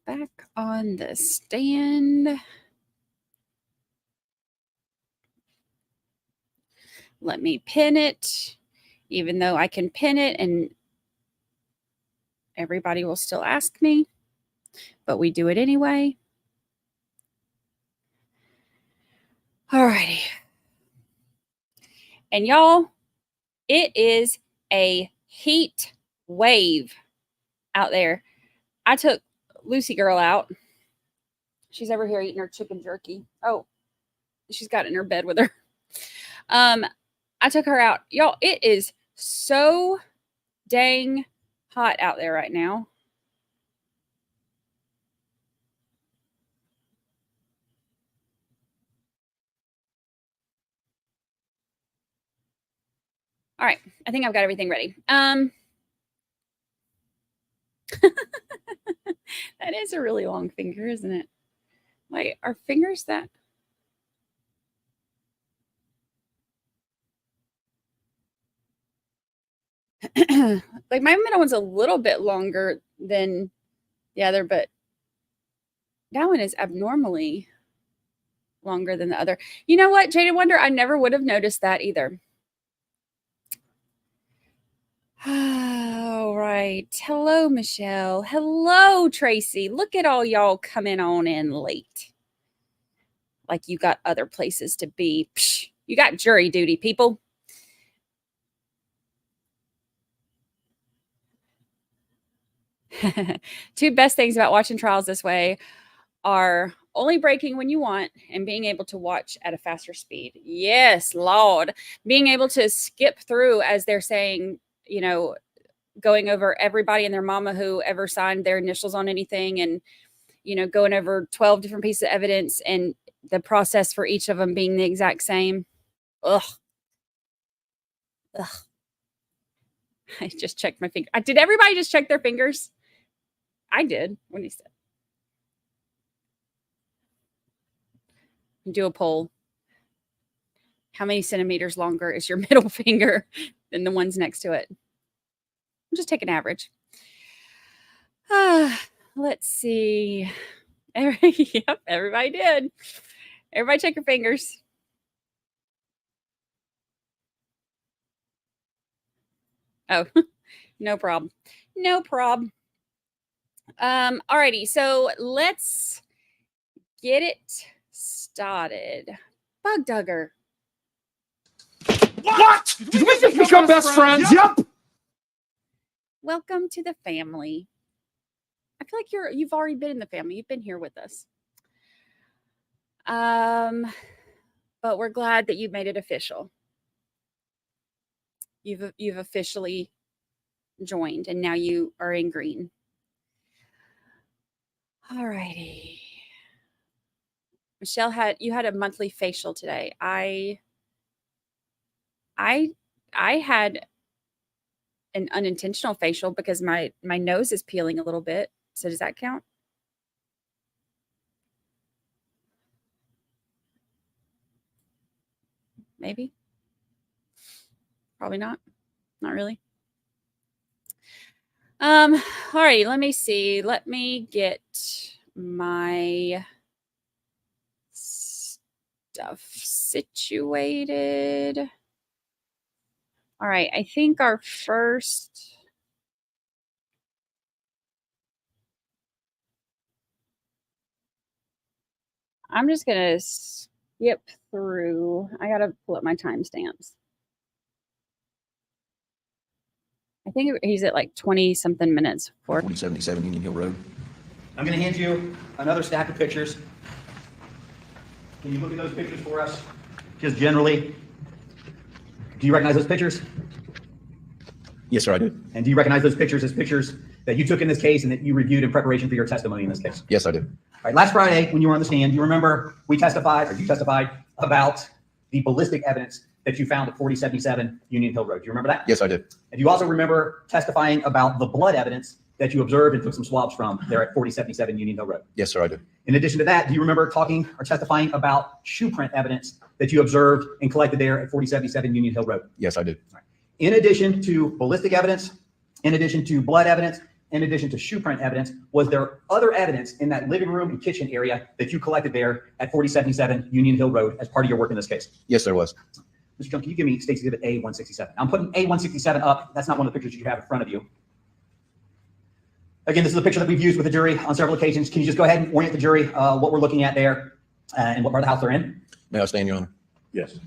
Back on the stand. Let me pin it, even though I can pin it and everybody will still ask me, but we do it anyway. All righty. And y'all, it is a heat wave out there. I took Lucy girl out. She's over here eating her chicken jerky. Oh, she's got it in her bed with her. I took her out. Y'all, it is so dang hot out there right now. All right, I think I've got everything ready. That is a really long finger, isn't it? Like, are fingers that? Like, my middle one's a little bit longer than the other, but that one is abnormally longer than the other. You know what, Jaded Wonder? I never would have noticed that either. All right. Hello, Michelle. Hello, Tracy. Look at all y'all coming on in late. Like you got other places to be. Psh, you got jury duty, people. Two best things about watching trials this way are only breaking when you want and being able to watch at a faster speed. Yes, Lord. Being able to skip through as they're saying, you know, going over everybody and their mama who ever signed their initials on anything and, you know, going over 12 different pieces of evidence and the process for each of them being the exact same. Ugh. Ugh. I just checked my finger. Did everybody just check their fingers? I did. What he said. Do a poll. How many centimeters longer is your middle finger than the ones next to it? Just take an average. Let's see. Yep, everybody did. Everybody check your fingers. Oh, no problem. No problem. Alrighty, so let's get it started. Bug Dugger. What? Did we just become best friends? Yep. Welcome to the family. I feel like you've already been in the family. You've been here with us. But we're glad that you made it official. You've officially joined, and now you are in green. All righty. Michelle you had a monthly facial today. I had an unintentional facial because my nose is peeling a little bit. So does that count? Maybe. Probably not. Not really. All right, let me see. Let me get my stuff situated. All right, I think our first I'm just going to skip through. I got to pull up my timestamps. I think he's at like 20 something minutes. 4077 Union Hill Road. I'm going to hand you another stack of pictures. Can you look at those pictures for us? Just generally. Do you recognize those pictures? Yes, sir, I do. And do you recognize those pictures as pictures that you took in this case and that you reviewed in preparation for your testimony in this case? Yes, I do. All right, last Friday when you were on the stand, you remember you testified about the ballistic evidence that you found at 4077 Union Hill Road. Do you remember that? Yes, I do. And you also remember testifying about the blood evidence that you observed and took some swabs from there at 4077 Union Hill Road? Yes, sir, I do. In addition to that, do you remember talking or testifying about shoe print evidence that you observed and collected there at 4077 Union Hill Road? Yes, I do. In addition to ballistic evidence, in addition to blood evidence, in addition to shoe print evidence, was there other evidence in that living room and kitchen area that you collected there at 4077 Union Hill Road as part of your work in this case? Yes, there was. Mr. Jones, can you give me State's Exhibit A167? I'm putting A167 up. That's not one of the pictures you have in front of you. Again, this is a picture that we've used with the jury on several occasions. Can you just go ahead and orient the jury what we're looking at there and what part of the house they're in? May I stand, Your Honor? Yes.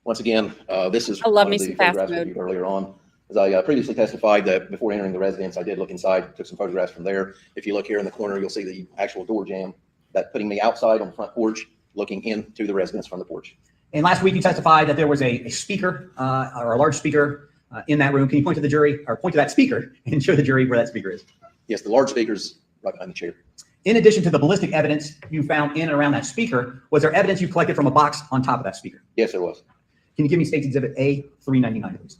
Once again, this is I love one me of the some fast photographs we mode. viewed earlier on. As I previously testified that before entering the residence, I did look inside, took some photographs from there. If you look here in the corner, you'll see the actual door jamb that putting me outside on the front porch, looking into the residence from the porch. And last week you testified that there was a speaker or a large speaker in that room. Can you point to the jury or point to that speaker and show the jury where that speaker is? Yes, the large speaker's right behind the chair. In addition to the ballistic evidence you found in and around that speaker, was there evidence you collected from a box on top of that speaker? Yes, there was. Can you give me State's Exhibit A399, please?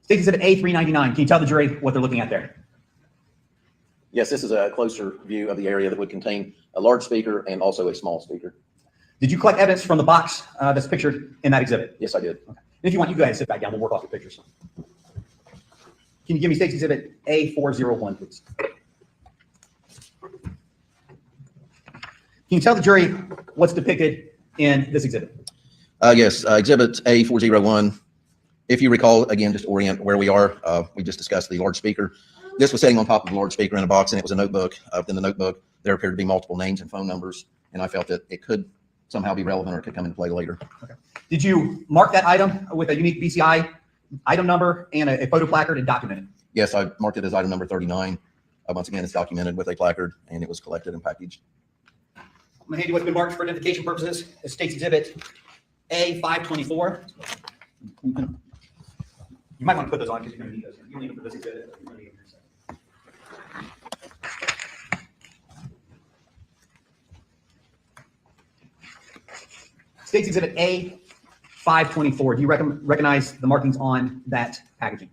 State's Exhibit A399. Can you tell the jury what they're looking at there? Yes, this is a closer view of the area that would contain a large speaker and also a small speaker. Did you collect evidence from the box that's pictured in that exhibit? Yes, I did. Okay. If you want, you go ahead and sit back down. We'll work off your pictures. Can you give me State's Exhibit A401, please? Can you tell the jury what's depicted in this exhibit? Yes, Exhibit A401. If you recall, again, just orient where we are. We just discussed the large speaker. This was sitting on top of a large speaker in a box, and it was a notebook. Within the notebook, there appeared to be multiple names and phone numbers, and I felt that it could somehow be relevant or it could come into play later. Okay. Did you mark that item with a unique BCI item number and a photo placard and document it? Yes, I marked it as item number 39. Once again, it's documented with a placard, and it was collected and packaged. I'm going to hand you what's been marked for identification purposes as State's Exhibit A524. You might want to put those on because you're going to need those. You don't need them for this exhibit. You're going to need them for a second. State's Exhibit A524. Do you recognize the markings on that packaging?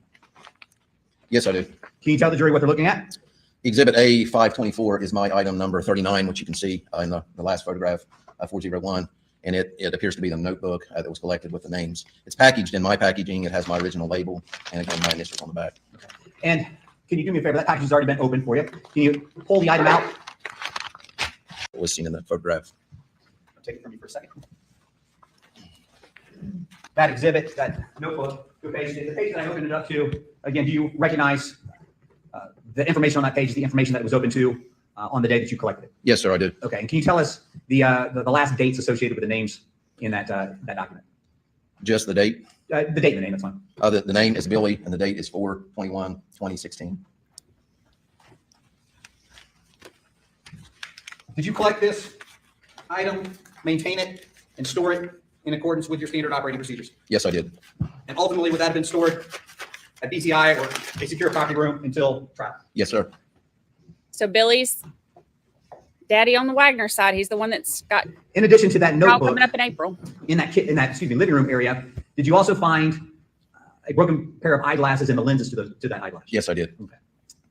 Yes, I do. Can you tell the jury what they're looking at? Exhibit A524 is my item number 39, which you can see in the last photograph, 401. And it appears to be the notebook that was collected with the names. It's packaged in my packaging. It has my original label and again, my initials on the back. Okay. And can you do me a favor? That package has already been opened for you. Can you pull the item out? It was seen in the photograph. I'll take it from you for a second. That exhibit, that notebook, the page that I opened it up to, again, do you recognize the information on that page, the information that it was open to on the day that you collected it? Yes, sir, I did. Okay, and can you tell us the last dates associated with the names in that document? Just the date? The date and the name, that's fine. The name is Billy, and the date is 4/21/2016. Did you collect this item, maintain it, and store it in accordance with your standard operating procedures? Yes, I did. And ultimately, would that have been stored at BCI or a secure property room until trial? Yes, sir. So Billy's daddy on the Wagner side, he's the one that's got In addition to that trial notebook, coming up in April. in that living room area, did you also find a broken pair of eyeglasses and the lenses to that eyeglass? Yes, I did. Okay.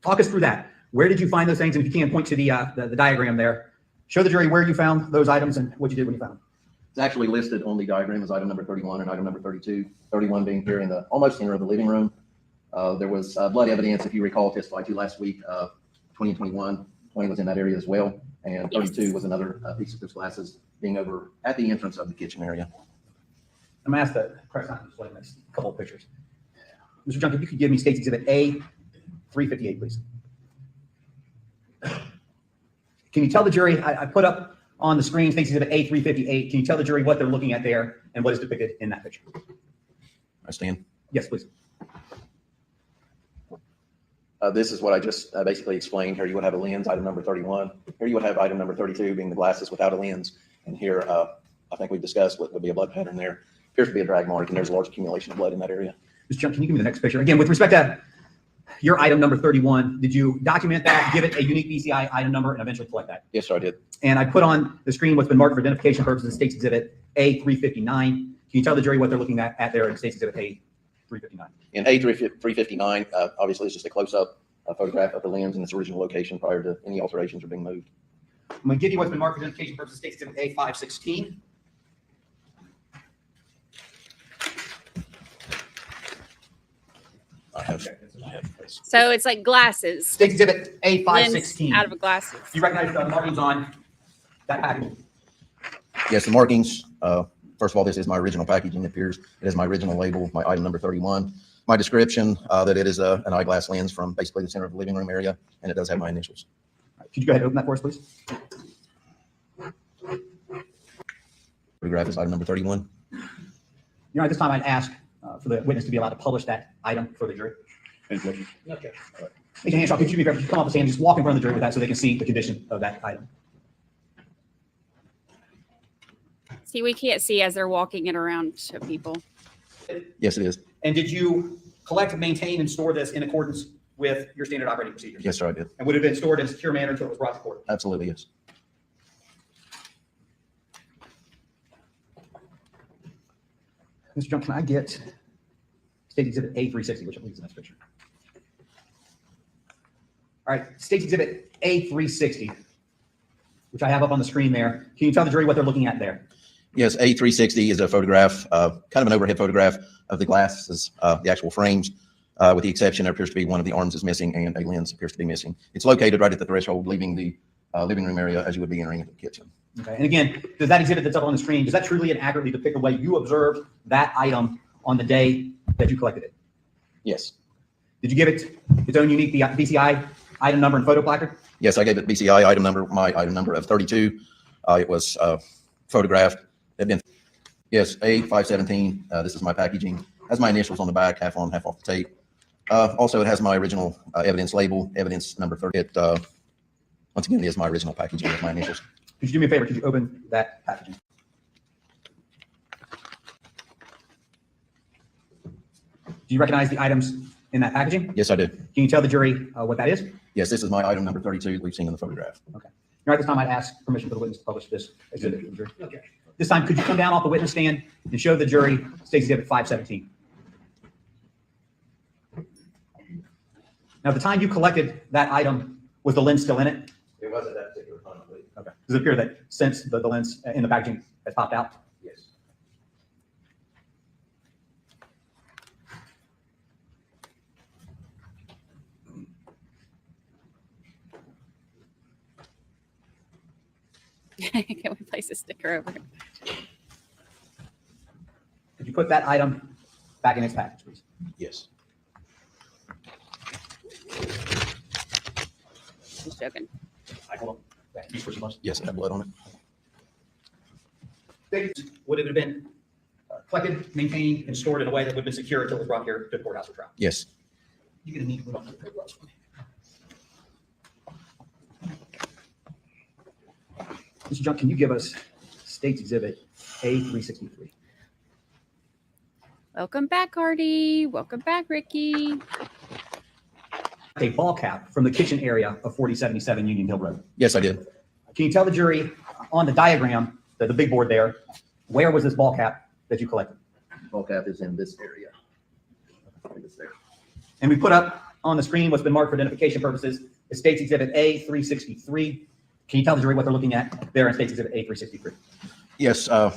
Talk us through that. Where did you find those things? And if you can, point to the diagram there. Show the jury where you found those items and what you did when you found them. It's actually listed on the diagram as item number 31 and item number 32. 31 being here in the almost center of the living room. There was blood evidence, if you recall, testified to last week, 20 and 21. 20 was in that area as well. And 32 was another piece of those glasses being over at the entrance of the kitchen area. I'm going to ask the press not to display the next couple of pictures. Mr. Junk, if you could give me State's Exhibit A358, please. Can you tell the jury, I put up on the screen State's Exhibit A358. Can you tell the jury what they're looking at there and what is depicted in that picture? I stand. Yes, please. This is what I just basically explained. Here you would have a lens, item number 31. Here you would have item number 32 being the glasses without a lens. And here, I think we've discussed what would be a blood pattern there. Appears to be a drag mark, and there's a large accumulation of blood in that area. Mr. Junk, can you give me the next picture? Again, with respect to your item number 31, did you document that, give it a unique BCI item number, and eventually collect that? Yes, sir, I did. And I put on the screen what's been marked for identification purposes, State's Exhibit A359. Can Can you tell the jury what they're looking at there in State's Exhibit A359? In A359, obviously, it's just a close-up photograph of the lens in its original location prior to any alterations or being moved. I'm going to give you what's been marked for identification purposes, State's Exhibit A516. I have. So it's like glasses. State's Exhibit Lens A516. out of a glasses. Do you recognize the markings on that package? Yes, the markings, first of all, this is my original packaging. It appears it is my original label, my item number 31. My description, that it is an eyeglass lens from basically the center of the living room area, and it does have my initials. All right, could you go ahead and open that for us, please? Photograph is item number 31. Your Honor, at this time I'd ask for the witness to be allowed to publish that item for the jury. Any questions? Okay. Agent Hanshaw, could you come off the stand and just walk in front of the jury with that so they can see the condition of that item? See, we can't see as they're walking it around to people. Yes, it is. And did you collect, maintain, and store this in accordance with your standard operating procedures? Yes, sir, I did. And would it have been stored in a secure manner until it was brought to court? Absolutely, yes. Mr. John, can I get State Exhibit A360, which I believe is the next picture? All right, State Exhibit A360, which I have up on the screen there. Can you tell the jury what they're looking at there? Yes, A360 is a photograph, kind of an overhead photograph of the glasses, the actual frames, with the exception there appears to be one of the arms is missing and a lens appears to be missing. It's located right at the threshold, leaving the living room area as you would be entering into the kitchen. Okay, and again, does that exhibit that's up on the screen, does that truly and accurately depict the way you observed that item on the day that you collected it? Yes. Did you give it its own unique BCI item number and photo placard? Yes, I gave it BCI item number, my item number of 32. It was photographed. Yes, A517. This is my packaging. Has my initials on the back, half on, half off the tape. Also, it has my original evidence label, evidence number 30. It, once again, it is my original packaging with my initials. Could you do me a favor? Could you open that packaging? Do you recognize the items in that packaging? Yes, I did. Can you tell the jury what that is? Yes, this is my item number 32 we've seen in the photograph. Okay. All right, this time I'd ask permission for the witness to publish this exhibit to the jury. Okay. This time, could you come down off the witness stand and show the jury State Exhibit 517? Now, at the time you collected that item, was the lens still in it? It was at that particular time, I believe. Okay. Does it appear that since the lens in the packaging has popped out? Yes. Can we place a sticker over it? Could you put that item back in its package, please? Yes. Just joking. Hold on. You switch the Yes, it had blood on it. Would it have been collected, maintained, and stored in a way that would have been secure until it was brought here to the courthouse for trial? Yes. You're going to need to move on to the paper. Mr. John, can you give us State's Exhibit A363? Welcome back, Artie. Welcome back, Ricky. A ball cap from the kitchen area of 4077 Union Hill Road. Yes, I did. Can you tell the jury on the diagram, the big board there, where was this ball cap that you collected? Ball cap is in this area. It's there. And we put up on the screen what's been marked for identification purposes is State's Exhibit A363. Can you tell the jury what they're looking at there in State's Exhibit A363? Yes, I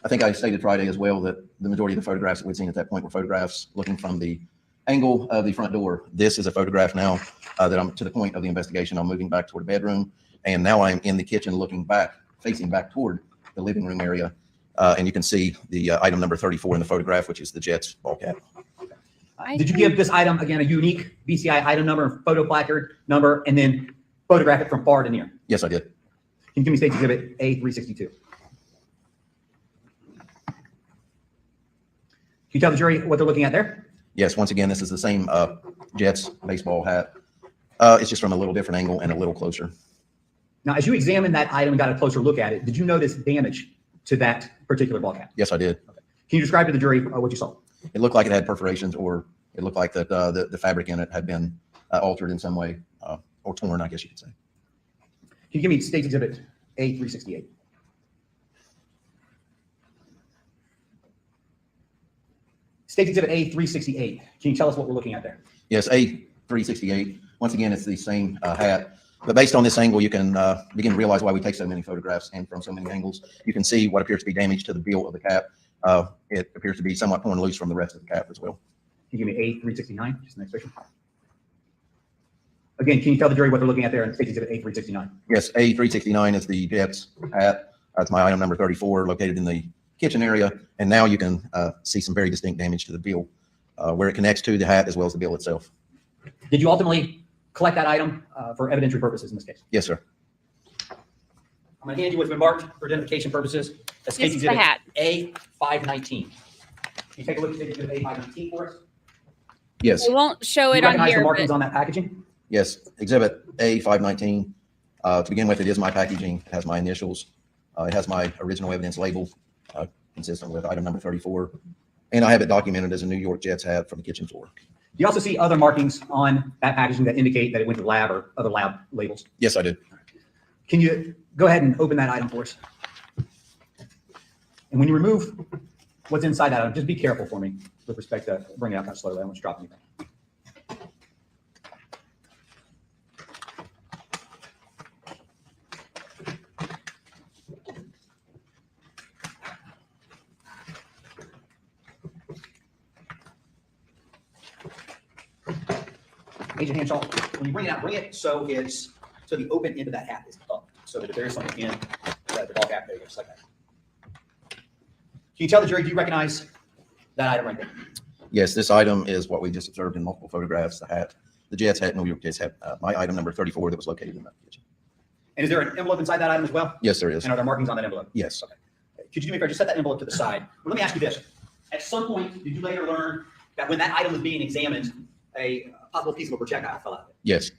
think I stated Friday as well that the majority of the photographs that we'd seen at that point were photographs looking from the angle of the front door. This is a photograph now that I'm to the point of the investigation. I'm moving back toward the bedroom, and now I'm in the kitchen looking back, facing back toward the living room area. And you can see the item number 34 in the photograph, which is the Jets ball cap. Did you give this item, again, a unique BCI item number, and photo placard number, and then photograph it from far to near? Yes, I did. Can you give me State's Exhibit A362? Can you tell the jury what they're looking at there? Yes, once again, this is the same Jets baseball hat. It's just from a little different angle and a little closer. Now, as you examined that item and got a closer look at it, did you notice damage to that particular ball cap? Yes, I did. Okay. Can you describe to the jury what you saw? It looked like it had perforations, or it looked like that the fabric in it had been altered in some way, or torn, I guess you could say. Can you give me State's Exhibit A368? State Exhibit A368. Can you tell us what we're looking at there? Yes, A368. Once again, it's the same hat. But based on this angle, you can begin to realize why we take so many photographs and from so many angles. You can see what appears to be damage to the bill of the cap. It appears to be somewhat torn loose from the rest of the cap as well. Can you give me A369? Just the next picture. Again, can you tell the jury what they're looking at there in State Exhibit A369? Yes, A369 is the Jets hat. That's my item number 34, located in the kitchen area. And now you can see some very distinct damage to the bill where it connects to the hat as well as the bill itself. Did you ultimately collect that item for evidentiary purposes in this case? Yes, sir. I'm going to hand you what's been marked for identification purposes. That's State This is the Exhibit hat. A519. Can you take a look at State Exhibit A519 for us? Yes. We won't show Do it you on recognize the here, markings but on that packaging? Yes, Exhibit A519. To begin with, it is my packaging. It has my initials. It has my original evidence label, consistent with item number 34. And I have it documented as a New York Jets hat from the kitchen floor. Do you also see other markings on that packaging that indicate that it went to the lab or other lab labels? Yes, I do. Can you go ahead and open that item for us? And when you remove what's inside that item, just be careful for me with respect to bringing it out kind of slowly. I don't want to drop anything. Agent Hanshaw, when you bring it out, bring it so it's so the open end of that hat is up, so that if there is something in the ball cap, there you go, just like that. Can you tell the jury, do you recognize that item right there? Yes, this item is what we just observed in multiple photographs, the hat, the Jets hat, New York Jets hat, my item number 34 that was located in that kitchen. And is there an envelope inside that item as well? Yes, there is. And are there markings on that envelope? Yes. Okay. Could you do me a favor, just set that envelope to the side? Well, let me ask you this. At some point, did you later learn that when that item was being examined, a possible piece of a projectile fell out of it? Yes.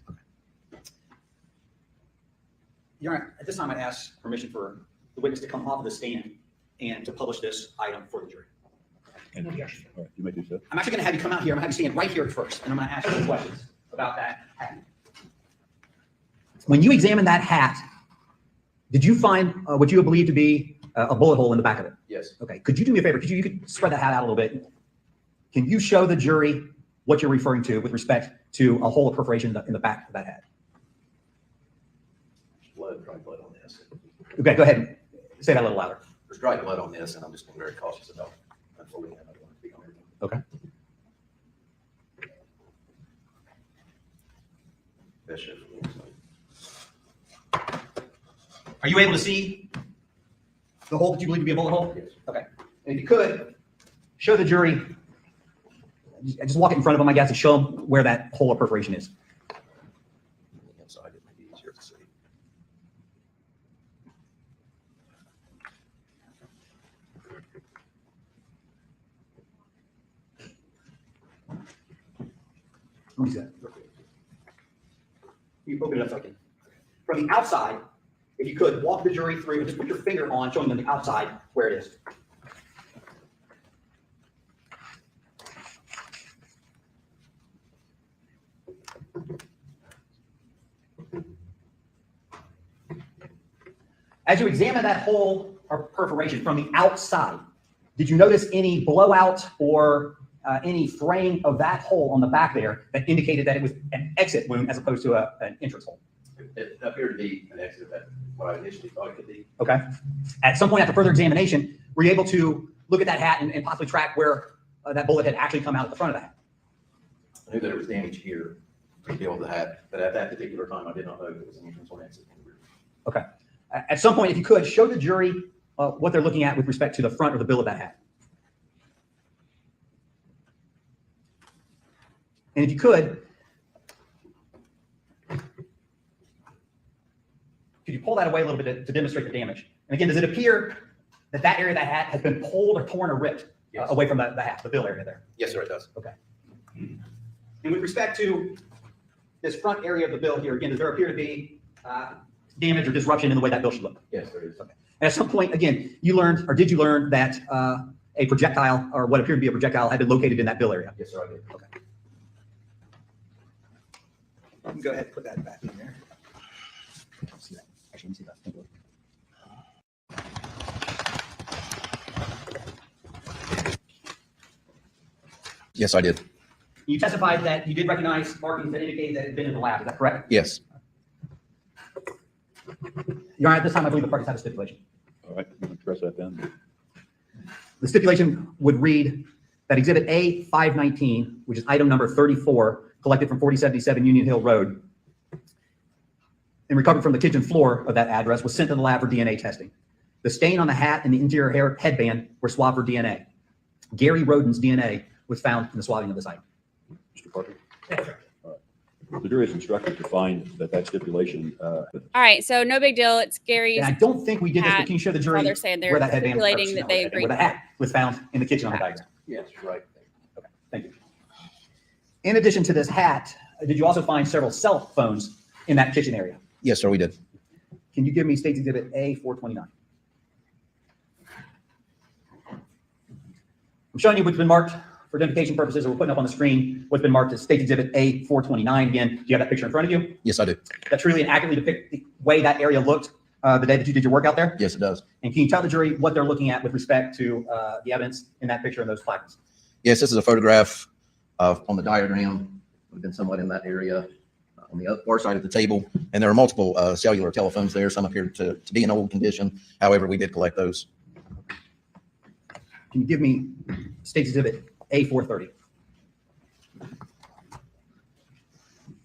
Your Honor, at this time, I'd ask permission for the witness to come off of the stand and to publish this item for the jury. And, all right, you may do so. I'm actually going to have you come out here. I'm going to have you stand right here first, and I'm going to ask you some questions about that hat. When you examined that hat, did you find what you believe to be a bullet hole in the back of it? Yes. Okay. Could you do me a favor? You could spread that hat out a little bit. Can you show the jury what you're referring to with respect to a hole of perforation in the back of that hat? Dry blood on this. Okay, go ahead and say that a little louder. There's dry blood on this, and I'm just being very cautious about unfolding it. I don't want to be on everything. Okay. That should- Are you able to see the hole that you believe to be a bullet hole? Yes. Okay. And if you could, show the jury, just walk it in front of them, I guess, and show them where that hole of perforation is. Inside, it may be easier to see. Let me see that. You open it up so I can. From the outside, if you could, walk the jury through and just put your finger on, showing them the outside where it is. As you examine that hole or perforation from the outside, did you notice any blowout or any fraying of that hole on the back there that indicated that it was an exit wound as opposed to an entrance hole? It appeared to be an exit, that what I initially thought it could be. Okay. At some point after further examination, were you able to look at that hat and possibly track where that bullet had actually come out at the front of the hat? I knew that it was damage here to the bill of the hat, but at that particular time, I did not know if it was an entrance or an exit. Okay. At some point, if you could, show the jury what they're looking at with respect to the front of the bill of that hat. And if you could you pull that away a little bit to demonstrate the damage? And again, does it appear that that area of that hat has been pulled or torn or ripped away from the hat, the bill area there? Yes, sir, it does. Okay. And with respect to this front area of the bill here, again, does there appear to be damage or disruption in the way that bill should look? Yes, there is. Okay. And at some point, again, you learned, or did you learn that a projectile, or what appeared to be a projectile, had been located in that bill area? Yes, sir, I did. Okay. You can go ahead and put that back in there. See that? Actually, let me see that. Yes, I did. You testified that you did recognize markings that indicated that it had been in the lab. Is that correct? Yes. Your Honor, at this time, I believe the parties have a stipulation. All right, you can address that then. The stipulation would read that Exhibit A519, which is item number 34, collected from 4077 Union Hill Road, and recovered from the kitchen floor of that address, was sent to the lab for DNA testing. The stain on the hat and the interior headband were swabbed for DNA. Gary Roden's DNA was found in the swabbing of this item. Mr. Parker? All right. The jury is instructed to find that stipulation. All right, so no big deal. It's Gary's. And I don't think we did this, but hat. can you show the jury Well, they're saying they're where that headband, stipulating that they where agree. the hat was found in the kitchen on the diagram? Yes, right. Okay, thank you. In addition to this hat, did you also find several cell phones in that kitchen area? Yes, sir, we did. Can you give me State's Exhibit A429? I'm showing you what's been marked for identification purposes, or we're putting up on the screen what's been marked as State's Exhibit A429. Again, do you have that picture in front of you? Yes, I do. That truly and accurately depict the way that area looked the day that you did your work out there? Yes, it does. And can you tell the jury what they're looking at with respect to the evidence in that picture and those placards? Yes, this is a photograph on the diagram. We've been somewhat in that area on the far side of the table. And there are multiple cellular telephones there. Some appear to be in old condition. However, we did collect those. Can you give me State's Exhibit A430? Can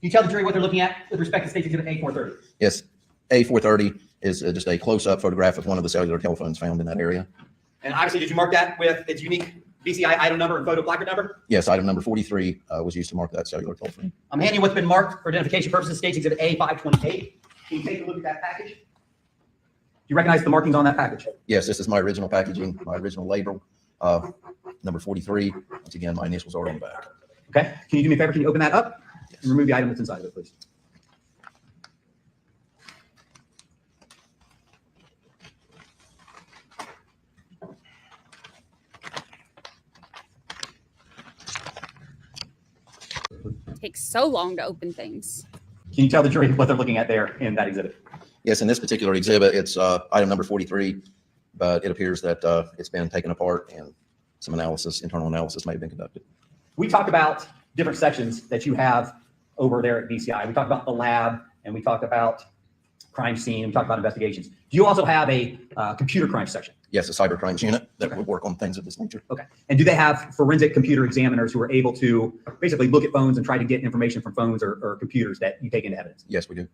you tell the jury what they're looking at with respect to State's Exhibit A430? Yes, A430 is just a close-up photograph of one of the cellular telephones found in that area. And obviously, did you mark that with its unique BCI item number and photo placard number? Yes, item number 43 was used to mark that cellular telephone. I'm handing you what's been marked for identification purposes, State's Exhibit A528. Can you take a look at that package? Do you recognize the markings on that package? Yes, this is my original packaging, my original label, number 43. Once again, my initials are on the back. Okay. Can you do me a favor? Can you open that up and remove the item that's inside of it, please? Takes so long to open things. Can you tell the jury what they're looking at there in that exhibit? Yes, in this particular exhibit, it's item number 43, but it appears that it's been taken apart and some analysis, internal analysis may have been conducted. We talked about different sections that you have over there at BCI. We talked about the lab and we talked about crime scene. We talked about investigations. Do you also have a computer crime section? Yes, a cyber crimes unit that would work on things of this nature. Okay. And do they have forensic computer examiners who are able to basically look at phones and try to get information from phones or computers that you take into evidence? Yes, we do.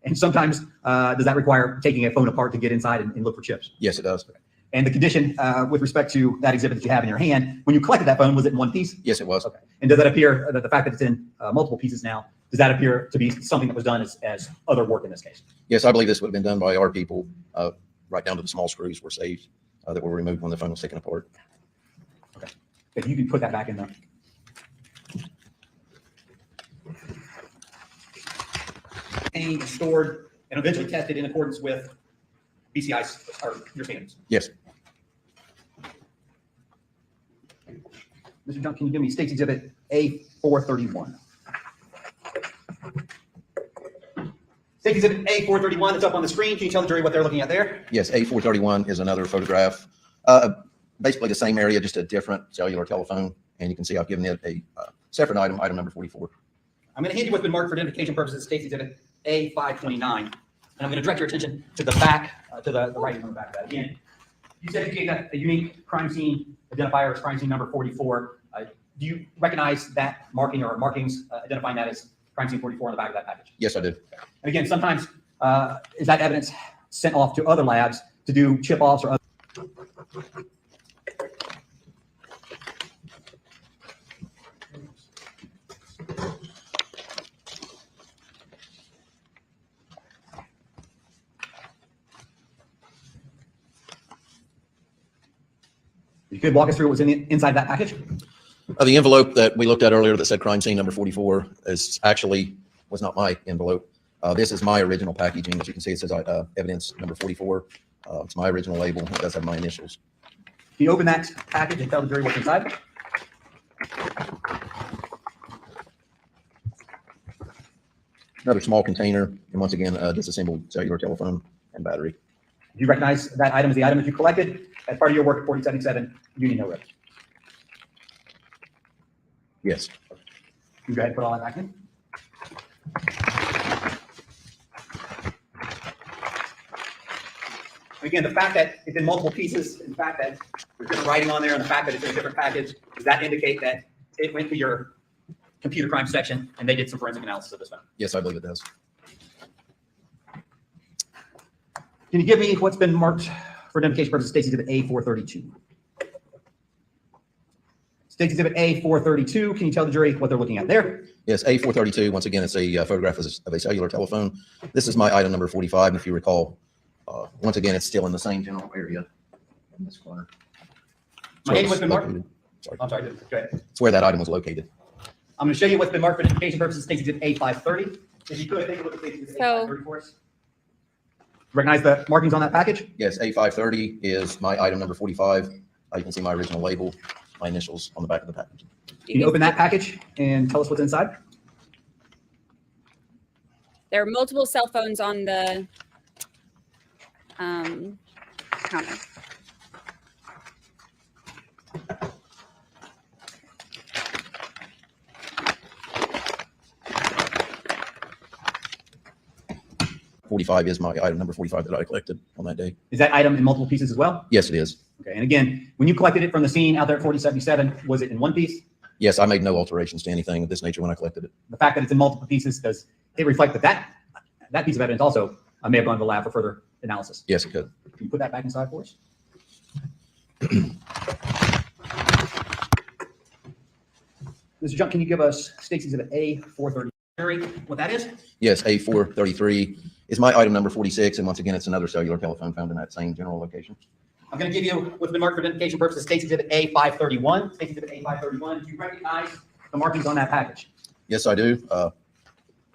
And sometimes does that require taking a phone apart to get inside and look for chips? Yes, it does. And the condition with respect to that exhibit that you have in your hand, when you collected that phone, was it in one piece? Yes, it was. Okay. And does that appear that the fact that it's in multiple pieces now, does that appear to be something that was done as other work in this case? Yes, I believe this would have been done by our people, right down to the small screws were saved that were removed when the phone was taken apart. Okay. If you can put that back in there. Contained, stored, and eventually tested in accordance with BCI's or your standards. Yes. Mr. Junk, can you give me State's Exhibit A431? State's Exhibit A431 that's up on the screen. Can you tell the jury what they're looking at there? Yes, A431 is another photograph. Basically the same area, just a different cellular telephone. And you can see I've given it a separate item, item number 44. I'm going to hand you what's been marked for identification purposes, State's Exhibit A529. And I'm going to direct your attention to the back, to the writing on the back of that. Again, you said you gave that a unique crime scene identifier as crime scene number 44. Do you recognize that marking or markings identifying that as crime scene 44 on the back of that package? Yes, I did. And again, sometimes is that evidence sent off to other labs to do chip offs or other? You could walk us through what was inside that package? The envelope that we looked at earlier that said crime scene number 44 was not my envelope. This is my original packaging. As you can see, it says evidence number 44. It's my original label. It does have my initials. Can you open that package and tell the jury what's inside? Another small container, and once again, disassembled cellular telephone and battery. Do you recognize that item as the item that you collected as part of your work at 4077 Union Hill Road? Yes. You go ahead and put all that back in. Again, the fact that it's in multiple pieces, and the fact that there's different writing on there, and the fact that it's in a different package, does that indicate that it went to your computer crime section and they did some forensic analysis of this phone? Yes, I believe it does. Can you give me what's been marked for identification purposes, State's Exhibit A432? State's Exhibit A432, can you tell the jury what they're looking at there? Yes, A432, once again, it's a photograph of a cellular telephone. This is my item number 45, and if you recall, once again, it's still in the same general area in this corner. My hand what's been marked? Sorry. I'm sorry, go ahead. It's where that item was located. I'm going to show you what's been marked for identification purposes, State's Exhibit A530. If you could, take a look at State's Exhibit A530 for us. Recognize the markings on that package? Yes, A530 is my item number 45. You can see my original label, my initials on the back of the package. Can you open that package and tell us what's inside? There are multiple cell phones on the counter. .45 is my item number 45 that I collected on that day. Is that item in multiple pieces as well? Yes, it is. Okay, and again, when you collected it from the scene out there at 4077, was it in one piece? Yes, I made no alterations to anything of this nature when I collected it. The fact that it's in multiple pieces, does it reflect that piece of evidence also may have gone to the lab for further analysis? Yes, it could. Can you put that back inside for us? Mr. Junk, can you give us State's Exhibit A430? What that is? Yes, A433 is my item number 46, and once again, it's another cellular telephone found in that same general location. I'm going to give you what's been marked for identification purposes, State's Exhibit A531. State's Exhibit A531, do you recognize the markings on that package? Yes, I do.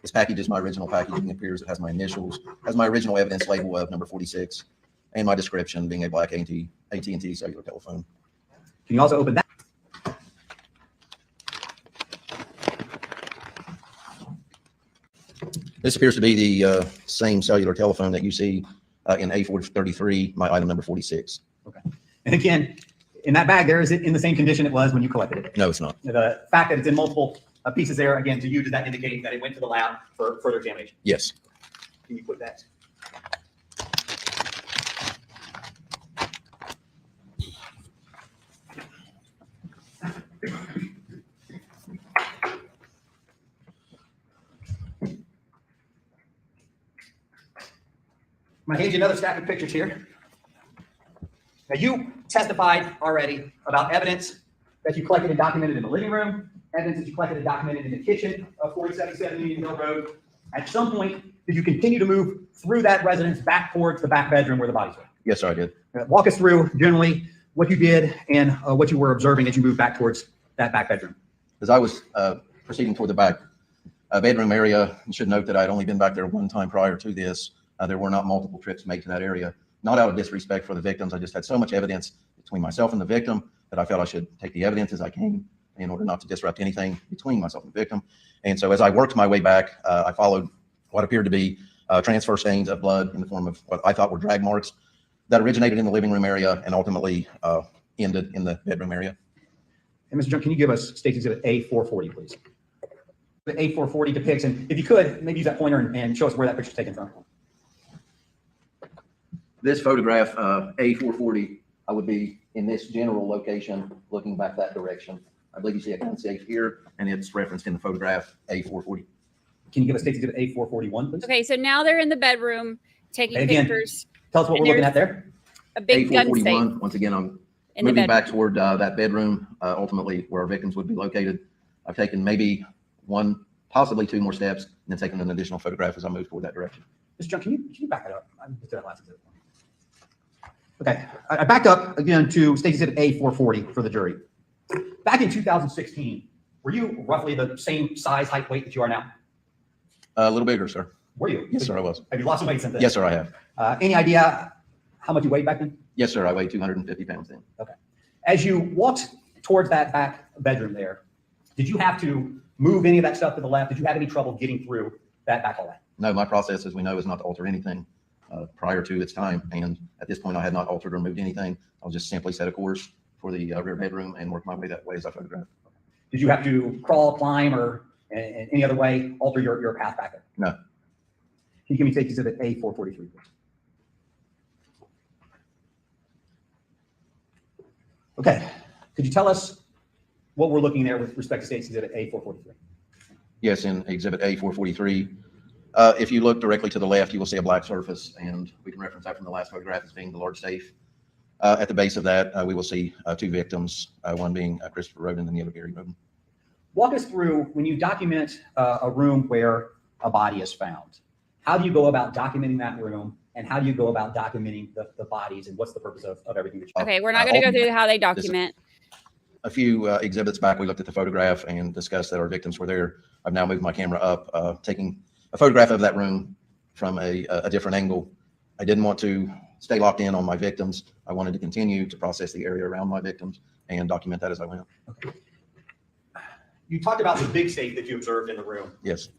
This package is my original packaging. It appears it has my initials, has my original evidence label of number 46, and my description being a black AT&T cellular telephone. Can you also open that? This appears to be the same cellular telephone that you see in A433, my item number 46. Okay. And again, in that bag there, is it in the same condition it was when you collected it? No, it's not. The fact that it's in multiple pieces there, again, to you, does that indicate that it went to the lab for further examination? Yes. Can you put that? I'm going to hand you another stack of pictures here. Now, you testified already about evidence that you collected and documented in the living room, evidence that you collected and documented in the kitchen of 4077 Union Hill Road. At some point, did you continue to move through that residence back towards the back bedroom where the bodies were? Yes, sir, I did. Walk us through generally what you did and what you were observing as you moved back towards that back bedroom. As I was proceeding toward the back bedroom area, you should note that I'd only been back there one time prior to this. There were not multiple trips made to that area. Not out of disrespect for the victims. I just had so much evidence between myself and the victim that I felt I should take the evidence as I came in order not to disrupt anything between myself and the victim. And so as I worked my way back, I followed what appeared to be transfer stains of blood in the form of what I thought were drag marks that originated in the living room area and ultimately ended in the bedroom area. And Mr. Junk, can you give us State's Exhibit A440, please? The A440 depicts, and if you could, maybe use that pointer and show us where that picture's taken from. This photograph, A440, I would be in this general location, looking back that direction. I believe you see a gun safe here, and it's referenced in the photograph A440. Can you give us State's Exhibit A441, please? Okay, so now they're in the bedroom taking And again, pictures. Tell us what we're looking at there. A big gun safe. A441, once again, I'm in the moving back bedroom. toward that bedroom, ultimately where our victims would be located. I've taken maybe one, possibly two more steps, and then taken an additional photograph as I move toward that direction. Mr. Junk, can you back it up? I just did that last exhibit. Okay, I backed up again to State's Exhibit A440 for the jury. Back in 2016, were you roughly the same size, height, weight that you are now? A little bigger, sir. Were you? Yes, sir, I was. Have you lost some weight since then? Yes, sir, I have. Any idea how much you weighed back then? Yes, sir, I weighed 250 pounds then. Okay. As you walked towards that back bedroom there, did you have to move any of that stuff to the left? Did you have any trouble getting through that back hallway? No, my process, as we know, is not to alter anything prior to its time. And at this point, I had not altered or moved anything. I'll just simply set a course for the rear bedroom and work my way that way as I photographed. Did you have to crawl, climb, or in any other way alter your path back there? No. Can you give me State Exhibit A443, please? Okay. Could you tell us what we're looking there with respect to State Exhibit A443? Yes, in Exhibit A443, if you look directly to the left, you will see a black surface, and we can reference that from the last photograph as being the large safe. At the base of that, we will see two victims, one being Christopher Roden and the other Gary Roden. Walk us through, when you document a room where a body is found, how do you go about documenting that room, and how do you go about documenting the bodies, and what's the purpose of everything that you Okay, we're not going to go through how they document. A few exhibits back, we looked at the photograph and discussed that our victims were there. I've now moved my camera up, taking a photograph of that room from a different angle. I didn't want to stay locked in on my victims. I wanted to continue to process the area around my victims and document that as I went. Okay. You talked about the big safe that you observed in the room. Yes.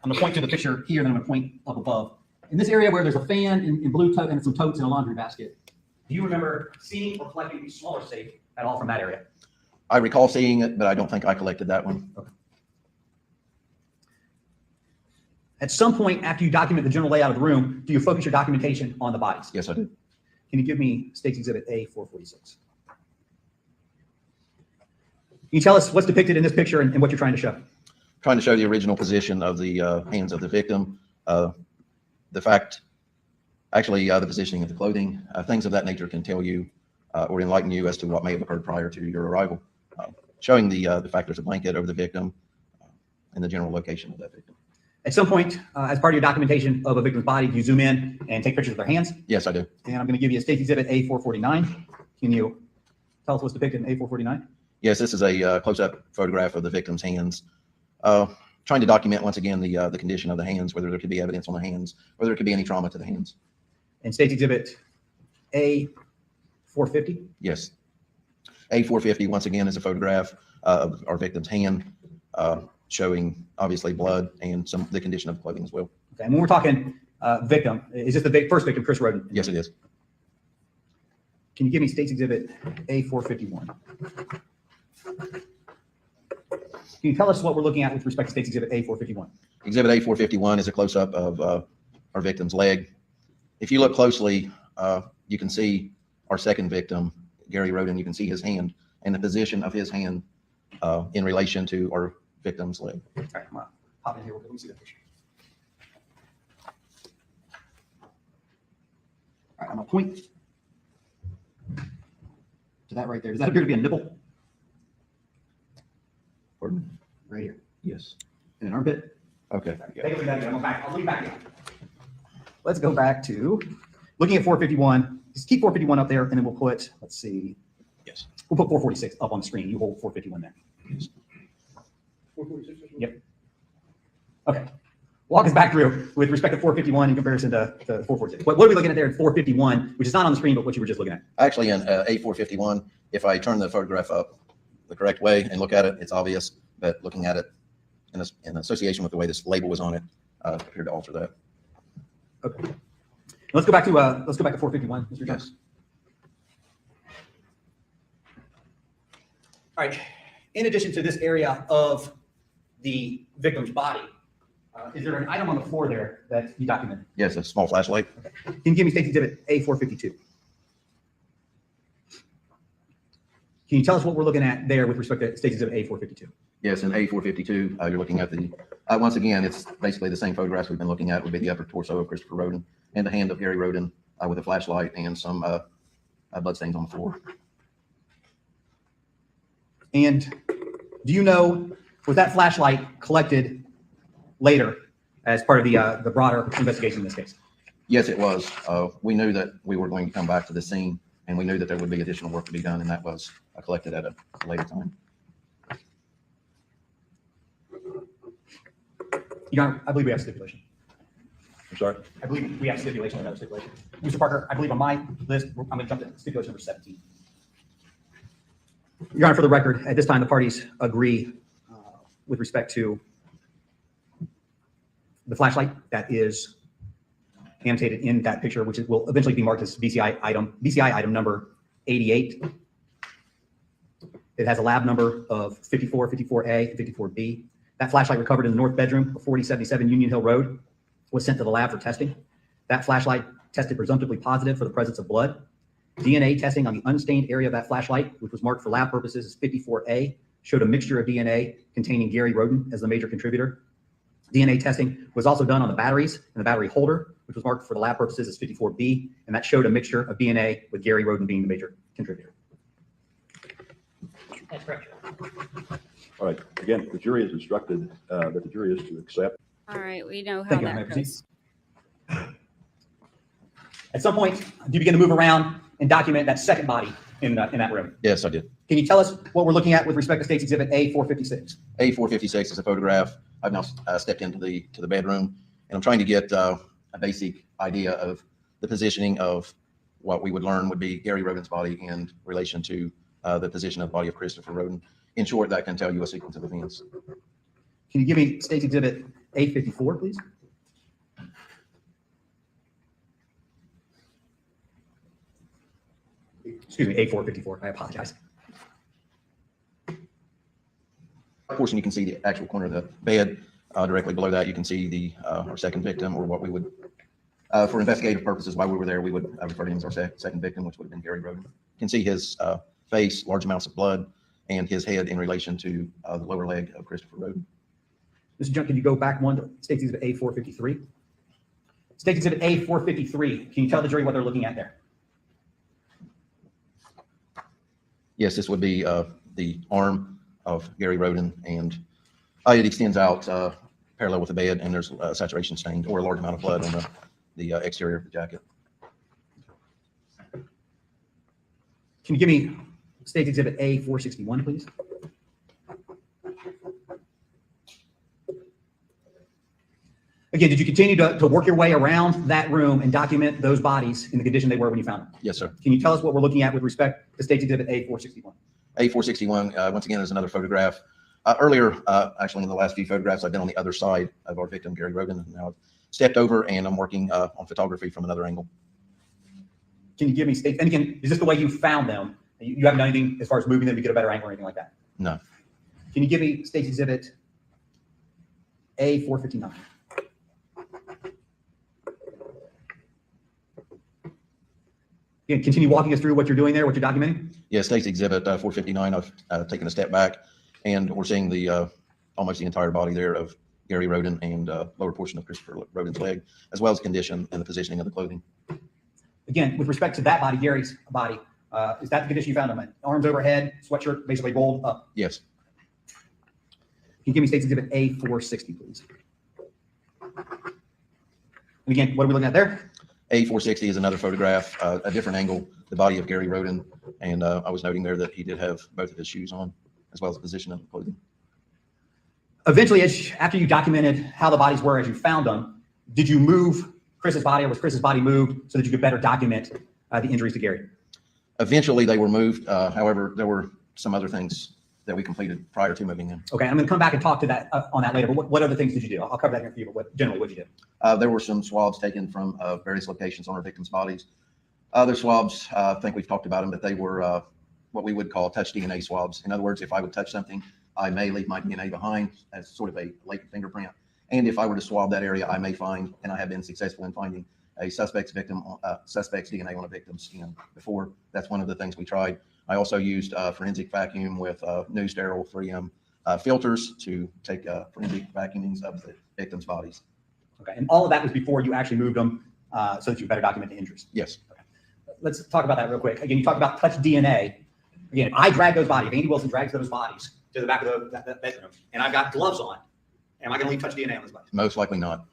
I'm going to point to the picture here, and then I'm going to point up above. In this area where there's a fan in blue tote and some totes in a laundry basket, do you remember seeing or collecting the smaller safe at all from that area? I recall seeing it, but I don't think I collected that one. Okay. At some point after you document the general layout of the room, do you focus your documentation on the bodies? Yes, I did. Can you give me State's Exhibit A446? Can you tell us what's depicted in this picture and what you're trying to show? Trying to show the original position of the hands of the victim, the fact, actually the positioning of the clothing, things of that nature can tell you or enlighten you as to what may have occurred prior to your arrival. Showing the fact there's a blanket over the victim and the general location of that victim. At some point, as part of your documentation of a victim's body, do you zoom in and take pictures of their hands? Yes, I do. And I'm going to give you a State's Exhibit A449. Can you tell us what's depicted in A449? Yes, this is a close-up photograph of the victim's hands. Trying to document, once again, the condition of the hands, whether there could be evidence on the hands, whether there could be any trauma to the hands. And State's Exhibit A450? Yes. A450, once again, is a photograph of our victim's hand, showing obviously blood and the condition of the clothing as well. Okay, and when we're talking victim, is this the first victim, Chris Roden? Yes, it is. Can you give me State's Exhibit A451? Can you tell us what we're looking at with respect to State's Exhibit A451? Exhibit A451 is a close-up of our victim's leg. If you look closely, you can see our second victim, Gary Roden. You can see his hand and the position of his hand in relation to our victim's leg. All right, I'm going to pop in here. Let me see the picture. All right, I'm going to point to that right there. Does that appear to be a nipple? Pardon? Right here. Yes. In an armpit? Okay. Take a look at that. I'll leave back in. Let's go back to looking at 451. Just keep 451 up there, and then we'll put, let's see. Yes. We'll put 446 up on the screen. You hold 451 there. Yes. 446. Yep. Okay. Walk us back through with respect to 451 in comparison to 446. What are we looking at there in 451, which is not on the screen, but what you were just looking at? Actually, in A451, if I turn the photograph up the correct way and look at it, it's obvious, but looking at it in association with the way this label was on it, appeared to alter that. Okay. Let's go back to 451, Mr. Jones. All right. In addition to this area of the victim's body, is there an item on the floor there that you documented? Yes, a small flashlight. Okay. Can you give me State's Exhibit A452? Can you tell us what we're looking at there with respect to State's Exhibit A452? Yes, in A452, you're looking at the, once again, it's basically the same photographs we've been looking at would be the upper torso of Christopher Roden and the hand of Gary Roden with a flashlight and some bloodstains on the floor. And do you know, was that flashlight collected later as part of the broader investigation in this case? Yes, it was. We knew that we were going to come back to the scene, and we knew that there would be additional work to be done, and that was collected at a later time. Your Honor, I believe we have stipulation. I'm sorry? I believe we have stipulation on that stipulation. Mr. Parker, I believe on my list, I'm going to jump to stipulation number 17. Your Honor, for the record, at this time, the parties agree with respect to the flashlight that is annotated in that picture, which will eventually be marked as BCI item number 88. It has a lab number of 54, 54A, and 54B. That flashlight recovered in the north bedroom of 4077 Union Hill Road was sent to the lab for testing. That flashlight tested presumptively positive for the presence of blood. DNA testing on the unstained area of that flashlight, which was marked for lab purposes as 54A, showed a mixture of DNA containing Gary Roden as the major contributor. DNA testing was also done on the batteries and the battery holder, which was marked for the lab purposes as 54B, and that showed a mixture of DNA with Gary Roden being the major contributor. That's correct. All right, again, the jury is instructed that the jury is to accept. All right, we know how Thank you, that Madam goes. At some point, do you begin to move around and document that second body in that room? Yes, I did. Can you tell us what we're looking at with respect to State's Exhibit A456? A456 is a photograph. I've now stepped into the bedroom, and I'm trying to get a basic idea of the positioning of what we would learn would be Gary Roden's body in relation to the position of the body of Christopher Roden. In short, that can tell you a sequence of events. Can you give me State's Exhibit A54, please? Excuse me, A454. I apologize. Portion, you can see the actual corner of the bed. Directly below that, you can see the our second victim, or what we would, for investigative purposes, while we were there, we would refer to him as our second victim, which would have been Gary Roden. You can see his face, large amounts of blood, and his head in relation to the lower leg of Christopher Roden. Mr. Junk, can you go back one to State's Exhibit A453? State's Exhibit A453. Can you tell the jury what they're looking at there? Yes, this would be the arm of Gary Roden, and it extends out parallel with the bed, and there's saturation stained or a large amount of blood on the exterior of the jacket. Can you give me State's Exhibit A461, please? Again, did you continue to work your way around that room and document those bodies in the condition they were when you found them? Yes, sir. Can you tell us what we're looking at with respect to State's Exhibit A461? A461, once again, is another photograph. Earlier, actually in the last few photographs, I've been on the other side of our victim, Gary Roden, and now I've stepped over and I'm working on photography from another angle. Can you give me State, and again, is this the way you found them? You haven't done anything as far as moving them to get a better angle or anything like that? No. Can you give me State's Exhibit A459? Again, continue walking us through what you're doing there, what you're documenting. Yeah, State's Exhibit 459, I've taken a step back, and we're seeing the almost the entire body there of Gary Roden and lower portion of Christopher Roden's leg, as well as condition and the positioning of the clothing. Again, with respect to that body, Gary's body, is that the condition you found him in? Arms overhead, sweatshirt basically rolled up. Yes. Can you give me State's Exhibit A460, please? And again, what are we looking at there? A460 is another photograph, a different angle, the body of Gary Roden, and I was noting there that he did have both of his shoes on, as well as the position of the clothing. Eventually, after you documented how the bodies were as you found them, did you move Chris's body, or was Chris's body moved so that you could better document the injuries to Gary? Eventually, they were moved. However, there were some other things that we completed prior to moving them. Okay, I'm going to come back and talk to that on that later. But what other things did you do? I'll cover that here for you. But generally, what did you do? There were some swabs taken from various locations on our victims' bodies. Other swabs, I think we've talked about them, but they were what we would call touch DNA swabs. In other words, if I would touch something, I may leave my DNA behind as sort of a latent fingerprint. And if I were to swab that area, I may find, and I have been successful in finding, a suspect's DNA on a victim's skin before. That's one of the things we tried. I also used forensic vacuum with new sterile 3M filters to take forensic vacuumings of the victims' bodies. Okay, and all of that was before you actually moved them so that you better document the injuries? Yes. Okay. Let's talk about that real quick. Again, you talk about touch DNA. Again, if I drag those bodies, if Andy Wilson drags those bodies to the back of that bedroom, and I've got gloves on, am I going to leave touch DNA on those bodies? Most likely not.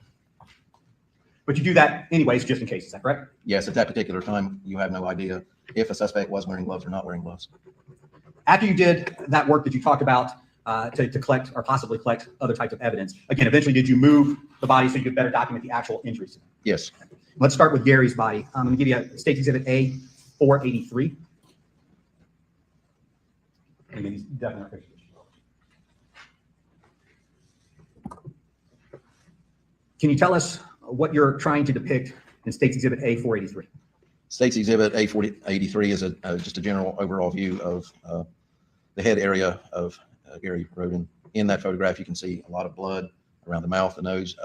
But you do that anyways, just in case, is that correct? Yes, at that particular time, you have no idea if a suspect was wearing gloves or not wearing gloves. After you did that work that you talked about to collect or possibly collect other types of evidence, again, eventually did you move the body so you could better document the actual injuries? Yes. Let's start with Gary's body. I'm going to give you a State Exhibit A483. Again, these definitely pictures. Can you tell us what you're trying to depict in State's Exhibit State's Exhibit A483 is just a general overall view of head area of Gary Roden. In that photograph, you can see a lot of blood around the mouth, the nose,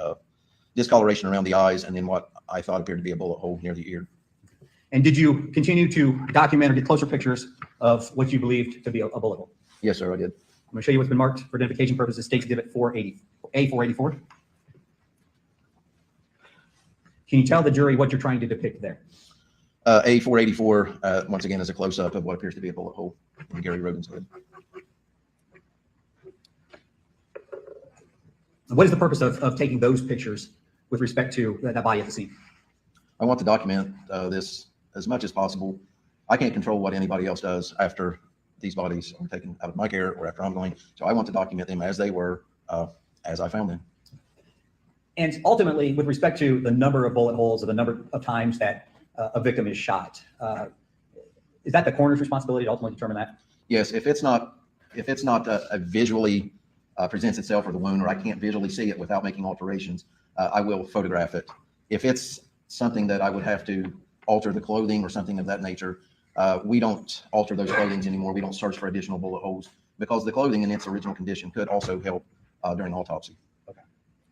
discoloration around the eyes, and then what I thought appeared to be a bullet hole near the ear. And did you continue to document or get closer pictures of what you believed to be a bullet hole? Yes, sir, I did. I'm going to show you what's been marked for identification purposes, State's Exhibit 484. Can you tell the jury what you're trying to depict there? A484, once again, is a close-up of what appears to be a bullet hole in Gary Roden's head. What is the purpose of taking those pictures with respect to that body at the scene? I want to document this as much as possible. I can't control what anybody else does after these bodies are taken out of my care or after I'm going. So I want to document them as they were, as I found them. And ultimately, with respect to the number of bullet holes or the number of times that a victim is shot, is that the coroner's responsibility to ultimately determine that? Yes, if it's not a visually presents itself or the wound, or I can't visually see it without making alterations, I will photograph it. If it's something that I would have to alter the clothing or something of that nature, we don't alter those clothings anymore. We don't search for additional bullet holes because the clothing in its original condition could also help during autopsy. Okay.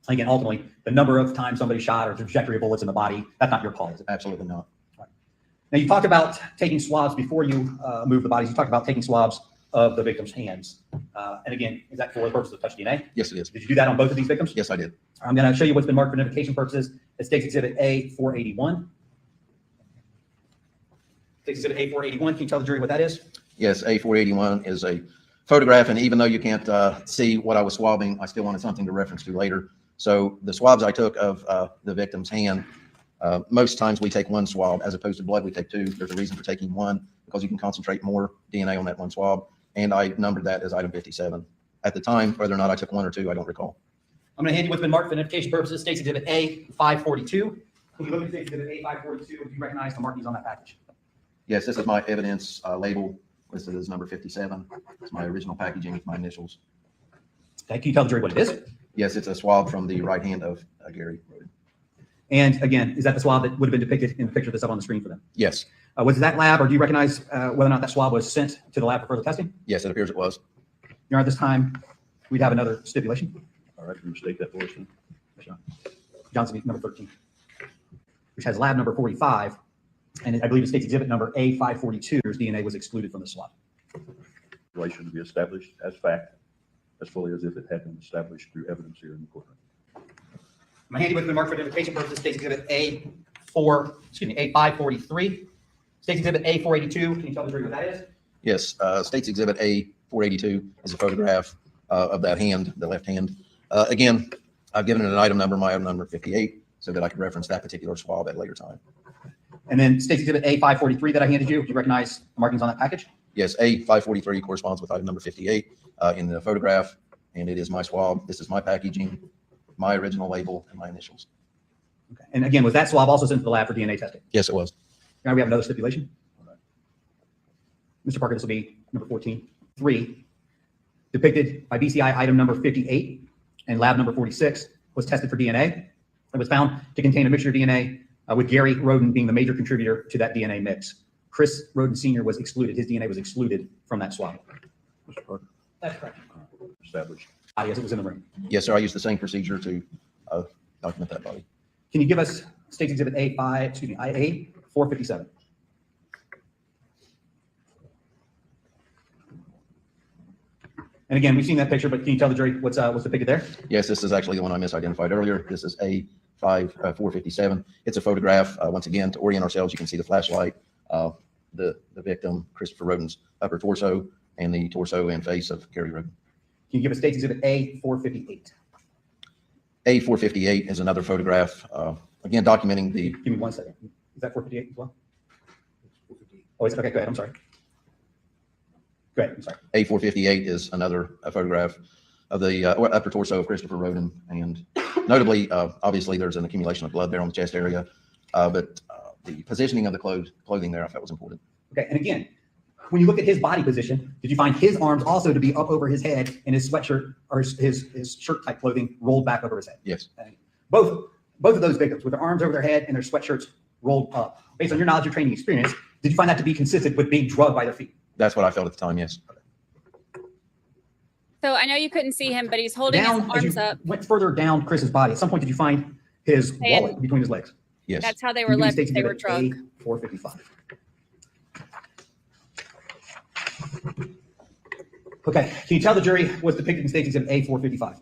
Again, ultimately, the number of times somebody shot or the trajectory of bullets in the body, that's not your call, is it? Absolutely not. Right. Now, you talked about taking swabs before you move the bodies. You talked about taking swabs of the victim's hands. And again, is that for the purpose of touch DNA? Yes, it is. Did you do that on both of these victims? Yes, I did. I'm going to show you what's been marked for identification purposes. It's State's Exhibit A481. State's Exhibit A481. Can you tell the jury what that is? Yes, A481 is a photograph, and even though you can't see what I was swabbing, I still wanted something to reference to later. So the swabs I took of the victim's hand, most times we take one swab as opposed to blood, we take two. There's a reason for taking one because you can concentrate more DNA on that one swab, and I numbered that as item 57. At the time, whether or not I took one or two, I don't recall. I'm going to hand you what's been marked for identification purposes. State's Exhibit A542. When you look at State's Exhibit A542, do you recognize the markings on that package? Yes, this is my evidence label listed as number 57. It's my original packaging with my initials. Okay, can you tell the jury what it is? Yes, it's a swab from the right hand of Gary Roden. And again, is that the swab that would have been depicted in the picture that's up on the screen for them? Yes. Was it that lab, or do you recognize whether or not that swab was sent to the lab for further testing? Yes, it appears it was. Your Honor, at this time, we'd have another stipulation. All right, can you state that for us then? Johnson, number 13, which has lab number 45, and I believe it states exhibit number A542, whose DNA was excluded from the swab. Relation to be established as fact, as fully as if it had been established through evidence here in the courtroom. My handy with the mark for identification purposes states exhibit A543. States exhibit A482. Can you tell the jury what that is? Yes, State's Exhibit A482 is a photograph of that hand, the left hand. Again, I've given it an item number, my item number 58, so that I can reference that particular swab at a later time. And then State's exhibit A543 that I handed you, do you recognize the markings on that package? Yes, A543 corresponds with item number 58 in the photograph, and it is my swab. This is my packaging, my original label, and my initials. Okay. And again, was that swab also sent to the lab for DNA testing? Yes, it was. Now we have another stipulation. Mr. Parker, this will be number 14.3. Depicted by BCI item number 58 and lab number 46 was tested for DNA. It was found to contain a mixture of DNA with Gary Roden being the major contributor to that DNA mix. Chris Roden Sr. was excluded. His DNA was excluded from that swab. Mr. Parker? That's correct. Established. As it was in the room. Yes, sir. I used the same procedure to document that body. Can you give us State's Exhibit IA457? And again, we've seen that picture, but can you tell the jury what's depicted there? Yes, this is actually the one I misidentified earlier. This is A457. It's a photograph. Once again, to orient ourselves, you can see the flashlight, the victim, Christopher Roden's upper torso, and the torso and face of Gary Roden. Can you give us State's Exhibit A458? A458 is another photograph, again, documenting the... Give me 1 second. Is that 458 as well? Oh, it's okay. Go ahead. I'm sorry. Go ahead. I'm sorry. A458 is another photograph of the upper torso of Christopher Roden. And notably, obviously, there's an accumulation of blood there on the chest area, but the positioning of the clothing there I felt was important. Okay. And again, when you look at his body position, did you find his arms also to be up over his head and his sweatshirt or his shirt type clothing rolled back over his head? Yes. And both of those victims with their arms over their head and their sweatshirts rolled up. Based on your knowledge, your training experience, did you find that to be consistent with being drugged by their feet? That's what I felt at the time, yes. So I know you couldn't see him, but he's holding his Down, as arms you up. went further down Chris's body, at some point did you find his And- wallet between his legs? Yes. That's how they Can were you give me left. State's They were Exhibit drunk. A455. Okay, can you tell the jury what's depicted in State's Exhibit A455?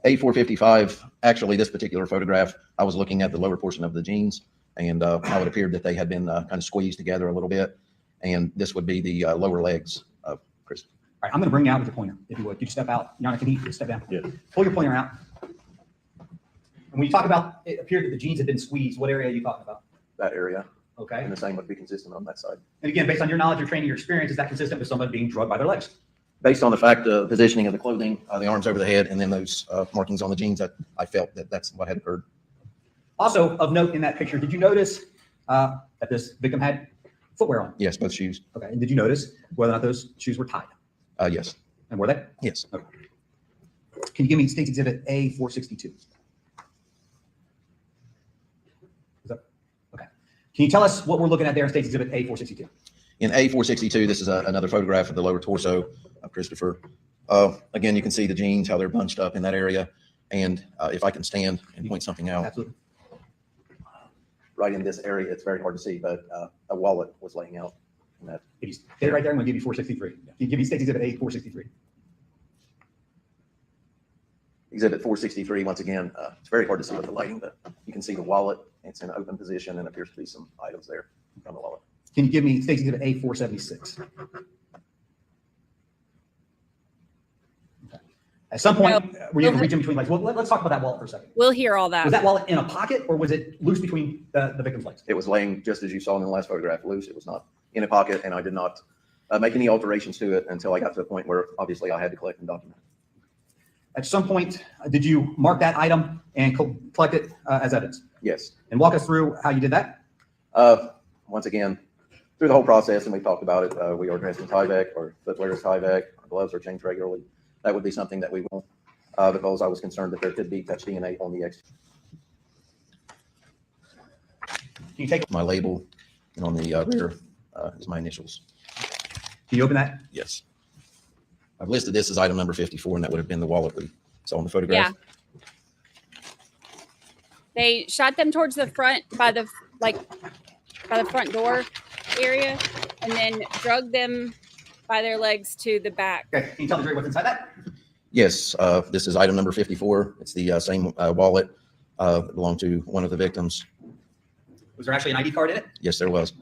A455, actually, this particular photograph, I was looking at the lower portion of the jeans, and how it appeared that they had been kind of squeezed together a little bit. And this would be the lower legs of Chris. All right, I'm going to bring you out with your pointer, if you would. Could you step out? Yana, can you step down? Yeah. Pull your pointer out. And when you talk about it appeared that the jeans had been squeezed, what area are you talking about? That area, Okay. and the same would be consistent on that side. And again, based on your knowledge, your training, your experience, is that consistent with someone being drugged by their legs? Based on the fact of positioning of the clothing, the arms over the head, and then those markings on the jeans, I felt that that's what had occurred. Also of note in that picture, did you notice that this victim had footwear on? Yes, both shoes. Okay. And did you notice whether or not those shoes were tied? Yes. And were they? Yes. Okay. Can you give me State's Exhibit A462? Is that, okay. Can you tell us what we're looking at there in State's Exhibit A462? In A462, this is another photograph of the lower torso of Christopher. Again, you can see the jeans, how they're bunched up in that area. And if I can stand and point something out. Absolutely. Right in this area, it's very hard to see, but a wallet was laying out in that. If you stay right there, I'm going to give you 463. Can you give me State's Exhibit A463? Exhibit 463, once again, it's very hard to see with the lighting, but you can see the wallet. It's in an open position and appears to be some items there from the wallet. Can you give me State's Exhibit A476? Okay. At some point, were you able to reach in between legs? Well, let's talk about that wallet for a second. We'll hear all that. Was that wallet in a pocket or was it loose between the victim's legs? It was laying just as you saw in the last photograph, loose. It was not in a pocket, and I did not make any alterations to it until I got to the point where obviously I had to collect and document. At some point, did you mark that item and collect it as evidence? Yes. And walk us through how you did that? Once again, through the whole process, and we talked about it, we are dressed in Tyvek, our footwear is Tyvek, our gloves are changed regularly. That would be something that we will, because I was concerned that there could be touch DNA on the extra. Can you take, My label, and on the rear is my initials. can you open that? Yes. I've listed this as item number 54, and that would have been the wallet we saw in the photograph. Yeah. They shot them towards the front by the front door area, and then drug them by their legs to the back. Okay, can you tell the jury what's inside that? Yes, this is item number 54. It's the same wallet that belonged to one of the victims. Was there actually an ID card in it? Yes, there was.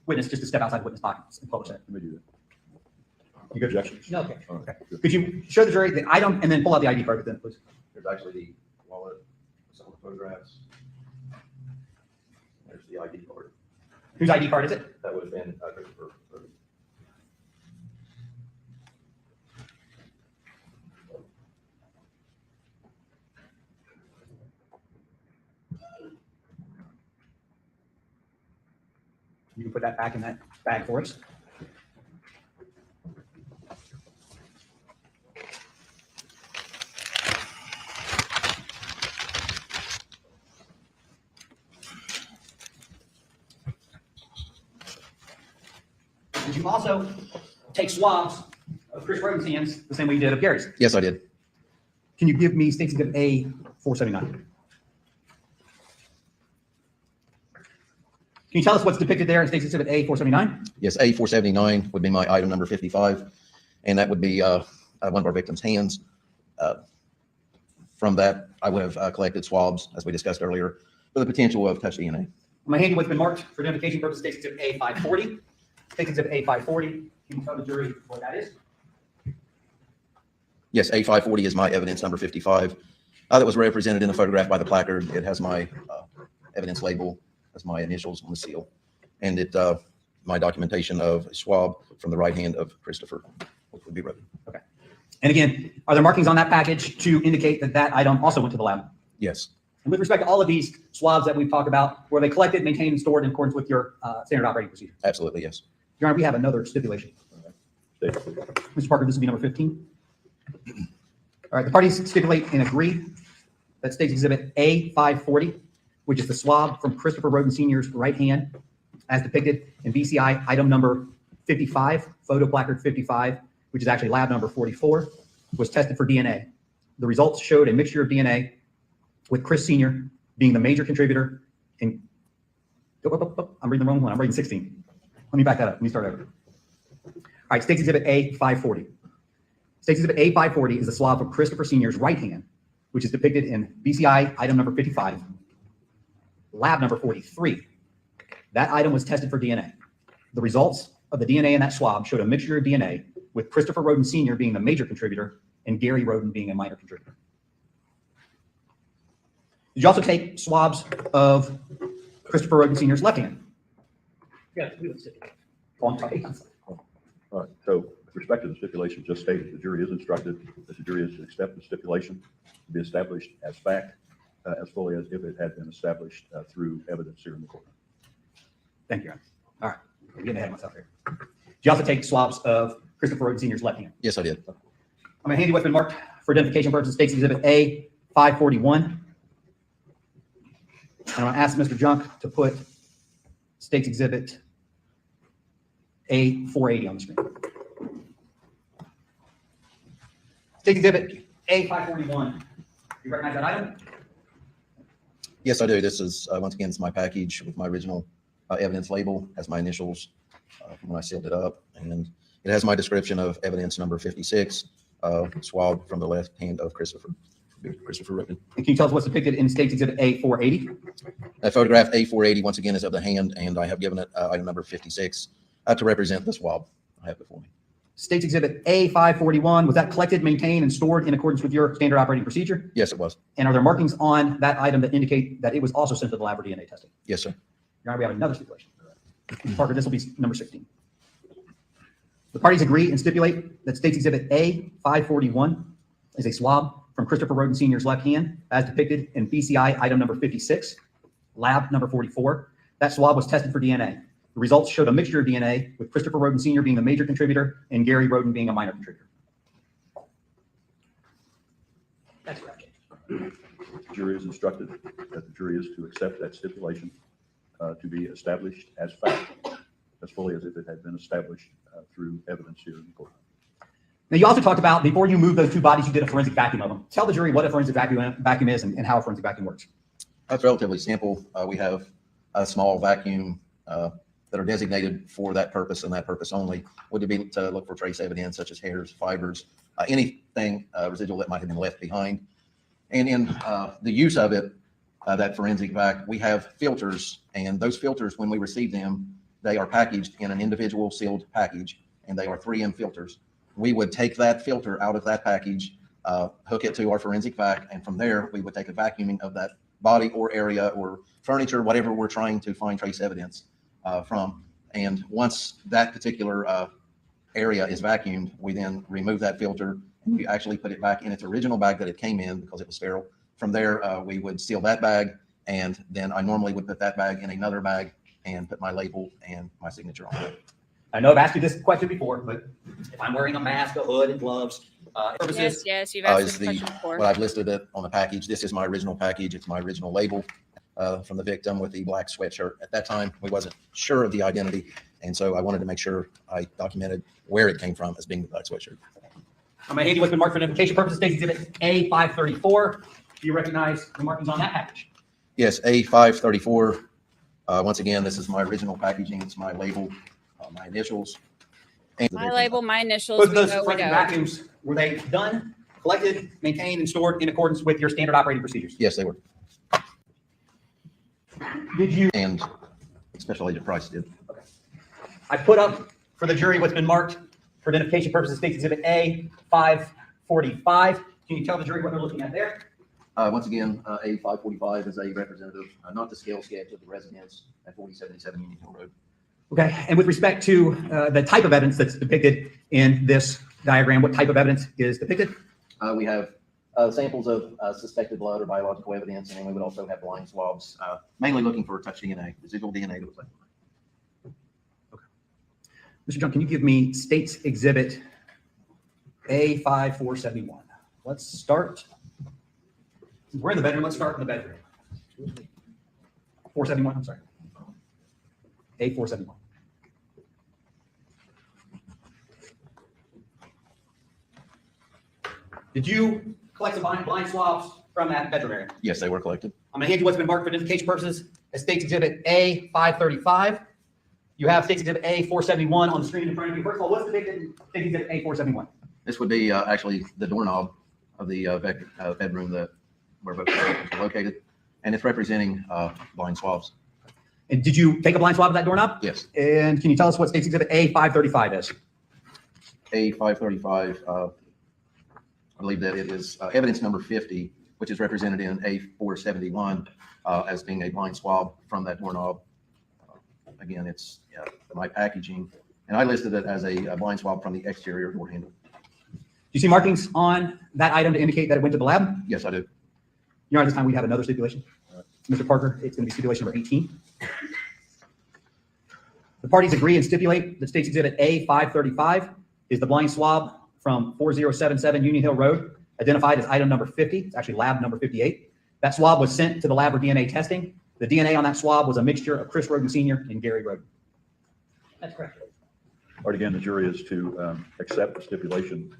Witness just to step outside the witness box and publish it. Let me do that. You good? Objection? No, okay. All right. Okay. Could you show the jury the item and then pull out the ID card with it, please? There's actually the wallet, some of the photographs. There's the ID card. Whose ID card is it? That would have been Christopher. You can put that back in that bag for us. Did you also take swabs of Chris Roden's hands the same way you did of Gary's? Yes, I did. Can you give me State's Exhibit A479? Can you tell us what's depicted there in State's Exhibit A479? Yes, A479 would be my item number 55, and that would be one of our victims' hands. From that, I would have collected swabs, as we discussed earlier, for the potential of touch DNA. My handy what's been marked for identification purposes, State's Exhibit A540. State's Exhibit A540. Can you tell the jury what that is? Yes, A540 is my evidence number 55. That was represented in the photograph by the placard. It has my evidence label as my initials on the seal, and it my documentation of a swab from the right hand of Christopher, which would be Roden. Okay. And again, are there markings on that package to indicate that that item also went to the lab? Yes. And with respect to all of these swabs that we've talked about, were they collected, maintained, and stored in accordance with your standard operating procedure? Absolutely, yes. Your Honor, we have another stipulation. Mr. Parker, this will be number 15. All right, the parties stipulate and agree that State's Exhibit A540, which is the swab from Christopher Roden Sr.'s right hand, as depicted in BCI item number 55, photo placard 55, which is actually lab number 44, was tested for DNA. The results showed a mixture of DNA with Chris Sr. being the major contributor in, I'm reading the wrong one, I'm reading 16. Let me back that up, let me start over. All right, State's Exhibit A540. State's Exhibit A540 is a swab of Christopher Sr.'s right hand, which is depicted in BCI item number 55, lab number 43. That item was tested for DNA. The results of the DNA in that swab showed a mixture of DNA with Christopher Roden Sr. being the major contributor and Gary Roden being a minor contributor. Did you also take swabs of Christopher Roden Sr.'s left hand? Yeah, we would say. Oh, I'm sorry. All right, so with respect to the stipulation just stated, the jury is instructed that the jury is to accept the stipulation to be established as fact, as fully as if it had been established through evidence here in the court. Thank you. All right, I'm getting ahead of myself here. Did you also take swabs of Christopher Roden Sr.'s left hand? Yes, I did. I'm going to hand you what's been marked for identification purposes, State's Exhibit A541. And I'm going to ask Mr. Junk to put State's Exhibit A480 on the screen. State's Exhibit A541. You recognize that item? Yes, I do. This is, once again, it's my package with my original evidence label, has my initials from when I sealed it up, and it has my description of evidence number 56, swab from the left hand of Christopher Roden. And can you tell us what's depicted in State's Exhibit A480? That photograph A480, once again, is of the hand, and I have given it item number 56 to represent the swab I have before me. State's Exhibit A541, was that collected, maintained, and stored in accordance with your standard operating procedure? Yes, it was. And are there markings on that item that indicate that it was also sent to the lab for DNA testing? Yes, sir. Your Honor, we have another stipulation. Parker, this will be number 16. The parties agree and stipulate that State's Exhibit A541 is a swab from Christopher Roden Sr.'s left hand, as depicted in BCI item number 56, lab number 44. That swab was tested for DNA. The results showed a mixture of DNA with Christopher Roden Sr. being the major contributor and Gary Roden being a minor contributor. That's correct. The jury is instructed that the jury is to accept that stipulation to be established as fact, as fully as if it had been established through evidence here in the court. Now, you also talked about, before you moved those two bodies, you did a forensic vacuum of them. Tell the jury what a forensic vacuum is and how a forensic vacuum works. That's relatively simple. We have a small vacuum that are designated for that purpose and that purpose only. Would be to look for trace evidence such as hairs, fibers, anything residual that might have been left behind. And in the use of it, that forensic vac, we have filters, and those filters, when we receive them, they are packaged in an individual sealed package, and they are 3M filters. We would take that filter out of that package, hook it to our forensic vac, and from there, we would take a vacuuming of that body or area or furniture, whatever we're trying to find trace evidence from. And once that particular area is vacuumed, we then remove that filter, and we actually put it back in its original bag that it came in because it was sterile. From there, we would seal that bag, and then I normally would put that bag in another bag and put my label and my signature on it. I know I've asked you this question before, but if I'm wearing a mask, a hood, and gloves, purposes, Yes, you've asked this Is question before. what I've listed it on the package. This is my original package. It's my original label from the victim with the black sweatshirt. At that time, we wasn't sure of the identity, and so I wanted to make sure I documented where it came from as being the black sweatshirt. I'm going to hand you what's been marked for identification purposes. State's Exhibit A534. Do you recognize the markings on that package? Yes, A534. Once again, this is my original packaging. It's my label, my initials. And My label, my initials. Both of We those go, we forensic go. vacuums, were they done, collected, maintained, and stored in accordance with your standard operating procedures? Yes, they were. Did you? And Special Agent Price did. I put up for the jury what's been marked for identification purposes. State's Exhibit A545. Can you tell the jury what they're looking at there? Once again, A545 is a representative, not the scale sketch of the residence at 4077 Union Hill Road. Okay, and with respect to the type of evidence that's depicted in this diagram, what type of evidence is depicted? We have samples of suspected blood or biological evidence, and then we would also have blind swabs, mainly looking for touch DNA, residual DNA that was left. Okay. Mr. Junk, can you give me State's Exhibit A5471? Let's start. We're in the bedroom. Let's start in the bedroom. 471, I'm sorry. A471. Did you collect some blind swabs from that bedroom area? Yes, they were collected. I'm gonna hand you what's been marked for identification purposes as State's Exhibit A 535. You have State's Exhibit A 471 on the screen in front of you. First of all, what's depicted in State's Exhibit A 471? This would be actually the doorknob of the bedroom where both victims were located, and it's representing blind swabs. And did you take a blind swab of that doorknob? Yes. And can you tell us what State's Exhibit A 535 is? A 535, I believe that it is evidence number 50, which is represented in A 471 as being a blind swab from that doorknob. Again, it's my packaging, and I listed it as a blind swab from the exterior door handle. Do you see markings on that item to indicate that it went to the lab? Yes, I do. Your Honor, this time we have another stipulation. Mr. Parker, it's going to be stipulation number 18. The parties agree and stipulate that State's Exhibit A 535 is the blind swab from 4077 Union Hill Road, identified as item number 50. It's actually lab number 58. That swab was sent to the lab for DNA testing. The DNA on that swab was a mixture of Chris Roden Sr. and Gary Roden. That's correct. All right, again, the jury is to accept the stipulation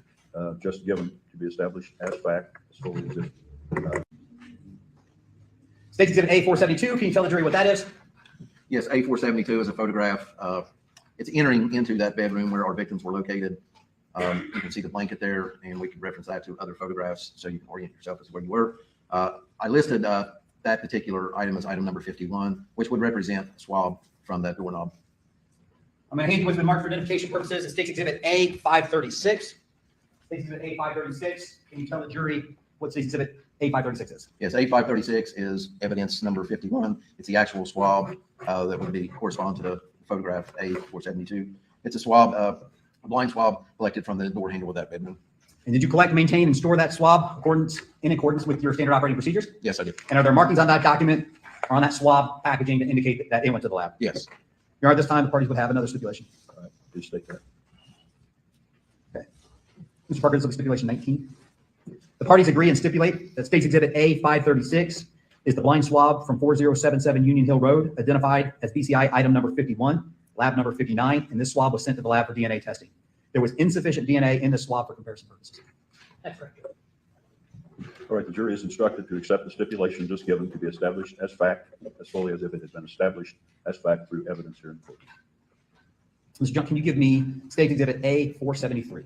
just given to be established as fact as fully as if. State's Exhibit A 472, can you tell the jury what that is? Yes, A 472 is a photograph. It's entering into that bedroom where our victims were located. You can see the blanket there, and we can reference that to other photographs so you can orient yourself as to where you were. I listed that particular item as item number 51, which would represent a swab from that doorknob. I'm going to hand you what's been marked for identification purposes as State's Exhibit A 536. State's Exhibit A 536, can you tell the jury what State's Exhibit A 536 is? Yes, A 536 is evidence number 51. It's the actual swab that would be correspond to the photograph A 472. It's a swab, a blind swab collected from the door handle of that bedroom. And did you collect, maintain, and store that swab in accordance with your standard operating procedures? Yes, I did. And are there markings on that document or on that swab packaging to indicate that it went to the lab? Yes. Your Honor, this time the parties would have another stipulation. All right, please state that. Okay. Mr. Parker, this will be stipulation 19. The parties agree and stipulate that State's Exhibit A 536 is the blind swab from 4077 Union Hill Road, identified as BCI item number 51, lab number 59, and this swab was sent to the lab for DNA testing. There was insufficient DNA in the swab for comparison purposes. That's correct. All right, the jury is instructed to accept the stipulation just given to be established as fact as fully as if it had been established as fact through evidence here in court. Mr. Junk, can you give me State Exhibit A 473?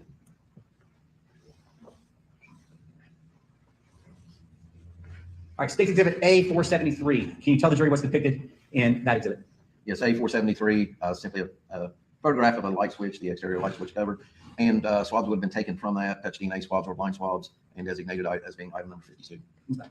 All right, State Exhibit A 473. Can you tell the jury what's depicted in that exhibit? Yes, A 473, simply a photograph of a light switch, the exterior light switch cover, and swabs would have been taken from that, touch DNA swabs or blind swabs, and designated as being item number 52.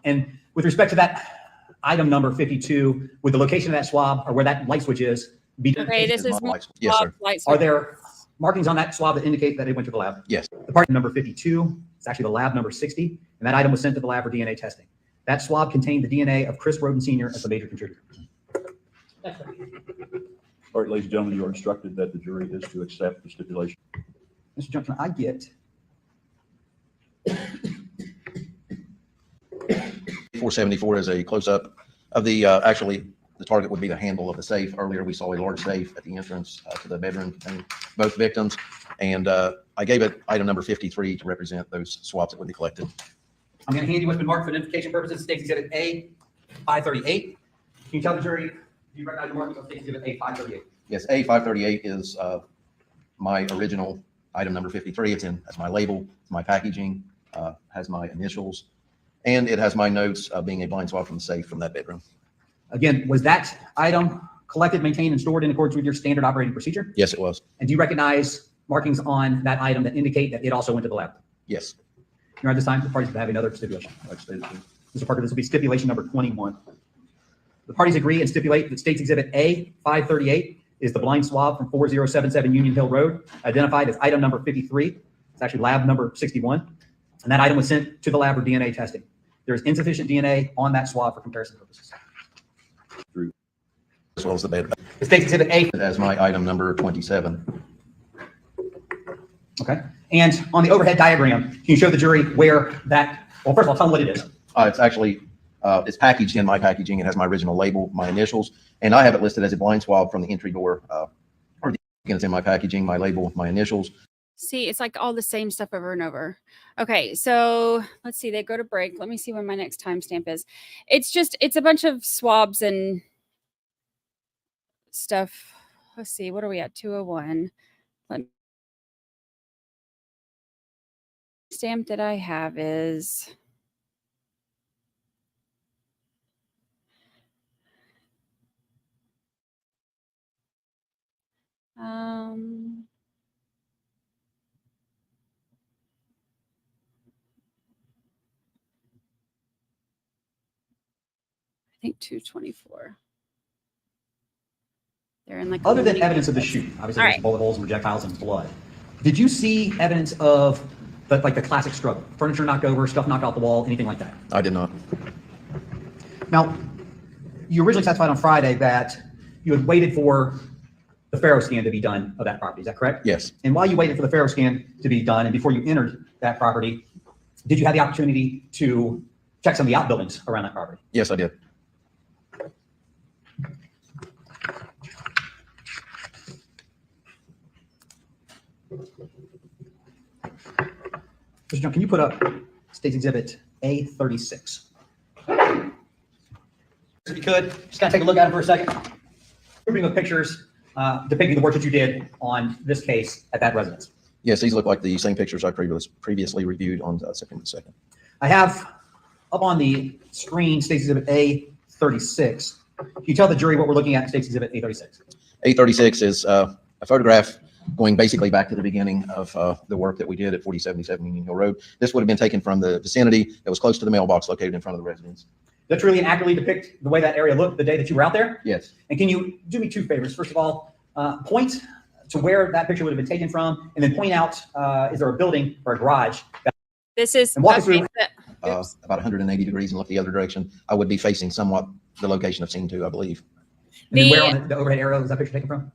And with respect to that item number 52, would the location of that swab or where that light switch is be? Okay, this is my light switch. Yes, sir. light Are switch. there markings on that swab that indicate that it went to the lab? Yes. The part number 52 is actually the lab number 60, and that item was sent to the lab for DNA testing. That swab contained the DNA of Chris Roden Sr. as the major contributor. That's right. All right, ladies and gentlemen, you are instructed that the jury is to accept the stipulation. Mr. Junk, can I get 474 is a close-up of the, actually, the target would be the handle of the safe. Earlier, we saw a large safe at the entrance to the bedroom containing both victims. And I gave it item number 53 to represent those swabs that would be collected. I'm going to hand you what's been marked for identification purposes. State Exhibit A 538. Can you tell the jury, do you recognize the markings on State Exhibit A 538? Yes, A 538 is my original item number 53. It's in as my label, it's my packaging, has my initials, and it has my notes of being a blind swab from the safe from that bedroom. Again, was that item collected, maintained, and stored in accordance with your standard operating procedure? Yes, it was. And do you recognize markings on that item that indicate that it also went to the lab? Yes. Your Honor, this time the parties will have another stipulation. Like stated, please. Mr. Parker, this will be stipulation number 21. The parties agree and stipulate that State's Exhibit A 538 is the blind swab from 4077 Union Hill Road, identified as item number 53. It's actually lab number 61. And that item was sent to the lab for DNA testing. There is insufficient DNA on that swab for comparison purposes. As well as the bed. The State's Exhibit A. As my item number 27. Okay. And on the overhead diagram, can you show the jury where that, well, first of all, tell them what it is. It's actually, it's packaged in my packaging. It has my original label, my initials, and I have it listed as a blind swab from the entry door. Again, it's in my packaging, my label, my initials. See, it's like all the same stuff over and over. Okay, so let's see. They go to break. Let me see when my next timestamp is. It's a bunch of swabs and stuff. Let's see. What are we at? 2:01. Let me stamp that I have is I think 2:24. They're in like Other than evidence of the shooting, obviously there's bullet holes and projectiles and blood. Did you see evidence of the classic struggle? Furniture knocked over, stuff knocked off the wall, anything like that? I did not. Now, you originally testified on Friday that you had waited for the Faro scan to be done of that property. Is that correct? Yes. And while you waited for the Faro scan to be done and before you entered that property, did you have the opportunity to check some of the outbuildings around that property? Yes, I did. Mr. John, can you put up State's Exhibit A36? If you could, just kind of take a look at it for a second. Grouping of pictures depicting the work that you did on this case at that residence. Yes, these look like the same pictures I previously reviewed on September 2nd. I have up on the screen State's Exhibit A36. Can you tell the jury what we're looking at in State's Exhibit A36? A36 is a photograph going basically back to the beginning of the work that we did at 4077 Union Hill Road. This would have been taken from the vicinity that was close to the mailbox located in front of the residence. That's really accurately depict the way that area looked the day that you were out there? Yes. And can you do me two favors? First of all, point to where that picture would have been taken from, and then point out, is there a building or a garage? this is And walk us through. About 180 degrees and look the other direction. I would be facing somewhat the location of scene 2, I believe. And then where on the overhead arrow is that picture taken from?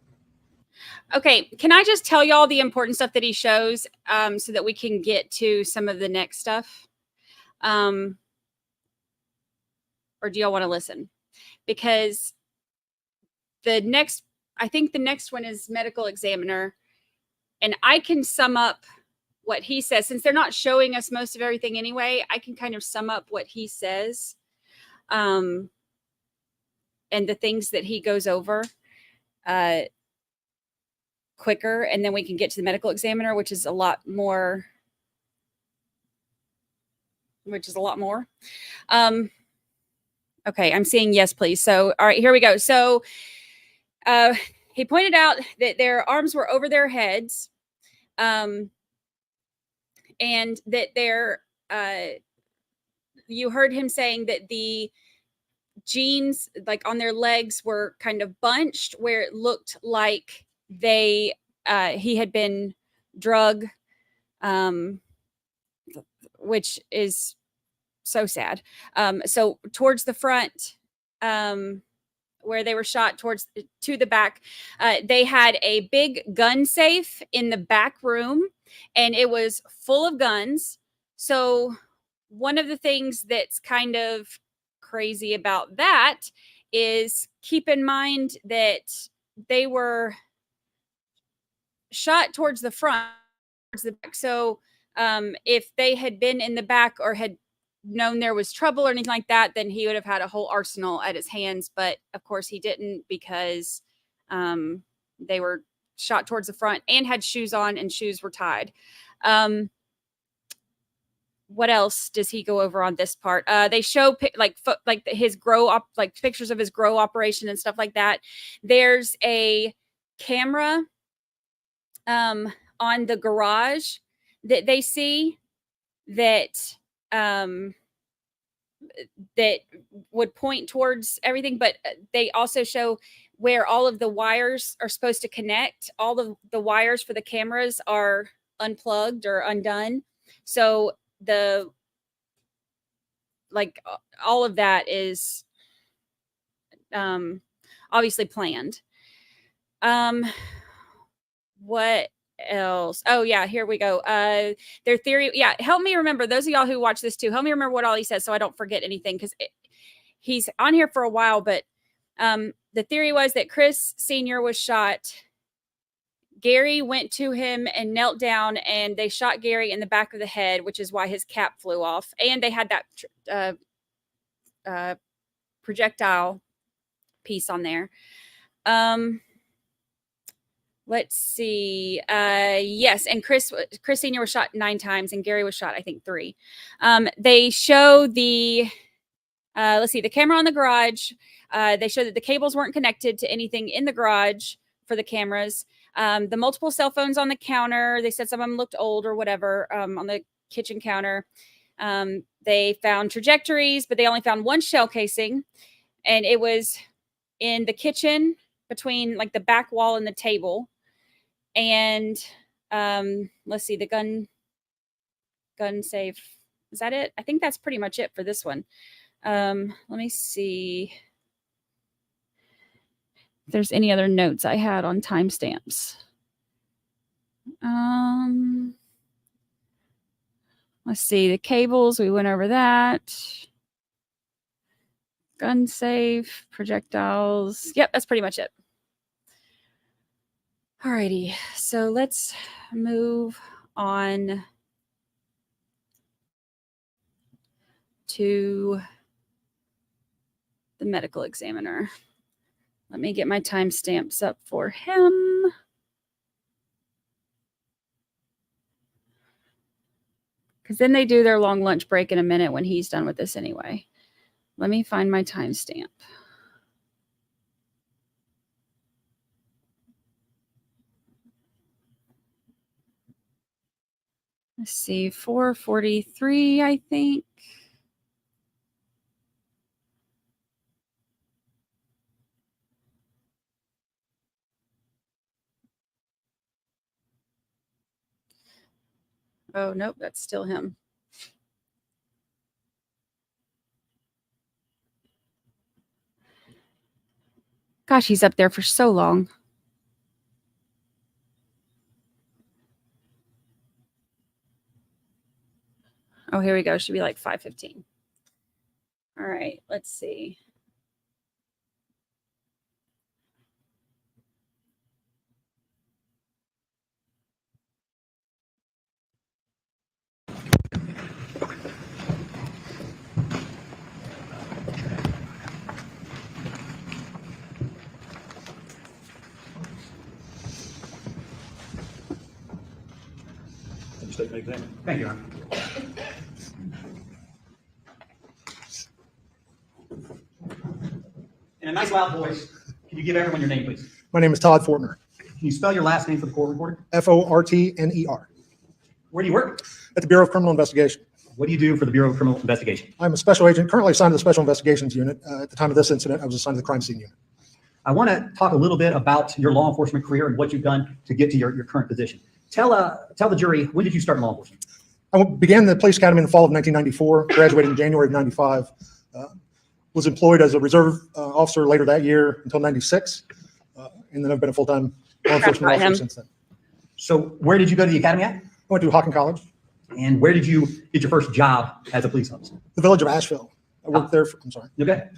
Okay, can I just tell y'all the important stuff that he shows so that we can get to some of the next stuff? Or do y'all want to listen? Because I think the next one is medical examiner. And I can sum up what he says. Since they're not showing us most of everything anyway, I can kind of sum up what he says and the things that he goes over quicker, and then we can get to the medical examiner, which is a lot more. Okay, I'm seeing yes, please. So, all right, here we go. So he pointed out that their arms were over their heads, and that you heard him saying that the jeans, like on their legs, were kind of bunched where it looked like he had been drug, which is so sad. So towards the front, where they were shot to the back, they had a big gun safe in the back room, and it was full of guns. So one of the things that's kind of crazy about that is keep in mind that they were shot towards the front, towards the back. So if they had been in the back or had known there was trouble or anything like that, then he would have had a whole arsenal at his hands. But of course he didn't, because they were shot towards the front and had shoes on, and shoes were tied. What else does he go over on this part? They show his pictures of his grow operation and stuff like that. There's a camera on the garage that they see that that would point towards everything, but they also show where all of the wires are supposed to connect. All of the wires for the cameras are unplugged or undone. So all of that is obviously planned. What else? Oh yeah, here we go. Their theory. Yeah, help me remember, those of y'all who watch this too, help me remember what all he says so I don't forget anything, because he's on here for a while. But the theory was that Chris Sr. was shot Gary went to him and knelt down, and they shot Gary in the back of the head, which is why his cap flew off. And they had that projectile piece on there. Let's see. Yes, and Chris Sr. was shot 9 times, and Gary was shot, I think, 3. They show the let's see, the camera on the garage. They show that the cables weren't connected to anything in the garage for the cameras. The multiple cell phones on the counter. They said some of them looked old or whatever on the kitchen counter. They found trajectories, but they only found 1 shell casing, and it was in the kitchen between like the back wall and the table. And let's see, the gun safe. Is that it? I think that's pretty much it for this one. Let me see if there's any other notes I had on timestamps. Let's see, the cables, we went over that. Gun safe, projectiles. Yep, that's pretty much it. Alrighty, so let's move on to the medical examiner. Let me get my timestamps up for him. Because then they do their long lunch break in a minute when he's done with this anyway. Let me find my timestamp. Let's see, 4:43, I think. Oh, nope, that's still him. Gosh, he's up there for so long. Oh, here we go. Should be like 5:15. All right, let's see. State an examiner. Thank you, Your Honor. In a nice loud voice, can you give everyone your name, please? My name is Todd Fortner, Can you spell your last name for the court reporter? Fortner. Where do you work? At the Bureau of Criminal Investigation. What do you do for the Bureau of Criminal Investigation? I'm a special agent currently assigned to the Special Investigations Unit. At the time of this incident, I was assigned to the Crime Scene Unit. I want to talk a little bit about your law enforcement career and what you've done to get to your current position. Tell the jury, when did you start in law enforcement? I began the police academy in the fall of 1994, graduated in January of 95, was employed as a reserve officer later that year until 96, and then I've been a full-time law enforcement officer since then. So where did you go to the academy at? I went to Hawken College. And where did you get your first job as a police officer? The village of Asheville. I worked there for, I'm sorry. Okay.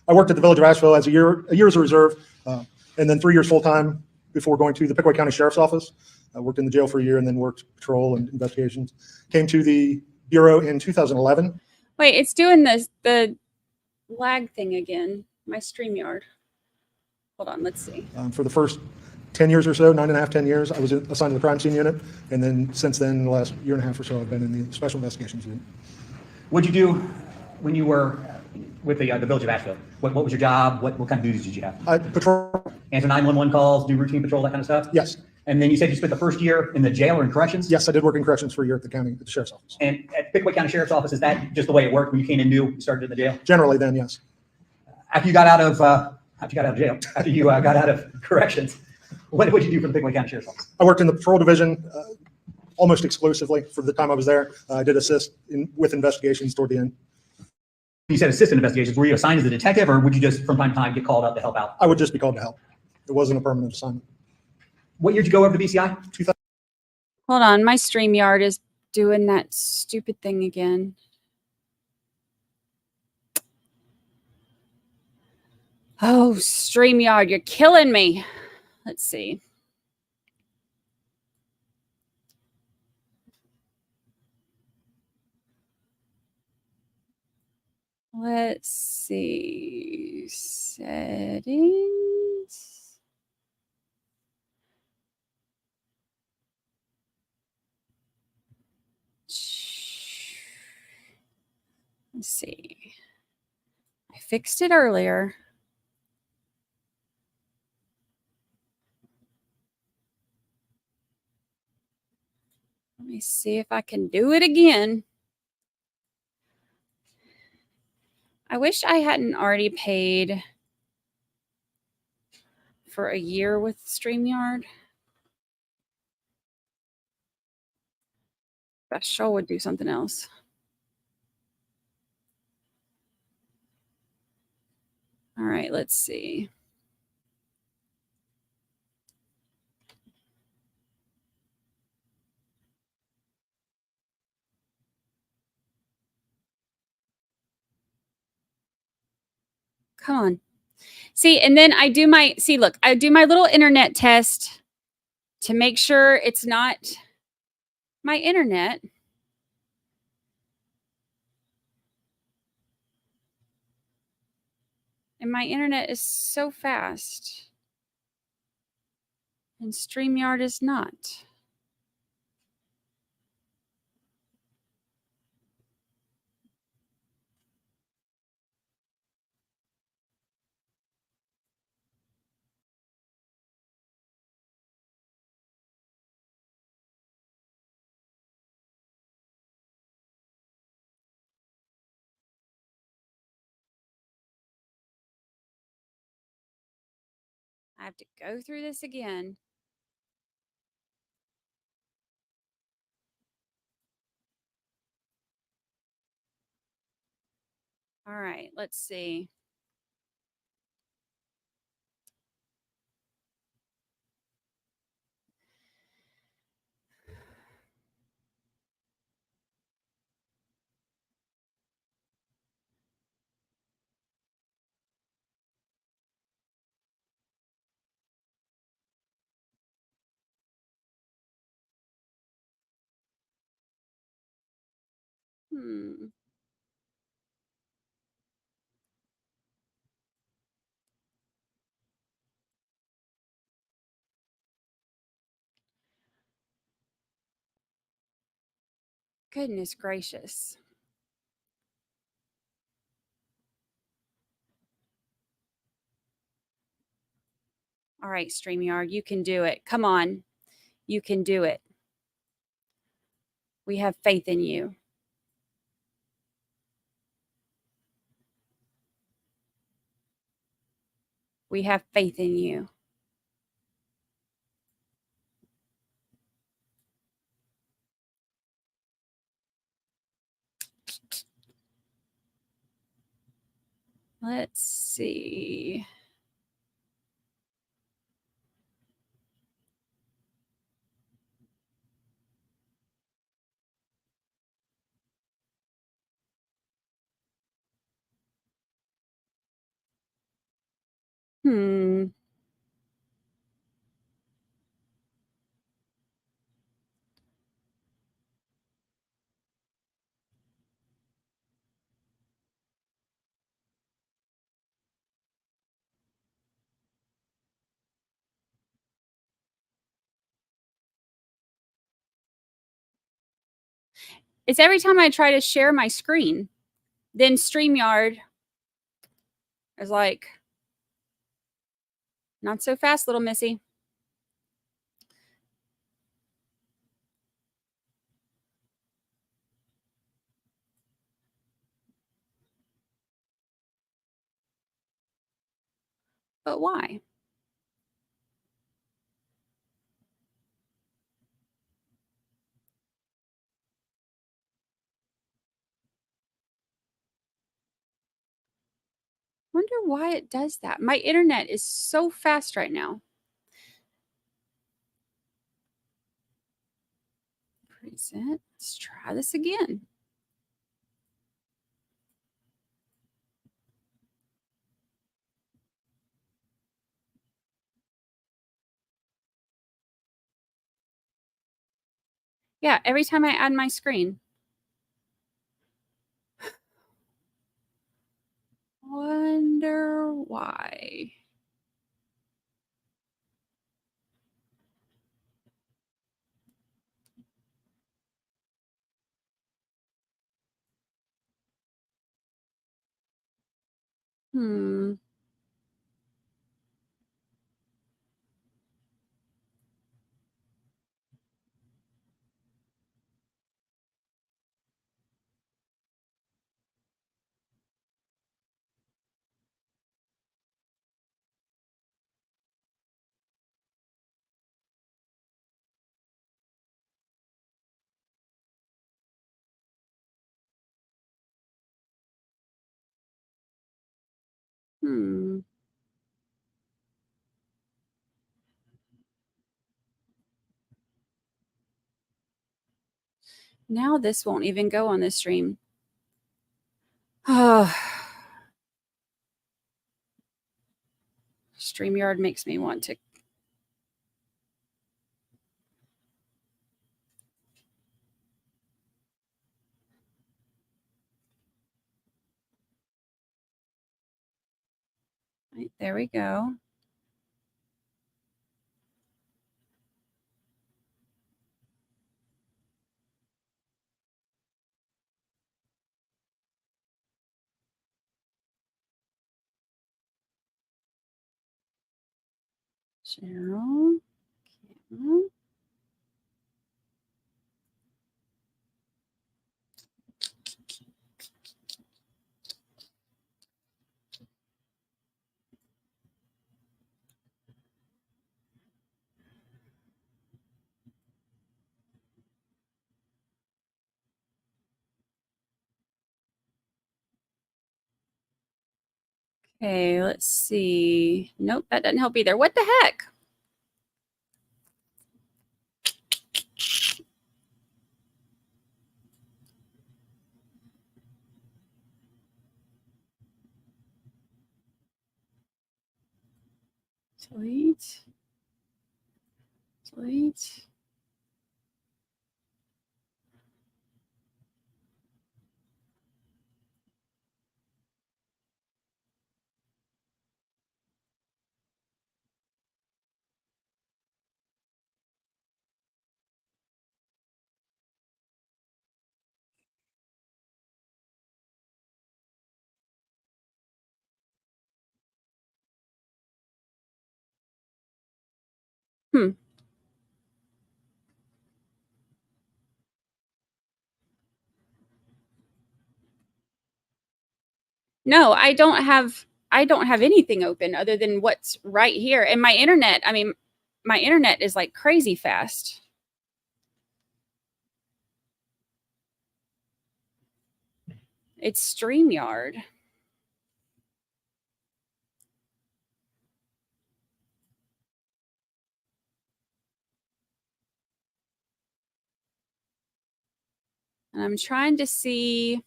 I worked at the village of Asheville as a year as a reserve, and then 3 years full-time before going to the Pike County Sheriff's Office. I worked in the jail for a year and then worked patrol and investigations. Came to the Bureau in 2011. Wait, it's doing the lag thing again. My StreamYard. Hold on, let's see. For the first 10 years or so, 9.5, 10 years, I was assigned to the Crime Scene Unit. And then since then, in the last year and a half or so, I've been in the Special Investigations Unit. What'd you do when you were with the village of Asheville? What was your job? What kind of duties did you have? I patrol. Answer 911 calls, do routine patrol, that kind of stuff? Yes. And then you said you spent the first year in the jail or in corrections? Yes, I did work in corrections for a year at the Sheriff's Office. And at Pickwick County Sheriff's Office, is that just the way it worked when you came in new, you started in the jail? Generally then, yes. After you got out of jail, after you got out of corrections, what did you do for the Pickwick County Sheriff's Office? I worked in the patrol division almost exclusively for the time I was there. I did assist with investigations toward the end. You said assistant investigations. Were you assigned as a detective, or would you just from time to time get called out to help out? I would just be called to help. It wasn't a permanent assignment. What year did you go over to BCI? 2000. Hold on, my StreamYard is doing that stupid thing again. Oh, StreamYard, you're killing me. Let's see. Let's see. Settings. Let's see. I fixed it earlier. Let me see if I can do it again. I wish I hadn't already paid for a year with StreamYard. I sure would do something else. All right, let's see. Come on. See, and then I do my, look, I do my little internet test to make sure it's not my internet. And my internet is so fast. And StreamYard is not. I have to go through this again. All right, let's see. Goodness gracious. All right, StreamYard, you can do it. Come on. You can do it. We have faith in you. We have faith in you. Let's see. It's every time I try to share my screen, then StreamYard is like, not so fast, little missy. But why? Wonder why it does that. My internet is so fast right now. Present. Let's try this again. Yeah, every time I add my screen. Hmm. Hmm. Now this won't even go on the stream. Oh. StreamYard makes me want to. Right, there we go. Cheryl. Cameron. Okay, let's see. Nope, that doesn't help either. What the heck? Delete. Delete. Hmm. No, I don't have anything open other than what's right here. And my internet, I mean, my internet is like crazy fast. It's StreamYard. And I'm trying to see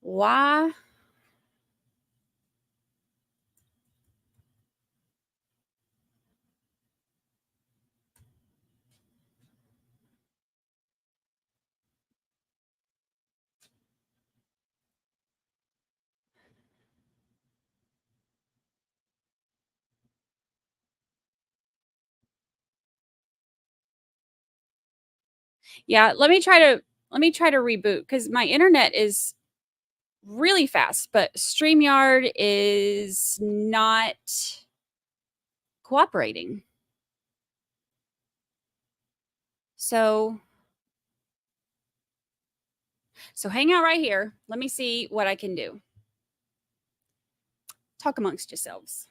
why. Yeah, let me try to reboot because my internet is really fast, but StreamYard is not cooperating. So hang out right here. Let me see what I can do. Talk amongst yourselves.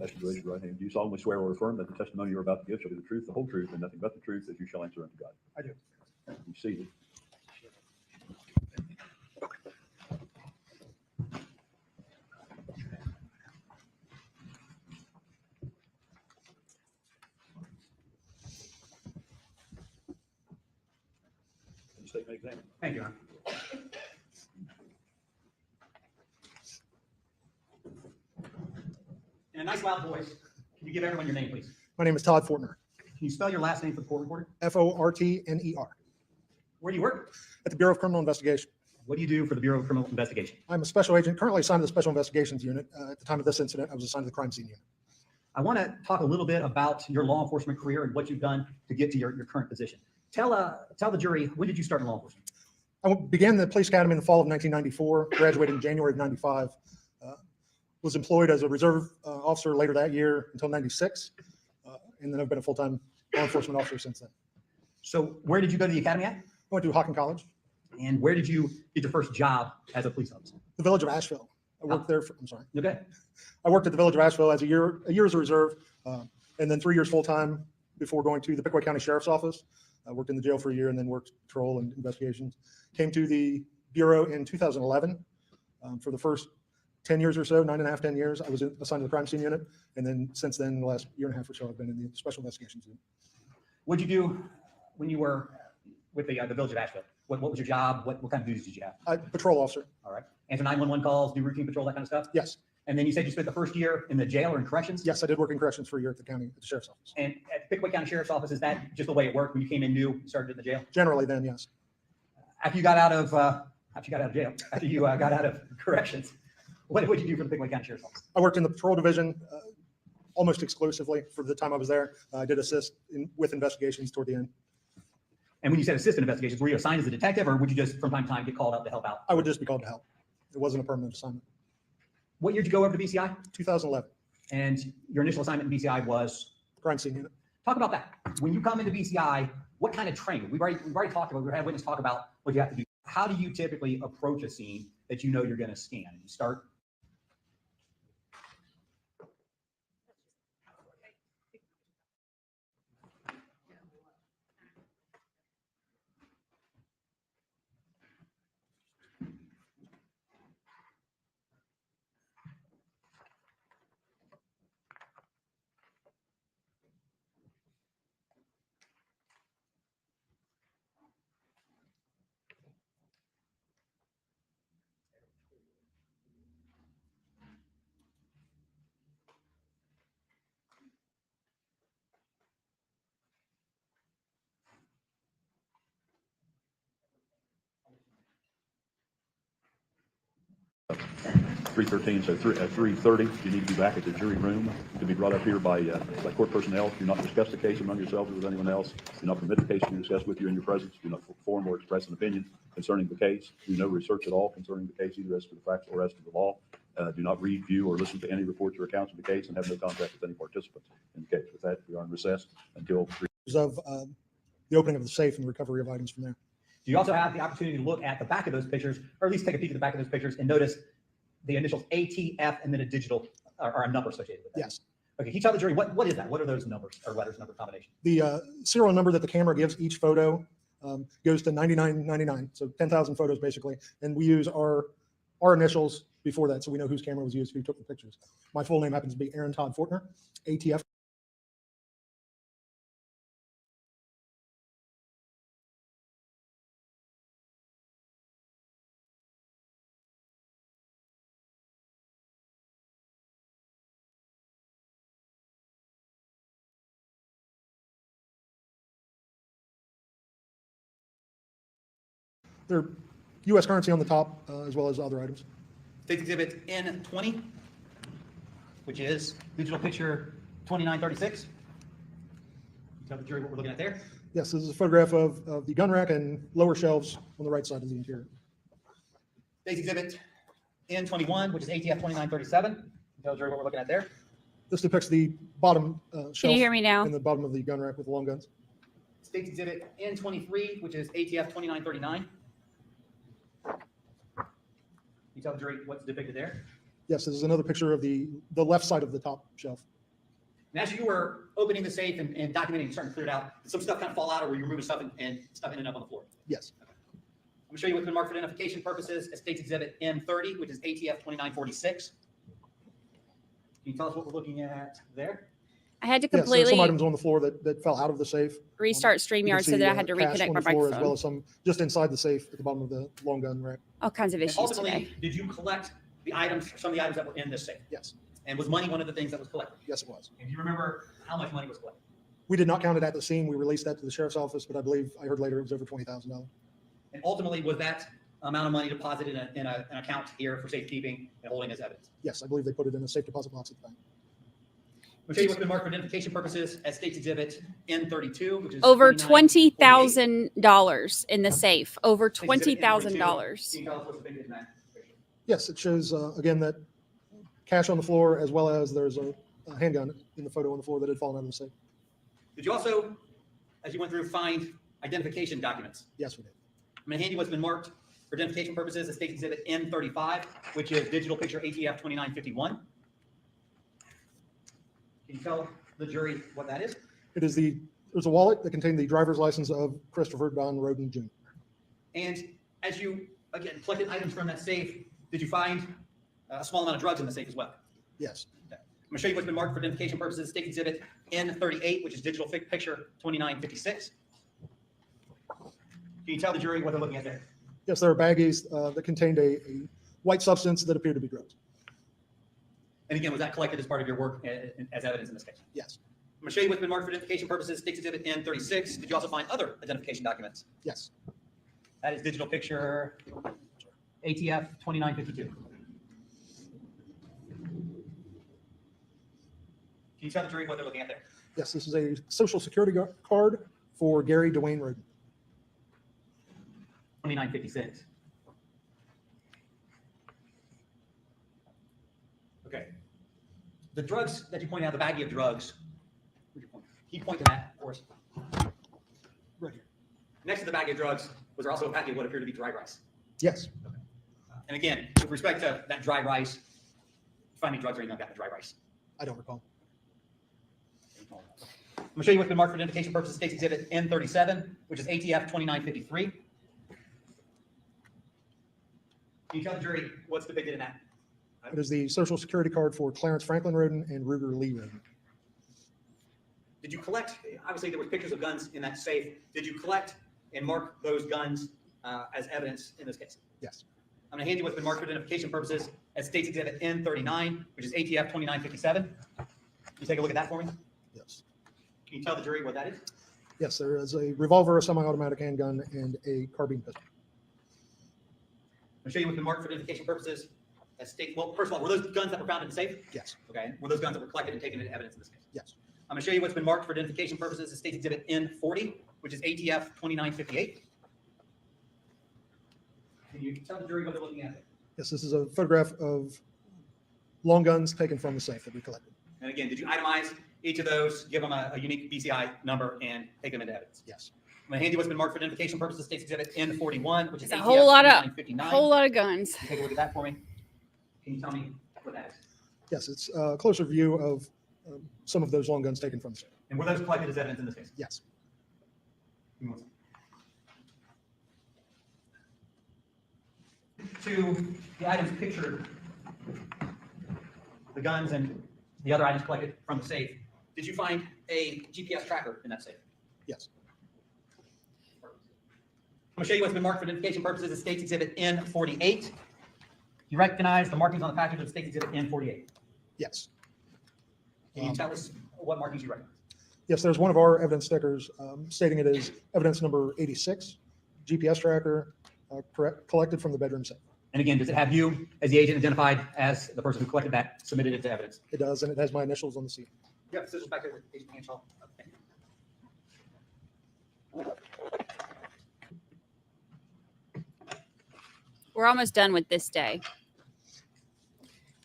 Ask you to raise your right hand. Do you solemnly swear or affirm that the testimony you're about to give shall be the truth, the whole truth, and nothing but the truth, as you shall answer unto God? I do. Be seated. State and examine. Thank you, Your Honor. In a nice loud voice, can you give everyone your name, please? My name is Todd Fortner, Can you spell your last name for the court reporter? Fortner, Where do you work? at the Bureau of Criminal Investigation. What do you do for the Bureau of Criminal Investigation? I'm a special agent currently assigned to the Special Investigations Unit. At the time of this incident, I was assigned to the crime scene unit. I want to talk a little bit about your law enforcement career and what you've done to get to your current position. Tell the jury, when did you start in law enforcement? I began the police academy in the fall of 1994, graduated in January of 95. Was employed as a reserve officer later that year until 96. And then I've been a full-time law enforcement officer since then. So where did you go to the academy at? I went to Hawken College, And where did you get your first job as a police officer? the village of Asheville. I worked there for, I'm sorry. Okay. I worked at the village of Asheville as a year as a reserve, and then 3 years full-time before going to the Pike County Sheriff's Office. I worked in the jail for a year and then worked patrol and investigations. Came to the Bureau in 2011. For the first 10 years or so, 9.5, 10 years, I was assigned to the crime scene unit. And then since then, the last year and a half or so, I've been in the special investigations unit. What did you do when you were with the village of Asheville? What was your job? What kind of duties did you have? Patrol officer. All right. Answer 911 calls, do routine patrol, that kind of stuff? Yes. And then you said you spent the first year in the jail or in corrections? Yes, I did work in corrections for a year at the county, at the sheriff's office. And at the Pike County Sheriff's Office, is that just the way it worked? When you came in new, you started in the jail? Generally then, yes. After you got out of jail, after you got out of corrections, what did you do for the Pike County Sheriff's Office? I worked in the patrol division almost exclusively for the time I was there. I did assist with investigations toward the end. And when you said assistant investigations, were you assigned as a detective, or would you just from time to time get called out to help out? I would just be called to help. It wasn't a permanent assignment. What year did you go over to BCI? 2011, And your initial assignment in BCI was? crime scene unit. Talk about that. When you come into BCI, what kind of training? We've already talked about, we had witness talk about what you have to do. How do you typically approach a scene that you know you're going to scan? You start. .313, so at 3:30, you need to be back at the jury room to be brought up here by court personnel. Do not discuss the case among yourselves or with anyone else. Do not permit the case to be discussed with you in your presence. Do not form or express an opinion concerning the case. Do no research at all concerning the case, either as to the facts or as to the law. Do not read, view, or listen to any reports or accounts of the case, and have no contact with any participants in the case. With that, we are in recess until 3. Of the opening of the safe and recovery of items from there. Do you also have the opportunity to look at the back of those pictures, or at least take a peek at the back of those pictures and notice the initials ATF and then a digital or a number associated with that? Yes. Okay, can you tell the jury what is that? What are those numbers or letters, number combination? The serial number that the camera gives each photo goes to 9999, so 10,000 photos basically. And we use our initials before that, so we know whose camera was used, who took the pictures. My full name happens to be Aaron Todd Fortner, ATF. They're U.S. currency on the top, as well as other items. State Exhibit N20, which is digital picture 2936. Tell the jury what we're looking at there. Yes, this is a photograph of the gun rack and lower shelves on the right side of the interior. State Exhibit N21, which is ATF 2937. Tell the jury what we're looking at there. This depicts the bottom shelf. Can you hear me now? In the bottom of the gun rack with the long guns. State Exhibit N23, which is ATF 2939. You tell the jury what's depicted there. Yes, this is another picture of the left side of the top shelf. And as you were opening the safe and documenting and starting to clear it out, did some stuff kind of fall out, or were you removing stuff and stuff ended up on the floor? Yes. I'm going to show you what's been marked for identification purposes as State's Exhibit N30, which is ATF 2946. Can you tell us what we're looking at there? I had to Yes, there are completely some items on the floor that fell out of the safe. restart You can StreamYard so see, that I had to cash reconnect on my the floor, As well microphone. as some just inside the safe at the bottom of the long gun rack. All kinds of And issues ultimately, today. did you collect the items, some of the items that were in this safe? Yes, And was money one of the things that was collected? yes, it was. And do you remember how much money was collected? We did not count it at the scene. We released that to the sheriff's office, but I believe I heard later it was over $20,000. And ultimately, was that amount of money deposited in an account here for safekeeping and holding as evidence? Yes, I believe they put it in a safe deposit box at the bank. We'll show you what's been marked for identification purposes as State's Exhibit N32, which is Over 2948. $20,000 in the safe. Over State's Exhibit N32. $20,000. Can you tell us what's depicted in that picture? Yes, it shows, again, that cash on the floor, as well as there's a handgun in the photo on the floor that had fallen out of the safe. Did you also, as you went through, find identification documents? Yes, we did. I'm going to hand you what's been marked for identification purposes as State's Exhibit N35, which is digital picture ATF 2951. Can you tell the jury what that is? It is there's a wallet that contained the driver's license of Christopher Don Roden Jr. And as you, again, collected items from that safe, did you find a small amount of drugs in the safe as well? Yes. I'm going to show you what's been marked for identification purposes, State Exhibit N38, which is digital picture 2956. Can you tell the jury what they're looking at there? Yes, there are baggies that contained a white substance that appeared to be drugs. And again, was that collected as part of your work as evidence in this case? Yes. I'm going to show you what's been marked for identification purposes, State Exhibit N36. Did you also find other identification documents? Yes. That is digital picture ATF 2952. Can you tell the jury what they're looking at there? Yes, this is a social security card for Gary Dwayne Roden. 2956. Okay. The drugs that you pointed out, the baggie of drugs, where'd you point? Can you point to that for us? Right here. Next to the baggie of drugs, was there also a packet of what appeared to be dry rice? Yes. And again, with respect to that dry rice, finding drugs or anything like that in the dry rice? I don't recall. I'm going to show you what's been marked for identification purposes, State's Exhibit N37, which is ATF 2953. Can you tell the jury what's depicted in that? It is the social security card for Clarence Franklin Roden and Ruger Lee Roden. Did you collect, obviously there were pictures of guns in that safe. Did you collect and mark those guns as evidence in this case? Yes. I'm going to hand you what's been marked for identification purposes as State's Exhibit N39, which is ATF 2957. Can you take a look at that for me? Yes. Can you tell the jury what that is? Yes, there is a revolver, a semi-automatic handgun, and a carbine pistol. I'm going to show you what's been marked for identification purposes as state. Well, first of all, were those guns that were found in the safe? Yes. Okay. Were those guns that were collected and taken into evidence in this case? Yes. I'm going to show you what's been marked for identification purposes as State's Exhibit N40, which is ATF 2958. Can you tell the jury what they're looking at? Yes, this is a photograph of long guns taken from the safe that we collected. And again, did you itemize each of those, give them a unique BCI number, and take them into evidence? Yes. I'm going to hand you what's been marked for identification purposes, State's Exhibit N41, which is It's a ATF whole lot of 2959. guns. Can you take a look at that for me? Can you tell me what that is? Yes, it's a closer view of some of those long guns taken from the safe. And were those collected as evidence in this case? Yes. Give me one second. To the items pictured, the guns and the other items collected from the safe, did you find a GPS tracker in that safe? Yes. I'm going to show you what's been marked for identification purposes as State's Exhibit N48. You recognize the markings on the package of State's Exhibit N48? Yes. Can you tell us what markings you recognize? Yes, there's one of our evidence stickers stating it is evidence number 86, GPS tracker collected from the bedroom safe. And again, does it have you as the agent identified as the person who collected that, submitted it to evidence? It does, and it has my initials on the seal. You have scissors back there with Agent Hanshaw. Okay. We're almost done with this day.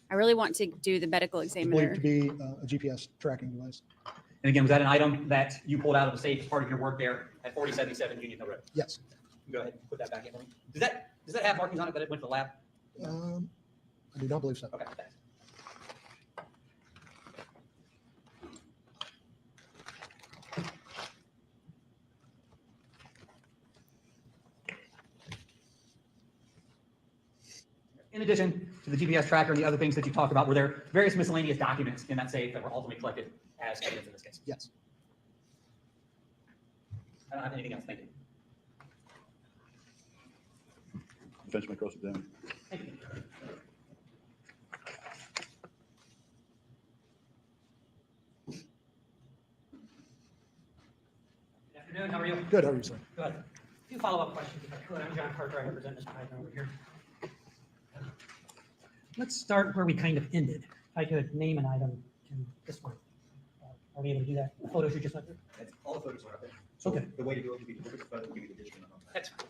I really want to do the medical It's examiner. believed to be a GPS tracking device. And again, was that an item that you pulled out of the safe as part of your work there at 4077 Union Hill Road? Yes. Go ahead and put that back in for me. Does that have markings on it that it went to the lab? I I do not believe so. Okay, thanks. In addition to the GPS tracker and the other things that you talked about, were there various miscellaneous documents in that safe that were ultimately collected as evidence in this case? Yes. I don't have anything else. Thank you. Defense may cross examine. Thank you. Good afternoon. How are you? Good, how are you, sir? Good. A few follow-up questions, if I could. I'm John Carter. I represent Mr. Wagner over here. Let's start where we kind of ended. If I could name an item in this one. Are we able to do that? The photos you just went through? All the photos are up there. So Okay. the way to do it would be to look at the photo and give you the digital number. That's fine.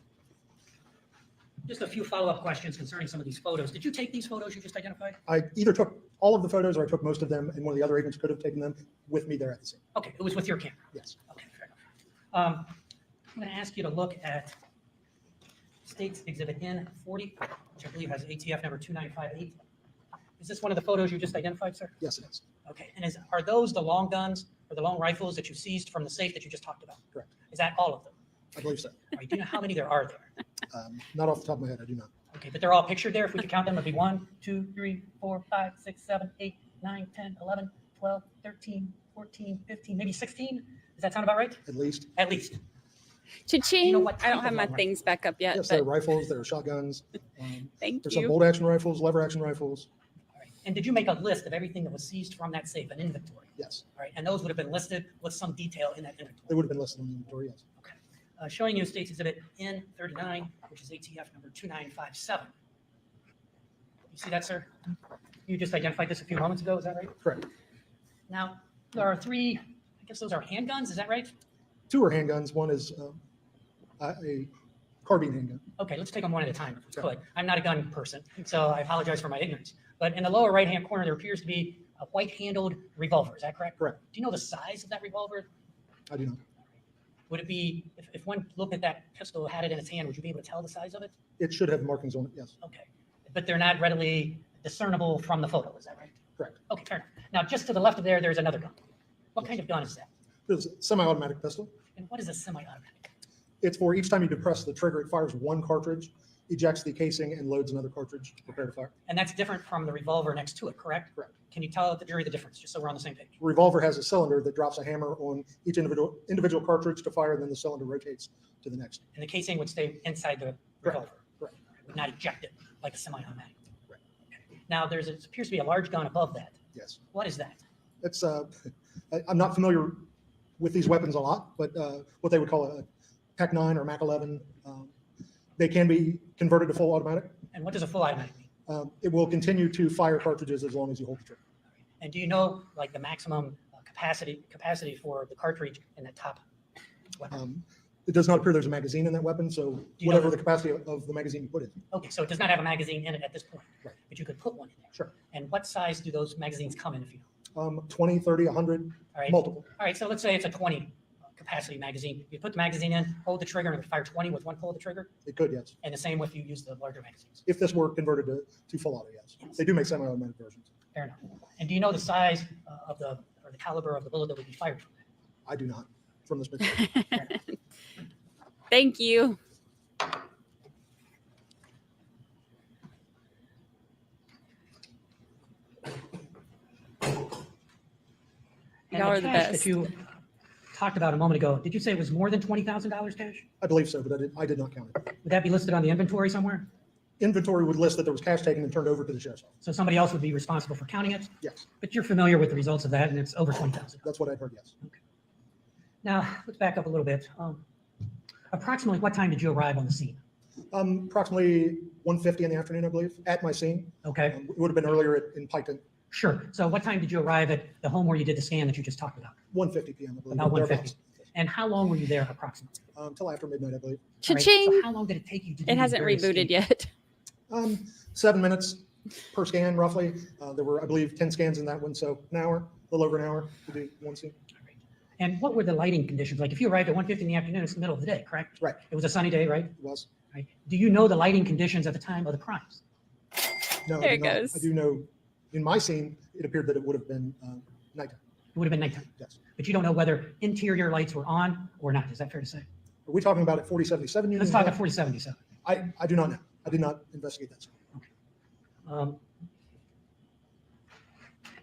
Just a few follow-up questions concerning some of these photos. Did you take these photos you just identified? I either took all of the photos or I took most of them, and one of the other agents could have taken them with me there at the scene. Okay, it was with your camera. Yes. Okay, fair enough. I'm going to ask you to look at State's Exhibit N40, which I believe has ATF number 2958. Is this one of the photos you just identified, sir? Yes, it is. Okay, and are those the long guns or the long rifles that you seized from the safe that you just talked about? Correct. Is that all of them? I believe so. All right, do you know how many there are there? Not off the top of my head, I do not. Okay, but they're all pictured there. If we could count them, it'd be 1, 2, 3, 4, 5, 6, 7, 8, 9, 10, 11, 12, 13, 14, 15, maybe 16. Does that sound about right? At least. At least. Cha-ching. You know what I don't type have of my long things back up yet, Yes, there are but rifles, there are shotguns. thank There's some you. bolt action rifles, lever action rifles. All right. And did you make a list of everything that was seized from that safe, an inventory? Yes, All right, and those would have been listed with some detail in that they inventory. would have been listed in the inventory, yes. Okay. Showing you State's Exhibit N39, which is ATF number 2957. You see that, sir? You just identified this a few moments ago, is that right? Correct. Now, there are 3, I guess those are handguns, is that right? 2 are handguns, one is a carbine handgun. Okay, let's take them one at a time if we Sure. could. I'm not a gun person, so I apologize for my ignorance. But in the lower right-hand corner, there appears to be a white-handled revolver, is that correct? Correct. Do you know the size of that revolver? I do not. Would it be, if one looked at that pistol, had it in its hand, would you be able to tell the size of it? It should have markings on it, yes. Okay, but they're not readily discernible from the photo, is that right? Correct. Okay, fair enough. Now, just to the left of there, there's another gun. What kind of gun is that? It's a semi-automatic pistol. And what is a semi-automatic? It's for each time you depress the trigger, it fires one cartridge, ejects the casing, and loads another cartridge to prepare to fire. And that's different from the revolver next to it, correct? Correct. Can you tell the jury the difference, just so we're on the same page? Revolver has a cylinder that drops a hammer on each individual cartridge to fire, and then the cylinder rotates to the next. And the casing would stay inside the revolver? Correct. Would not eject it like a semi-automatic? Right. Okay. Now, it appears to be a large gun above that. Yes. What is that? It's, I'm not familiar with these weapons a lot, but what they would call a Pac 9 or Mac 11, they can be converted to full automatic. And what does a full automatic mean? It will continue to fire cartridges as long as you hold the trigger. And do you know, like, the maximum capacity for the cartridge in the top weapon? It does not appear there's a magazine in that weapon, so you know whatever that- the capacity of the magazine you put in. Okay, so it does not have a magazine in it at this point? Right. But you could put one in there? Sure. And what size do those magazines come in, if you know? 20, 30, 100, All right. multiple. All right, so let's say it's a 20 capacity magazine. You put the magazine in, hold the trigger, and it would fire 20 with one pull of the trigger? It could, yes. And the same if you use the larger magazines? If this were converted to full auto, yes. They do make semi-automatic versions. Fair enough. And do you know the size of the caliber of the bullet that would be fired from that? I do not, from this picture. Thank you. And Y'all are the cash best. that you talked about a moment ago, did you say it was more than $20,000 cash? I believe so, but I did not count it. Would that be listed on the inventory somewhere? Inventory would list that there was cash taken and turned over to the sheriff's office. So somebody else would be responsible for counting it? Yes, But you're familiar with the results of that, and it's over 20,000. that's what I've heard, yes. Now, let's back up a little bit. Approximately what time did you arrive on the scene? Approximately 1:50 in the afternoon, I believe, at my scene. Okay, It would have been earlier in Piketon, sure. So what time did you arrive at the home where you did the scan that you just talked about? 1:50 p.m., I believe. About thereabouts. 1:50. And how long were you there approximately? Until after midnight, I believe. All right, Cha-ching. So how long did it take you to do It these hasn't various rebooted scans? yet. 7 minutes per scan, roughly. There were, I believe, 10 scans in that one, so an hour, a little over an hour to do one scene. And what were the lighting conditions? Like if you arrived at 1:50 in the afternoon, it's the middle of the day, correct? Right. It was a sunny day, right? It was. Right. Do you know the lighting conditions at the time of the crimes? No, There I it do not. goes. I do know, in my scene, it appeared that it would have been nighttime. It would have been nighttime. Yes. But you don't know whether interior lights were on or not. Is that fair to say? Are we talking about at 4077 Union? Let's talk Hill? at 4077. I do not know. I did not investigate that.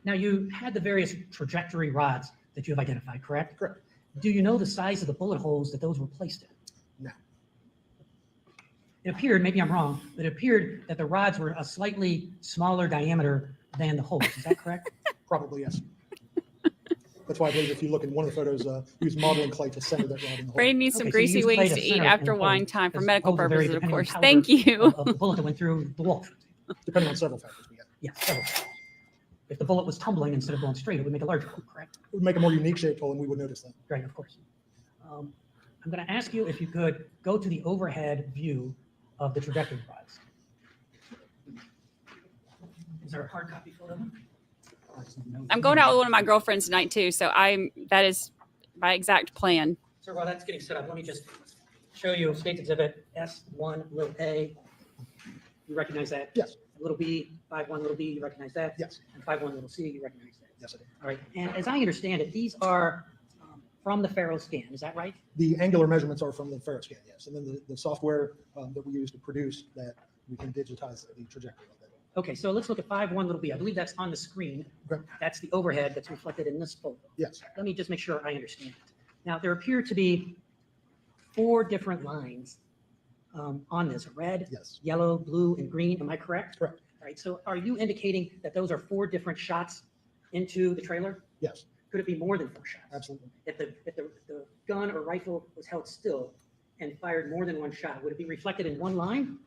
Now, you had the various trajectory rods that you have identified, correct? Correct. Do you know the size of the bullet holes that those were placed in? No. It appeared, maybe I'm wrong, but it appeared that the rods were a slightly smaller diameter than the holes. Is that correct? Probably, yes. That's why I believe if you look in one of the photos, use modeling clay to center that rod in the hole. Brandi needs some Okay, so you greasy used clay wings to to eat center it in after the hole, wine time for because medical holes vary purposes, of depending on course. the Thank caliber you. of the bullet that went through the wall. Depending on several factors. Yeah, several. If the bullet was tumbling instead of going straight, it would make a larger hole, correct? It would make a more unique shaped hole and we would notice that. Right, of course. I'm going to ask you if you could go to the overhead view of the trajectory rods. Is there a hard copy for them? I'm going out with one of my girlfriends tonight too, so that is my exact plan. Sir, while that's getting set up, let me just show you State's Exhibit S1 little a. You recognize that? Yes. Little b, 5-1 little b, you recognize that? Yes. And 5-1 little c, you recognize that? Yes, I do. All right. And as I understand it, these are from the Faro scan. Is that right? The angular measurements are from the Faro scan, yes. And then the software that we use to produce that, we can digitize the trajectory of that. Okay, so let's look at 5-1 little b. I believe that's on the screen. Okay. That's the overhead that's reflected in this photo. Yes. Let me just make sure I understand it. Now, there appear to be 4 different lines on this: red, Yes. yellow, blue, and green. Am I correct? Correct. All right, so are you indicating that those are 4 different shots into the trailer? Yes, Could it be more than 4 shots? absolutely. If the gun or rifle was held still and fired more than 1 shot, would it be reflected in one line?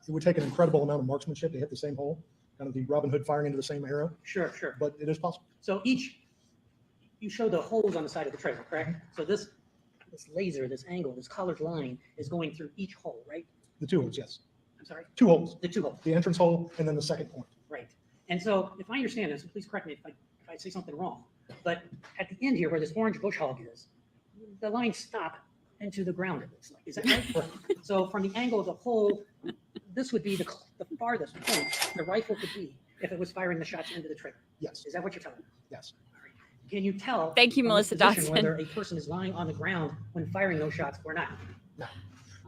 It would take an incredible amount of marksmanship to hit the same hole, kind of the Robin Hood firing into the same arrow, Sure, sure. but it is possible. So you show the holes on the side of the trailer, correct? So this laser, this angle, this colored line is going through each hole, right? The 2 holes, yes. I'm sorry? 2 holes, The 2 holes, the entrance hole and then the second point. right. And so if I understand this, please correct me if I say something wrong, but at the end here where this orange bush hog is, the lines stop into the ground, it looks like. Is that right? So from the angle of the hole, this would be the farthest point the rifle could be if it was firing the shots into the trailer. Yes, Is that what you're telling me? yes. Can you tell? Thank you, from this Melissa position Dodson. Whether a person is lying on the ground when firing those shots or not?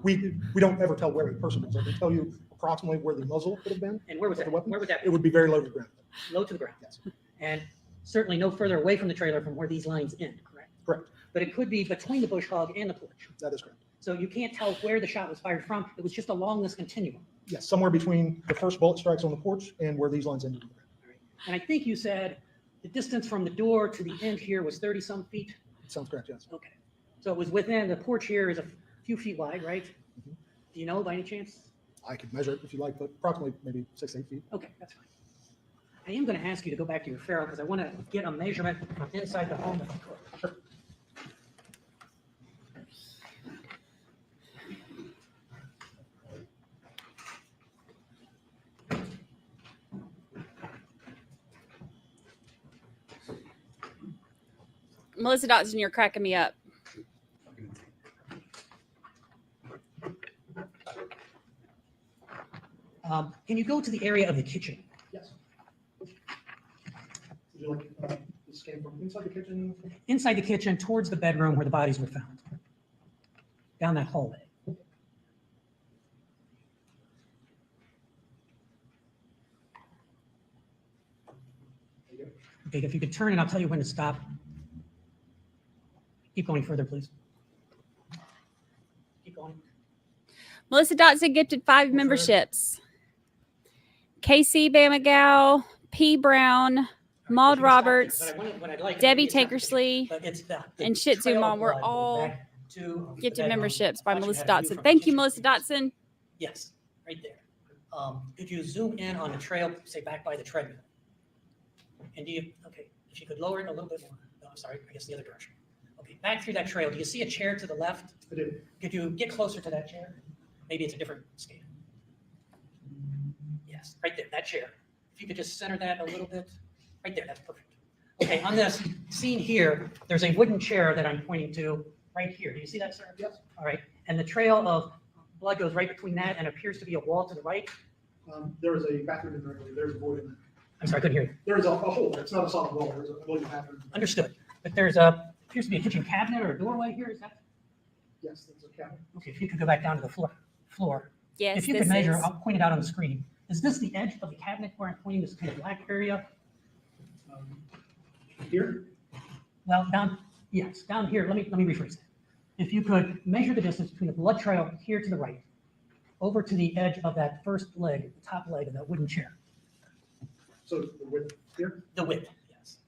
We don't ever tell where the person is. I can tell you approximately where the muzzle could have been. And where was of that? the weapon. Where would that It be? would be very low to the ground. Low to the ground. Yes, And certainly no further away from the trailer from where these lines end, correct? correct. But it could be between the bush hog and the porch. That is correct. So you can't tell where the shot was fired from. It was just along this continuum. Yes, somewhere between the first bullet strikes on the porch and where these lines ended. All right. And I think you said the distance from the door to the end here was 30 some feet. Sounds correct, yes. Okay. So it was within, the porch here is a few feet wide, right? Mhm. Do you know by any chance? I could measure it if you like, but approximately maybe 6 to 8 feet. Okay, that's fine. I am going to ask you to go back to your Faro because I want to get a measurement from inside the home if I could. Melissa Dodson, you're cracking me up. Can you go to the area of the kitchen? Yes. Would you like this came from inside the kitchen? Inside the kitchen towards the bedroom where the bodies were found. Down that hallway. Okay, if you could turn and I'll tell you when to stop. Keep going further, please. Keep going. Melissa Dodson gifted 5 memberships. KC Bamagal, P. Brown, Maud Roberts, What I'd like- Debbie it's not- Tankersley, but it's the and Shih Tzu trail of Mom were blood all back to the gifted bedroom. memberships by Thought you Melissa had a view Dodson. from Thank the you, kitchen. Melissa Dodson. Yes, right there. Could you zoom in on the trail, say back by the treadmill? And okay, if you could lower it a little bit more. No, I'm sorry, I guess the other direction. Okay, back through that trail. Do you see a chair to the left? I do. Could you get closer to that chair? Maybe it's a different scale. Yes, right there, that chair. If you could just center that a little bit, right there, that's perfect. Okay, on this scene here, there's a wooden chair that I'm pointing to right here. Do you see that, sir? Yes. All right, and the trail of blood goes right between that and appears to be a wall to the right. There is a bathroom in there, I believe. There's a void in there. I'm sorry, I couldn't hear you. There is a hole. It's not a solid wall. There's a void bathroom. Understood. But appears to be a kitchen cabinet or a doorway here, is that? Yes, there's a cabinet. Okay, if you could go back down to the floor. Yes, If you this could measure, is. I'll point it out on the screen. Is this the edge of the cabinet where I'm pointing this kind of black area? Here? Well, yes, down here, let me rephrase that. If you could measure the distance between the blood trail here to the right, over to the edge of that first leg, the top leg of that wooden chair. So the width here? The width, yes.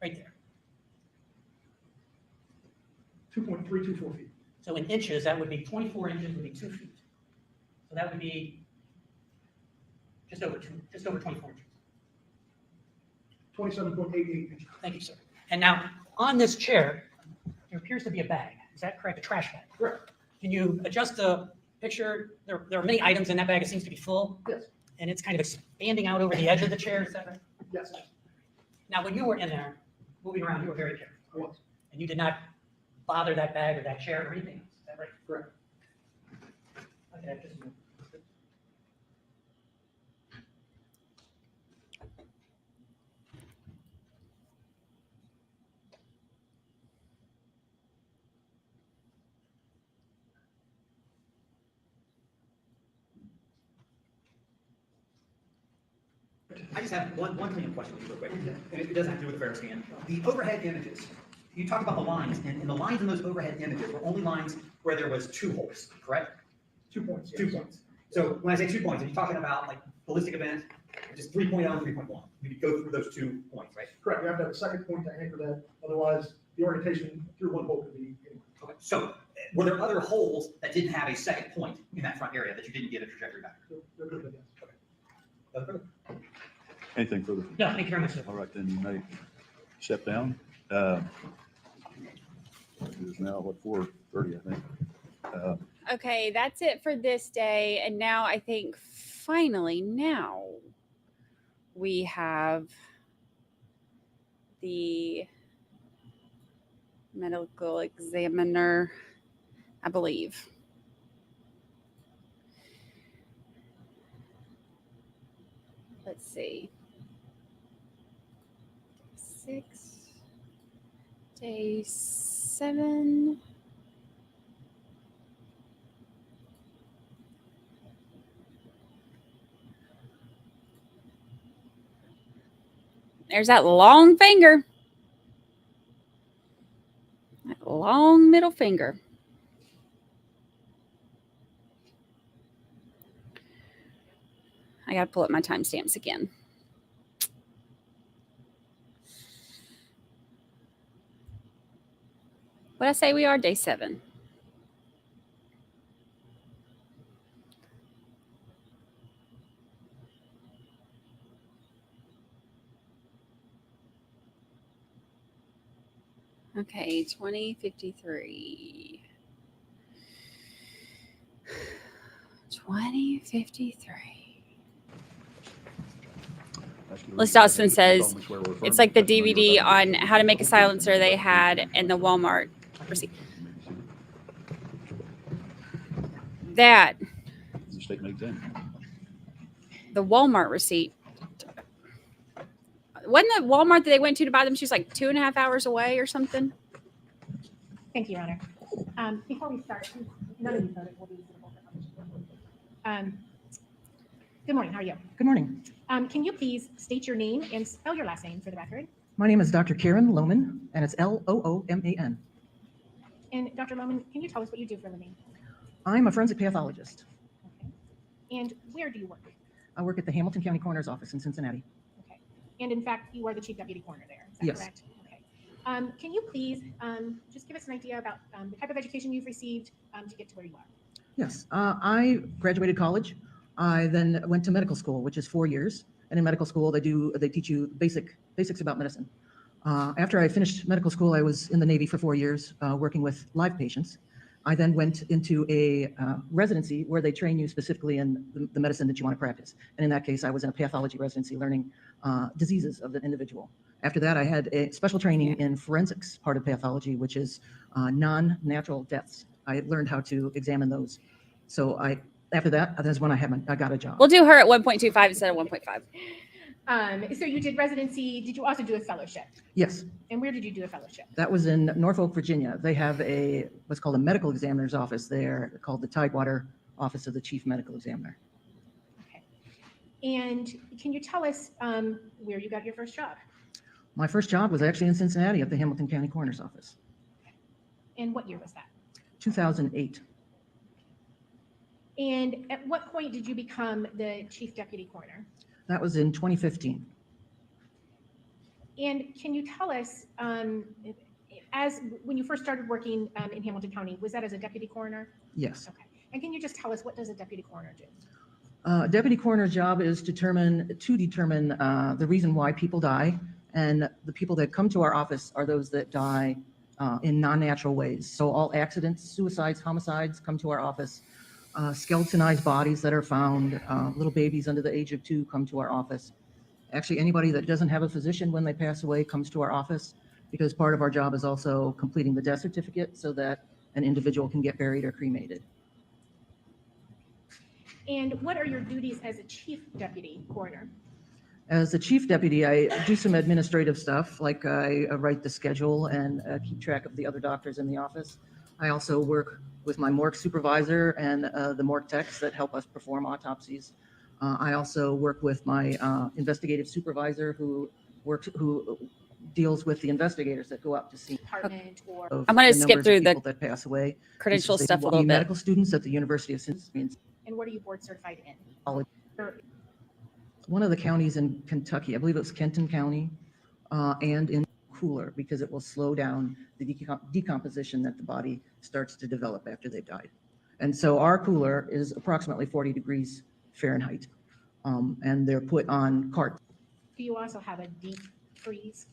Right there. 2.324 feet. So in inches, that would be 24 inches would be 2 feet. So that would be just over 24 inches. 27.88 inches. Thank you, sir. And now, on this chair, there appears to be a bag. Is that correct? A trash bag? Correct. Can you adjust the picture? There are many items in that bag. It seems to be full. Yes. And it's kind of expanding out over the edge of the chair. Is that right? Yes. Now, when you were in there, moving around, you were very careful. I was. And you did not bother that bag or that chair or anything else. Is that right? Correct. Okay, just a minute. I just have one clean question real quick, and it doesn't have to do with the fair scan. The overhead images, you talked about the lines, and the lines in those overhead images were only lines where there was 2 holes, correct? 2 points. 2 points. So when I say 2 points, are you talking about like ballistic event, just 3.0 and 3.1? You could go through those 2 points, right? Correct. You have to have a second point to anchor that. Otherwise, the orientation through one hole could be anywhere. Okay. So were there other holes that didn't have a second point in that front area that you didn't get a trajectory back? There could have been, yes. Okay. Anything further? No, thank you very much, sir. All right, then you may step down. It is now, what, 4:30, I think. Okay, that's it for this day. And now I think finally now we have the medical examiner, I believe. Let's see. 6, day 7. There's that long finger. That long middle finger. I got to pull up my timestamps again. What I say we are? Day 7. Okay, 2053. 2053. Liz Dawson says it's like the DVD on how to make a silencer they had and the Walmart receipt. That, The statement exam. the Walmart receipt. Wasn't the Walmart that they went to buy them? She was like 2.5 hours away or something. Thank you, Your Honor. Before we start, none of these voted will be suitable for publication. Good morning, how are you? Good morning. Can you please state your name and spell your last name for the record? My name is Dr. Karen Lohman, and it's Looman. And Dr. Lohman, can you tell us what you do for a living? I'm a forensic pathologist. Okay. And where do you work? I work at the Hamilton County Coroner's Office in Cincinnati. Okay. And in fact, you are the chief deputy coroner there, is that Yes. correct? Okay. Can you please just give us an idea about the type of education you've received to get to where you are? Yes, I graduated college. I then went to medical school, which is 4 years. And in medical school, they teach you basics about medicine. After I finished medical school, I was in the Navy for 4 years, working with live patients. I then went into a residency where they train you specifically in the medicine that you want to practice. And in that case, I was in a pathology residency learning diseases of the individual. After that, I had a special training in forensics part of pathology, which is non-natural deaths. I learned how to examine those. So I After that, that's when I got a job. We'll do her at 1.25 instead of 1.5. So you did residency. Did you also do a fellowship? Yes, And where did you do a fellowship? that was in Norfolk, Virginia. They have what's called a medical examiner's office there called the Tidewater Office of the Chief Medical Examiner. Okay. And can you tell us where you got your first job? My first job was actually in Cincinnati at the Hamilton County Coroner's Office, And what year was that? 2008. And at what point did you become the chief deputy coroner? That was in 2015. And can you tell us, as when you first started working in Hamilton County, was that as a deputy coroner? Yes. Okay. And can you just tell us, what does a deputy coroner do? Deputy coroner's job is to determine the reason why people die, and the people that come to our office are those that die in non-natural ways. So all accidents, suicides, homicides come to our office. Skeletonized bodies that are found, little babies under the age of 2 come to our office. Actually, anybody that doesn't have a physician when they pass away comes to our office, because part of our job is also completing the death certificate so that an individual can get buried or cremated. And what are your duties as a chief deputy coroner? As the chief deputy, I do some administrative stuff, like I write the schedule and keep track of the other doctors in the office. I also work with my morgue supervisor and the morgue techs that help us perform autopsies. I also work with my investigative supervisor who deals with the investigators that go out to see. Department or I'm going to skip through the people that pass away. credential They stuff a do little bit. Medical students at the University of Cincinnati. and what are you board certified in? College. Or- One of the counties in Kentucky, I believe it was Kenton County, and in cooler, because it will slow down the decomposition that the body starts to develop after they've died. And so our cooler is approximately 40 degrees Fahrenheit, and they're put on carts. Do you also have a deep freeze?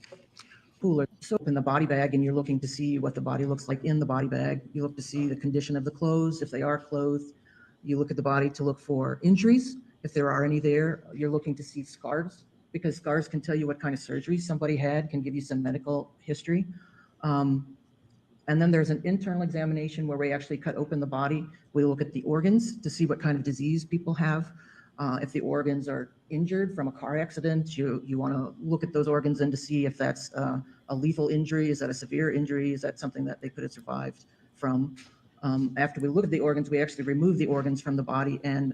Cooler. So in the body bag, and you're looking to see what the body looks like in the body bag. You look to see the condition of the clothes, if they are clothed. You look at the body to look for injuries, if there are any there. You're looking to see scars, because scars can tell you what kind of surgery somebody had, can give you some medical history. And then there's an internal examination where we actually cut open the body. We look at the organs to see what kind of disease people have. If the organs are injured from a car accident, you want to look at those organs and to see if that's a lethal injury. Is that a severe injury? Is that something that they could have survived from? After we look at the organs, we actually remove the organs from the body and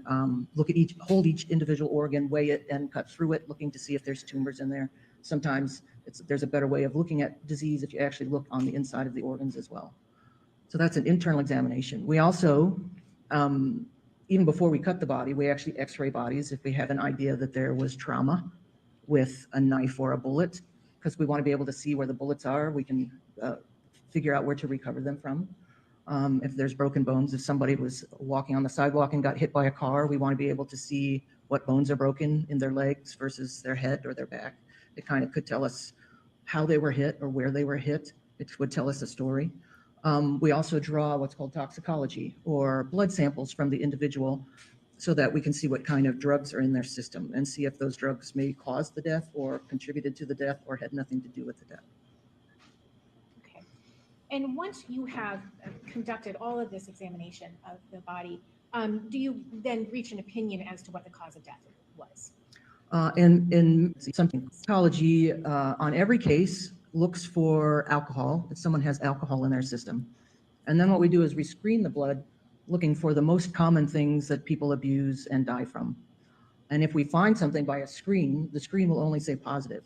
hold each individual organ, weigh it, and cut through it, looking to see if there's tumors in there. Sometimes there's a better way of looking at disease if you actually look on the inside of the organs as well. So that's an internal examination. We also, even before we cut the body, we actually x-ray bodies if we have an idea that there was trauma with a knife or a bullet, because we want to be able to see where the bullets are. We can figure out where to recover them from. If there's broken bones, if somebody was walking on the sidewalk and got hit by a car, we want to be able to see what bones are broken in their legs versus their head or their back. It kind of could tell us how they were hit or where they were hit. It would tell us a story. We also draw what's called toxicology, or blood samples from the individual, so that we can see what kind of drugs are in their system and see if those drugs may cause the death or contributed to the death or had nothing to do with the death. Okay. And once you have conducted all of this examination of the body, do you then reach an opinion as to what the cause of death was? In something, toxicology on every case looks for alcohol, if someone has alcohol in their system. And then what we do is we screen the blood, looking for the most common things that people abuse and die from. And if we find something by a screen, the screen will only say positive.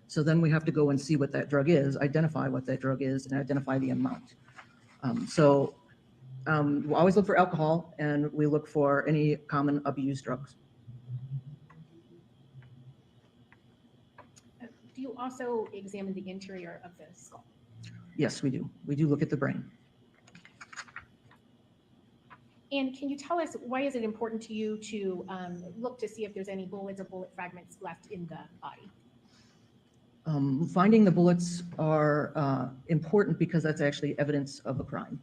So then we have to go and see what that drug is, identify what that drug is, and identify the amount. We always look for alcohol, and we look for any common abused drugs. Do you also examine the interior of the skull? Yes, we do. We do look at the brain. And can you tell us, why is it important to you to look to see if there's any bullets or bullet fragments left in the body? Finding the bullets are important because that's actually evidence of a crime.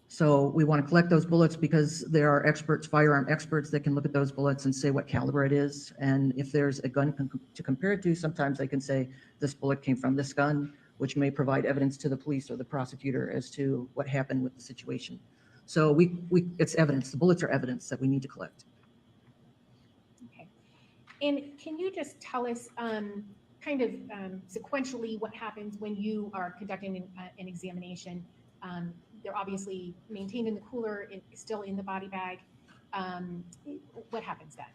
So we want to collect those bullets because there are experts, firearm experts, that can look at those bullets and say what caliber it is. And if there's a gun to compare it to, sometimes they can say this bullet came from this gun, which may provide evidence to the police or the prosecutor as to what happened with the situation. So it's evidence. The bullets are evidence that we need to collect. Okay. And can you just tell us sequentially what happens when you are conducting an examination? They're obviously maintained in the cooler, still in the body bag. What happens then?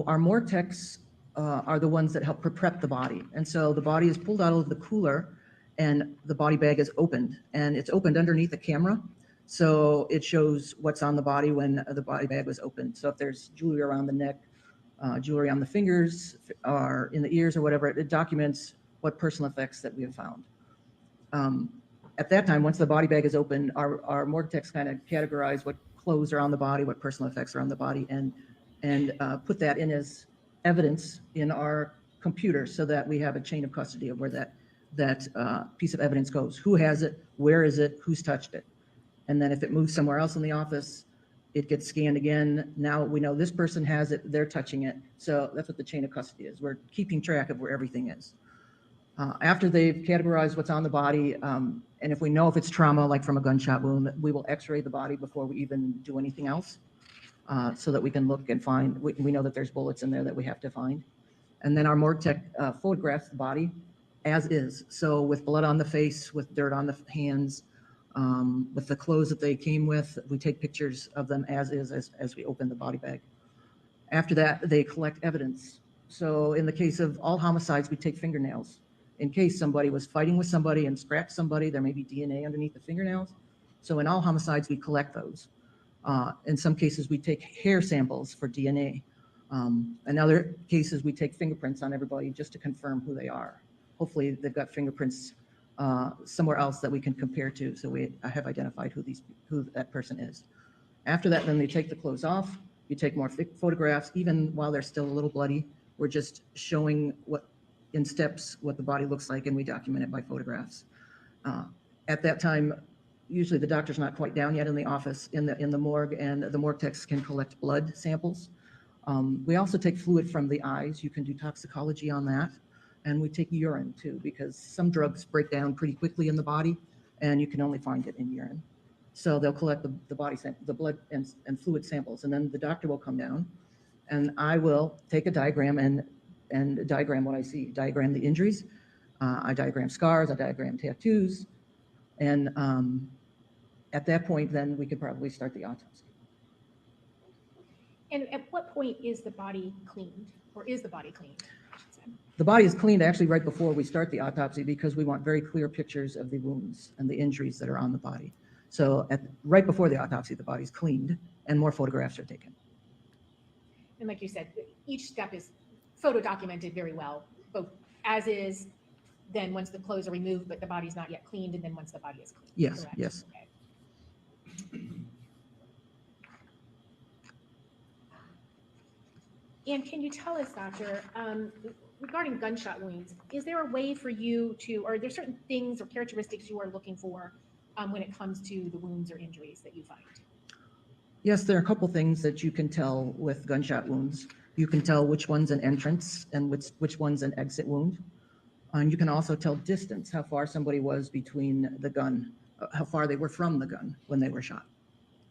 Our morgue techs are the ones that help prep the body. And so the body is pulled out of the cooler and the body bag is opened, and it's opened underneath a camera. So it shows what's on the body when the body bag was opened. So if there's jewelry around the neck, jewelry on the fingers or in the ears or whatever, it documents what personal effects that we have found. At that time, once the body bag is open, our morgue techs kind of categorize what clothes are on the body, what personal effects are on the body, and put that in as evidence in our computer so that we have a chain of custody of where that piece of evidence goes. Who has it? Where is it? Who's touched it? And then if it moves somewhere else in the office, it gets scanned again. Now we know this person has it, they're touching it. So that's what the chain of custody is. We're keeping track of where everything is. After they've categorized what's on the body, and if we know if it's trauma, like from a gunshot wound, we will x-ray the body before we even do anything else, so that we can look and find, we know that there's bullets in there that we have to find. And then our morgue tech photographs the body as is. So with blood on the face, with dirt on the hands, with the clothes that they came with, we take pictures of them as is as we open the body bag. After that, they collect evidence. So in the case of all homicides, we take fingernails. In case somebody was fighting with somebody and scratched somebody, there may be DNA underneath the fingernails. So in all homicides, we collect those. In some cases, we take hair samples for DNA. In other cases, we take fingerprints on everybody just to confirm who they are. Hopefully, they've got fingerprints somewhere else that we can compare to, so we have identified who that person is. After that, then they take the clothes off. You take more photographs, even while they're still a little bloody. We're just showing in steps what the body looks like, and we document it by photographs. At that time, usually the doctor's not quite down yet in the office, in the morgue, and the morgue techs can collect blood samples. We also take fluid from the eyes. You can do toxicology on that. And we take urine too, because some drugs break down pretty quickly in the body, and you can only find it in urine. So they'll collect the blood and fluid samples, and then the doctor will come down, and I will take a diagram and diagram what I see, diagram the injuries. I diagram scars, I diagram tattoos, and at that point, then we could probably start the autopsy. And at what point is the body cleaned, or is the body cleaned, I should say? The body is cleaned actually right before we start the autopsy, because we want very clear pictures of the wounds and the injuries that are on the body. So right before the autopsy, the body's cleaned and more photographs are taken. And like you said, each step is photo documented very well, both as is, then once the clothes are removed, but the body's not yet cleaned, and then once the body is cleaned. Yes, correct? yes. Okay. And can you tell us, doctor, regarding gunshot wounds, is there a way for you to, or are there certain things or characteristics you are looking for when it comes to the wounds or injuries that you find? Yes, there are a couple things that you can tell with gunshot wounds. You can tell which one's an entrance and which one's an exit wound. And you can also tell distance, how far somebody was between the gun, how far they were from the gun when they were shot.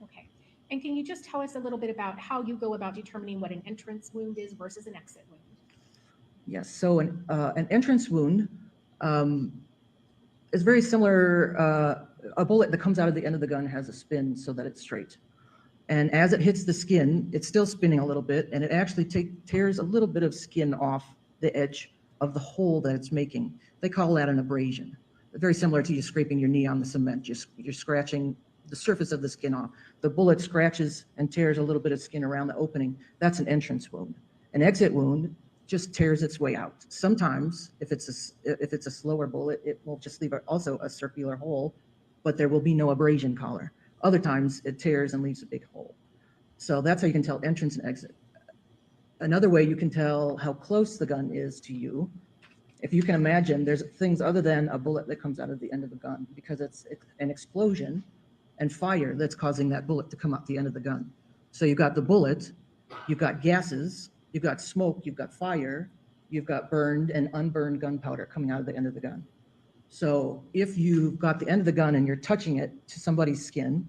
Okay. And can you just tell us a little bit about how you go about determining what an entrance wound is versus an exit wound? Yes, so an entrance wound is very similar. A bullet that comes out of the end of the gun has a spin so that it's straight. And as it hits the skin, it's still spinning a little bit, and it actually tears a little bit of skin off the edge of the hole that it's making. They call that an abrasion. Very similar to you scraping your knee on the cement. You're scratching the surface of the skin off. The bullet scratches and tears a little bit of skin around the opening. That's an entrance wound. An exit wound just tears its way out. Sometimes, if it's a slower bullet, it will just leave also a circular hole, but there will be no abrasion collar. Other times, it tears and leaves a big hole. So that's how you can tell entrance and exit. Another way you can tell how close the gun is to you, if you can imagine, there's things other than a bullet that comes out of the end of the gun, because it's an explosion and fire that's causing that bullet to come out the end of the gun. So you've got the bullet, you've got gases, you've got smoke, you've got fire, you've got burned and unburned gunpowder coming out of the end of the gun. So if you've got the end of the gun and you're touching it to somebody's skin,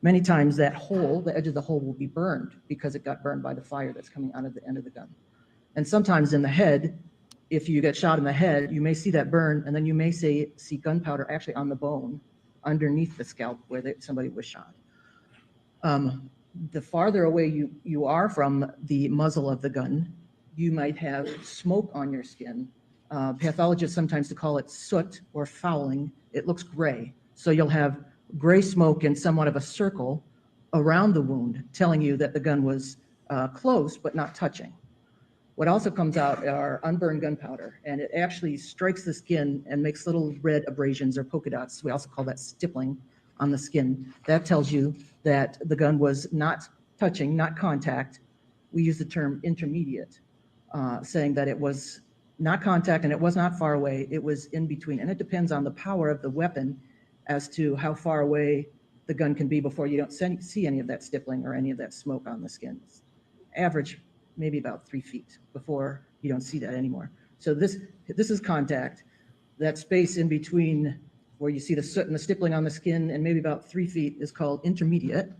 Many times that hole, the edge of the hole will be burned because it got burned by the fire that's coming out of the end of the gun. And sometimes in the head, if you get shot in the head, you may see that burn, and then you may see gunpowder actually on the bone underneath the scalp where somebody was shot. The farther away you are from the muzzle of the gun, you might have smoke on your skin. Pathologists sometimes call it soot or fouling. It looks gray. So you'll have gray smoke in somewhat of a circle around the wound, telling you that the gun was close but not touching. What also comes out are unburned gunpowder, and it actually strikes the skin and makes little red abrasions or polka dots. We also call that stippling on the skin. That tells you that the gun was not touching, not contact. We use the term intermediate, saying that it was not contact and it was not far away. It was in between, and it depends on the power of the weapon as to how far away the gun can be before you don't see any of that stippling or any of that smoke on the skin. Average, maybe about 3 feet before you don't see that anymore. So this is contact. That space in between where you see the soot and the stippling on the skin and maybe about 3 feet is called intermediate.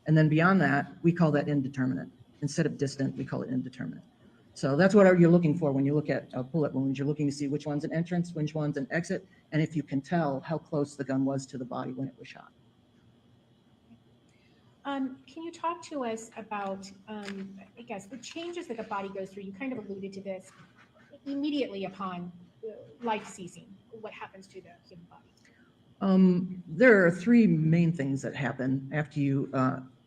And then beyond that, we call that indeterminate. Instead of distant, we call it indeterminate. So that's what you're looking for when you look at bullet wounds. You're looking to see which one's an entrance, which one's an exit, and if you can tell how close the gun was to the body when it was shot. Can you talk to us about, I guess, the changes that the body goes through? You kind of alluded to this immediately upon life ceasing. What happens to the human body? There are 3 main things that happen after you,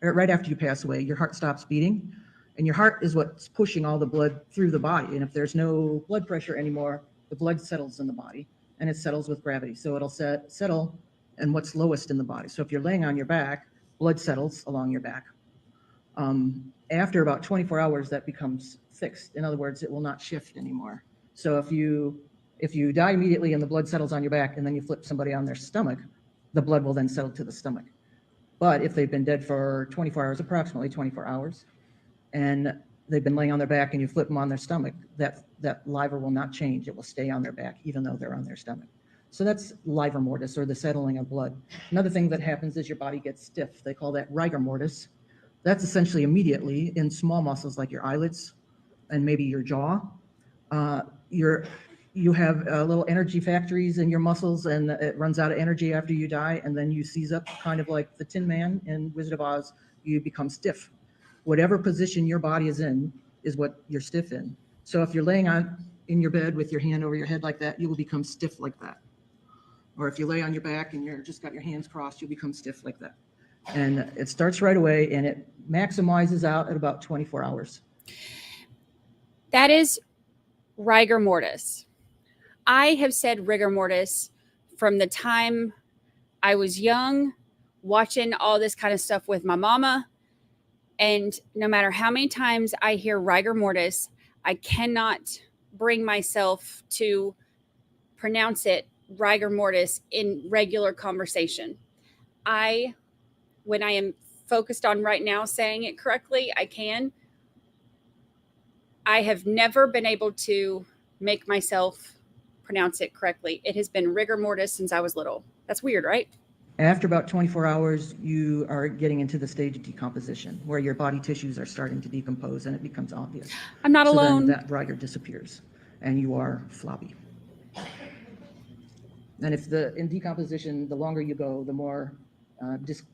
right after you pass away. Your heart stops beating, and your heart is what's pushing all the blood through the body. And if there's no blood pressure anymore, the blood settles in the body, and it settles with gravity. So it'll settle in what's lowest in the body. So if you're laying on your back, blood settles along your back. After about 24 hours, that becomes fixed. In other words, it will not shift anymore. So if you die immediately and the blood settles on your back and then you flip somebody on their stomach, the blood will then settle to the stomach. But if they've been dead for 24 hours, approximately 24 hours, and they've been laying on their back and you flip them on their stomach, that liver will not change. It will stay on their back even though they're on their stomach. So that's livor mortis, or the settling of blood. Another thing that happens is your body gets stiff. They call that rigor mortis. That's essentially immediately in small muscles like your eyelids and maybe your jaw. You have little energy factories in your muscles, and it runs out of energy after you die, and then you seize up kind of like the Tin Man in Wizard of Oz. You become stiff. Whatever position your body is in is what you're stiff in. So if you're laying in your bed with your hand over your head like that, you will become stiff like that. Or if you lay on your back and you're just got your hands crossed, you'll become stiff like that. And it starts right away, and it maximizes out at about 24 hours. That is rigor mortis. I have said rigor mortis from the time I was young, watching all this kind of stuff with my mama. And no matter how many times I hear rigor mortis, I cannot bring myself to pronounce it rigor mortis in regular conversation. When I am focused on right now saying it correctly, I can. I have never been able to make myself pronounce it correctly. It has been rigor mortis since I was little. That's weird, right? After about 24 hours, you are getting into the stage of decomposition where your body tissues are starting to decompose and it becomes obvious. I'm not alone. Then that rigor disappears and you are floppy. And if in decomposition, the longer you go, the more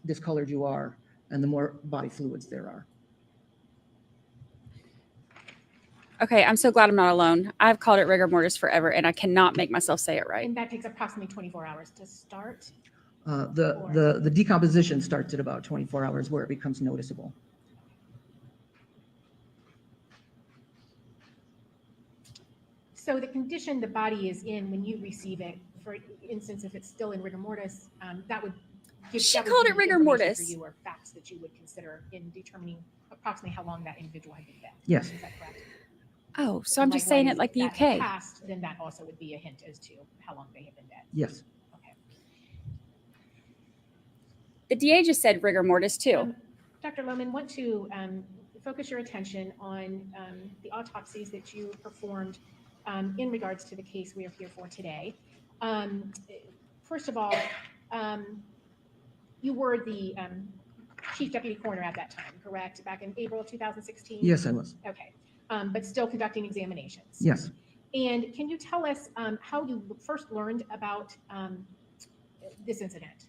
discolored you are and the more body fluids there are. Okay, I'm so glad I'm not alone. I've called it rigor mortis forever, and I cannot make myself say it right. And that takes approximately 24 hours to start? The decomposition starts at about 24 hours where it becomes noticeable. So the condition the body is in when you receive it, for instance, if it's still in rigor mortis, that would give She called it rigor mortis. For you, or facts that you would consider in determining approximately how long that individual had been dead. Yes. Is that correct? Oh, so I'm just saying it like the If that had UK. passed, then that also would be a hint as to how long they have been dead. Yes. Okay. The DA just said rigor mortis too. Dr. Lohman, want to focus your attention on the autopsies that you performed in regards to the case we are here for today. First of all, you were the chief deputy coroner at that time, correct? Back in April of 2016? Yes, I was. Okay, but still conducting examinations? Yes. And can you tell us how you first learned about this incident?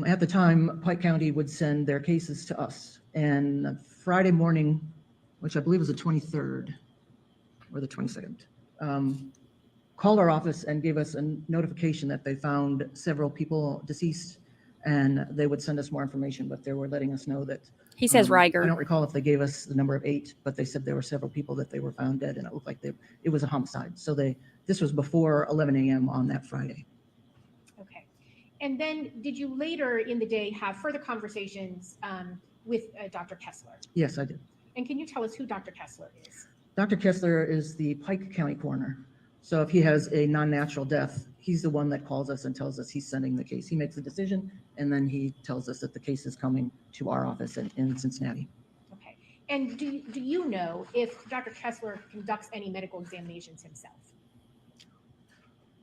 At the time, Pike County would send their cases to us. And Friday morning, which I believe was the 23rd or the 22nd, called our office and gave us a notification that they found several people deceased, and they would send us more information, but they were letting us know that. He says Riger. I don't recall if they gave us the number of 8, but they said there were several people that they were found dead, and it looked like it was a homicide. So this was before 11 a.m. on that Friday. Okay. And then did you later in the day have further conversations with Dr. Kessler? Yes, I did. And can you tell us who Dr. Kessler is? Dr. Kessler is the Pike County coroner. So if he has a non-natural death, he's the one that calls us and tells us he's sending the case. He makes a decision, and then he tells us that the case is coming to our office in Cincinnati. Okay. And do you know if Dr. Kessler conducts any medical examinations himself?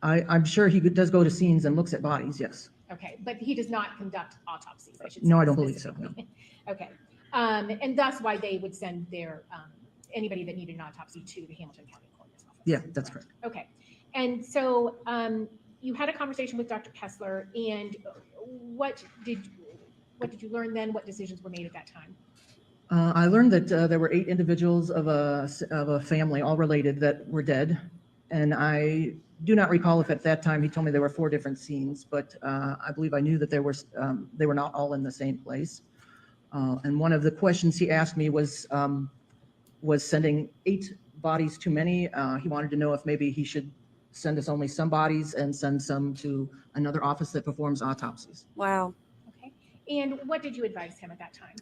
I'm sure he does go to scenes and looks at bodies, yes. Okay, but he does not conduct autopsies, I should say. No, I don't believe so, no. Okay. And that's why they would send their anybody that needed an autopsy to the Hamilton County Coroner's Office. Yeah, that's correct. Okay. And so you had a conversation with Dr. Kessler, and what did you learn then? What decisions were made at that time? I learned that there were 8 individuals of a family, all related, that were dead. And I do not recall if at that time he told me there were 4 different scenes, but I believe I knew that they were not all in the same place. And one of the questions he asked me was sending 8 bodies too many. He wanted to know if maybe he should send us only some bodies and send some to another office that performs autopsies. Wow. Okay. And what did you advise him at that time?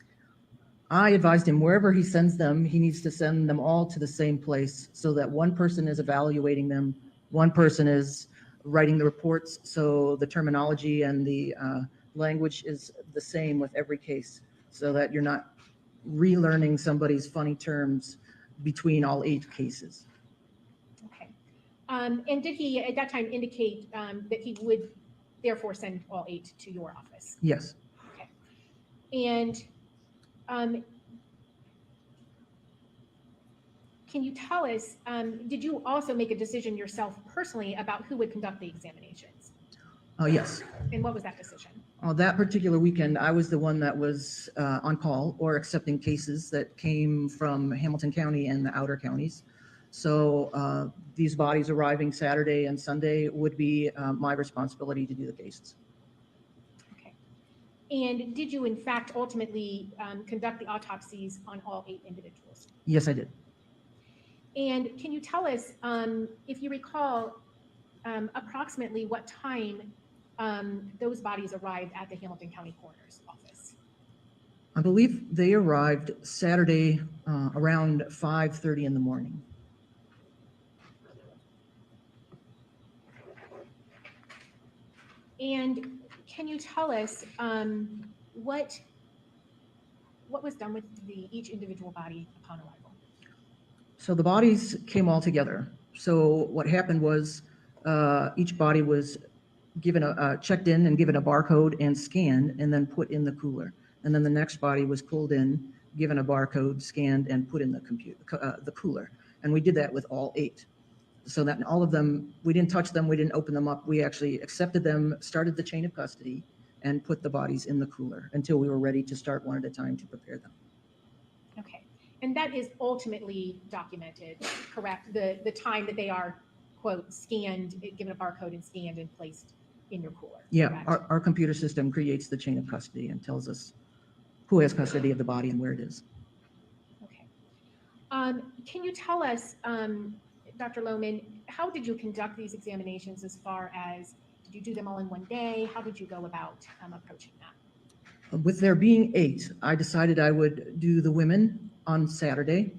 I advised him wherever he sends them, he needs to send them all to the same place so that one person is evaluating them, one person is writing the reports, so the terminology and the language is the same with every case, so that you're not relearning somebody's funny terms between all 8 cases. Okay. And did he at that time indicate that he would therefore send all 8 to your office? Yes. Okay. And can you tell us, did you also make a decision yourself personally about who would conduct the examinations? Yes. And what was that decision? That particular weekend, I was the one that was on call or accepting cases that came from Hamilton County and the outer counties. So these bodies arriving Saturday and Sunday would be my responsibility to do the cases. Okay. And did you in fact ultimately conduct the autopsies on all 8 individuals? Yes, I did. And can you tell us, if you recall, approximately what time those bodies arrived at the Hamilton County Coroner's Office? I believe they arrived Saturday around 5:30 in the morning. And can you tell us what was done with each individual body upon arrival? So the bodies came all together. So what happened was each body was given checked in and given a barcode and scanned and then put in the cooler. And then the next body was pulled in, given a barcode, scanned, and put in the cooler. And we did that with all 8. So that all of them, we didn't touch them, we didn't open them up. We actually accepted them, started the chain of custody, and put the bodies in the cooler until we were ready to start one at a time to prepare them. Okay. And that is ultimately documented, correct? The time that they are, quote, scanned, given a barcode and scanned and placed in your cooler. Yeah, our computer system creates the chain of custody and tells us who has custody of the body and where it is. Okay. Can you tell us, Dr. Lohman, how did you conduct these examinations as far as, did you do them all in one day? How did you go about approaching that? With there being 8, I decided I would do the women on Saturday.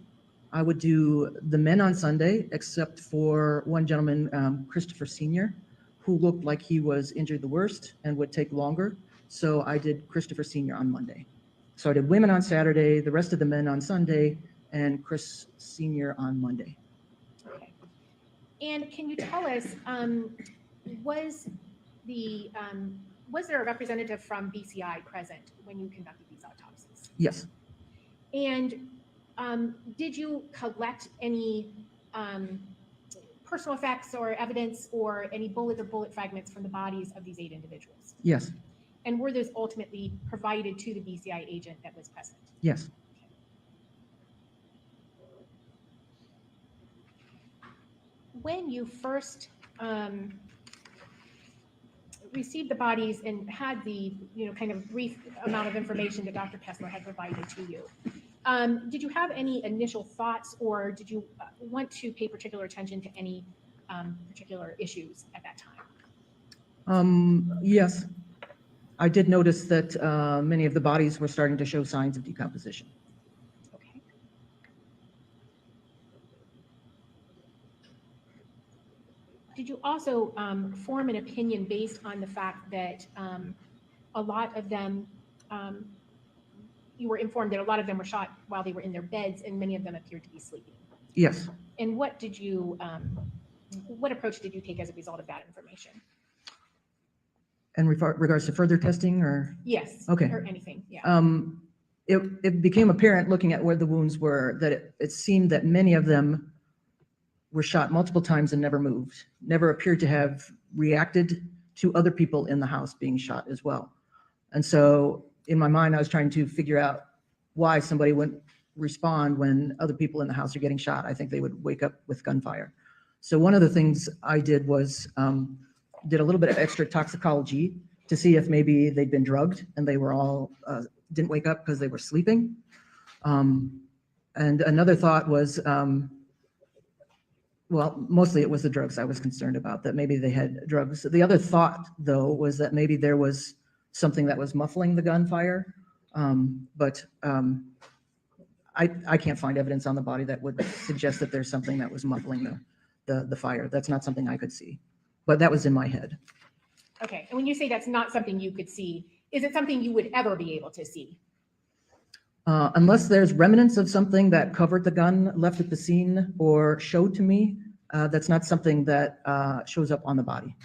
I would do the men on Sunday, except for one gentleman, Christopher Sr., who looked like he was injured the worst and would take longer. So I did Christopher Sr. on Monday. So I did women on Saturday, the rest of the men on Sunday, and Chris Sr. on Monday. Okay. And can you tell us, was the Was there a representative from BCI present when you conducted these autopsies? Yes. And did you collect any personal effects or evidence or any bullet or bullet fragments from the bodies of these 8 individuals? Yes. And were those ultimately provided to the BCI agent that was present? Yes. When you first received the bodies and had the, kind of brief amount of information that Dr. Kessler had provided to you, did you have any initial thoughts, or did you want to pay particular attention to any particular issues at that time? Yes. I did notice that many of the bodies were starting to show signs of decomposition. Okay. Did you also form an opinion based on the fact that a lot of them, you were informed that a lot of them were shot while they were in their beds and many of them appeared to be sleeping? Yes. And what did you, what approach did you take as a result of that information? In regards to further testing, or? Yes. Okay. Or anything, yeah. It became apparent looking at where the wounds were that it seemed that many of them were shot multiple times and never moved, never appeared to have reacted to other people in the house being shot as well. And so in my mind, I was trying to figure out why somebody wouldn't respond when other people in the house are getting shot. I think they would wake up with gunfire. So one of the things I did was did a little bit of extra toxicology to see if maybe they'd been drugged and they were all, didn't wake up because they were sleeping. And another thought was, well, mostly it was the drugs I was concerned about, that maybe they had drugs. The other thought, though, was that maybe there was something that was muffling the gunfire. But I can't find evidence on the body that would suggest that there's something that was muffling the fire. That's not something I could see, but that was in my head. Okay, and when you say that's not something you could see, is it something you would ever be able to see? Unless there's remnants of something that covered the gun, left at the scene, or showed to me, that's not something that shows up on the body.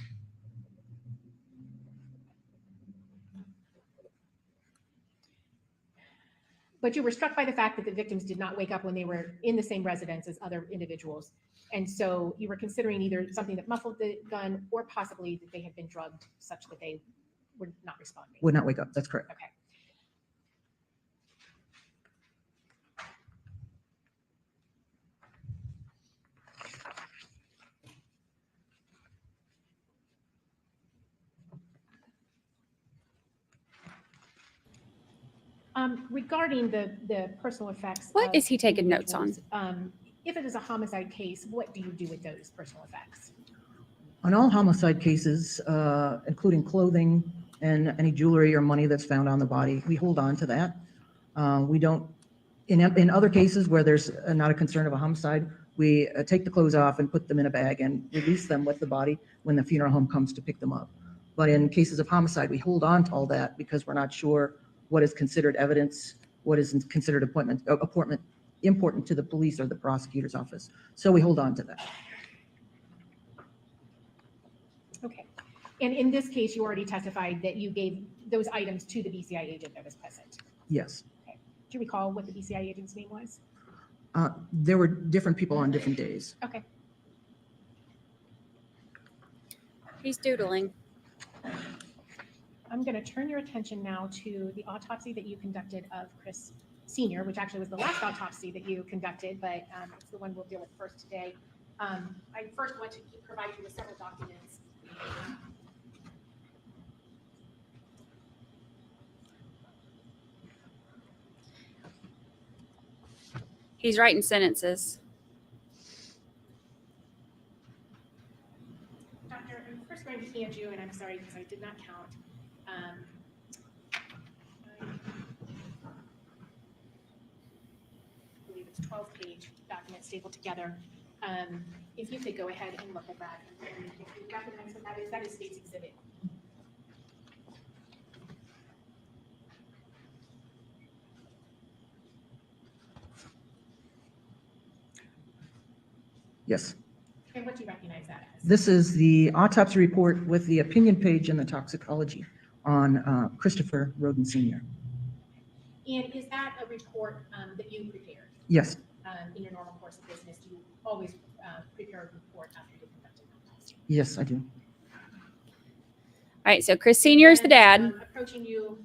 But you were struck by the fact that the victims did not wake up when they were in the same residence as other individuals. And so you were considering either something that muffled the gun or possibly that they had been drugged such that they were not responding. Would not wake up, that's correct. Okay. Regarding the personal effects. What is he taking notes on? If it is a homicide case, what do you do with those personal effects? On all homicide cases, including clothing and any jewelry or money that's found on the body, we hold on to that. We don't, in other cases where there's not a concern of a homicide, we take the clothes off and put them in a bag and release them with the body when the funeral home comes to pick them up. But in cases of homicide, we hold on to all that because we're not sure what is considered evidence, what is considered important to the police or the prosecutor's office. So we hold on to that. Okay. And in this case, you already testified that you gave those items to the BCI agent that was present. Yes. Okay. Do you recall what the BCI agent's name was? There were different people on different days. Okay. He's doodling. I'm going to turn your attention now to the autopsy that you conducted of Chris Sr., which actually was the last autopsy that you conducted, but it's the one we'll deal with first today. I first want to provide you with several documents. He's writing sentences. Doctor, I'm first going to hand you, and I'm sorry because I did not count. I believe it's a 12-page document stapled together. If you could go ahead and look at that, and if you recognize what that is State's Exhibit. Yes. And what do you recognize that as? This is the autopsy report with the opinion page and the toxicology on Christopher Roden Sr. And is that a report that you prepared? Yes, In your normal course of business, do you always prepare a report after you conduct an autopsy? yes, I do. All right, so Chris Senior's the dad. Approaching you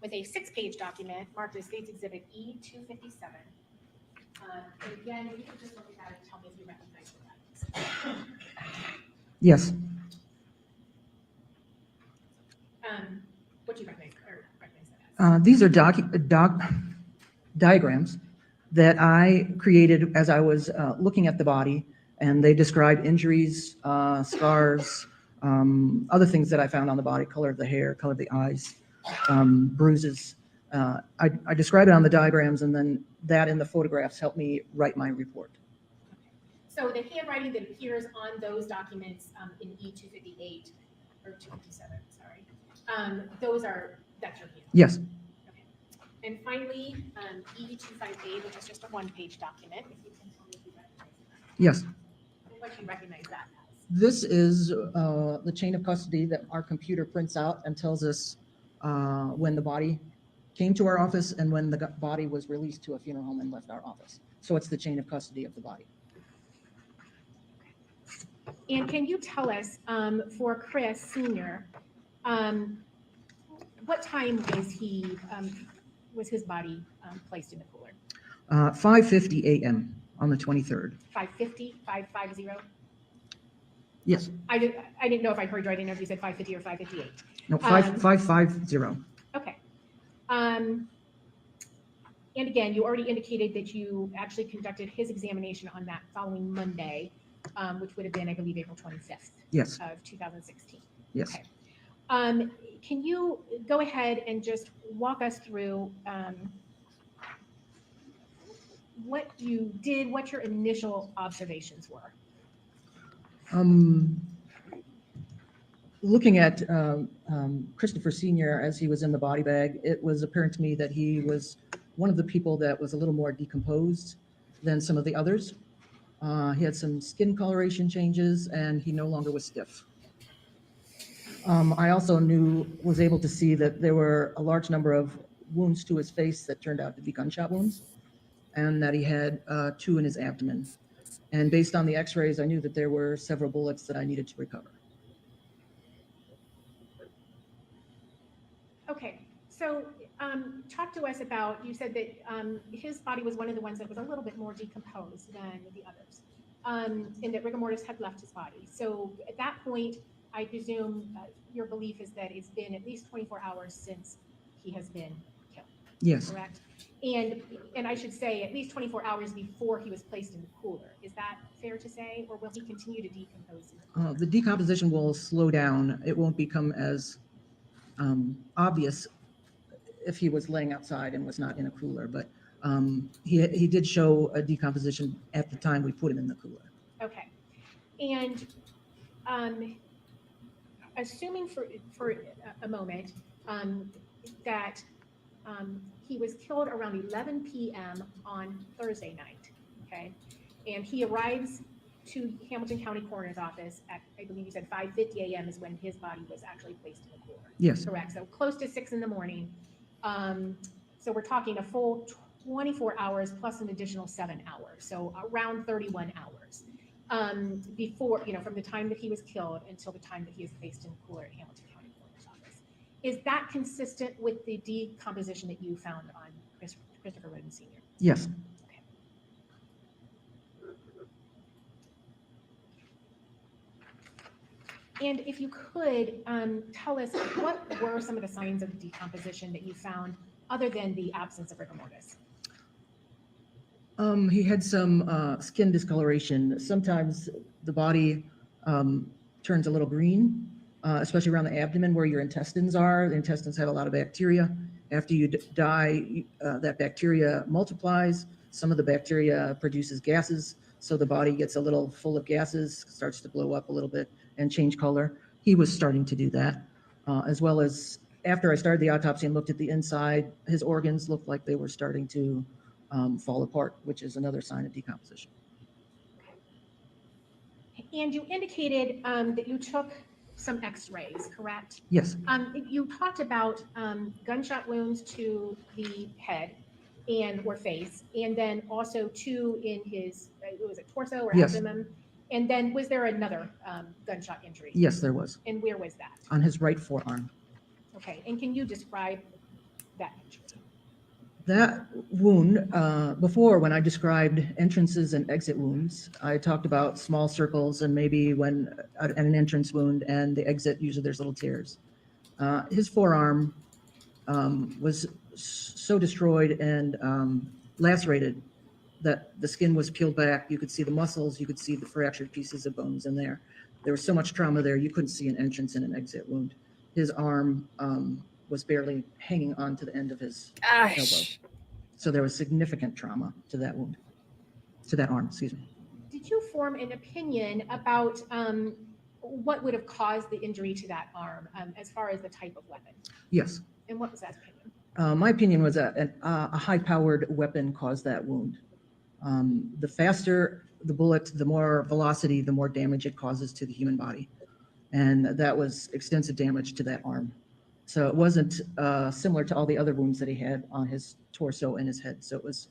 with a 6-page document marked as State's Exhibit E-257. And again, you can just look at that and tell me if you recognize the writings. Yes. What do you recognize that as? These are diagrams that I created as I was looking at the body, and they describe injuries, scars, other things that I found on the body, color of the hair, color of the eyes, bruises. I describe it on the diagrams, and then that in the photographs helped me write my report. So the handwriting that appears on those documents in E-258, or 257, sorry, that's your hand? Yes. Okay. And finally, E-258, which is just a 1-page document, if you can tell me if you recognize that. Yes. What do you recognize that as? This is the chain of custody that our computer prints out and tells us when the body came to our office and when the body was released to a funeral home and left our office. So it's the chain of custody of the body. And can you tell us, for Chris Sr., what time was his body placed in the cooler? 5:50 a.m. on the 23rd. 5:50, 550? Yes. I didn't know if I heard you. I didn't know if you said 5:50 or 5:58. No, 550. Okay. And again, you already indicated that you actually conducted his examination on that following Monday, which would have been, I believe, April 25th. Yes. Of 2016. Yes. Okay. Can you go ahead and just walk us through what you did, what your initial observations were? Looking at Christopher Sr. as he was in the body bag, it was apparent to me that he was one of the people that was a little more decomposed than some of the others. He had some skin coloration changes, and he no longer was stiff. I also was able to see that there were a large number of wounds to his face that turned out to be gunshot wounds, and that he had 2 in his abdomen. And based on the x-rays, I knew that there were several bullets that I needed to recover. Okay, so talk to us about, you said that his body was one of the ones that was a little bit more decomposed than the others, and that rigor mortis had left his body. So at that point, I presume your belief is that it's been at least 24 hours since he has been killed. Yes. Correct? And I should say at least 24 hours before he was placed in the cooler. Is that fair to say, or will he continue to decompose? The decomposition will slow down. It won't become as obvious if he was laying outside and was not in a cooler, but he did show a decomposition at the time we put him in the cooler. Okay. And assuming for a moment that he was killed around 11 p.m. on Thursday night, okay? And he arrives to Hamilton County Coroner's Office at, I believe you said 5:50 a.m. is when his body was actually placed in the cooler. Yes. Correct. So close to 6 in the morning. So we're talking a full 24 hours plus an additional 7 hours. So around 31 hours before, from the time that he was killed until the time that he was placed in the cooler at Hamilton County Coroner's Office. Is that consistent with the decomposition that you found on Christopher Roden Sr.? Yes. Okay. And if you could tell us what were some of the signs of decomposition that you found other than the absence of rigor mortis? He had some skin discoloration. Sometimes the body turns a little green, especially around the abdomen where your intestines are. The intestines have a lot of bacteria. After you die, that bacteria multiplies. Some of the bacteria produces gases, so the body gets a little full of gases, starts to blow up a little bit and change color. He was starting to do that, as well as after I started the autopsy and looked at the inside, his organs looked like they were starting to fall apart, which is another sign of decomposition. And you indicated that you took some x-rays, correct? Yes, You talked about gunshot wounds to the head and or face, and then also two in his, was it torso or Yes. abdomen? And then was there another gunshot injury? yes, there was, And where was that? on his right forearm. Okay, and can you describe that injury? That wound, before, when I described entrances and exit wounds, I talked about small circles and maybe when at an entrance wound and the exit, usually there's little tears. His forearm was so destroyed and lacerated that the skin was peeled back. You could see the muscles, you could see the fractured pieces of bones in there. There was so much trauma there, you couldn't see an entrance and an exit wound. His arm was barely hanging on to the end of his elbow. Gosh. So there was significant trauma to that wound, to that arm, excuse me. Did you form an opinion about what would have caused the injury to that arm as far as the type of weapon? Yes. And what was that opinion? My opinion was that a high-powered weapon caused that wound. The faster the bullet, the more velocity, the more damage it causes to the human body. And that was extensive damage to that arm. So it wasn't similar to all the other wounds that he had on his torso and his head. So it was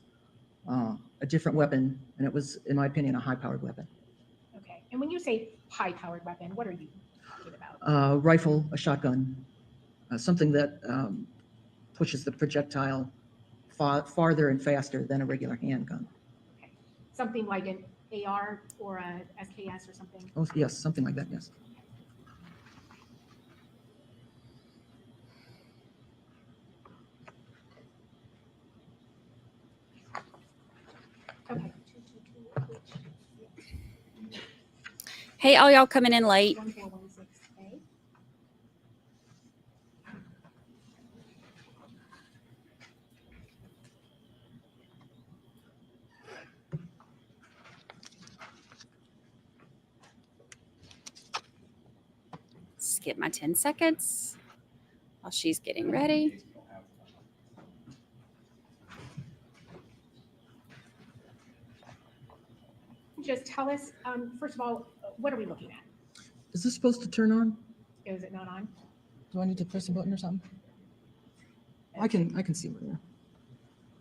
a different weapon, and it was, in my opinion, a high-powered weapon. Okay, and when you say high-powered weapon, what are you talking about? Rifle, a shotgun, something that pushes the projectile farther and faster than a regular handgun. Okay, something like an AR or a SKS or something? Oh, yes, something like that, yes. Okay. Hey, all y'all coming in late. 1416A. Skip my 10 seconds while she's getting ready. Just tell us, first of all, what are we looking at? Is this supposed to turn on? Is it not on? Do I need to press a button or something? I can see right there.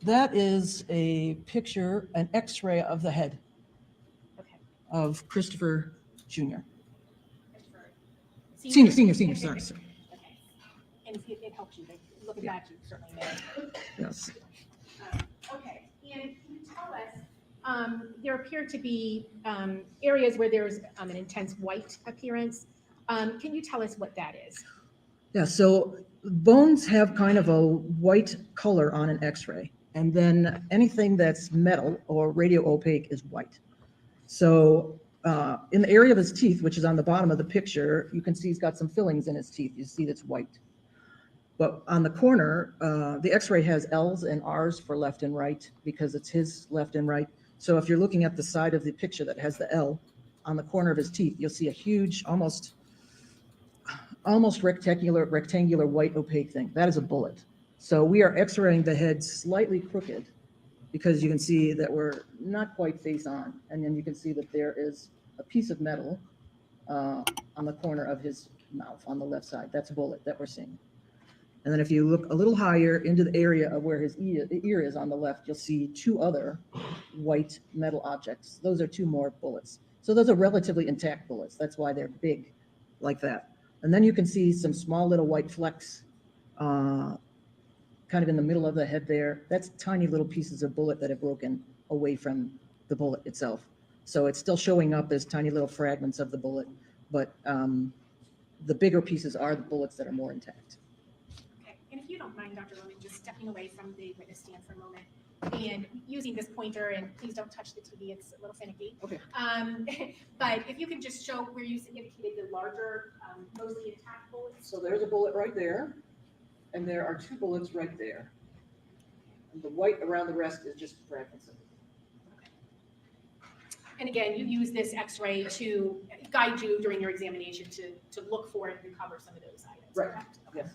That is a picture, an X-ray of the head Okay. of Christopher Jr. Senior, sorry. Okay. And if it helps you, look at that, you certainly know. Yes. Okay, and can you tell us, there appear to be areas where there's an intense white appearance. Can you tell us what that is? Yeah, so bones have kind of a white color on an X-ray, and then anything that's metal or radio opaque is white. So in the area of his teeth, which is on the bottom of the picture, you can see he's got some fillings in his teeth. You see that's white. But on the corner, the X-ray has L's and R's for left and right because it's his left and right. So if you're looking at the side of the picture that has the L on the corner of his teeth, you'll see a huge, almost rectangular white opaque thing. That is a bullet. So we are X-raying the head slightly crooked because you can see that we're not quite face on. And then you can see that there is a piece of metal on the corner of his mouth on the left side. That's a bullet that we're seeing. And then if you look a little higher into the area of where his ear is on the left, you'll see two other white metal objects. Those are two more bullets. So those are relatively intact bullets. That's why they're big like that. And then you can see some small little white flecks kind of in the middle of the head there. That's tiny little pieces of bullet that have broken away from the bullet itself. So it's still showing up as tiny little fragments of the bullet, but the bigger pieces are the bullets that are more intact. Okay, and if you don't mind, Dr. Roman, just stepping away from the witness stand for a moment and using this pointer, and please don't touch the TV, it's a little finicky. Okay. But if you can just show where you indicated the larger, mostly intact bullets. So there's a bullet right there, and there are two bullets right there. And the white around the rest is just fragments of it. And again, you use this X-ray to guide you during your examination to look for and recover some of those items, Right. correct? Yes.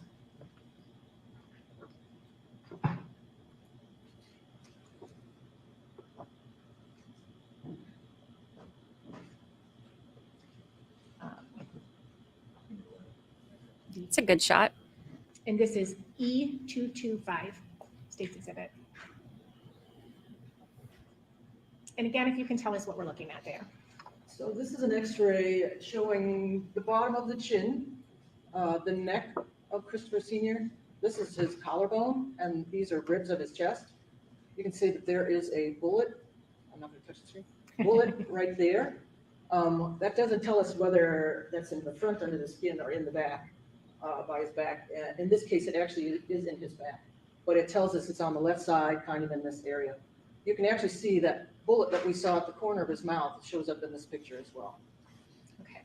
good shot. And this is E225, State's Exhibit. And again, if you can tell us what we're looking at there. So this is an X-ray showing the bottom of the chin, the neck of Christopher Sr. This is his collarbone, and these are ribs of his chest. You can see that there is a bullet. I'm not going to touch the screen. Bullet right there. That doesn't tell us whether that's in the front under the skin or in the back, by his back. In this case, it actually is in his back, but it tells us it's on the left side, kind of in this area. You can actually see that bullet that we saw at the corner of his mouth shows up in this picture as well. Okay.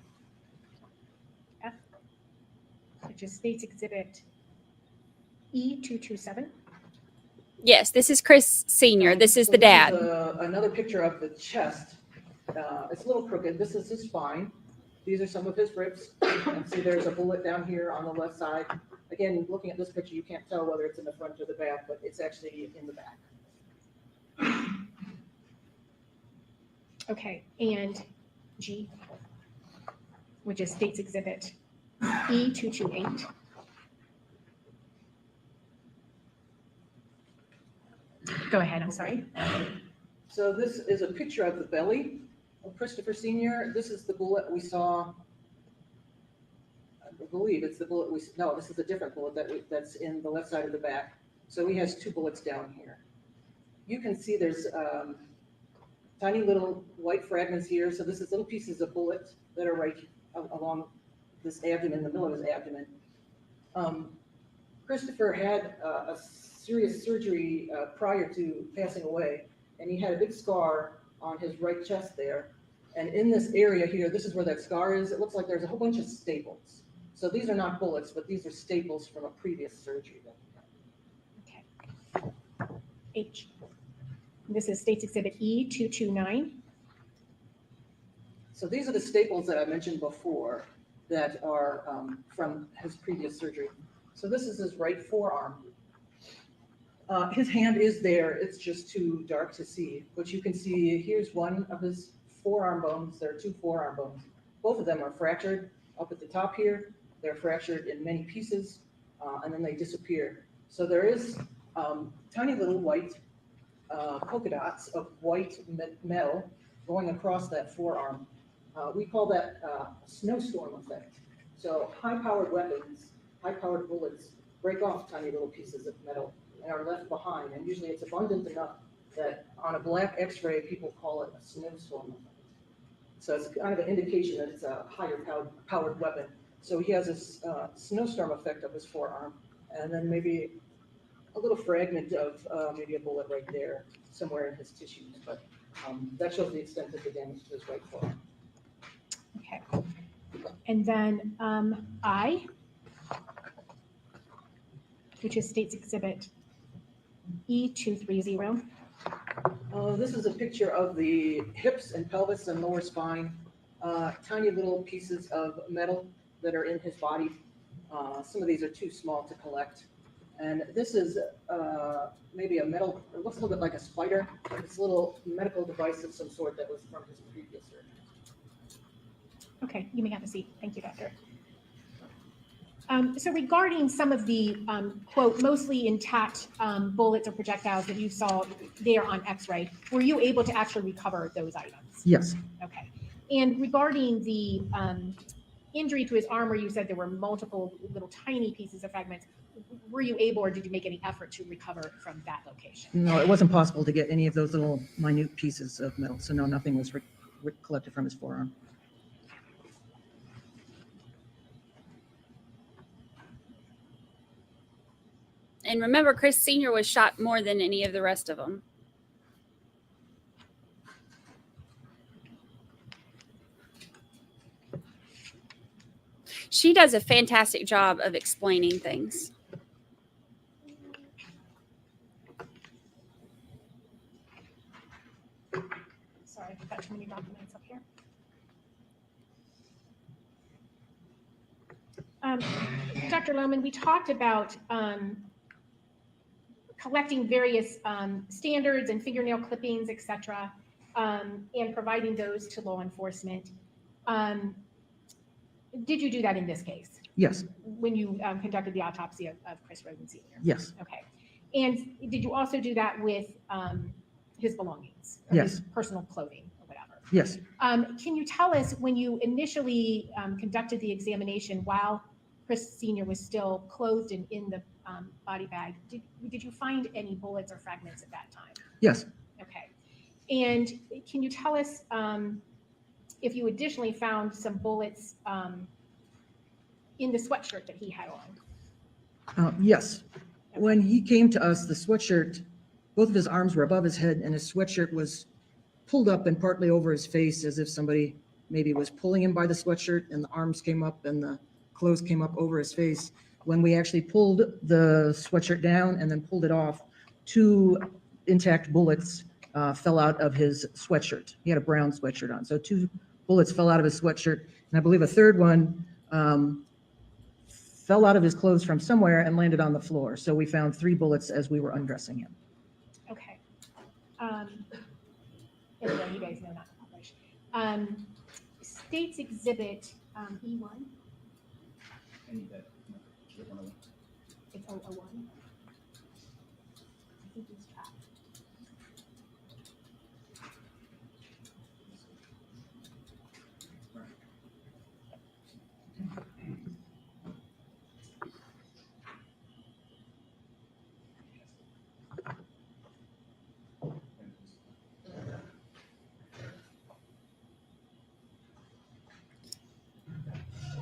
F, which is State's Exhibit E227. Yes, this is Chris Sr. This is So the dad. Another picture of the chest. It's a little crooked. This is his spine. These are some of his ribs. And see, there's a bullet down here on the left side. Again, looking at this picture, you can't tell whether it's in the front or the back, but it's actually in the back. Okay, and G, which is State's Exhibit E228. Go ahead, I'm sorry. So this is a picture of the belly of Christopher Sr. This is the bullet we saw. I believe it's the bullet no, this is a different bullet that's in the left side of the back. So he has two bullets down here. You can see there's tiny little white fragments here. So this is little pieces of bullet that are right along this abdomen, the middle of his abdomen. Christopher had a serious surgery prior to passing away, and he had a big scar on his right chest there. And in this area here, this is where that scar is. It looks like there's a whole bunch of staples. So these are not bullets, but these are staples from a previous surgery that he had. Okay. H. This is State's Exhibit E229. So these are the staples that I mentioned before that are from his previous surgery. So this is his right forearm. His hand is there. It's just too dark to see. But you can see here's one of his forearm bones. There are two forearm bones. Both of them are fractured up at the top here. They're fractured in many pieces, and then they disappear. So there is tiny little white polka dots of white metal going across that forearm. We call that snowstorm effect. So high-powered weapons, high-powered bullets break off tiny little pieces of metal and are left behind. And usually it's abundant enough that on a black X-ray, people call it a snowstorm effect. So it's kind of an indication that it's a higher powered weapon. So he has this snowstorm effect of his forearm, and then maybe a little fragment of maybe a bullet right there somewhere in his tissues. But that shows the extent of the damage to his right forearm. Okay. And then I, which is State's Exhibit E230. This is a picture of the hips and pelvis and lower spine, tiny little pieces of metal that are in his body. Some of these are too small to collect. And this is maybe a metal, it looks a little bit like a spider. It's a little medical device of some sort that was from his previous surgery. Okay, you may have a seat. Thank you, Doctor. So regarding some of the, quote, mostly intact bullets or projectiles that you saw there on X-ray, were you able to actually recover those items? Yes. Okay. And regarding the injury to his arm, where you said there were multiple little tiny pieces of fragments, were you able, or did you make any effort to recover from that location? No, it wasn't possible to get any of those little minute pieces of metal. So no, nothing was collected from his forearm. And remember, Chris Sr. was shot more than any of the rest of them. She does a fantastic job of explaining things. Sorry, I've got too many documents up here. Dr. Lohman, we talked about collecting various standards and fingernail clippings, et cetera, and providing those to law enforcement. Did you do that in this case? Yes, when you conducted the autopsy of Chris Roden Sr.? yes, Okay. And did you also do that with his belongings? Or Yes. his personal clothing or whatever? yes. Can you tell us when you initially conducted the examination while Chris Sr. was still clothed and in the body bag, did you find any bullets or fragments at that time? Yes. Okay. And can you tell us if you additionally found some bullets in the sweatshirt that he had on? Yes. When he came to us, the sweatshirt, both of his arms were above his head and his sweatshirt was pulled up and partly over his face as if somebody maybe was pulling him by the sweatshirt and the arms came up and the clothes came up over his face. When we actually pulled the sweatshirt down and then pulled it off, 2 intact bullets fell out of his sweatshirt. He had a brown sweatshirt on. So 2 bullets fell out of his sweatshirt. And I believe a third one fell out of his clothes from somewhere and landed on the floor. So we found 3 bullets as we were undressing him. Okay. And yeah, you guys know not to publish. State's Exhibit E1. It's 001. I think he's trapped.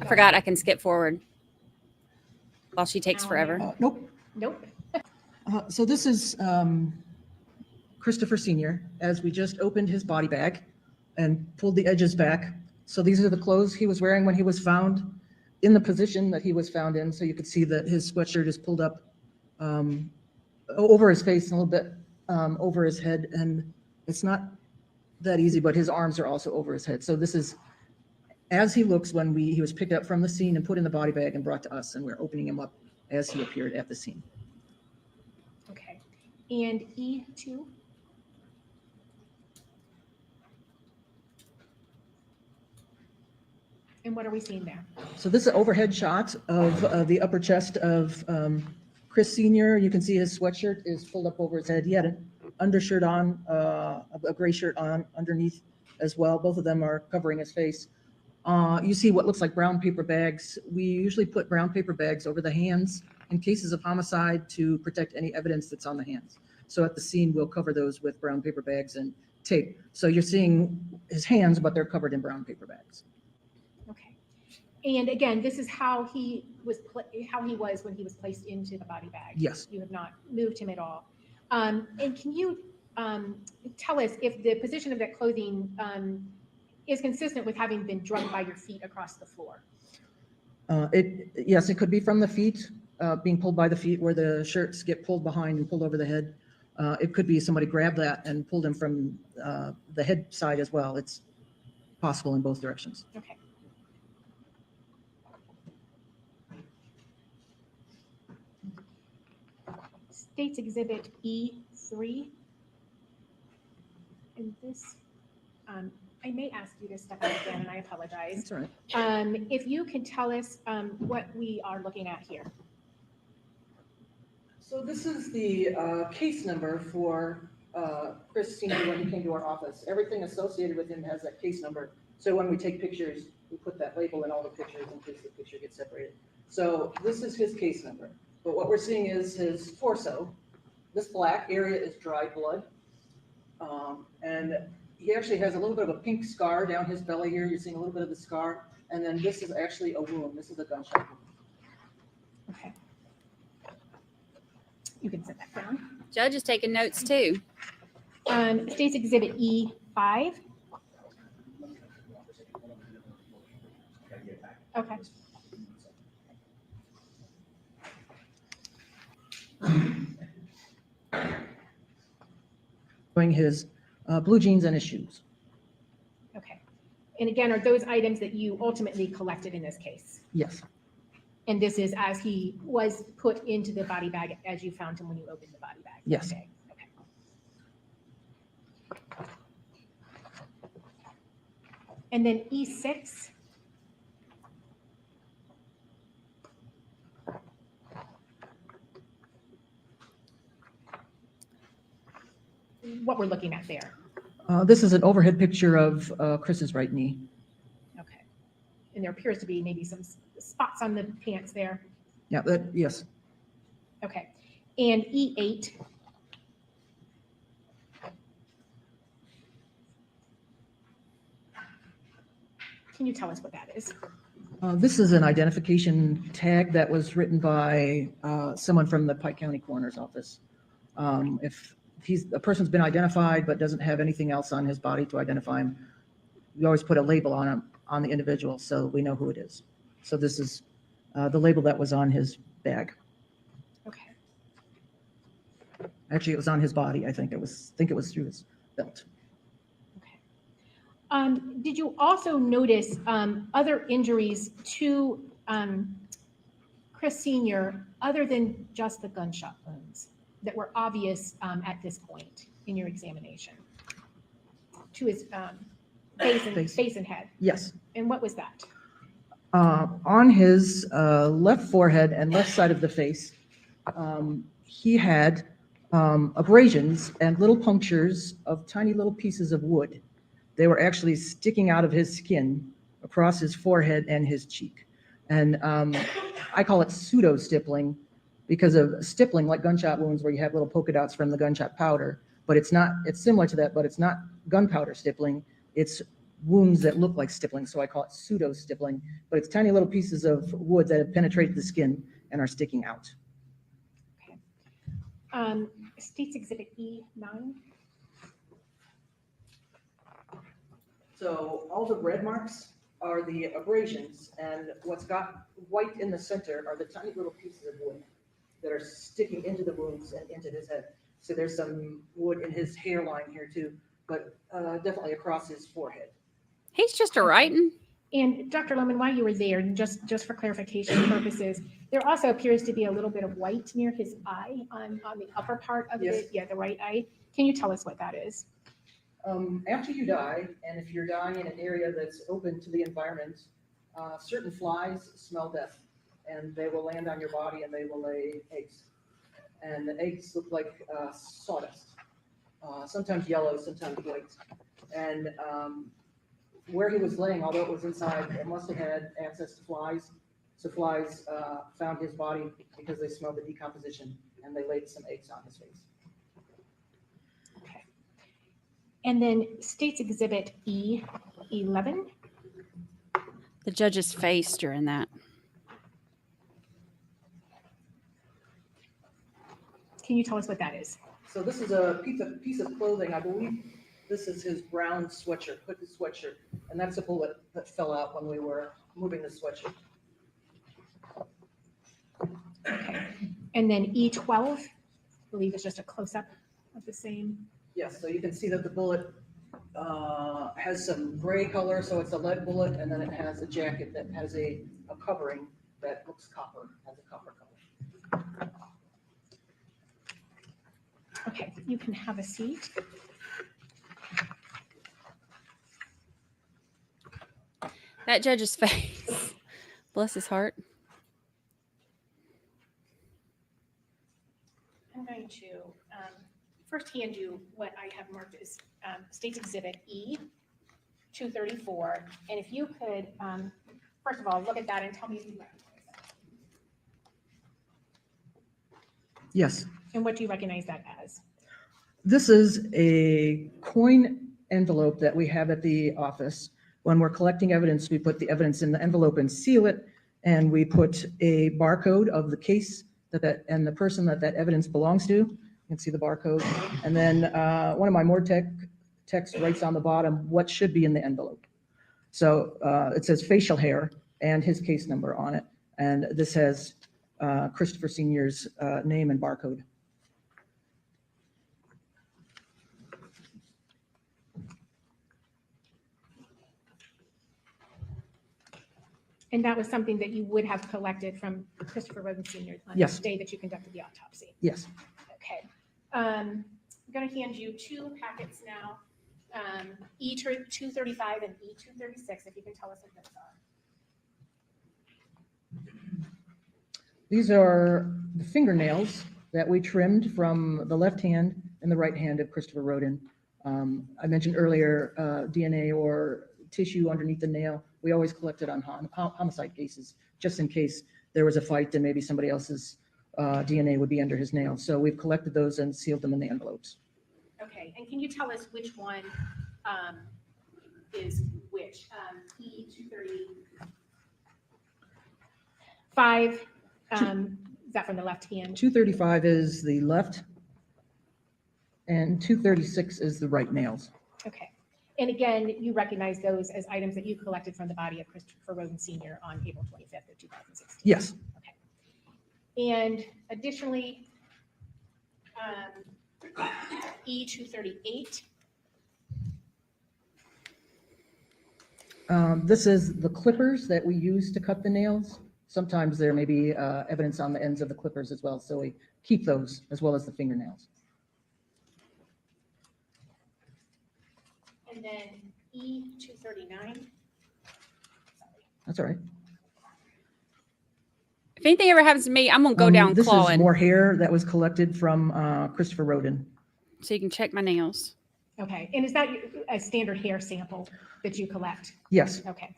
I forgot I can skip forward while she takes forever. Nope. Nope. So this is Christopher Sr. as we just opened his body bag and pulled the edges back. So these are the clothes he was wearing when he was found in the position that he was found in. So you could see that his sweatshirt is pulled up over his face and a little bit over his head. And it's not that easy, but his arms are also over his head. So this is as he looks when he was picked up from the scene and put in the body bag and brought to us, and we're opening him up as he appeared at the scene. Okay. And E2? And what are we seeing there? So this is an overhead shot of the upper chest of Chris Sr. You can see his sweatshirt is pulled up over his head. He had an undershirt on, a gray shirt on underneath as well. Both of them are covering his face. You see what looks like brown paper bags. We usually put brown paper bags over the hands in cases of homicide to protect any evidence that's on the hands. So at the scene, we'll cover those with brown paper bags and tape. So you're seeing his hands, but they're covered in brown paper bags. Okay. And again, this is how he was when he was placed into the body bag. Yes. You have not moved him at all. And can you tell us if the position of that clothing is consistent with having been drugged by your feet across the floor? Yes, it could be from the feet, being pulled by the feet where the shirts get pulled behind and pulled over the head. It could be somebody grabbed that and pulled him from the head side as well. It's possible in both directions. Okay. State's Exhibit E3. And this, I may ask you to step up again, and I apologize. That's all right. If you can tell us what we are looking at here. So this is the case number for Chris Sr. when he came to our office. Everything associated with him has that case number. So when we take pictures, we put that label in all the pictures in case the picture gets separated. So this is his case number. But what we're seeing is his torso. This black area is dried blood. And he actually has a little bit of a pink scar down his belly here. You're seeing a little bit of the scar. And then this is actually a wound. This is a gunshot wound. Okay. You can set that down. Judge is taking notes too. State's Exhibit E5. Okay. Showing his blue jeans and his shoes. Okay. And again, are those items that you ultimately collected in this case? Yes. And this is as he was put into the body bag as you found him when you opened the body bag? Yes. Okay. Okay. And then E6. what we're looking at there? This is an overhead picture of Chris's right knee. Okay. And there appears to be maybe some spots on the pants there. Yeah, yes. Okay. And E8. Can you tell us what that is? This is an identification tag that was written by someone from the Pike County Coroner's Office. If a person's been identified but doesn't have anything else on his body to identify him, we always put a label on him, on the individual, so we know who it is. So this is the label that was on his bag. Okay. Actually, it was on his body. I think it was through his belt. Did you also notice other injuries to Chris Sr. other than just the gunshot wounds that were obvious at this point in your examination? To his face and head? Yes. And what was that? On his left forehead and left side of the face, he had abrasions and little punctures of tiny little pieces of wood. They were actually sticking out of his skin across his forehead and his cheek. And I call it pseudo stippling because of stippling, like gunshot wounds where you have little polka dots from the gunshot powder, but it's similar to that, but it's not gunpowder stippling. It's wounds that look like stippling, so I call it pseudo stippling, but it's tiny little pieces of wood that have penetrated the skin and are sticking out. Okay. State's Exhibit E9. So all the red marks are the abrasions, and what's got white in the center are the tiny little pieces of wood that are sticking into the wounds and into his head. So there's some wood in his hairline here too, but definitely across his forehead. He's just a writing. And Dr. Lohman, while you were there, just for clarification purposes, there also appears to be a little bit of white near his eye on the upper part of Yes. the right eye. Can you tell us what that is? After you die, and if you're dying in an area that's open to the environment, certain flies smell death, and they will land on your body and they will lay eggs. And the eggs look like sawdust, sometimes yellow, sometimes white. And where he was laying, although it was inside, it must have had access to flies. So flies found his body because they smelled the decomposition, and they laid some eggs on his face. And then State's Exhibit E11. The judge's face during that. Can you tell us what that is? So this is a piece of clothing. I believe this is his brown sweatshirt, hooded sweatshirt, and that's a bullet that fell out when we were moving the sweatshirt. Okay. And then E12, I believe it's just a close-up of the same. Yes, so you can see that the bullet has some gray color, so it's a lead bullet, and then it has a jacket that has a covering that looks copper, has a copper color. Okay, you can have a seat. That judge's face. Bless his heart. I'm going to first hand you what I have marked as State's Exhibit E234. And if you could, first of all, look at that and tell me if you recognize that. Yes. And what do you recognize that as? This is a coin envelope that we have at the office. When we're collecting evidence, we put the evidence in the envelope and seal it, and we put a barcode of the case and the person that evidence belongs to. You can see the barcode. And then one of my more techs writes on the bottom what should be in the envelope. So it says facial hair and his case number on it. And this has Christopher Sr.'s name and barcode. And that was something that you would have collected from Christopher Roden Sr. on Yes. the day that you conducted the autopsy. Yes. Okay. I'm going to hand you two packets now, E235 and E236, if you can tell us what those are. These are the fingernails that we trimmed from the left hand and the right hand of Christopher Roden. I mentioned earlier, DNA or tissue underneath the nail. We always collected on homicide cases, just in case there was a fight and maybe somebody else's DNA would be under his nail. So we've collected those and sealed them in the envelopes. Okay, and can you tell us which one is which? E235, is that from the left hand? 235 is the left, and 236 is the right nails. Okay. And again, you recognize those as items that you collected from the body of Christopher Roden Sr. on April 25th of 2016? Yes. Okay. And additionally, E238. This is the clippers that we use to cut the nails. Sometimes there may be evidence on the ends of the clippers as well, so we keep those as well as the fingernails. And then E239. That's all right. If anything ever happens to me, I'm gonna go down This clawing. is more hair that was collected from Christopher Roden. So you can check my nails. Okay, and is that a standard hair sample that you collect? Yes. Okay.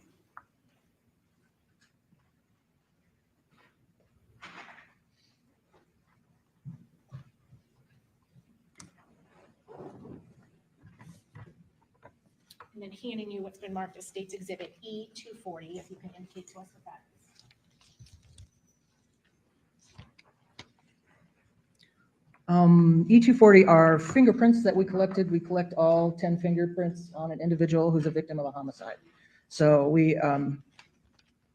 And then handing you what's been marked as State's Exhibit E240, if you can indicate to us what that is. E240 are fingerprints that we collected. We collect all 10 fingerprints on an individual who's a victim of a homicide. So we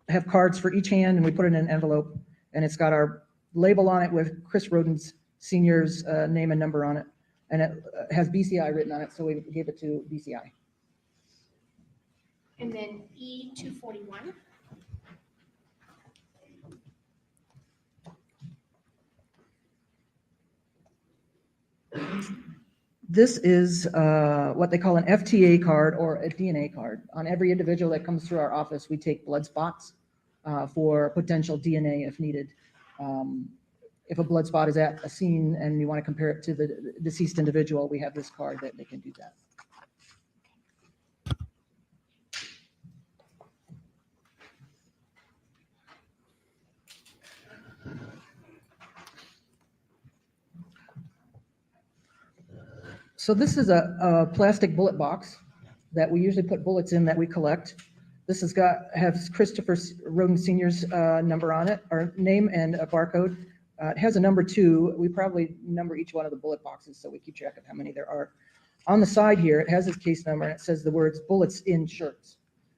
have cards for each hand, and we put it in an envelope, and it's got our label on it with Chris Roden Sr.'s name and number on it, and it has BCI written on it, so we gave it to BCI. And then E241. This is what they call an FTA card or a DNA card. On every individual that comes through our office, we take blood spots for potential DNA if needed. If a blood spot is at a scene and you want to compare it to the deceased individual, we have this card that they can do that. So this is a plastic bullet box that we usually put bullets in that we collect. This has Christopher Roden Sr.'s number on it, or name and a barcode. It has a number 2. We probably number each one of the bullet boxes so we keep track of how many there are. On the side here, it has his case number and it says the words bullets in shirts.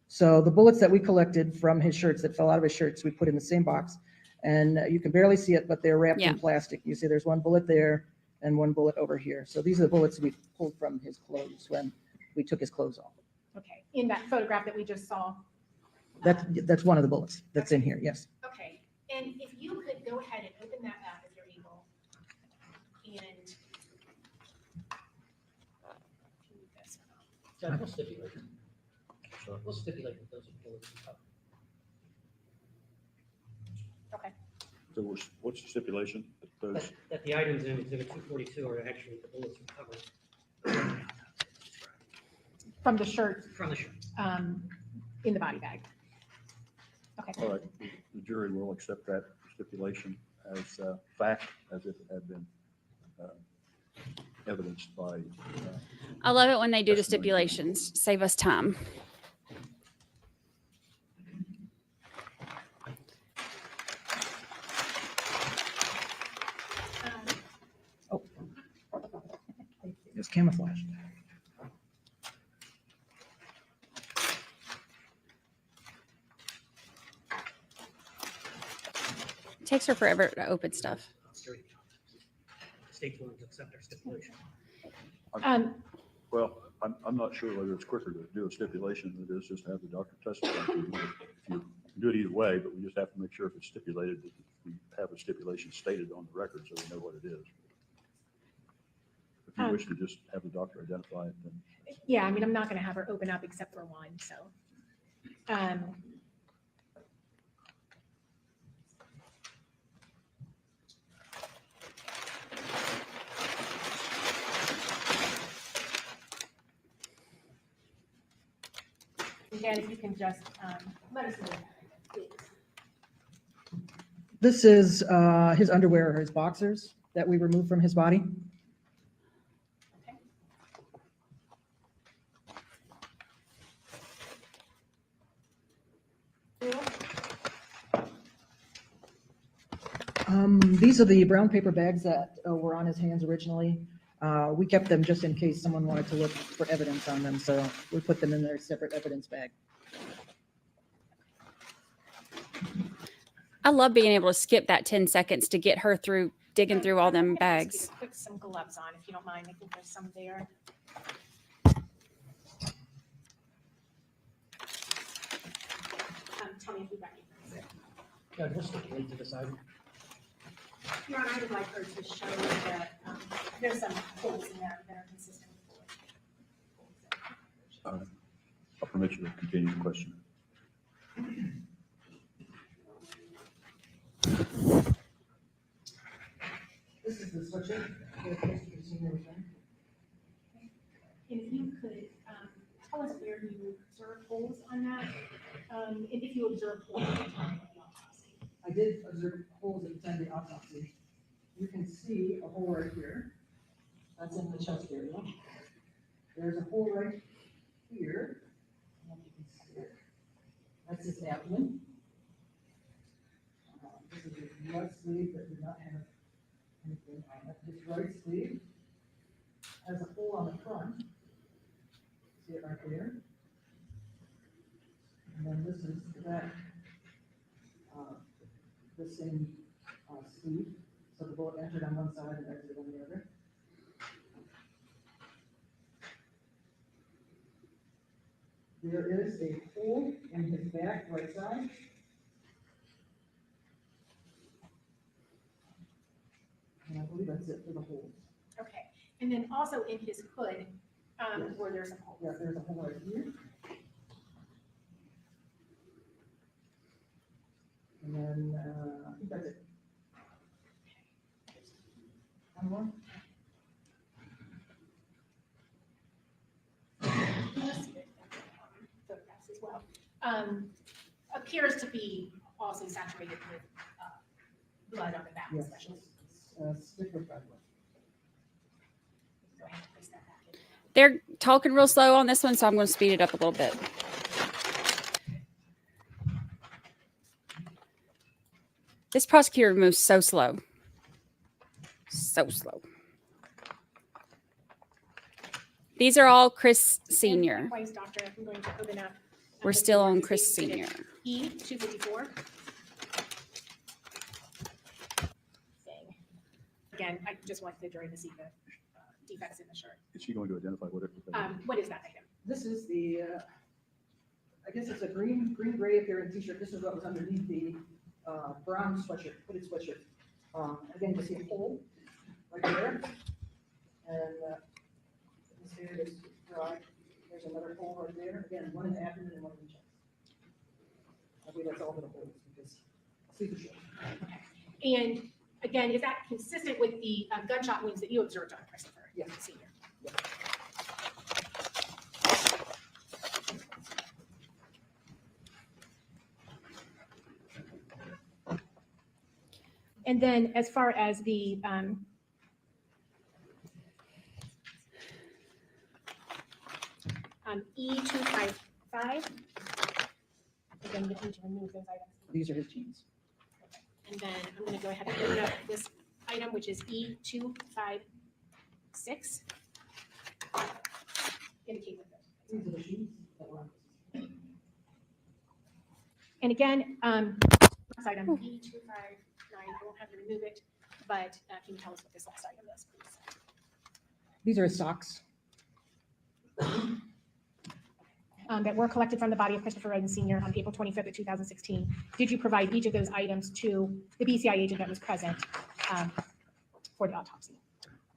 So the bullets that we collected from his shirts that fell out of his shirts, we put in the same box. And you can barely see it, but they're wrapped in plastic. You see there's one bullet there and one bullet over here. So these are the bullets we pulled from his clothes when we took his clothes off. Okay, in that photograph that we just saw. That's one of the bullets that's in here, yes. Okay, and if you could go ahead and open that up if you're able. And Judge, we'll stipulate. We'll stipulate that those are bullets. Okay. So what's the stipulation? That the items in Exhibit 242 are actually the bullets recovered. From the shirt. From the shirt. In the body bag. Okay. All right, the jury will accept that stipulation as fact, as if it had been evidenced by. I love it when they do the stipulations. Save us time. It's camouflaged. It takes her forever to open stuff. State willing to accept our stipulation. Well, I'm not sure whether it's quicker to do a stipulation than it is just to have the doctor testify. If you do it either way, but we just have to make sure if it's stipulated that we have a stipulation stated on the record so we know what it is. If you wish to just have the doctor identify it, then. Yeah, I mean, I'm not going to have her open up except for one, so. again, if you can just let us know, please. This is his underwear or his boxers that we removed from his body. These are the brown paper bags that were on his hands originally. We kept them just in case someone wanted to look for evidence on them, so we put them in their separate evidence bag. I love being able to skip that 10 seconds to get her through digging through all them bags. Put some gloves on, if you don't mind. I think there's some there. Tell me if you recognize it. Yeah, just wait to decide. Your Honor, I would like her to show that there's some holes in that that are consistent with I'll permit you to continue the question. This is the switcher. And if you could tell us where you observed holes on that, and if you observed holes at the time of the autopsy. I did observe holes at the time of the autopsy. You can see a hole right here. That's in the chest area. There's a hole right here. I don't know if you can see it. That's his abdomen. This is his left sleeve that did not have anything on it. His right sleeve has a hole on the front. See it right there. And then this is that, the same sleeve. So the bullet entered on one side and exited on the other. There is a hole in his back right side. And I believe that's it for the holes. Okay, and then also in his hood, where there's some holes. Yeah, there's a hole right here. And then, I think that's it. One more? Photographs as well. Appears to be also saturated with blood on the back, Yes. especially. Stick with that one. Go ahead and place that back in. They're talking real slow on this one, so I'm going to speed it up a little bit. This prosecutor moves so slow. So slow. These are all Chris Sr. And likewise, doctor, I'm going to open up. We're still on Chris Sr. E254. Again, I just wanted the jury to see the defects in the shirt. Is she going to identify what it is? What is that item? This is the, I guess it's a green-gray appearing t-shirt. This is what was underneath the brown sweatshirt, hooded sweatshirt. Again, you see a hole right there. And this area is dry. There's another hole right there. Again, one in the abdomen and one in the chest. I believe that's all the holes because see the shirt. Okay. And again, is that consistent with the gunshot wounds that you observed on Christopher? Yes. Senior. Yes. And then as far as the E255, again, you need to remove those items. These are his jeans. And then I'm going to go ahead and open up this item, which is E256. Indicate what those. These are the shoes that were on. And again, last item, E259, I won't have to remove it, but can you tell us what this last item is, please? These are his socks. That were collected from the body of Christopher Roden Sr. on April 25th of 2016. Did you provide each of those items to the BCI agent that was present for the autopsy?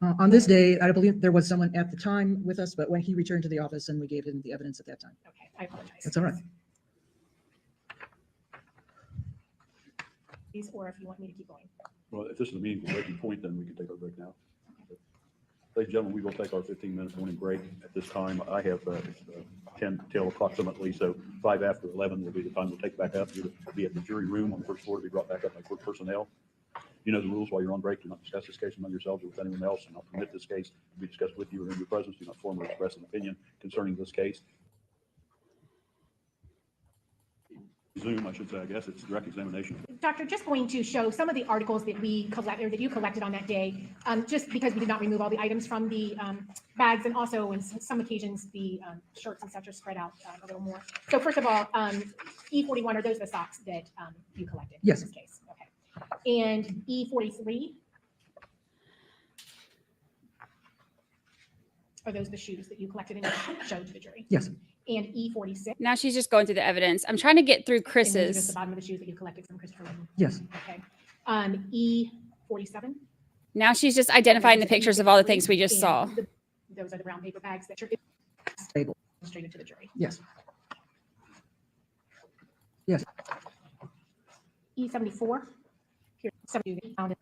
On this day, I believe there was someone at the time with us, but when he returned to the office and we gave him the evidence at that time. Okay, I apologize. That's all right. Please, or if you want me to keep going. Well, if this is a meaningful breaking point, then we can take our break now. Ladies and gentlemen, we will take our 15-minute morning break at this time. I have 10 till approximately. So 5 after 11 will be the time we'll take back up. You'll be at the jury room on the first floor to be brought back up by court personnel. You know the rules. While you're on break, do not discuss this case among yourselves or with anyone else. Do not permit this case to be discussed with you or in your presence. Do not formally express an opinion concerning this case. Zoom, I should say, I guess it's direct examination. Doctor, just going to show some of the articles that we collect, or that you collected on that day, just because we did not remove all the items from the bags, and also in some occasions the shirts and such are spread out a little more. So first of all, E41, are those the socks that you collected? Yes. In this case, okay. And E43, are those the shoes that you collected and showed to the jury? Yes. And E46. Now she's just going through the evidence. I'm trying to get through And those are just Chris's. the bottom of the shoes that you collected from Christopher Wagner? Yes. Okay. E47. Now she's just identifying the pictures of all the things we just saw. Those are the brown paper bags that are Stable. illustrated to the jury. Yes. Yes. E74. Here, somebody found it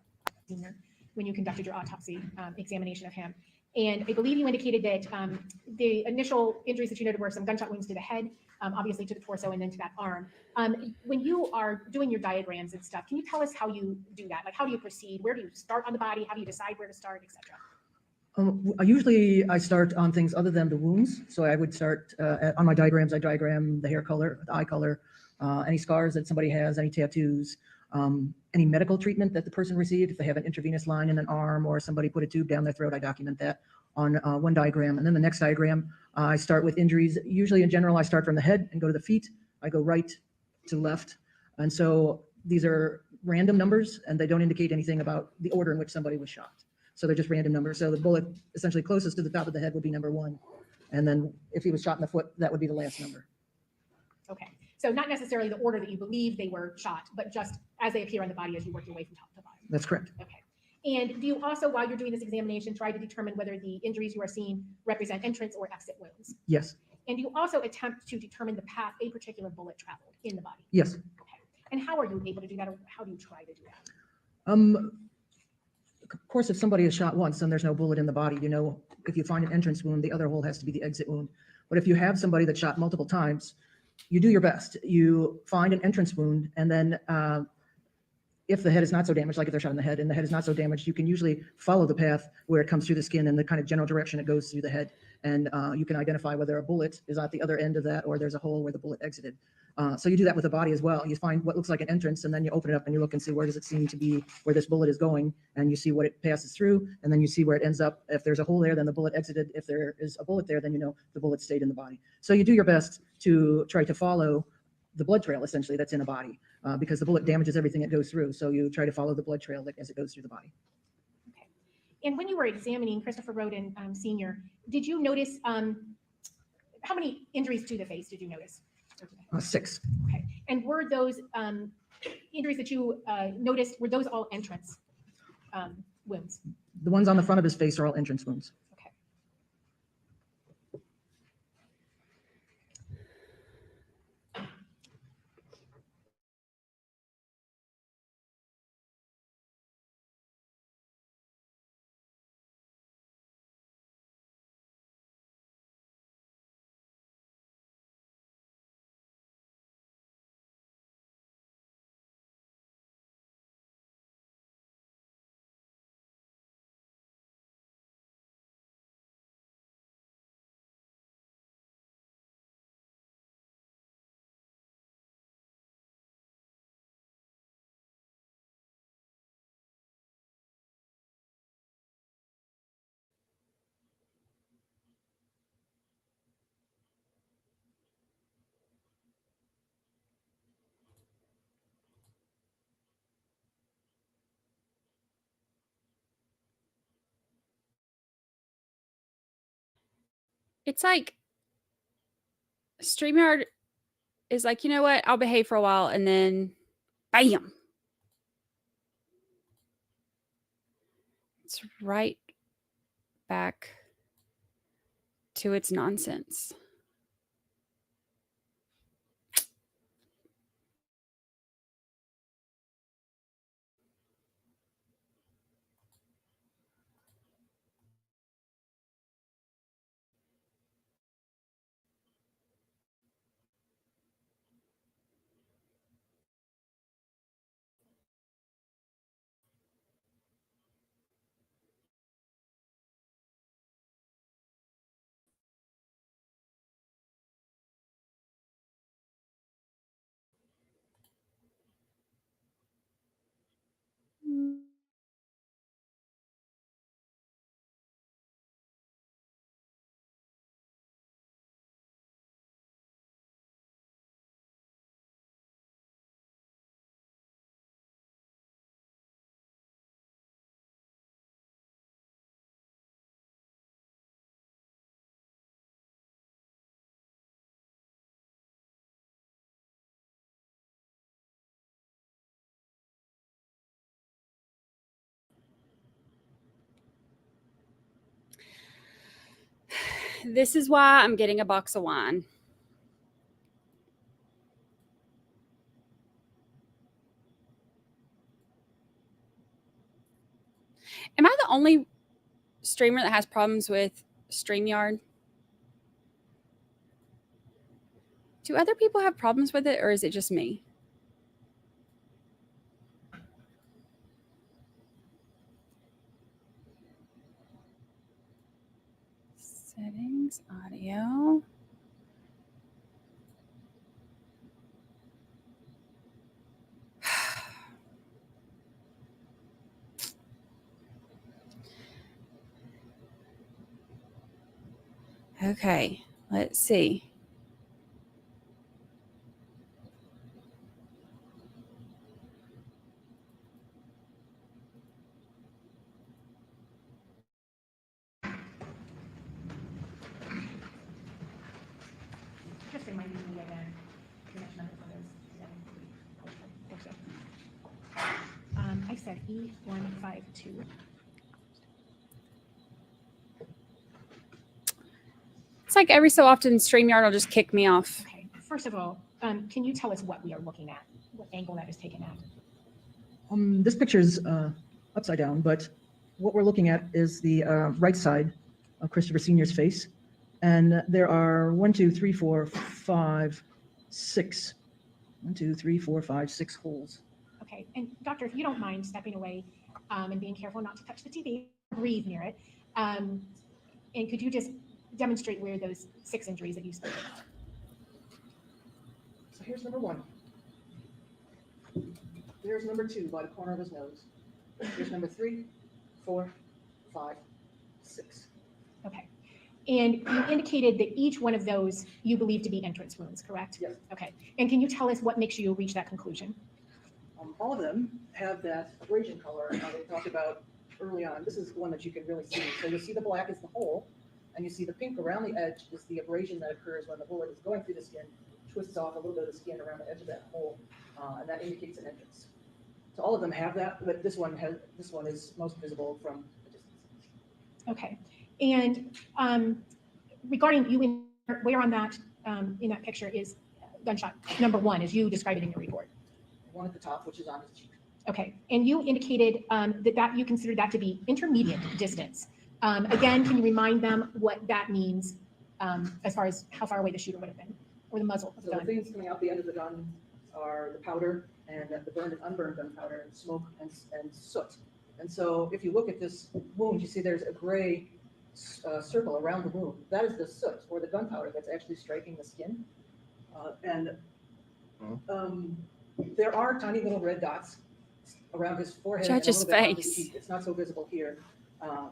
when you conducted your autopsy examination of him. And I believe you indicated that the initial injuries that you noted were some gunshot wounds to the head, obviously to the torso, and then to that arm. When you are doing your diagrams and stuff, can you tell us how you do that? Like, how do you proceed? Where do you start on the body? How do you decide where to start, et cetera? Usually I start on things other than the wounds. So I would start on my diagrams. I diagram the hair color, the eye color, any scars that somebody has, any tattoos, any medical treatment that the person received. If they have an intravenous line in an arm or somebody put a tube down their throat, I document that on one diagram. And then the next diagram, I start with injuries. Usually in general, I start from the head and go to the feet. I go right to left. And so these are random numbers and they don't indicate anything about the order in which somebody was shot. So they're just random numbers. So the bullet essentially closest to the top of the head would be number 1. And then if he was shot in the foot, that would be the last number. Okay. So not necessarily the order that you believe they were shot, but just as they appear on the body as you work your way from top to bottom. That's correct. Okay. And do you also, while you're doing this examination, try to determine whether the injuries you are seeing represent entrance or exit wounds? Yes. And do you also attempt to determine the path a particular bullet traveled in the body? Yes. Okay. And how are you able to do that, or how do you try to do that? Of course, if somebody is shot once and there's no bullet in the body, you know, if you find an entrance wound, the other hole has to be the exit wound. But if you have somebody that's shot multiple times, you do your best. You find an entrance wound, and then if the head is not so damaged, like if they're shot in the head and the head is not so damaged, you can usually follow the path where it comes through the skin and the kind of general direction it goes through the head. And you can identify whether a bullet is at the other end of that or there's a hole where the bullet exited. So you do that with the body as well. You find what looks like an entrance, and then you open it up and you look and see where does it seem to be where this bullet is going, and you see what it passes through, and then you see where it ends up. If there's a hole there, then the bullet exited. If there is a bullet there, then you know the bullet stayed in the body. So you do your best to try to follow the blood trail essentially that's in a body because the bullet damages everything it goes through. So you try to follow the blood trail as it goes through the body. Okay. And when you were examining Christopher Roden Sr., did you notice how many injuries to the face did you notice? 6. Okay. And were those injuries that you noticed, were those all entrance wounds? The ones on the front of his face are all entrance wounds. Okay. It's like StreamYard is like, you know what? I'll behave for a while and then bam. It's right back to its nonsense. This is why I'm getting a box of wine. Am I the only streamer that has problems with StreamYard? Do other people have problems with it, or is it just me? Settings, audio. Okay, let's see. Just remind me again, connection number for those. I said E152. It's like every so often StreamYard will just kick me off. Okay, first of all, can you tell us what we are looking at? What angle that is taken at? This picture's upside down, but what we're looking at is the right side of Christopher Sr.'s face. And there are 1, 2, 3, 4, 5, 6. 1, 2, 3, 4, 5, 6 holes. Okay, and doctor, if you don't mind stepping away and being careful not to touch the TV, breathe near it. And could you just demonstrate where those 6 injuries that you spoke about? So here's number 1. There's number 2 by the corner of his nose. Here's number 3, 4, 5, 6. Okay. And you indicated that each one of those you believe to be entrance wounds, correct? Yes. Okay. And can you tell us what makes you reach that conclusion? All of them have that abrasion color they talked about early on. This is one that you can really see. So you see the black is the hole, and you see the pink around the edge is the abrasion that occurs when the bullet is going through the skin, twists off a little bit of the skin around the edge of that hole, and that indicates an entrance. So all of them have that, but this one is most visible from a distance. Okay. And regarding you, where on that in that picture is gunshot number 1, as you described it in your report? One at the top, which is on his cheek. Okay. And you indicated that you considered that to be intermediate distance. Again, can you remind them what that means as far as how far away the shooter would have been, or the muzzle of the So gun? the things coming out the end of the gun are the powder and the burned and unburned gunpowder and smoke and soot. And so if you look at this wound, you see there's a gray circle around the wound. That is the soot or the gunpowder that's actually striking the skin. There are tiny little red dots around his forehead. Judge's and a little bit on his face. cheek. It's not so visible here,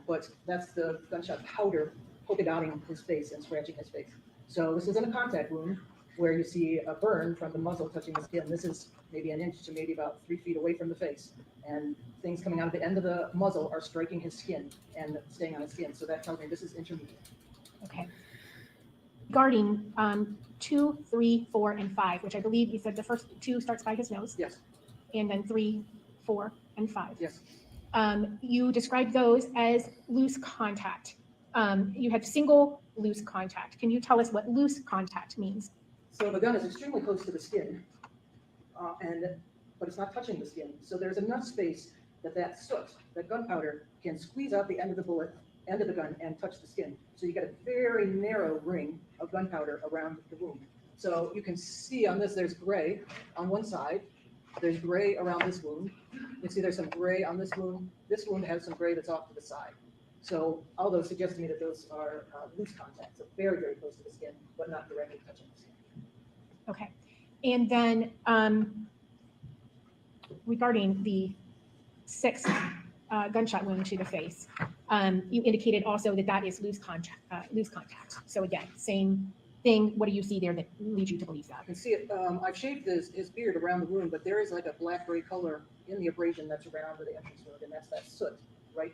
but that's the gunshot powder polka dotting his face and scratching his face. So this isn't a contact wound where you see a burn from the muzzle touching the skin. This is maybe an inch to maybe about 3 feet away from the face. And things coming out of the end of the muzzle are striking his skin and staying on his skin. So that tells me this is intermediate. Okay. Regarding 2, 3, 4, and 5, which I believe you said the first 2 starts by his nose. Yes. And then 3, 4, and 5. Yes. You described those as loose contact. You had single loose contact. Can you tell us what loose contact means? So the gun is extremely close to the skin, but it's not touching the skin. So there's enough space that soot, that gunpowder, can squeeze out the end of the bullet, end of the gun, and touch the skin. So you get a very narrow ring of gunpowder around the wound. So you can see on this, there's gray on one side. There's gray around this wound. You see there's some gray on this wound. This wound has some gray that's off to the side. So all those suggest to me that those are loose contacts, so very, very close to the skin, but not directly touching the skin. Okay. And then regarding the 6th gunshot wound to the face, you indicated also that is loose contact. So again, same thing. What do you see there that leads you to believe that? I can see it. I've shaved his beard around the wound, but there is like a black-gray color in the abrasion that's around the entrance wound, and that's that soot right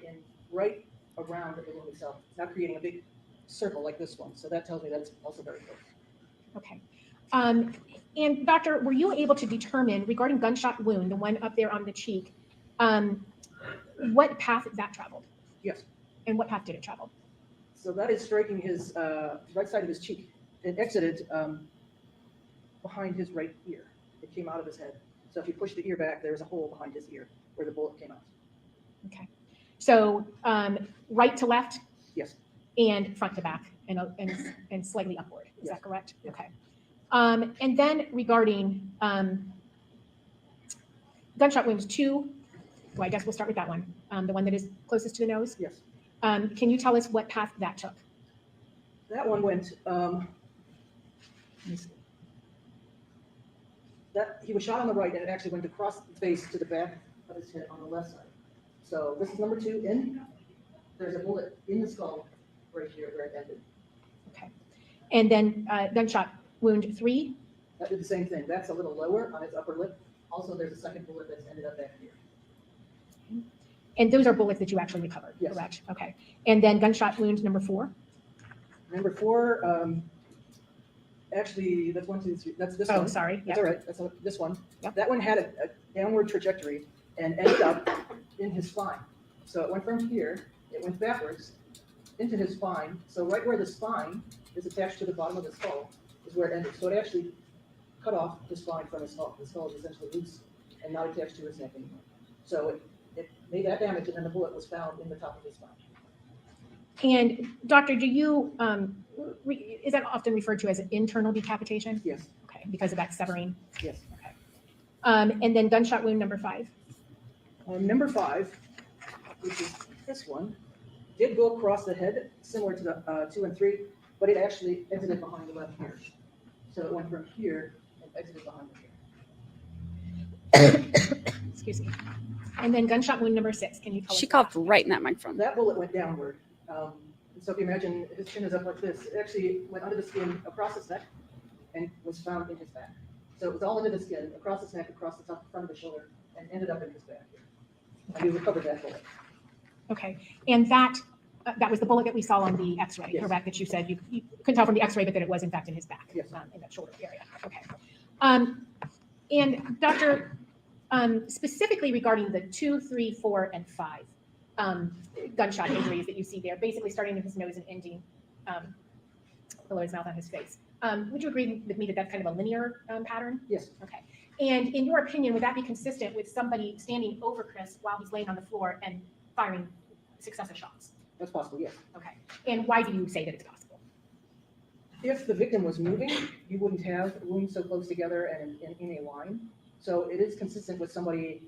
around the wound itself. It's not creating a big circle like this one. So that tells me that's also very close. Okay. And doctor, were you able to determine regarding gunshot wound, the one up there on the cheek, what path that traveled? Yes. And what path did it travel? So that is striking his right side of his cheek. It exited behind his right ear. It came out of his head. So if you push the ear back, there's a hole behind his ear where the bullet came out. Okay. So right to left Yes. and front to back and slightly upward. Is Yes. that correct? Okay. And then regarding gunshot wounds 2, well, I guess we'll start with that one. The one that is closest to the nose. Yes. Can you tell us what path that took? That one went, let me see. That, he was shot on the right and it actually went across the face to the back of his head on the left side. So this is number 2 in. There's a bullet in the skull right here where it ended. Okay. And then gunshot wound 3. That did the same thing. That's a little lower on its upper lip. Also, there's a second bullet that's ended up back here. And those are bullets that you actually recovered, Yes. correct? Okay. And then gunshot wound number 4. Number 4, actually, that's 1, 2, 3. That's this one. Oh, sorry. That's Yep. all right. That's this one. Yep. That one had a downward trajectory and ended up in his spine. So it went from here, it went backwards into his spine. So right where the spine is attached to the bottom of the skull is where it ended. So it actually cut off the spine from his skull. The skull is essentially loose and not attached to his neck anymore. So it made that damage, and then the bullet was found in the top of his spine. And doctor, do you, is that often referred to as an internal decapitation? Yes. Okay, because of that severing? Yes. Okay. And then gunshot wound number 5. Number 5, which is this one, did go across the head, similar to the 2 and 3, but it actually exited behind the left ear. So it went from here and exited behind the ear. Excuse me. And then gunshot wound number 6. Can you tell us? She coughed right in that microphone. That bullet went downward. So if you imagine his chin is up like this, it actually went under the skin, across his neck, and was found in his back. So it was all under the skin, across his neck, across the top, front of the shoulder, and ended up in his back. And we recovered that bullet. Okay. And that was the bullet that we saw on the x-ray, Yes. correct? That you said you couldn't tell from the x-ray, but that it was in fact in his back, Yes. In that shoulder area. Okay. And doctor, specifically regarding the 2, 3, 4, and 5 gunshot injuries that you see there, basically starting in his nose and ending below his mouth on his face. Would you agree with me that that's kind of a linear pattern? Yes. Okay. And in your opinion, would that be consistent with somebody standing over Chris while he's laying on the floor and firing successive shots? That's possible, yes. Okay. And why do you say that it's possible? If the victim was moving, you wouldn't have wounds so close together and in a line. So it is consistent with somebody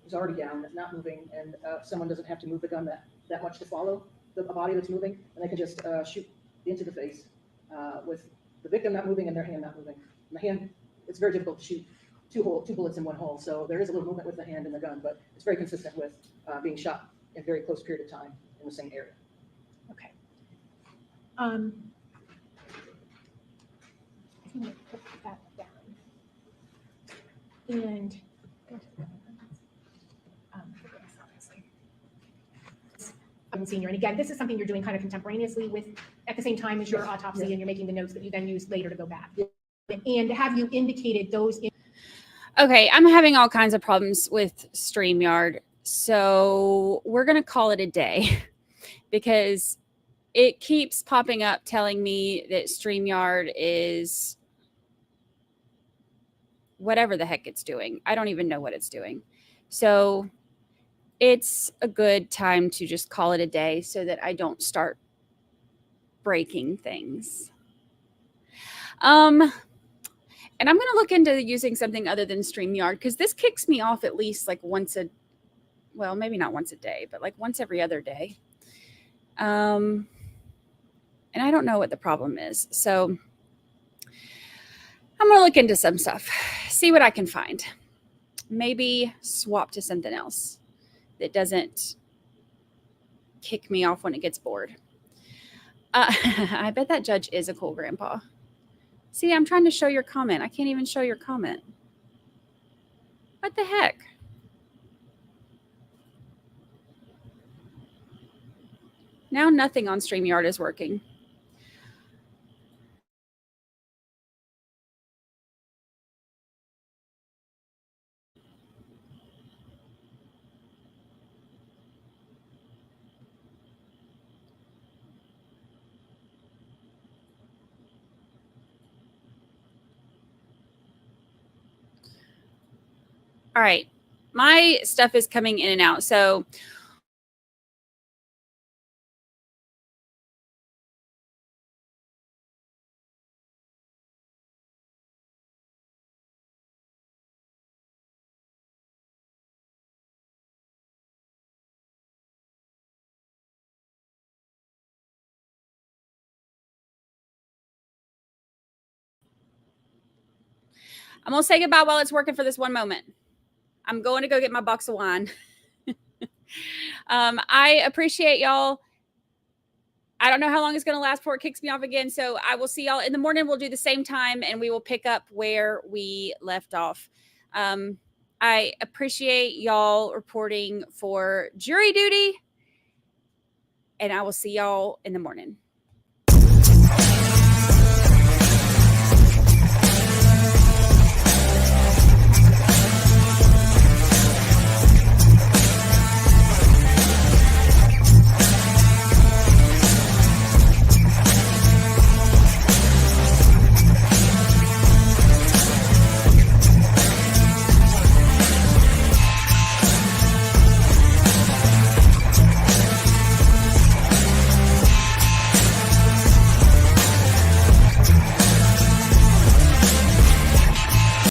who's already down, that's not moving, and someone doesn't have to move the gun that much to follow the body that's moving, and they can just shoot into the face with the victim not moving and their hand not moving. And the hand, it's very difficult to shoot two bullets in one hole, so there is a little movement with the hand and the gun, but it's very consistent with being shot in a very close period of time in the same area. Okay. I'm gonna put that down. And senior, and again, this is something you're doing kind of contemporaneously with at the same time as your Yes. autopsy, Yes. and you're making the notes that you then use later to go back. Yes. And have you indicated those? Okay, I'm having all kinds of problems with StreamYard, so we're going to call it a day because it keeps popping up telling me that StreamYard is whatever the heck it's doing. I don't even know what it's doing. So it's a good time to just call it a day so that I don't start breaking things. And I'm going to look into using something other than StreamYard because this kicks me off at least like well, maybe not once a day, but like once every other day. And I don't know what the problem is. So I'm going to look into some stuff, see what I can find. Maybe swap to something else that doesn't kick me off when it gets bored. I bet that judge is a cool grandpa. See, I'm trying to show your comment. I can't even show your comment. What the heck? Now nothing on StreamYard is working. All right. My stuff is coming in and out. So I'm going to say goodbye while it's working for this one moment. I'm going to go get my box of wine. I appreciate y'all. I don't know how long it's going to last before it kicks me off again. So I will see y'all in the morning. We'll do the same time and we will pick up where we left off. I appreciate y'all reporting for jury duty. And I will see y'all in the morning.